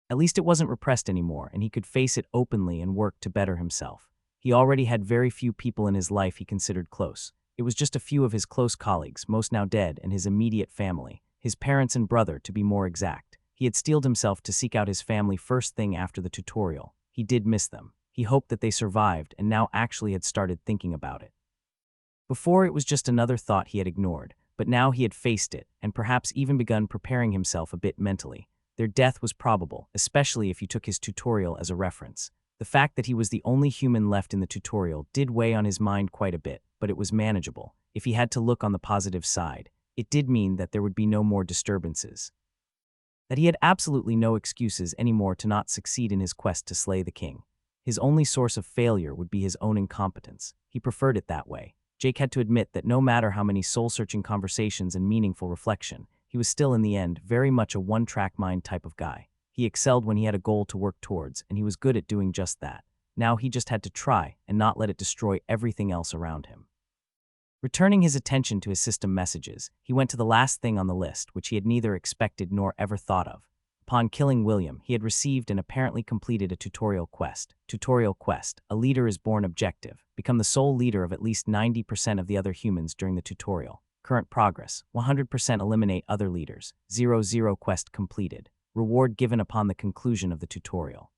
At least it wasn't repressed anymore, and he could face it openly and work to better himself. He already had very few people in his life he considered close. It was just a few of his close colleagues, most now dead, and his immediate family, his parents and brother to be more exact. He had steeled himself to seek out his family first thing after the tutorial. He did miss them. He hoped that they survived and now actually had started thinking about it. Before, it was just another thought he had ignored, but now he had faced it and perhaps even begun preparing himself a bit mentally. Their death was probable, especially if you took his tutorial as a reference. The fact that he was the only human left in the tutorial did weigh on his mind quite a bit, but it was manageable. If he had to look on the positive side, it did mean that there would be no more disturbances. That he had absolutely no excuses anymore to not succeed in his quest to slay the king. His only source of failure would be his own incompetence. He preferred it that way. Jake had to admit that no matter how many soul-searching conversations and meaningful reflection, he was still in the end very much a one-track mind type of guy. He excelled when he had a goal to work towards, and he was good at doing just that. Now he just had to try and not let it destroy everything else around him. Returning his attention to his system messages, he went to the last thing on the list, which he had neither expected nor ever thought of. Upon killing William, he had received and apparently completed a tutorial quest. Tutorial quest: a leader is born objective. Become the sole leader of at least 90% of the other humans during the tutorial. Current progress: 100% eliminate other leaders. 0 quest completed. Reward given upon the conclusion of the tutorial.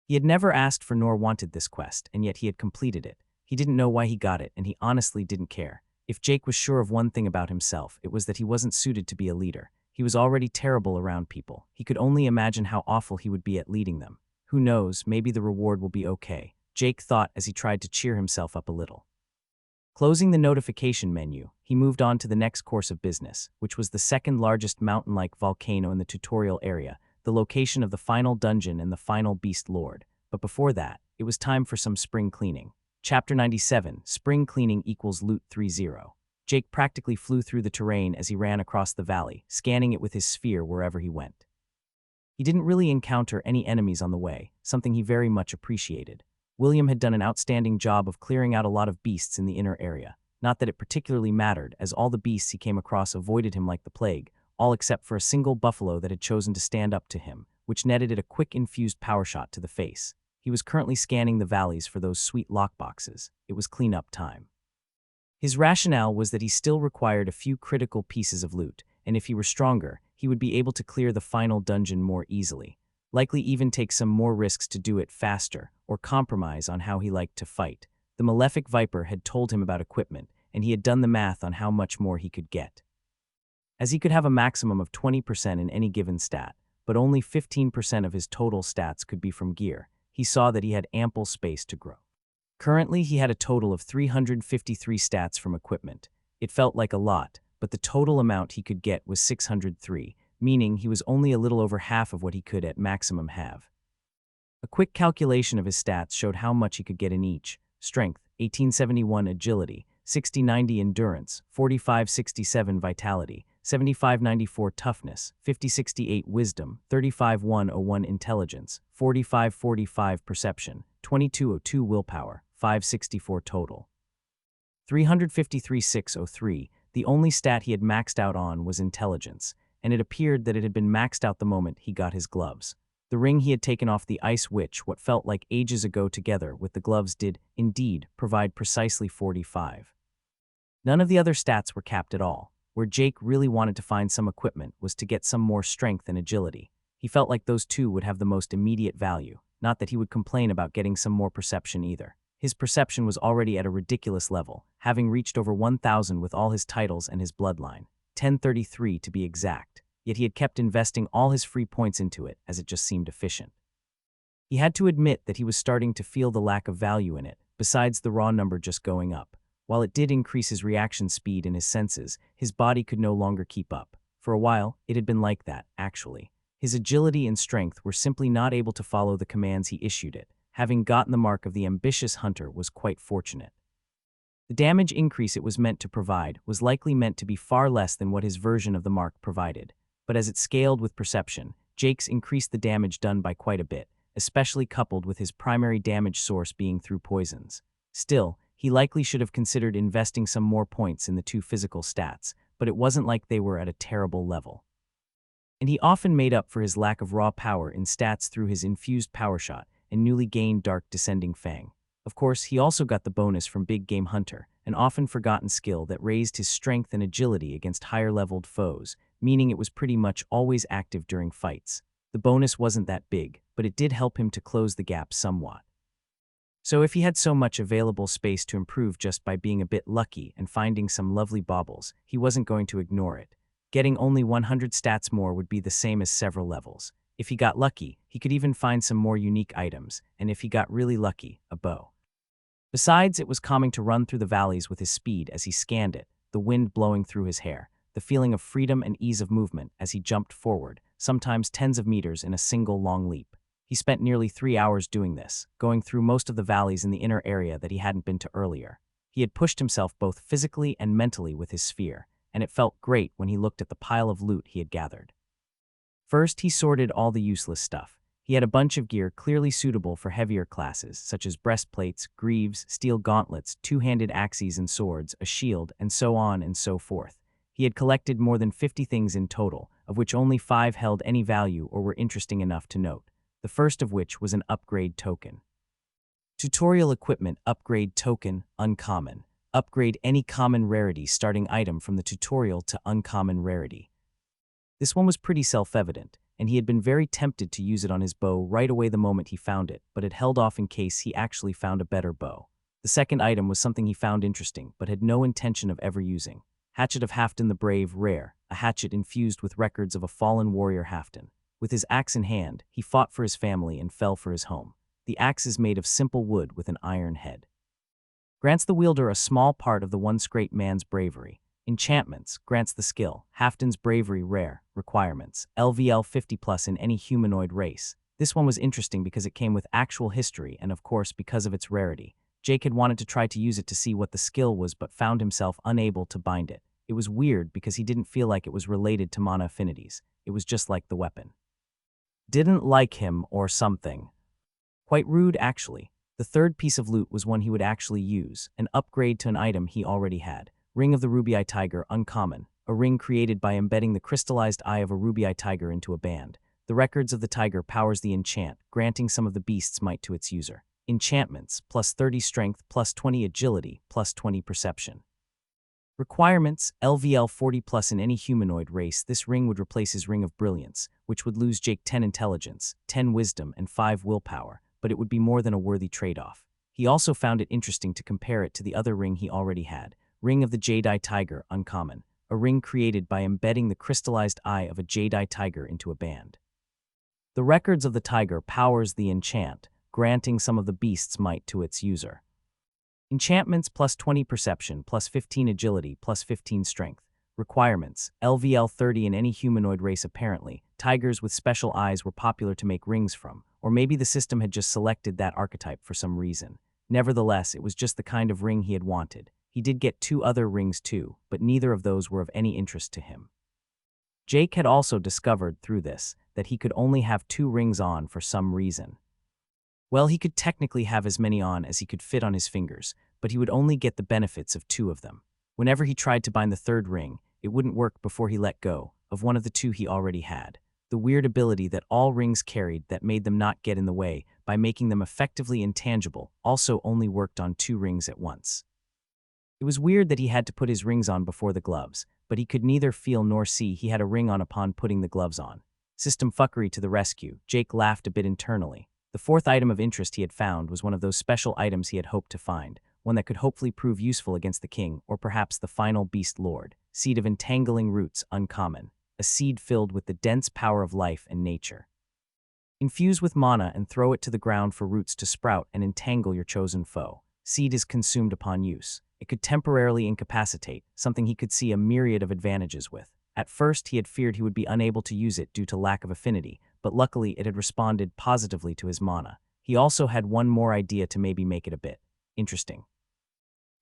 He had never asked for nor wanted this quest, and yet he had completed it. He didn't know why he got it, and he honestly didn't care. If Jake was sure of one thing about himself, it was that he wasn't suited to be a leader. He was already terrible around people. He could only imagine how awful he would be at leading them. Who knows, maybe the reward will be okay, Jake thought as he tried to cheer himself up a little. Closing the notification menu, he moved on to the next course of business, which was the second largest mountain-like volcano in the tutorial area, the location of the final dungeon and the final beast lord. But before that, it was time for some spring cleaning. Chapter 97, Spring Cleaning equals Loot 30. Jake practically flew through the terrain as he ran across the valley, scanning it with his sphere wherever he went. He didn't really encounter any enemies on the way, something he very much appreciated. William had done an outstanding job of clearing out a lot of beasts in the inner area. Not that it particularly mattered, as all the beasts he came across avoided him like the plague, all except for a single buffalo that had chosen to stand up to him, which netted it a quick infused power shot to the face. He was currently scanning the valleys for those sweet lockboxes. It was cleanup time. His rationale was that he still required a few critical pieces of loot, and if he were stronger, he would be able to clear the final dungeon more easily. Likely even take some more risks to do it faster, or compromise on how he liked to fight. The Malefic Viper had told him about equipment, and he had done the math on how much more he could get. As he could have a maximum of 20% in any given stat, but only 15% of his total stats could be from gear, he saw that he had ample space to grow. Currently, he had a total of 353 stats from equipment. It felt like a lot, but the total amount he could get was 603, meaning he was only a little over half of what he could at maximum have. A quick calculation of his stats showed how much he could get in each: Strength, 1871 Agility, 6090 Endurance, 4567 Vitality, 7594 Toughness, 5068 Wisdom, 35101 Intelligence, 4545 Perception, 2202 Willpower, 564 total. 353,603, the only stat he had maxed out on was Intelligence, and it appeared that it had been maxed out the moment he got his gloves. The ring he had taken off the Ice Witch what felt like ages ago together with the gloves did, indeed, provide precisely 45. None of the other stats were capped at all. Where Jake really wanted to find some equipment was to get some more strength and agility. He felt like those two would have the most immediate value, not that he would complain about getting some more perception either. His perception was already at a ridiculous level, having reached over 1,000 with all his titles and his bloodline, 1033 to be exact, yet he had kept investing all his free points into it as it just seemed efficient. He had to admit that he was starting to feel the lack of value in it, besides the raw number just going up. While it did increase his reaction speed and his senses, his body could no longer keep up. For a while, it had been like that, actually. His agility and strength were simply not able to follow the commands he issued it. Having gotten the mark of the ambitious hunter was quite fortunate. The damage increase it was meant to provide was likely meant to be far less than what his version of the mark provided. But as it scaled with perception, Jake's increased the damage done by quite a bit, especially coupled with his primary damage source being through poisons. Still, he likely should have considered investing some more points in the two physical stats, but it wasn't like they were at a terrible level. And he often made up for his lack of raw power in stats through his infused power shot and newly gained Dark Descending Fang. Of course, he also got the bonus from Big Game Hunter, an often forgotten skill that raised his strength and agility against higher-leveled foes, meaning it was pretty much always active during fights. The bonus wasn't that big, but it did help him to close the gap somewhat. So if he had so much available space to improve just by being a bit lucky and finding some lovely baubles, he wasn't going to ignore it. Getting only 100 stats more would be the same as several levels. If he got lucky, he could even find some more unique items, and if he got really lucky, a bow. Besides, it was calming to run through the valleys with his speed as he scanned it, the wind blowing through his hair, the feeling of freedom and ease of movement as he jumped forward, sometimes tens of meters in a single long leap. He spent nearly 3 hours doing this, going through most of the valleys in the inner area that he hadn't been to earlier. He had pushed himself both physically and mentally with his sphere, and it felt great when he looked at the pile of loot he had gathered. First, he sorted all the useless stuff. He had a bunch of gear clearly suitable for heavier classes, such as breastplates, greaves, steel gauntlets, two-handed axes and swords, a shield, and so on and so forth. He had collected more than 50 things in total, of which only 5 held any value or were interesting enough to note, the first of which was an upgrade token. Tutorial Equipment Upgrade Token Uncommon. Upgrade any common rarity starting item from the tutorial to uncommon rarity. This one was pretty self-evident, and he had been very tempted to use it on his bow right away the moment he found it, but had held off in case he actually found a better bow. The second item was something he found interesting, but had no intention of ever using. Hatchet of Halfdan the Brave, rare, a hatchet infused with records of a fallen warrior Halfdan. With his axe in hand, he fought for his family and fell for his home. The axe is made of simple wood with an iron head. Grants the wielder a small part of the once great man's bravery. Enchantments, grants the skill, Halfdan's Bravery, rare, requirements, LVL 50+ in any humanoid race. This one was interesting because it came with actual history and of course because of its rarity. Jake had wanted to try to use it to see what the skill was but found himself unable to bind it. It was weird because he didn't feel like it was related to mana affinities. It was just like the weapon. Didn't like him or something. Quite rude actually. The third piece of loot was one he would actually use, an upgrade to an item he already had. Ring of the Ruby-Eye Tiger, uncommon, a ring created by embedding the crystallized eye of a Ruby-Eye Tiger into a band. The records of the tiger powers the enchant, granting some of the beast's might to its user. Enchantments, plus 30 strength, plus 20 agility, plus 20 perception. Requirements, LVL 40+ in any humanoid race. This ring would replace his Ring of Brilliance, which would lose Jake 10 intelligence, 10 wisdom, and 5 willpower, but it would be more than a worthy trade-off. He also found it interesting to compare it to the other ring he already had. Ring of the Jade-Eye Tiger, uncommon, a ring created by embedding the crystallized eye of a Jade-Eye Tiger into a band. The records of the tiger powers the enchant, granting some of the beast's might to its user. Enchantments, plus 20 perception, plus 15 agility, plus 15 strength. Requirements, LVL 30 in any humanoid race. Apparently, tigers with special eyes were popular to make rings from, or maybe the system had just selected that archetype for some reason. Nevertheless, it was just the kind of ring he had wanted. He did get 2 other rings too, but neither of those were of any interest to him. Jake had also discovered through this that he could only have 2 rings on for some reason. Well, he could technically have as many on as he could fit on his fingers, but he would only get the benefits of 2 of them. Whenever he tried to bind the third ring, it wouldn't work before he let go of one of the 2 he already had. The weird ability that all rings carried that made them not get in the way by making them effectively intangible also only worked on 2 rings at once. It was weird that he had to put his rings on before the gloves, but he could neither feel nor see he had a ring on upon putting the gloves on. System fuckery to the rescue. Jake laughed a bit internally. The 4th item of interest he had found was one of those special items he had hoped to find, one that could hopefully prove useful against the king or perhaps the final beast lord. Seed of Entangling Roots, uncommon, a seed filled with the dense power of life and nature. Infuse with mana and throw it to the ground for roots to sprout and entangle your chosen foe. Seed is consumed upon use. It could temporarily incapacitate, something he could see a myriad of advantages with. At first, he had feared he would be unable to use it due to lack of affinity, but luckily it had responded positively to his mana. He also had one more idea to maybe make it a bit interesting.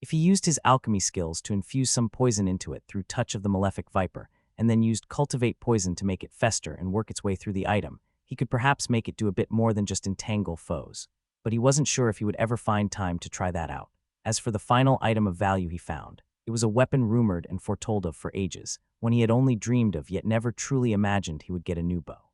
If he used his alchemy skills to infuse some poison into it through Touch of the Malefic Viper, and then used Cultivate Poison to make it fester and work its way through the item, he could perhaps make it do a bit more than just entangle foes. But he wasn't sure if he would ever find time to try that out. As for the final item of value he found, It was a weapon rumored and foretold of for ages, one he had only dreamed of yet never truly imagined he would get a new bow.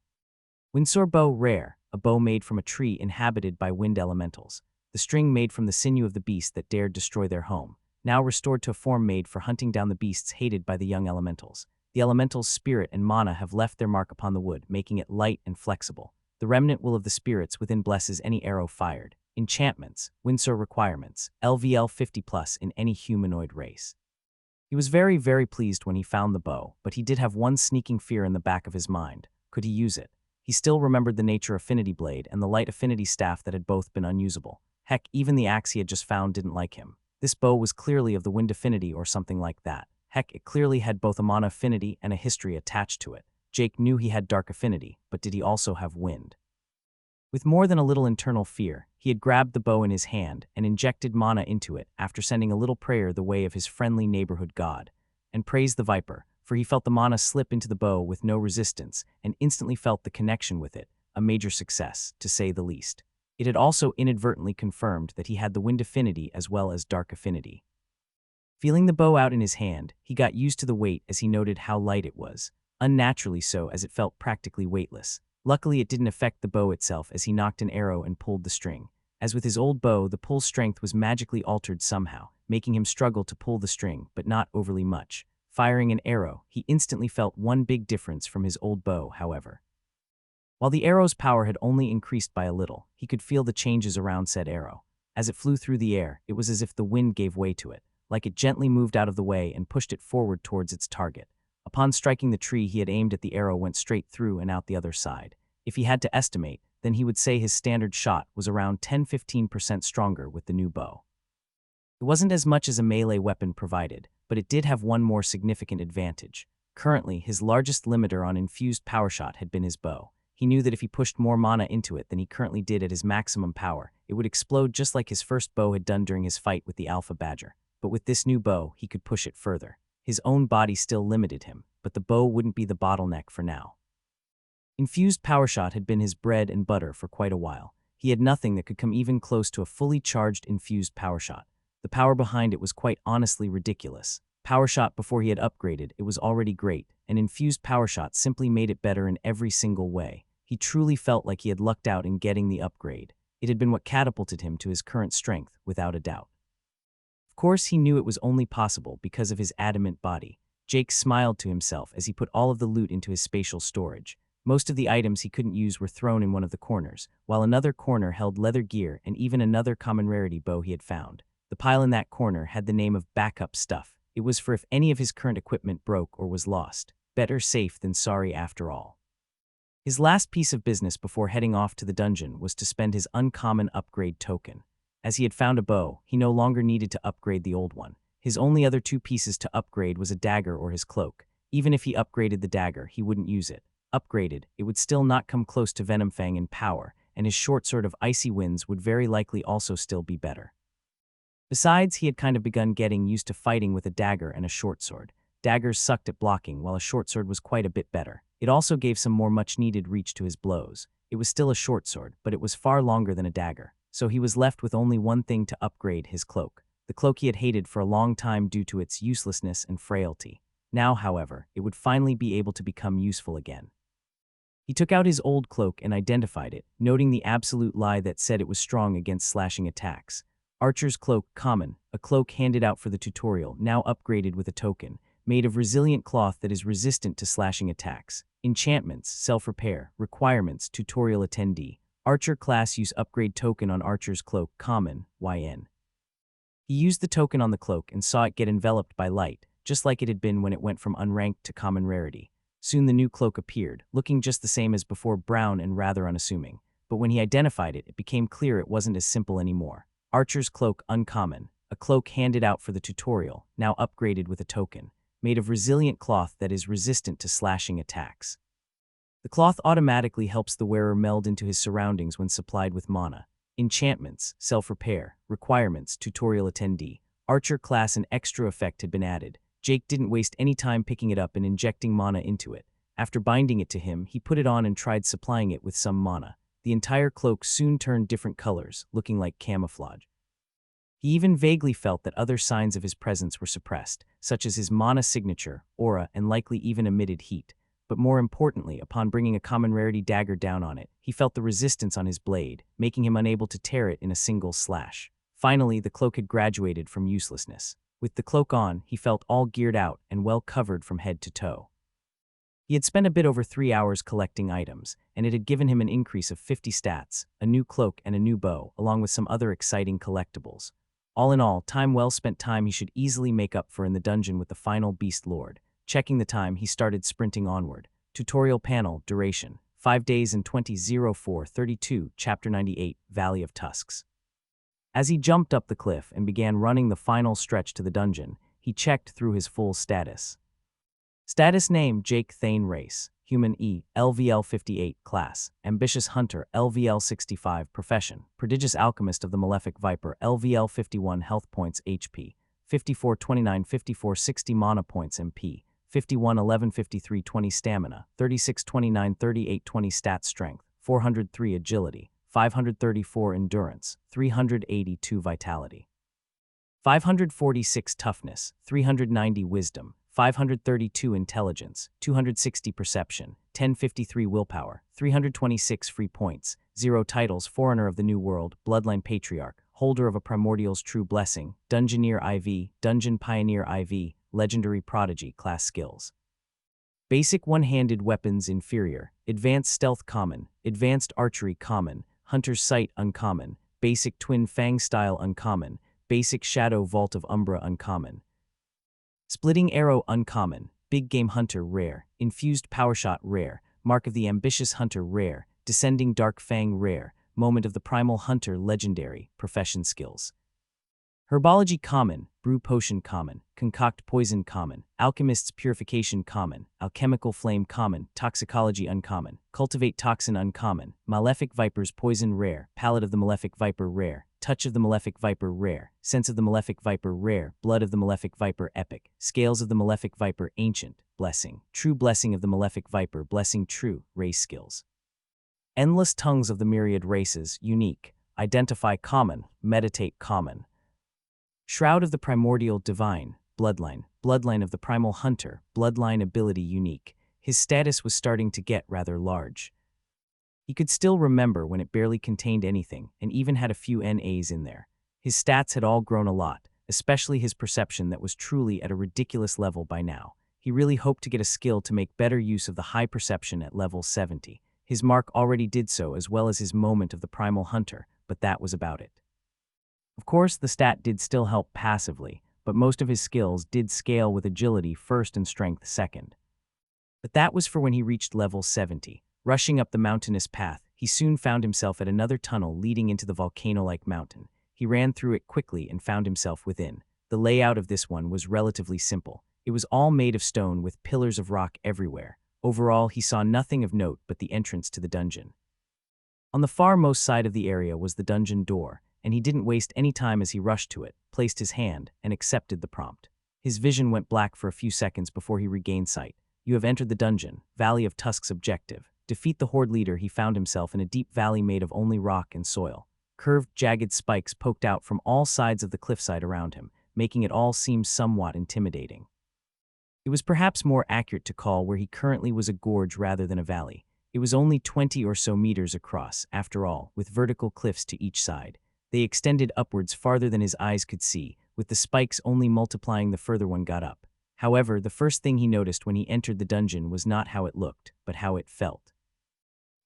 Windsor bow rare, a bow made from a tree inhabited by wind elementals. The string made from the sinew of the beast that dared destroy their home, now restored to a form made for hunting down the beasts hated by the young elementals. The elemental's spirit and mana have left their mark upon the wood, making it light and flexible. The remnant will of the spirits within blesses any arrow fired. Enchantments, Windsor requirements, LVL 50+ in any humanoid race. He was very, very pleased when he found the bow, but he did have one sneaking fear in the back of his mind. Could he use it? He still remembered the nature affinity blade and the light affinity staff that had both been unusable. Heck, even the axe he had just found didn't like him. This bow was clearly of the wind affinity or something like that. Heck, it clearly had both a mana affinity and a history attached to it. Jake knew he had dark affinity, but did he also have wind? With more than a little internal fear, he had grabbed the bow in his hand and injected mana into it after sending a little prayer the way of his friendly neighborhood god, and praised the viper, for he felt the mana slip into the bow with no resistance and instantly felt the connection with it, a major success, to say the least. It had also inadvertently confirmed that he had the wind affinity as well as dark affinity. Feeling the bow out in his hand, he got used to the weight as he noted how light it was, unnaturally so as it felt practically weightless. Luckily, it didn't affect the bow itself as he knocked an arrow and pulled the string. As with his old bow, the pull strength was magically altered somehow, making him struggle to pull the string, but not overly much. Firing an arrow, he instantly felt one big difference from his old bow, however. While the arrow's power had only increased by a little, he could feel the changes around said arrow. As it flew through the air, it was as if the wind gave way to it, like it gently moved out of the way and pushed it forward towards its target. Upon striking the tree he had aimed at, the arrow went straight through and out the other side. If he had to estimate, then he would say his standard shot was around 10–15% stronger with the new bow. It wasn't as much as a melee weapon provided, but it did have one more significant advantage. Currently, his largest limiter on infused power shot had been his bow. He knew that if he pushed more mana into it than he currently did at his maximum power, it would explode just like his first bow had done during his fight with the Alpha Badger. But with this new bow, he could push it further. His own body still limited him, but the bow wouldn't be the bottleneck for now. Infused power shot had been his bread and butter for quite a while. He had nothing that could come even close to a fully charged infused power shot. The power behind it was quite honestly ridiculous. Power shot before he had upgraded, it was already great, and infused power shot simply made it better in every single way. He truly felt like he had lucked out in getting the upgrade. It had been what catapulted him to his current strength, without a doubt. Of course, he knew it was only possible because of his adamant body. Jake smiled to himself as he put all of the loot into his spatial storage. Most of the items he couldn't use were thrown in one of the corners, while another corner held leather gear and even another common rarity bow he had found. The pile in that corner had the name of backup stuff. It was for if any of his current equipment broke or was lost. Better safe than sorry after all. His last piece of business before heading off to the dungeon was to spend his uncommon upgrade token. As he had found a bow, he no longer needed to upgrade the old one. His only other two pieces to upgrade was a dagger or his cloak. Even if he upgraded the dagger, he wouldn't use it. Upgraded, it would still not come close to Venomfang in power, and his short sword of Icy Winds would very likely also still be better. Besides, he had kind of begun getting used to fighting with a dagger and a short sword. Daggers sucked at blocking, while a short sword was quite a bit better. It also gave some more much-needed reach to his blows. It was still a short sword, but it was far longer than a dagger, so he was left with only one thing to upgrade: his cloak. The cloak he had hated for a long time due to its uselessness and frailty. Now, however, it would finally be able to become useful again. He took out his old cloak and identified it, noting the absolute lie that said it was strong against slashing attacks. Archer's Cloak Common, a cloak handed out for the tutorial, now upgraded with a token, made of resilient cloth that is resistant to slashing attacks. Enchantments, Self-Repair, Requirements, Tutorial Attendee. Archer Class Use Upgrade Token on Archer's Cloak Common, YN. He used the token on the cloak and saw it get enveloped by light, just like it had been when it went from unranked to common rarity. Soon the new cloak appeared, looking just the same as before, brown and rather unassuming. But when he identified it, it became clear it wasn't as simple anymore. Archer's Cloak Uncommon, a cloak handed out for the tutorial, now upgraded with a token, made of resilient cloth that is resistant to slashing attacks. The cloth automatically helps the wearer meld into his surroundings when supplied with mana. Enchantments, Self-Repair, Requirements, Tutorial Attendee. Archer Class an extra effect had been added. Jake didn't waste any time picking it up and injecting mana into it. After binding it to him, he put it on and tried supplying it with some mana. The entire cloak soon turned different colors, looking like camouflage. He even vaguely felt that other signs of his presence were suppressed, such as his mana signature, aura, and likely even emitted heat. But more importantly, upon bringing a common rarity dagger down on it, he felt the resistance on his blade, making him unable to tear it in a single slash. Finally, the cloak had graduated from uselessness. With the cloak on, he felt all geared out and well covered from head to toe. He had spent a bit over 3 hours collecting items, and it had given him an increase of 50 stats, a new cloak and a new bow, along with some other exciting collectibles. All in all, time well spent, time he should easily make up for in the dungeon with the final Beast Lord. Checking the time, he started sprinting onward. Tutorial panel, duration, 5 days and 20:04:32, Chapter 98, Valley of Tusks. As he jumped up the cliff and began running the final stretch to the dungeon, he checked through his full status. Status name, Jake Thane race, Human E, LVL 58, class, Ambitious Hunter, LVL 65, profession, Prodigious Alchemist of the Malefic Viper, LVL 51, health points HP, 5429 5460 mana points MP, 51 11 53 20 stamina, 36 29 38 20 stat strength, 403 agility, 534 endurance, 382 vitality, 546 toughness, 390 wisdom, 532 intelligence, 260 perception, 1053 willpower, 326 free points, 0 titles, Forerunner of the New World, Bloodline Patriarch, Holder of a Primordial's True Blessing, Dungeoneer IV, Dungeon Pioneer IV, Legendary Prodigy class skills. Basic one-handed weapons inferior, Advanced Stealth common, Advanced Archery common, Hunter's Sight uncommon, Basic Twin Fang style uncommon, Basic Shadow Vault of Umbra uncommon. Splitting Arrow uncommon, Big Game Hunter rare, Infused Powershot rare, Mark of the Ambitious Hunter rare, Descending Dark Fang rare, Moment of the Primal Hunter legendary, profession skills. Herbology common, Brew Potion common, Concoct Poison common, Alchemist's Purification common, Alchemical Flame common, Toxicology uncommon, Cultivate Toxin uncommon, Malefic Viper's Poison rare, Palate of the Malefic Viper rare, Touch of the Malefic Viper rare, Sense of the Malefic Viper rare, Blood of the Malefic Viper epic, Scales of the Malefic Viper ancient, Blessing, True Blessing of the Malefic Viper blessing true, race skills. Endless Tongues of the Myriad Races, unique, Identify common, Meditate common. Shroud of the Primordial divine, Bloodline, Bloodline of the Primal Hunter, Bloodline ability unique. His status was starting to get rather large. He could still remember when it barely contained anything, and even had a few NAs in there. His stats had all grown a lot, especially his perception that was truly at a ridiculous level by now. He really hoped to get a skill to make better use of the high perception at level 70. His mark already did so, as well as his moment of the Primal Hunter, but that was about it. Of course, the stat did still help passively, but most of his skills did scale with agility first and strength second. But that was for when he reached level 70. Rushing up the mountainous path, he soon found himself at another tunnel leading into the volcano-like mountain. He ran through it quickly and found himself within. The layout of this one was relatively simple. It was all made of stone with pillars of rock everywhere. Overall, he saw nothing of note but the entrance to the dungeon. On the far most side of the area was the dungeon door, and he didn't waste any time as he rushed to it, placed his hand, and accepted the prompt. His vision went black for a few seconds before he regained sight. You have entered the dungeon, Valley of Tusks objective. Defeat the Horde leader. He found himself in a deep valley made of only rock and soil. Curved, jagged spikes poked out from all sides of the cliffside around him, making it all seem somewhat intimidating. It was perhaps more accurate to call where he currently was a gorge rather than a valley. It was only 20 or so meters across, after all, with vertical cliffs to each side. They extended upwards farther than his eyes could see, with the spikes only multiplying the further one got up. However, the first thing he noticed when he entered the dungeon was not how it looked, but how it felt.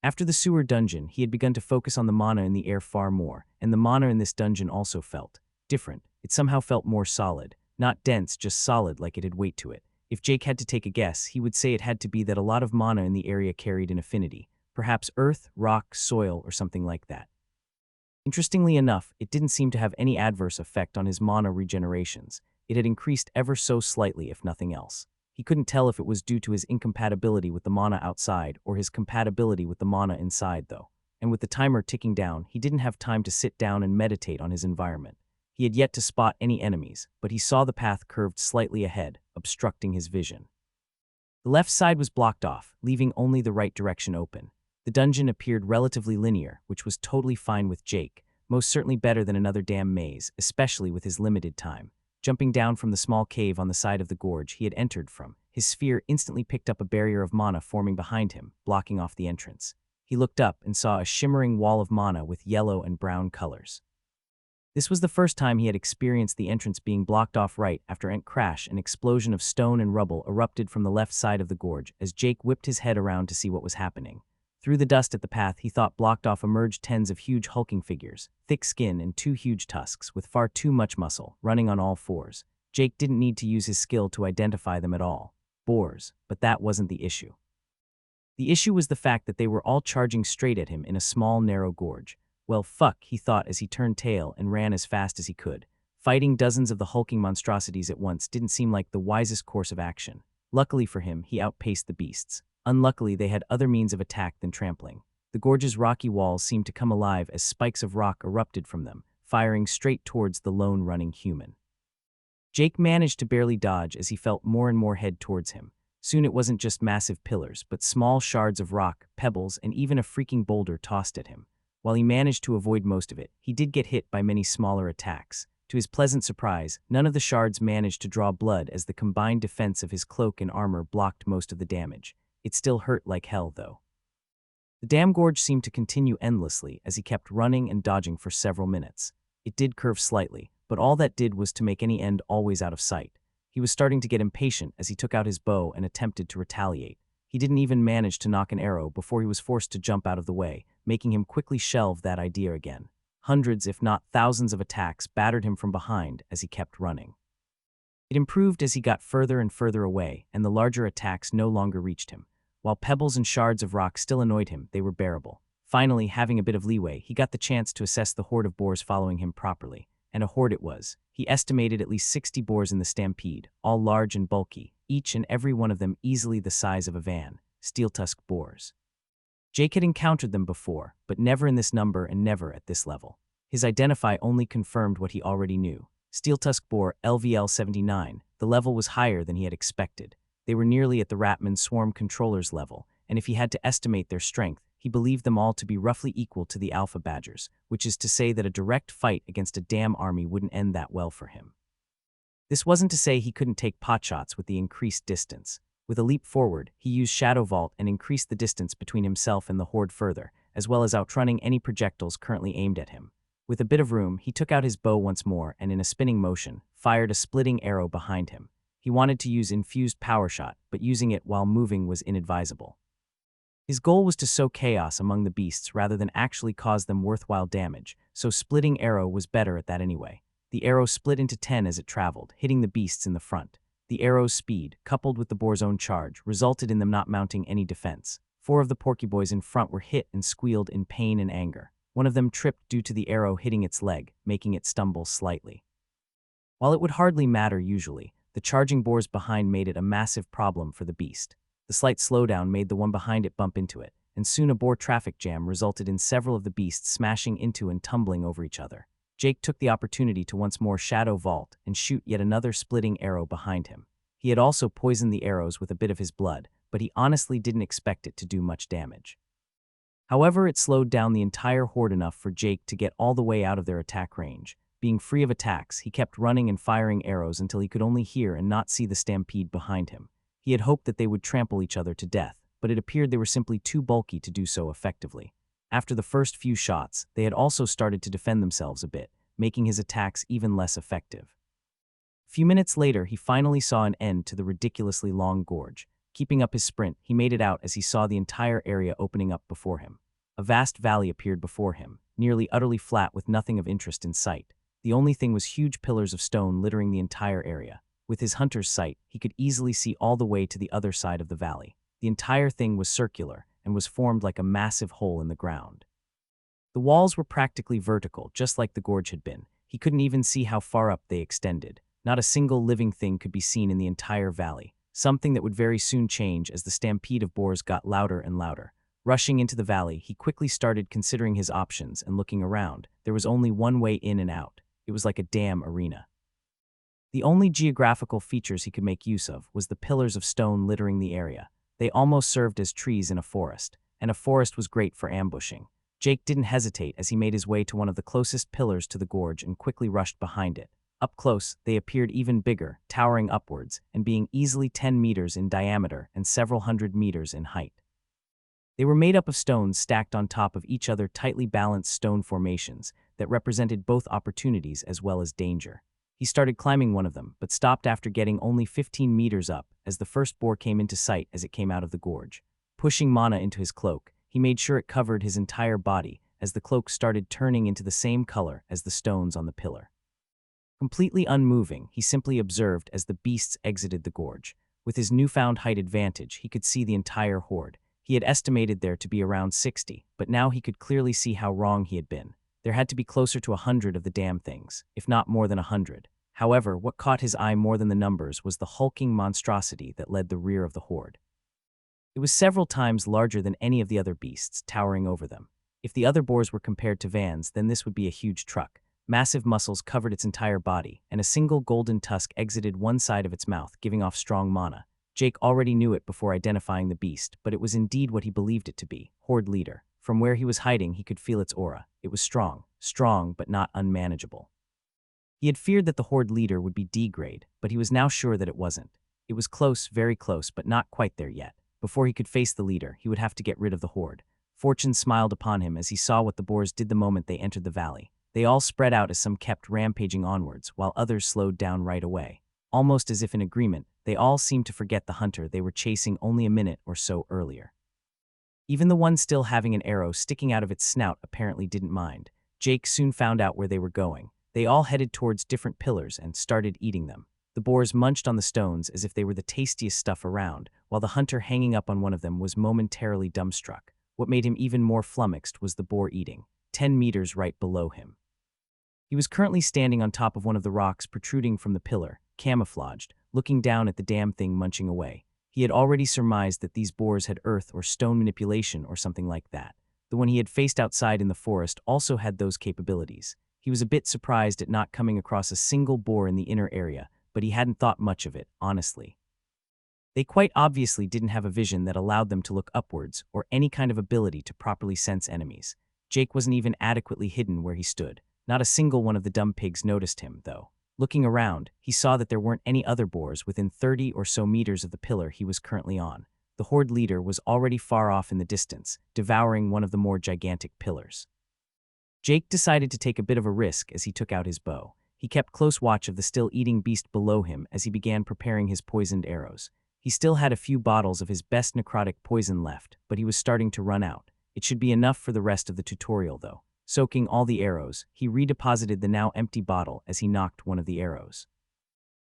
After the sewer dungeon, he had begun to focus on the mana in the air far more, and the mana in this dungeon also felt different. It somehow felt more solid, not dense, just solid like it had weight to it. If Jake had to take a guess, he would say it had to be that a lot of mana in the area carried an affinity, perhaps earth, rock, soil, or something like that. Interestingly enough, it didn't seem to have any adverse effect on his mana regenerations. It had increased ever so slightly, if nothing else. He couldn't tell if it was due to his incompatibility with the mana outside or his compatibility with the mana inside, though. And with the timer ticking down, he didn't have time to sit down and meditate on his environment. He had yet to spot any enemies, but he saw the path curved slightly ahead, obstructing his vision. The left side was blocked off, leaving only the right direction open. The dungeon appeared relatively linear, which was totally fine with Jake, most certainly better than another damn maze, especially with his limited time. Jumping down from the small cave on the side of the gorge he had entered from, his sphere instantly picked up a barrier of mana forming behind him, blocking off the entrance. He looked up and saw a shimmering wall of mana with yellow and brown colors. This was the first time he had experienced the entrance being blocked off. Right after Ent crash, an explosion of stone and rubble erupted from the left side of the gorge as Jake whipped his head around to see what was happening. Through the dust at the path he thought blocked off emerged tens of huge hulking figures, thick skin and 2 huge tusks with far too much muscle, running on all fours. Jake didn't need to use his skill to identify them at all. Boars, but that wasn't the issue. The issue was the fact that they were all charging straight at him in a small, narrow gorge. Well, fuck, he thought as he turned tail and ran as fast as he could. Fighting dozens of the hulking monstrosities at once didn't seem like the wisest course of action. Luckily for him, he outpaced the beasts. Unluckily, they had other means of attack than trampling. The gorge's rocky walls seemed to come alive as spikes of rock erupted from them, firing straight towards the lone running human. Jake managed to barely dodge as he felt more and more head towards him. Soon it wasn't just massive pillars, but small shards of rock, pebbles, and even a freaking boulder tossed at him. While he managed to avoid most of it, he did get hit by many smaller attacks. To his pleasant surprise, none of the shards managed to draw blood as the combined defense of his cloak and armor blocked most of the damage. It still hurt like hell, though. The damn gorge seemed to continue endlessly as he kept running and dodging for several minutes. It did curve slightly, but all that did was to make any end always out of sight. He was starting to get impatient as he took out his bow and attempted to retaliate. He didn't even manage to knock an arrow before he was forced to jump out of the way, making him quickly shelve that idea again. Hundreds, if not thousands of attacks battered him from behind as he kept running. It improved as he got further and further away, and the larger attacks no longer reached him. While pebbles and shards of rock still annoyed him, they were bearable. Finally, having a bit of leeway, he got the chance to assess the horde of boars following him properly. And a horde it was. He estimated at least 60 boars in the stampede, all large and bulky, each and every one of them easily the size of a van, steel-tusk boars. Jake had encountered them before, but never in this number and never at this level. His identify only confirmed what he already knew. Steel-tusk boar LVL-79, the level was higher than he had expected. They were nearly at the Ratman swarm controller's level, and if he had to estimate their strength, he believed them all to be roughly equal to the Alpha Badgers, which is to say that a direct fight against a damn army wouldn't end that well for him. This wasn't to say he couldn't take potshots with the increased distance. With a leap forward, he used Shadow Vault and increased the distance between himself and the horde further, as well as outrunning any projectiles currently aimed at him. With a bit of room, he took out his bow once more and in a spinning motion, fired a splitting arrow behind him. He wanted to use infused power shot, but using it while moving was inadvisable. His goal was to sow chaos among the beasts rather than actually cause them worthwhile damage, so splitting arrow was better at that anyway. The arrow split into 10 as it traveled, hitting the beasts in the front. The arrow's speed, coupled with the boar's own charge, resulted in them not mounting any defense. 4 of the porky boys in front were hit and squealed in pain and anger. One of them tripped due to the arrow hitting its leg, making it stumble slightly. While it would hardly matter usually, the charging boars behind made it a massive problem for the beast. The slight slowdown made the one behind it bump into it, and soon a boar traffic jam resulted in several of the beasts smashing into and tumbling over each other. Jake took the opportunity to once more Shadow Vault and shoot yet another splitting arrow behind him. He had also poisoned the arrows with a bit of his blood, but he honestly didn't expect it to do much damage. However, it slowed down the entire horde enough for Jake to get all the way out of their attack range. Being free of attacks, he kept running and firing arrows until he could only hear and not see the stampede behind him. He had hoped that they would trample each other to death, but it appeared they were simply too bulky to do so effectively. After the first few shots, they had also started to defend themselves a bit, making his attacks even less effective. A few minutes later, he finally saw an end to the ridiculously long gorge. Keeping up his sprint, he made it out as he saw the entire area opening up before him. A vast valley appeared before him, nearly utterly flat with nothing of interest in sight. The only thing was huge pillars of stone littering the entire area. With his hunter's sight, he could easily see all the way to the other side of the valley. The entire thing was circular and was formed like a massive hole in the ground. The walls were practically vertical, just like the gorge had been. He couldn't even see how far up they extended. Not a single living thing could be seen in the entire valley, something that would very soon change as the stampede of boars got louder and louder. Rushing into the valley, he quickly started considering his options and looking around. There was only one way in and out. It was like a damn arena. The only geographical features he could make use of was the pillars of stone littering the area. They almost served as trees in a forest, and a forest was great for ambushing. Jake didn't hesitate as he made his way to one of the closest pillars to the gorge and quickly rushed behind it. Up close, they appeared even bigger, towering upwards, and being easily 10 meters in diameter and several hundred meters in height. They were made up of stones stacked on top of each other, tightly balanced stone formations that represented both opportunities as well as danger. He started climbing one of them, but stopped after getting only 15 meters up as the first boar came into sight as it came out of the gorge. Pushing Mana into his cloak, he made sure it covered his entire body as the cloak started turning into the same color as the stones on the pillar. Completely unmoving, he simply observed as the beasts exited the gorge. With his newfound height advantage, he could see the entire horde. He had estimated there to be around 60, but now he could clearly see how wrong he had been. There had to be closer to 100 of the damn things, if not more than 100. However, what caught his eye more than the numbers was the hulking monstrosity that led the rear of the horde. It was several times larger than any of the other beasts, towering over them. If the other boars were compared to vans, then this would be a huge truck. Massive muscles covered its entire body, and a single golden tusk exited one side of its mouth, giving off strong mana. Jake already knew it before identifying the beast, but it was indeed what he believed it to be, Horde Leader. From where he was hiding, he could feel its aura. It was strong, but not unmanageable. He had feared that the Horde Leader would be D-grade, but he was now sure that it wasn't. It was close, very close, but not quite there yet. Before he could face the leader, he would have to get rid of the Horde. Fortune smiled upon him as he saw what the boars did the moment they entered the valley. They all spread out as some kept rampaging onwards, while others slowed down right away. Almost as if in agreement, they all seemed to forget the hunter they were chasing only a minute or so earlier. Even the one still having an arrow sticking out of its snout apparently didn't mind. Jake soon found out where they were going. They all headed towards different pillars and started eating them. The boars munched on the stones as if they were the tastiest stuff around, while the hunter hanging up on one of them was momentarily dumbstruck. What made him even more flummoxed was the boar eating, 10 meters right below him. He was currently standing on top of one of the rocks protruding from the pillar, camouflaged, looking down at the damn thing munching away. He had already surmised that these boars had earth or stone manipulation or something like that. The one he had faced outside in the forest also had those capabilities. He was a bit surprised at not coming across a single boar in the inner area, but he hadn't thought much of it, honestly. They quite obviously didn't have a vision that allowed them to look upwards or any kind of ability to properly sense enemies. Jake wasn't even adequately hidden where he stood. Not a single one of the dumb pigs noticed him, though. Looking around, he saw that there weren't any other boars within 30 or so meters of the pillar he was currently on. The horde leader was already far off in the distance, devouring one of the more gigantic pillars. Jake decided to take a bit of a risk as he took out his bow. He kept close watch of the still-eating beast below him as he began preparing his poisoned arrows. He still had a few bottles of his best necrotic poison left, but he was starting to run out. It should be enough for the rest of the tutorial, though. Soaking all the arrows, he redeposited the now empty bottle as he knocked one of the arrows.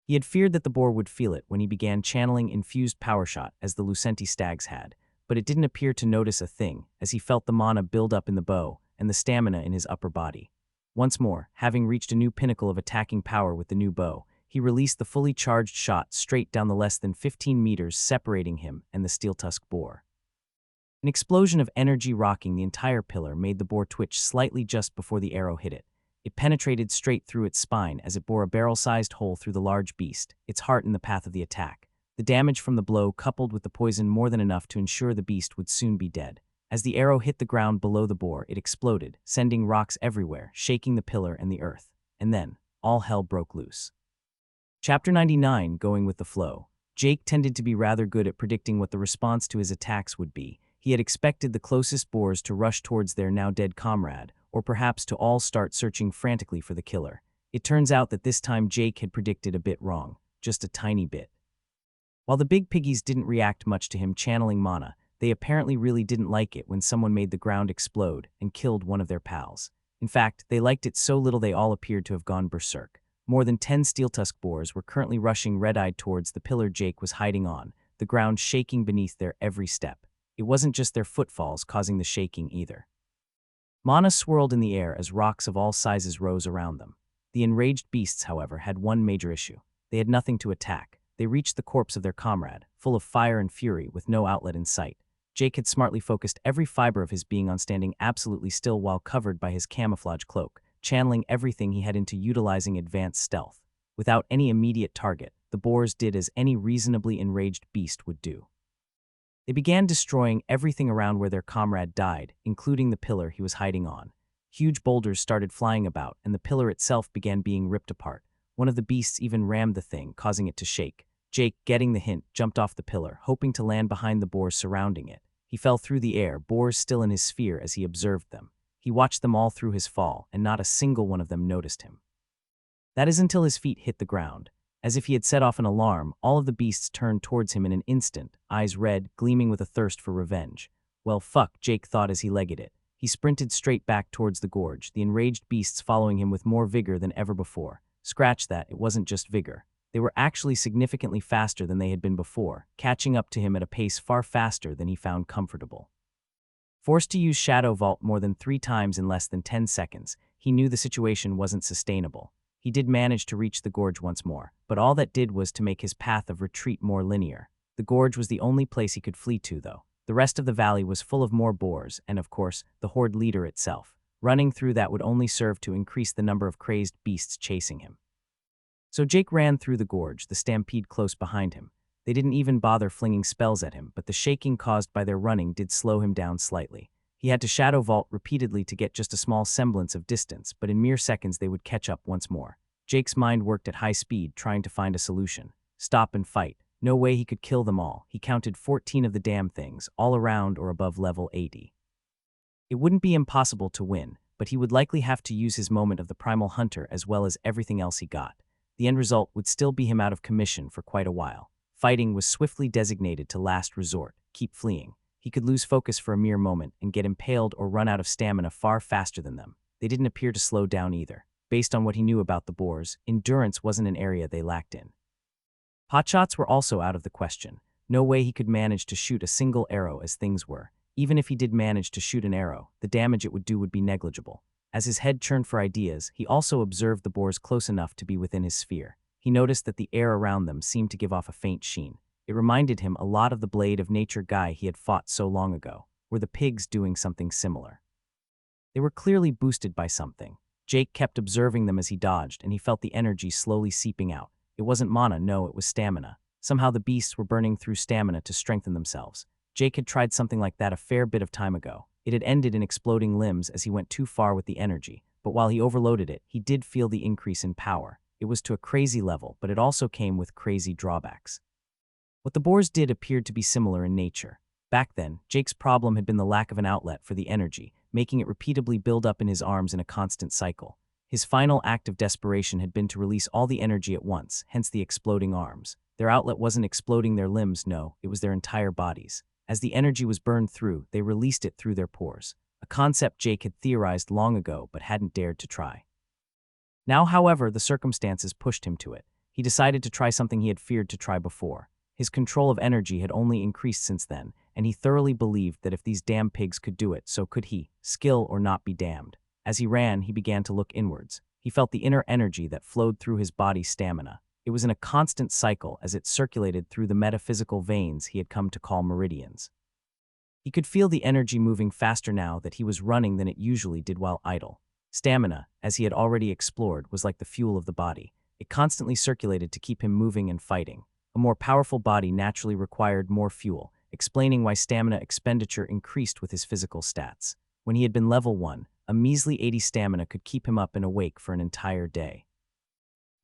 He had feared that the boar would feel it when he began channeling infused power shot as the Lucenti stags had, but it didn't appear to notice a thing as he felt the mana build up in the bow and the stamina in his upper body. Once more, having reached a new pinnacle of attacking power with the new bow, he released the fully charged shot straight down the less than 15 meters separating him and the steel-tusk boar. An explosion of energy rocking the entire pillar made the boar twitch slightly just before the arrow hit it. It penetrated straight through its spine as it bore a barrel-sized hole through the large beast, its heart in the path of the attack. The damage from the blow coupled with the poison more than enough to ensure the beast would soon be dead. As the arrow hit the ground below the boar, it exploded, sending rocks everywhere, shaking the pillar and the earth. And then, all hell broke loose. Chapter 99, Going with the Flow. Jake tended to be rather good at predicting what the response to his attacks would be. He had expected the closest boars to rush towards their now-dead comrade, or perhaps to all start searching frantically for the killer. It turns out that this time Jake had predicted a bit wrong, just a tiny bit. While the big piggies didn't react much to him channeling mana, they apparently really didn't like it when someone made the ground explode and killed one of their pals. In fact, they liked it so little they all appeared to have gone berserk. More than 10 steel-tusk boars were currently rushing red-eyed towards the pillar Jake was hiding on, the ground shaking beneath their every step. It wasn't just their footfalls causing the shaking either. Mana swirled in the air as rocks of all sizes rose around them. The enraged beasts, however, had one major issue. They had nothing to attack. They reached the corpse of their comrade, full of fire and fury with no outlet in sight. Jake had smartly focused every fiber of his being on standing absolutely still while covered by his camouflage cloak, channeling everything he had into utilizing advanced stealth. Without any immediate target, the boars did as any reasonably enraged beast would do. They began destroying everything around where their comrade died, including the pillar he was hiding on. Huge boulders started flying about, and the pillar itself began being ripped apart. One of the beasts even rammed the thing, causing it to shake. Jake, getting the hint, jumped off the pillar, hoping to land behind the boars surrounding it. He fell through the air, boars still in his sphere as he observed them. He watched them all through his fall, and not a single one of them noticed him. That is until his feet hit the ground. As if he had set off an alarm, all of the beasts turned towards him in an instant, eyes red, gleaming with a thirst for revenge. Well, fuck, Jake thought as he legged it. He sprinted straight back towards the gorge, the enraged beasts following him with more vigor than ever before. Scratch that, it wasn't just vigor. They were actually significantly faster than they had been before, catching up to him at a pace far faster than he found comfortable. Forced to use Shadow Vault more than 3 times in less than 10 seconds, he knew the situation wasn't sustainable. He did manage to reach the gorge once more, but all that did was to make his path of retreat more linear. The gorge was the only place he could flee to, though. The rest of the valley was full of more boars, and of course, the horde leader itself. Running through that would only serve to increase the number of crazed beasts chasing him. So Jake ran through the gorge, the stampede close behind him. They didn't even bother flinging spells at him, but the shaking caused by their running did slow him down slightly. He had to Shadow Vault repeatedly to get just a small semblance of distance, but in mere seconds they would catch up once more. Jake's mind worked at high speed, trying to find a solution. Stop and fight. No way he could kill them all. He counted 14 of the damn things, all around or above level 80. It wouldn't be impossible to win, but he would likely have to use his moment of the Primal Hunter as well as everything else he got. The end result would still be him out of commission for quite a while. Fighting was swiftly designated to last resort. Keep fleeing. He could lose focus for a mere moment and get impaled or run out of stamina far faster than them. They didn't appear to slow down either. Based on what he knew about the boars, endurance wasn't an area they lacked in. Potshots were also out of the question. No way he could manage to shoot a single arrow as things were. Even if he did manage to shoot an arrow, the damage it would do would be negligible. As his head churned for ideas, he also observed the boars close enough to be within his sphere. He noticed that the air around them seemed to give off a faint sheen. It reminded him a lot of the Blade of Nature guy he had fought so long ago. Were the pigs doing something similar? They were clearly boosted by something. Jake kept observing them as he dodged, and he felt the energy slowly seeping out. It wasn't mana, no, it was stamina. Somehow the beasts were burning through stamina to strengthen themselves. Jake had tried something like that a fair bit of time ago. It had ended in exploding limbs as he went too far with the energy, but while he overloaded it, he did feel the increase in power. It was to a crazy level, but it also came with crazy drawbacks. What the boars did appeared to be similar in nature. Back then, Jake's problem had been the lack of an outlet for the energy, making it repeatedly build up in his arms in a constant cycle. His final act of desperation had been to release all the energy at once, hence the exploding arms. Their outlet wasn't exploding their limbs, no, it was their entire bodies. As the energy was burned through, they released it through their pores. A concept Jake had theorized long ago but hadn't dared to try. Now, however, the circumstances pushed him to it. He decided to try something he had feared to try before. His control of energy had only increased since then, and he thoroughly believed that if these damn pigs could do it, so could he. Skill or not be damned. As he ran, he began to look inwards. He felt the inner energy that flowed through his body's stamina. It was in a constant cycle as it circulated through the metaphysical veins he had come to call meridians. He could feel the energy moving faster now that he was running than it usually did while idle. Stamina, as he had already explored, was like the fuel of the body. It constantly circulated to keep him moving and fighting. A more powerful body naturally required more fuel, explaining why stamina expenditure increased with his physical stats. When he had been level 1, a measly 80 stamina could keep him up and awake for an entire day.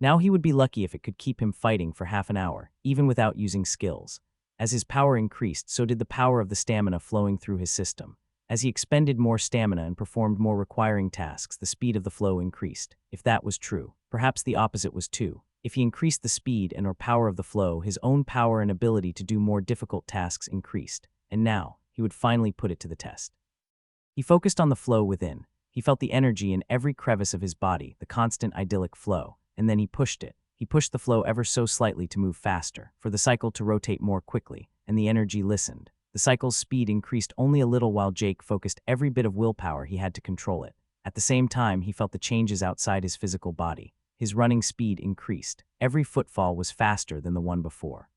Now he would be lucky if it could keep him fighting for half an hour, even without using skills. As his power increased, so did the power of the stamina flowing through his system. As he expended more stamina and performed more requiring tasks, the speed of the flow increased. If that was true, perhaps the opposite was too. If he increased the speed and/or power of the flow, his own power and ability to do more difficult tasks increased. And now, he would finally put it to the test. He focused on the flow within. He felt the energy in every crevice of his body, the constant idyllic flow, and then he pushed it. He pushed the flow ever so slightly to move faster, for the cycle to rotate more quickly, and the energy listened. The cycle's speed increased only a little while Jake focused every bit of willpower he had to control it. At the same time, he felt the changes outside his physical body. His running speed increased. Every footfall was faster than the one before.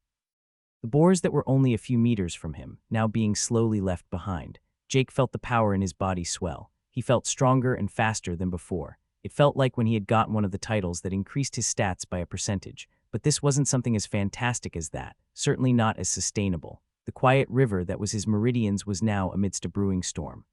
The boars that were only a few meters from him, now being slowly left behind. Jake felt the power in his body swell. He felt stronger and faster than before. It felt like when he had gotten one of the titles that increased his stats by a percentage, but this wasn't something as fantastic as that, certainly not as sustainable. The quiet river that was his meridians was now amidst a brewing storm.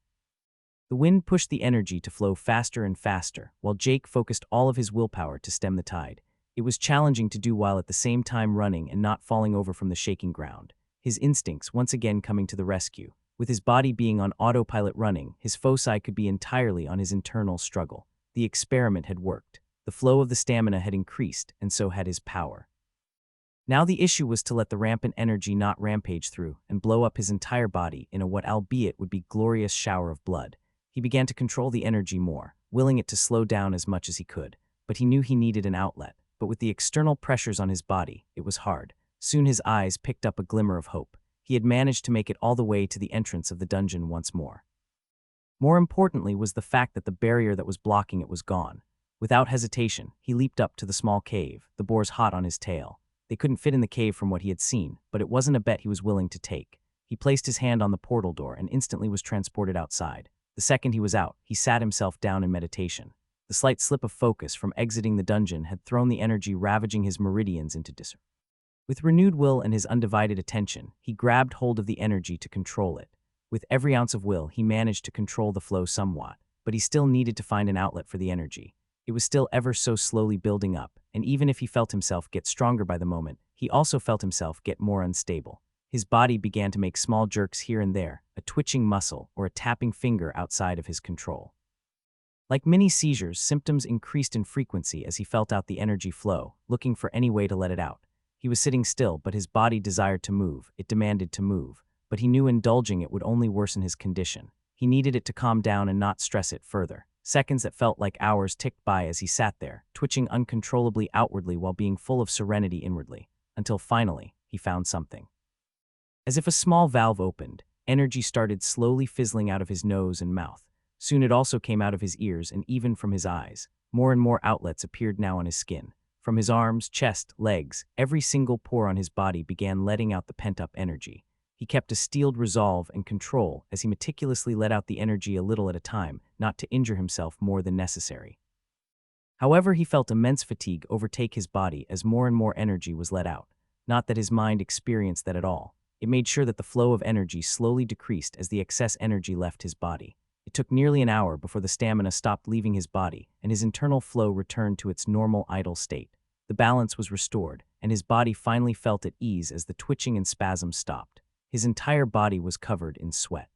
The wind pushed the energy to flow faster and faster, while Jake focused all of his willpower to stem the tide. It was challenging to do while at the same time running and not falling over from the shaking ground. His instincts once again coming to the rescue. With his body being on autopilot running, his foci could be entirely on his internal struggle. The experiment had worked. The flow of the stamina had increased, and so had his power. Now the issue was to let the rampant energy not rampage through and blow up his entire body in a what albeit would be glorious shower of blood. He began to control the energy more, willing it to slow down as much as he could, but he knew he needed an outlet. But with the external pressures on his body, it was hard. Soon his eyes picked up a glimmer of hope. He had managed to make it all the way to the entrance of the dungeon once more. More importantly was the fact that the barrier that was blocking it was gone. Without hesitation, he leaped up to the small cave, the boars hot on his tail. They couldn't fit in the cave from what he had seen, but it wasn't a bet he was willing to take. He placed his hand on the portal door and instantly was transported outside. The second he was out, he sat himself down in meditation. The slight slip of focus from exiting the dungeon had thrown the energy ravaging his meridians into disarray. With renewed will and his undivided attention, he grabbed hold of the energy to control it. With every ounce of will, he managed to control the flow somewhat, but he still needed to find an outlet for the energy. It was still ever so slowly building up, and even if he felt himself get stronger by the moment, he also felt himself get more unstable. His body began to make small jerks here and there, a twitching muscle or a tapping finger outside of his control. Like mini seizures, symptoms increased in frequency as he felt out the energy flow, looking for any way to let it out. He was sitting still, but his body desired to move. It demanded to move, but he knew indulging it would only worsen his condition. He needed it to calm down and not stress it further. Seconds that felt like hours ticked by as he sat there, twitching uncontrollably outwardly while being full of serenity inwardly, until finally, he found something. As if a small valve opened, energy started slowly fizzling out of his nose and mouth. Soon it also came out of his ears and even from his eyes. More and more outlets appeared now on his skin. From his arms, chest, legs, every single pore on his body began letting out the pent-up energy. He kept a steeled resolve and control as he meticulously let out the energy a little at a time, not to injure himself more than necessary. However, he felt immense fatigue overtake his body as more and more energy was let out. Not that his mind experienced that at all. It made sure that the flow of energy slowly decreased as the excess energy left his body. It took nearly an hour before the stamina stopped leaving his body and his internal flow returned to its normal idle state. The balance was restored, and his body finally felt at ease as the twitching and spasms stopped. His entire body was covered in sweat.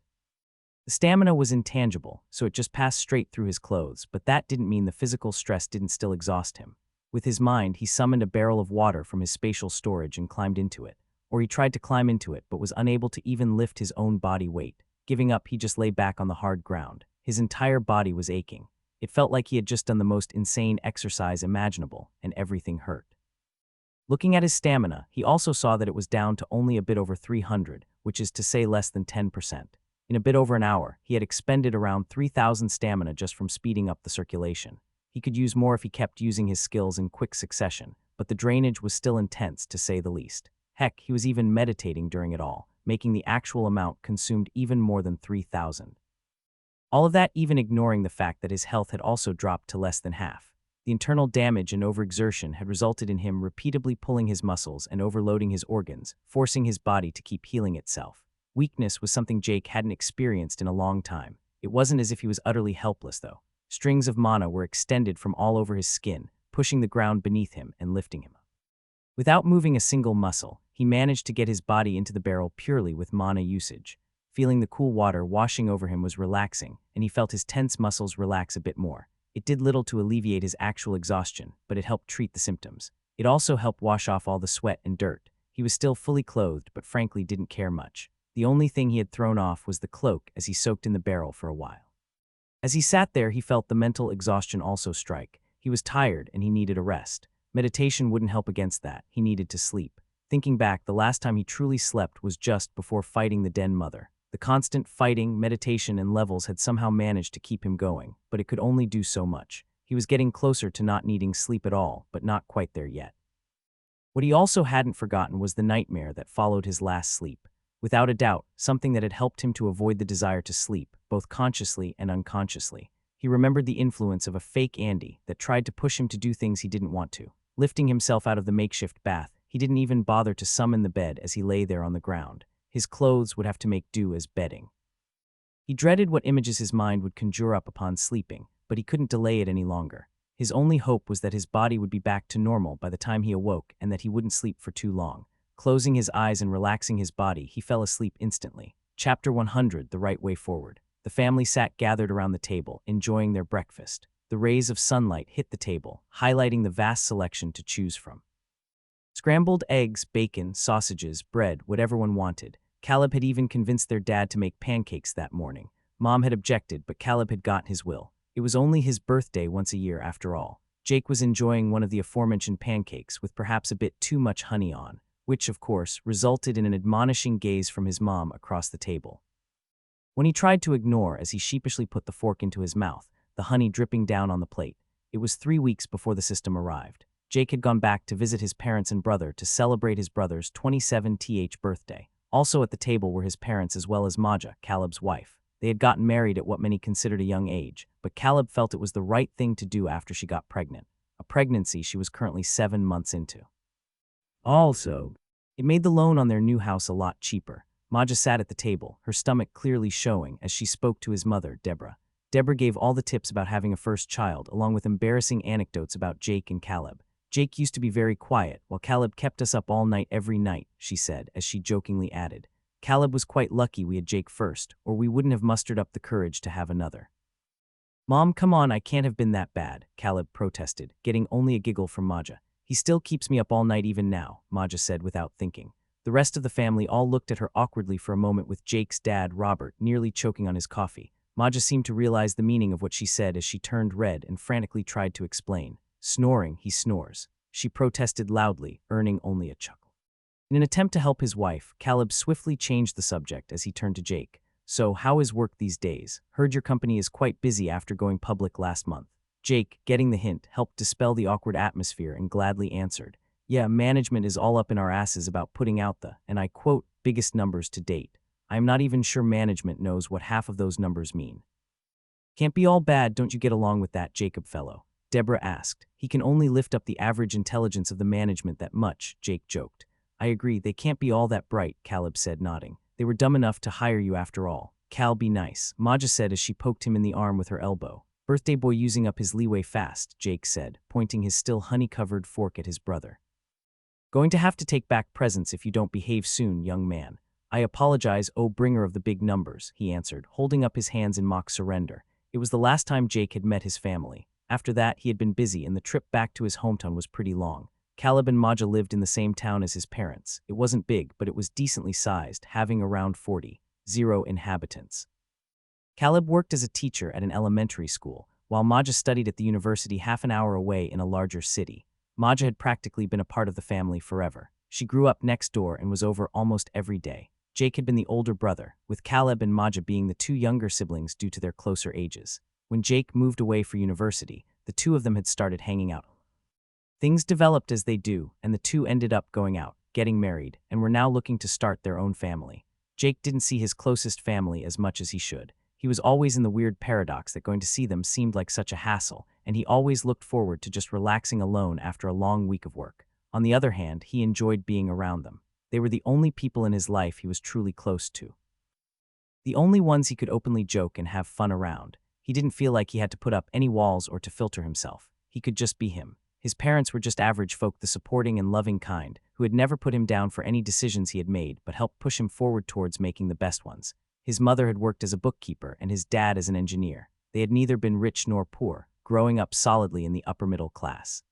The stamina was intangible, so it just passed straight through his clothes, but that didn't mean the physical stress didn't still exhaust him. With his mind, he summoned a barrel of water from his spatial storage and climbed into it. Or he tried to climb into it but was unable to even lift his own body weight. Giving up, he just lay back on the hard ground. His entire body was aching. It felt like he had just done the most insane exercise imaginable, and everything hurt. Looking at his stamina, he also saw that it was down to only a bit over 300, which is to say less than 10%. In a bit over an hour, he had expended around 3,000 stamina just from speeding up the circulation. He could use more if he kept using his skills in quick succession, but the drainage was still intense, to say the least. Heck, he was even meditating during it all, making the actual amount consumed even more than 3,000. All of that even ignoring the fact that his health had also dropped to less than half. The internal damage and overexertion had resulted in him repeatedly pulling his muscles and overloading his organs, forcing his body to keep healing itself. Weakness was something Jake hadn't experienced in a long time. It wasn't as if he was utterly helpless, though. Strings of mana were extended from all over his skin, pushing the ground beneath him and lifting him up. Without moving a single muscle, he managed to get his body into the barrel purely with mana usage. Feeling the cool water washing over him was relaxing, and he felt his tense muscles relax a bit more. It did little to alleviate his actual exhaustion, but it helped treat the symptoms. It also helped wash off all the sweat and dirt. He was still fully clothed, but frankly didn't care much. The only thing he had thrown off was the cloak as he soaked in the barrel for a while. As he sat there, he felt the mental exhaustion also strike. He was tired and he needed a rest. Meditation wouldn't help against that. He needed to sleep. Thinking back, the last time he truly slept was just before fighting the Den Mother. The constant fighting, meditation, and levels had somehow managed to keep him going, but it could only do so much. He was getting closer to not needing sleep at all, but not quite there yet. What he also hadn't forgotten was the nightmare that followed his last sleep. Without a doubt, something that had helped him to avoid the desire to sleep, both consciously and unconsciously. He remembered the influence of a fake Andy that tried to push him to do things he didn't want to. Lifting himself out of the makeshift bath, he didn't even bother to summon the bed as he lay there on the ground. His clothes would have to make do as bedding. He dreaded what images his mind would conjure up upon sleeping, but he couldn't delay it any longer. His only hope was that his body would be back to normal by the time he awoke and that he wouldn't sleep for too long. Closing his eyes and relaxing his body, he fell asleep instantly. Chapter 100, The Right Way Forward. The family sat gathered around the table, enjoying their breakfast. The rays of sunlight hit the table, highlighting the vast selection to choose from. Scrambled eggs, bacon, sausages, bread, whatever one wanted. Caleb had even convinced their dad to make pancakes that morning. Mom had objected, but Caleb had gotten his will. It was only his birthday once a year after all. Jake was enjoying one of the aforementioned pancakes with perhaps a bit too much honey on, which, of course, resulted in an admonishing gaze from his mom across the table. When he tried to ignore as he sheepishly put the fork into his mouth, the honey dripping down on the plate, it was 3 weeks before the system arrived. Jake had gone back to visit his parents and brother to celebrate his brother's 27th birthday. Also at the table were his parents as well as Maja, Caleb's wife. They had gotten married at what many considered a young age, but Caleb felt it was the right thing to do after she got pregnant, a pregnancy she was currently 7 months into. Also, it made the loan on their new house a lot cheaper. Maja sat at the table, her stomach clearly showing as she spoke to his mother, Deborah. Deborah gave all the tips about having a first child, along with embarrassing anecdotes about Jake and Caleb. Jake used to be very quiet, while Caleb kept us up all night every night, she said, as she jokingly added. Caleb was quite lucky we had Jake first, or we wouldn't have mustered up the courage to have another. Mom, come on, I can't have been that bad, Caleb protested, getting only a giggle from Maja. He still keeps me up all night even now, Maja said without thinking. The rest of the family all looked at her awkwardly for a moment, with Jake's dad, Robert, nearly choking on his coffee. Maja seemed to realize the meaning of what she said as she turned red and frantically tried to explain. Snoring, he snores, she protested loudly, earning only a chuckle. In an attempt to help his wife, Caleb swiftly changed the subject as he turned to Jake. So, how is work these days? Heard your company is quite busy after going public last month. Jake, getting the hint, helped dispel the awkward atmosphere and gladly answered. Yeah, management is all up in our asses about putting out the, and I quote, biggest numbers to date. I'm not even sure management knows what half of those numbers mean. Can't be all bad, don't you get along with that, Jacob fellow? Deborah asked. He can only lift up the average intelligence of the management that much, Jake joked. I agree, they can't be all that bright, Caleb said, nodding. They were dumb enough to hire you after all. Cal, be nice, Maja said as she poked him in the arm with her elbow. Birthday boy using up his leeway fast, Jake said, pointing his still honey-covered fork at his brother. Going to have to take back presents if you don't behave soon, young man. I apologize, oh bringer of the big numbers, he answered, holding up his hands in mock surrender. It was the last time Jake had met his family. After that, he had been busy and the trip back to his hometown was pretty long. Caleb and Maja lived in the same town as his parents. It wasn't big, but it was decently sized, having around 40 inhabitants. Caleb worked as a teacher at an elementary school, while Maja studied at the university half an hour away in a larger city. Maja had practically been a part of the family forever. She grew up next door and was over almost every day. Jake had been the older brother, with Caleb and Maja being the 2 younger siblings due to their closer ages. When Jake moved away for university, the 2 of them had started hanging out. Things developed as they do, and the 2 ended up going out, getting married, and were now looking to start their own family. Jake didn't see his closest family as much as he should. He was always in the weird paradox that going to see them seemed like such a hassle, and he always looked forward to just relaxing alone after a long week of work. On the other hand, he enjoyed being around them. They were the only people in his life he was truly close to. The only ones he could openly joke and have fun around. He didn't feel like he had to put up any walls or to filter himself. He could just be him. His parents were just average folk, the supporting and loving kind, who had never put him down for any decisions he had made but helped push him forward towards making the best ones. His mother had worked as a bookkeeper and his dad as an engineer. They had neither been rich nor poor, growing up solidly in the upper middle class.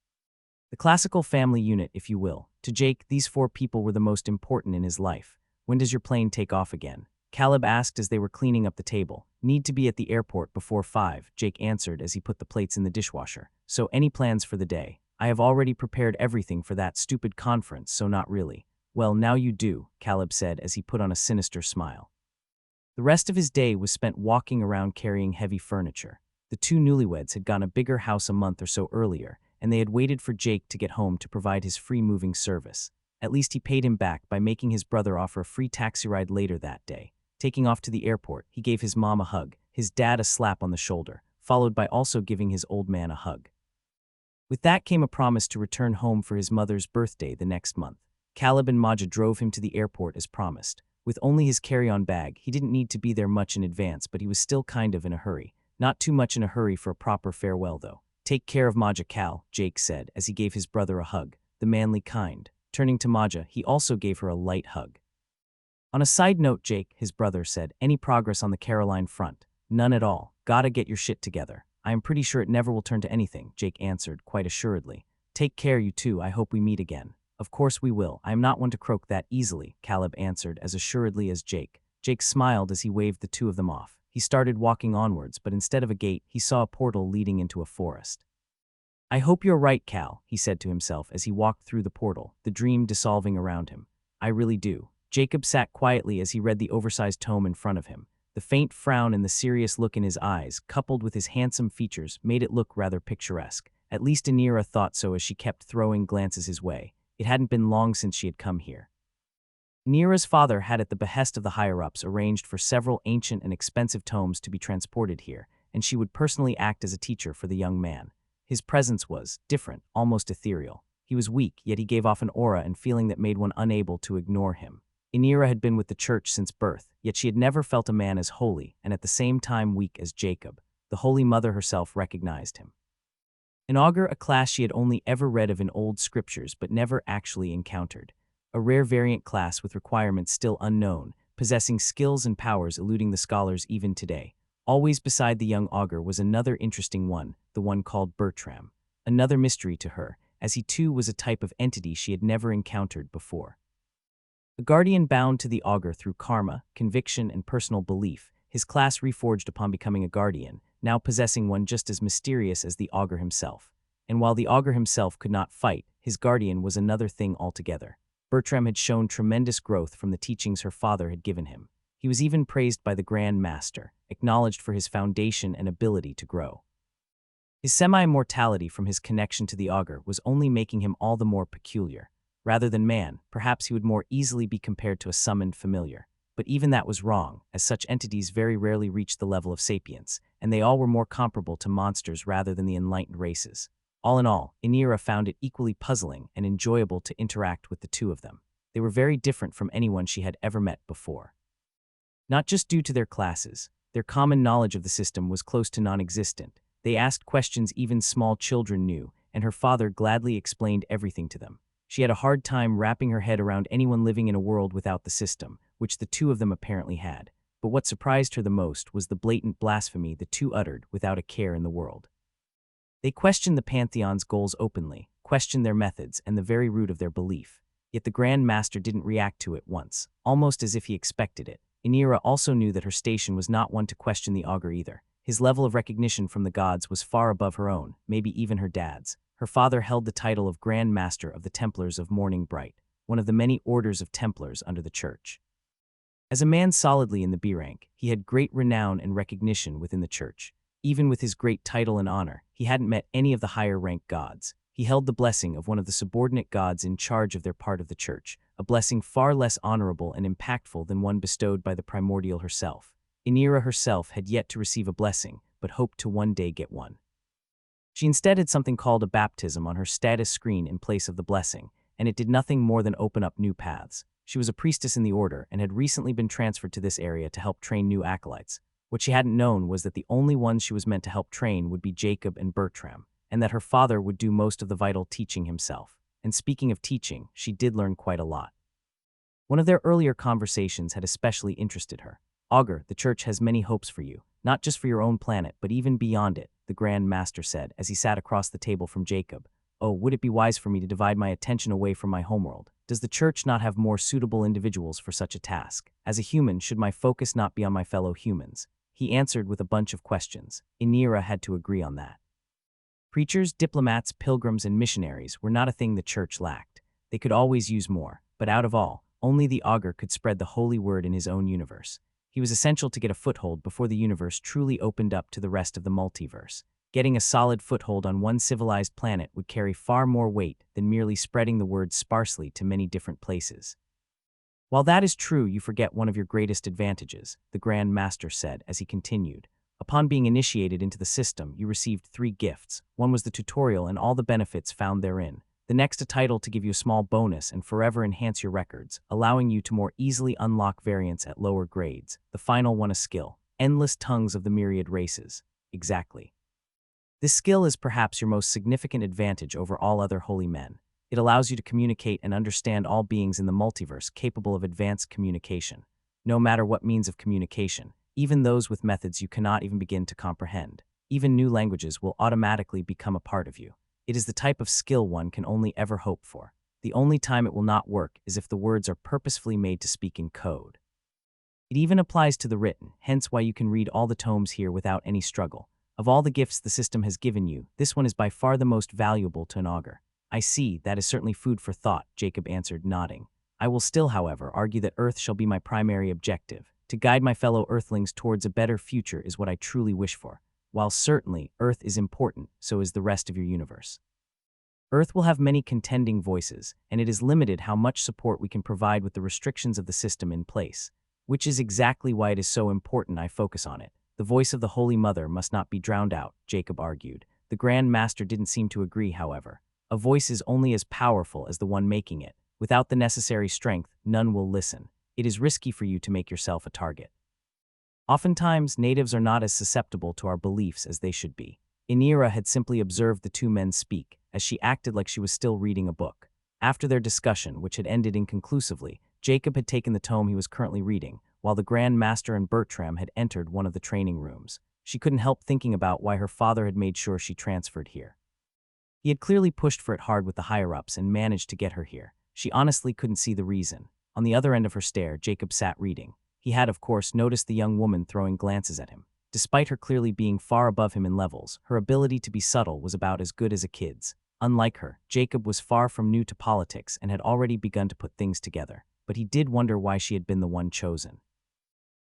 The classical family unit, if you will. To Jake, these 4 people were the most important in his life. When does your plane take off again? Caleb asked as they were cleaning up the table. Need to be at the airport before 5, Jake answered as he put the plates in the dishwasher. So any plans for the day? I have already prepared everything for that stupid conference, so not really. Well, now you do, Caleb said as he put on a sinister smile. The rest of his day was spent walking around carrying heavy furniture. The 2 newlyweds had gotten a bigger house a month or so earlier, and they had waited for Jake to get home to provide his free moving service. At least he paid him back by making his brother offer a free taxi ride later that day. Taking off to the airport, he gave his mom a hug, his dad a slap on the shoulder, followed by also giving his old man a hug. With that came a promise to return home for his mother's birthday the next month. Caleb and Maja drove him to the airport as promised. With only his carry-on bag, he didn't need to be there much in advance, but he was still kind of in a hurry. Not too much in a hurry for a proper farewell, though. "Take care of Maja, Cal," Jake said as he gave his brother a hug, the manly kind. Turning to Maja, he also gave her a light hug. "On a side note, Jake," his brother said, "any progress on the Caroline front?" "None at all. Gotta get your shit together." "I am pretty sure it never will turn to anything," Jake answered, quite assuredly. "Take care, you two. I hope we meet again." "Of course we will. I am not one to croak that easily," Caleb answered as assuredly as Jake. Jake smiled as he waved the two of them off. He started walking onwards, but instead of a gate, he saw a portal leading into a forest. "I hope you're right, Cal," he said to himself as he walked through the portal, the dream dissolving around him. "I really do." Jacob sat quietly as he read the oversized tome in front of him. The faint frown and the serious look in his eyes, coupled with his handsome features, made it look rather picturesque. At least Anira thought so as she kept throwing glances his way. It hadn't been long since she had come here. Nira's father had, at the behest of the higher-ups, arranged for several ancient and expensive tomes to be transported here, and she would personally act as a teacher for the young man. His presence was different, almost ethereal. He was weak, yet he gave off an aura and feeling that made one unable to ignore him. Anira had been with the church since birth, yet she had never felt a man as holy and at the same time weak as Jacob. The Holy Mother herself recognized him. An augur, a class she had only ever read of in old scriptures but never actually encountered. A rare variant class with requirements still unknown, possessing skills and powers eluding the scholars even today. Always beside the young augur was another interesting one, the one called Bertram. Another mystery to her, as he too was a type of entity she had never encountered before. A guardian bound to the augur through karma, conviction, and personal belief, his class reforged upon becoming a guardian, now possessing one just as mysterious as the augur himself. And while the augur himself could not fight, his guardian was another thing altogether. Bertram had shown tremendous growth from the teachings her father had given him. He was even praised by the Grand Master, acknowledged for his foundation and ability to grow. His semi-immortality from his connection to the augur was only making him all the more peculiar. Rather than man, perhaps he would more easily be compared to a summoned familiar. But even that was wrong, as such entities very rarely reached the level of sapience, and they all were more comparable to monsters rather than the enlightened races. All in all, Anira found it equally puzzling and enjoyable to interact with the two of them. They were very different from anyone she had ever met before. Not just due to their classes, their common knowledge of the system was close to non-existent. They asked questions even small children knew, and her father gladly explained everything to them. She had a hard time wrapping her head around anyone living in a world without the system, which the two of them apparently had. But what surprised her the most was the blatant blasphemy the two uttered without a care in the world. They questioned the Pantheon's goals openly, questioned their methods and the very root of their belief. Yet the Grand Master didn't react to it once, almost as if he expected it. Anira also knew that her station was not one to question the augur either. His level of recognition from the gods was far above her own, maybe even her dad's. Her father held the title of Grand Master of the Templars of Morning Bright, one of the many orders of Templars under the Church. As a man solidly in the B rank, he had great renown and recognition within the Church. Even with his great title and honor, he hadn't met any of the higher-ranked gods. He held the blessing of one of the subordinate gods in charge of their part of the Church, a blessing far less honorable and impactful than one bestowed by the Primordial herself. Anira herself had yet to receive a blessing, but hoped to one day get one. She instead had something called a baptism on her status screen in place of the blessing, and it did nothing more than open up new paths. She was a priestess in the order and had recently been transferred to this area to help train new acolytes. What she hadn't known was that the only ones she was meant to help train would be Jacob and Bertram, and that her father would do most of the vital teaching himself. And speaking of teaching, she did learn quite a lot. One of their earlier conversations had especially interested her. "Augur, the Church has many hopes for you, not just for your own planet, but even beyond it," the Grand Master said as he sat across the table from Jacob. "Oh, would it be wise for me to divide my attention away from my homeworld? Does the Church not have more suitable individuals for such a task? As a human, should my focus not be on my fellow humans?" He answered with a bunch of questions. Anira had to agree on that. Preachers, diplomats, pilgrims, and missionaries were not a thing the Church lacked. They could always use more, but out of all, only the augur could spread the holy word in his own universe. He was essential to get a foothold before the universe truly opened up to the rest of the multiverse. Getting a solid foothold on one civilized planet would carry far more weight than merely spreading the word sparsely to many different places. "While that is true, you forget one of your greatest advantages," the Grand Master said as he continued. "Upon being initiated into the system, you received 3 gifts. One was the tutorial and all the benefits found therein. The next a title to give you a small bonus and forever enhance your records, allowing you to more easily unlock variants at lower grades. The final one a skill. Endless tongues of the myriad races. Exactly. This skill is perhaps your most significant advantage over all other holy men. It allows you to communicate and understand all beings in the multiverse capable of advanced communication. No matter what means of communication, even those with methods you cannot even begin to comprehend. Even new languages will automatically become a part of you. It is the type of skill one can only ever hope for. The only time it will not work is if the words are purposefully made to speak in code. It even applies to the written, hence why you can read all the tomes here without any struggle. Of all the gifts the system has given you, this one is by far the most valuable to an augur. I see, that is certainly food for thought, Jacob answered, nodding. I will still, however, argue that Earth shall be my primary objective. To guide my fellow Earthlings towards a better future is what I truly wish for. While certainly Earth is important, so is the rest of your universe. Earth will have many contending voices, and it is limited how much support we can provide with the restrictions of the system in place, which is exactly why it is so important I focus on it. The voice of the Holy Mother must not be drowned out, Jacob argued. The Grand Master didn't seem to agree, however. A voice is only as powerful as the one making it. Without the necessary strength, none will listen. It is risky for you to make yourself a target. Oftentimes, natives are not as susceptible to our beliefs as they should be. Inira had simply observed the two men speak, as she acted like she was still reading a book. After their discussion, which had ended inconclusively, Jacob had taken the tome he was currently reading, while the Grand Master and Bertram had entered one of the training rooms. She couldn't help thinking about why her father had made sure she transferred here. He had clearly pushed for it hard with the higher-ups and managed to get her here. She honestly couldn't see the reason. On the other end of her stare, Jacob sat reading. He had, of course, noticed the young woman throwing glances at him. Despite her clearly being far above him in levels, her ability to be subtle was about as good as a kid's. Unlike her, Jacob was far from new to politics and had already begun to put things together, but he did wonder why she had been the one chosen.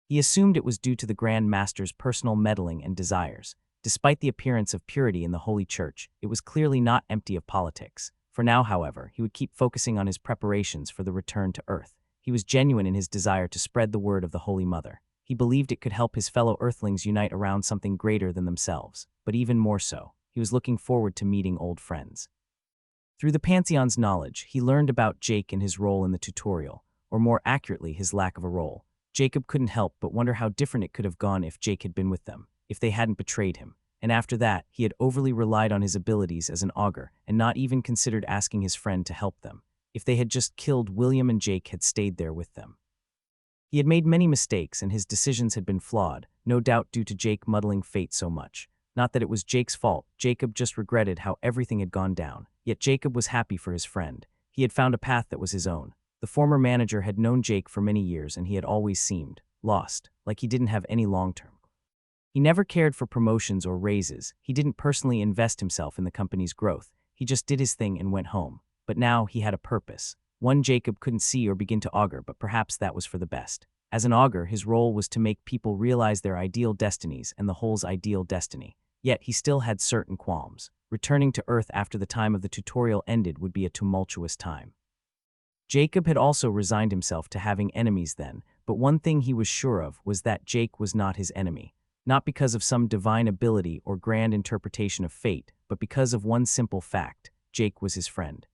He assumed it was due to the Grand Master's personal meddling and desires. Despite the appearance of purity in the Holy Church, it was clearly not empty of politics. For now, however, he would keep focusing on his preparations for the return to Earth. He was genuine in his desire to spread the word of the Holy Mother. He believed it could help his fellow Earthlings unite around something greater than themselves. But even more so, he was looking forward to meeting old friends. Through the Pantheon's knowledge, he learned about Jake and his role in the tutorial, or more accurately, his lack of a role. Jacob couldn't help but wonder how different it could have gone if Jake had been with them, if they hadn't betrayed him. And after that, he had overly relied on his abilities as an augur and not even considered asking his friend to help them. If they had just killed William and Jake had stayed there with them. He had made many mistakes and his decisions had been flawed, no doubt due to Jake muddling fate so much. Not that it was Jake's fault, Jacob just regretted how everything had gone down. Yet Jacob was happy for his friend. He had found a path that was his own. The former manager had known Jake for many years and he had always seemed lost, like he didn't have any long-term. He never cared for promotions or raises. He didn't personally invest himself in the company's growth. He just did his thing and went home. But now he had a purpose. One Jacob couldn't see or begin to augur, but perhaps that was for the best. As an augur, his role was to make people realize their ideal destinies and the whole's ideal destiny. Yet he still had certain qualms. Returning to Earth after the time of the tutorial ended would be a tumultuous time. Jacob had also resigned himself to having enemies then, but one thing he was sure of was that Jake was not his enemy. Not because of some divine ability or grand interpretation of fate, but because of one simple fact: Jake was his friend.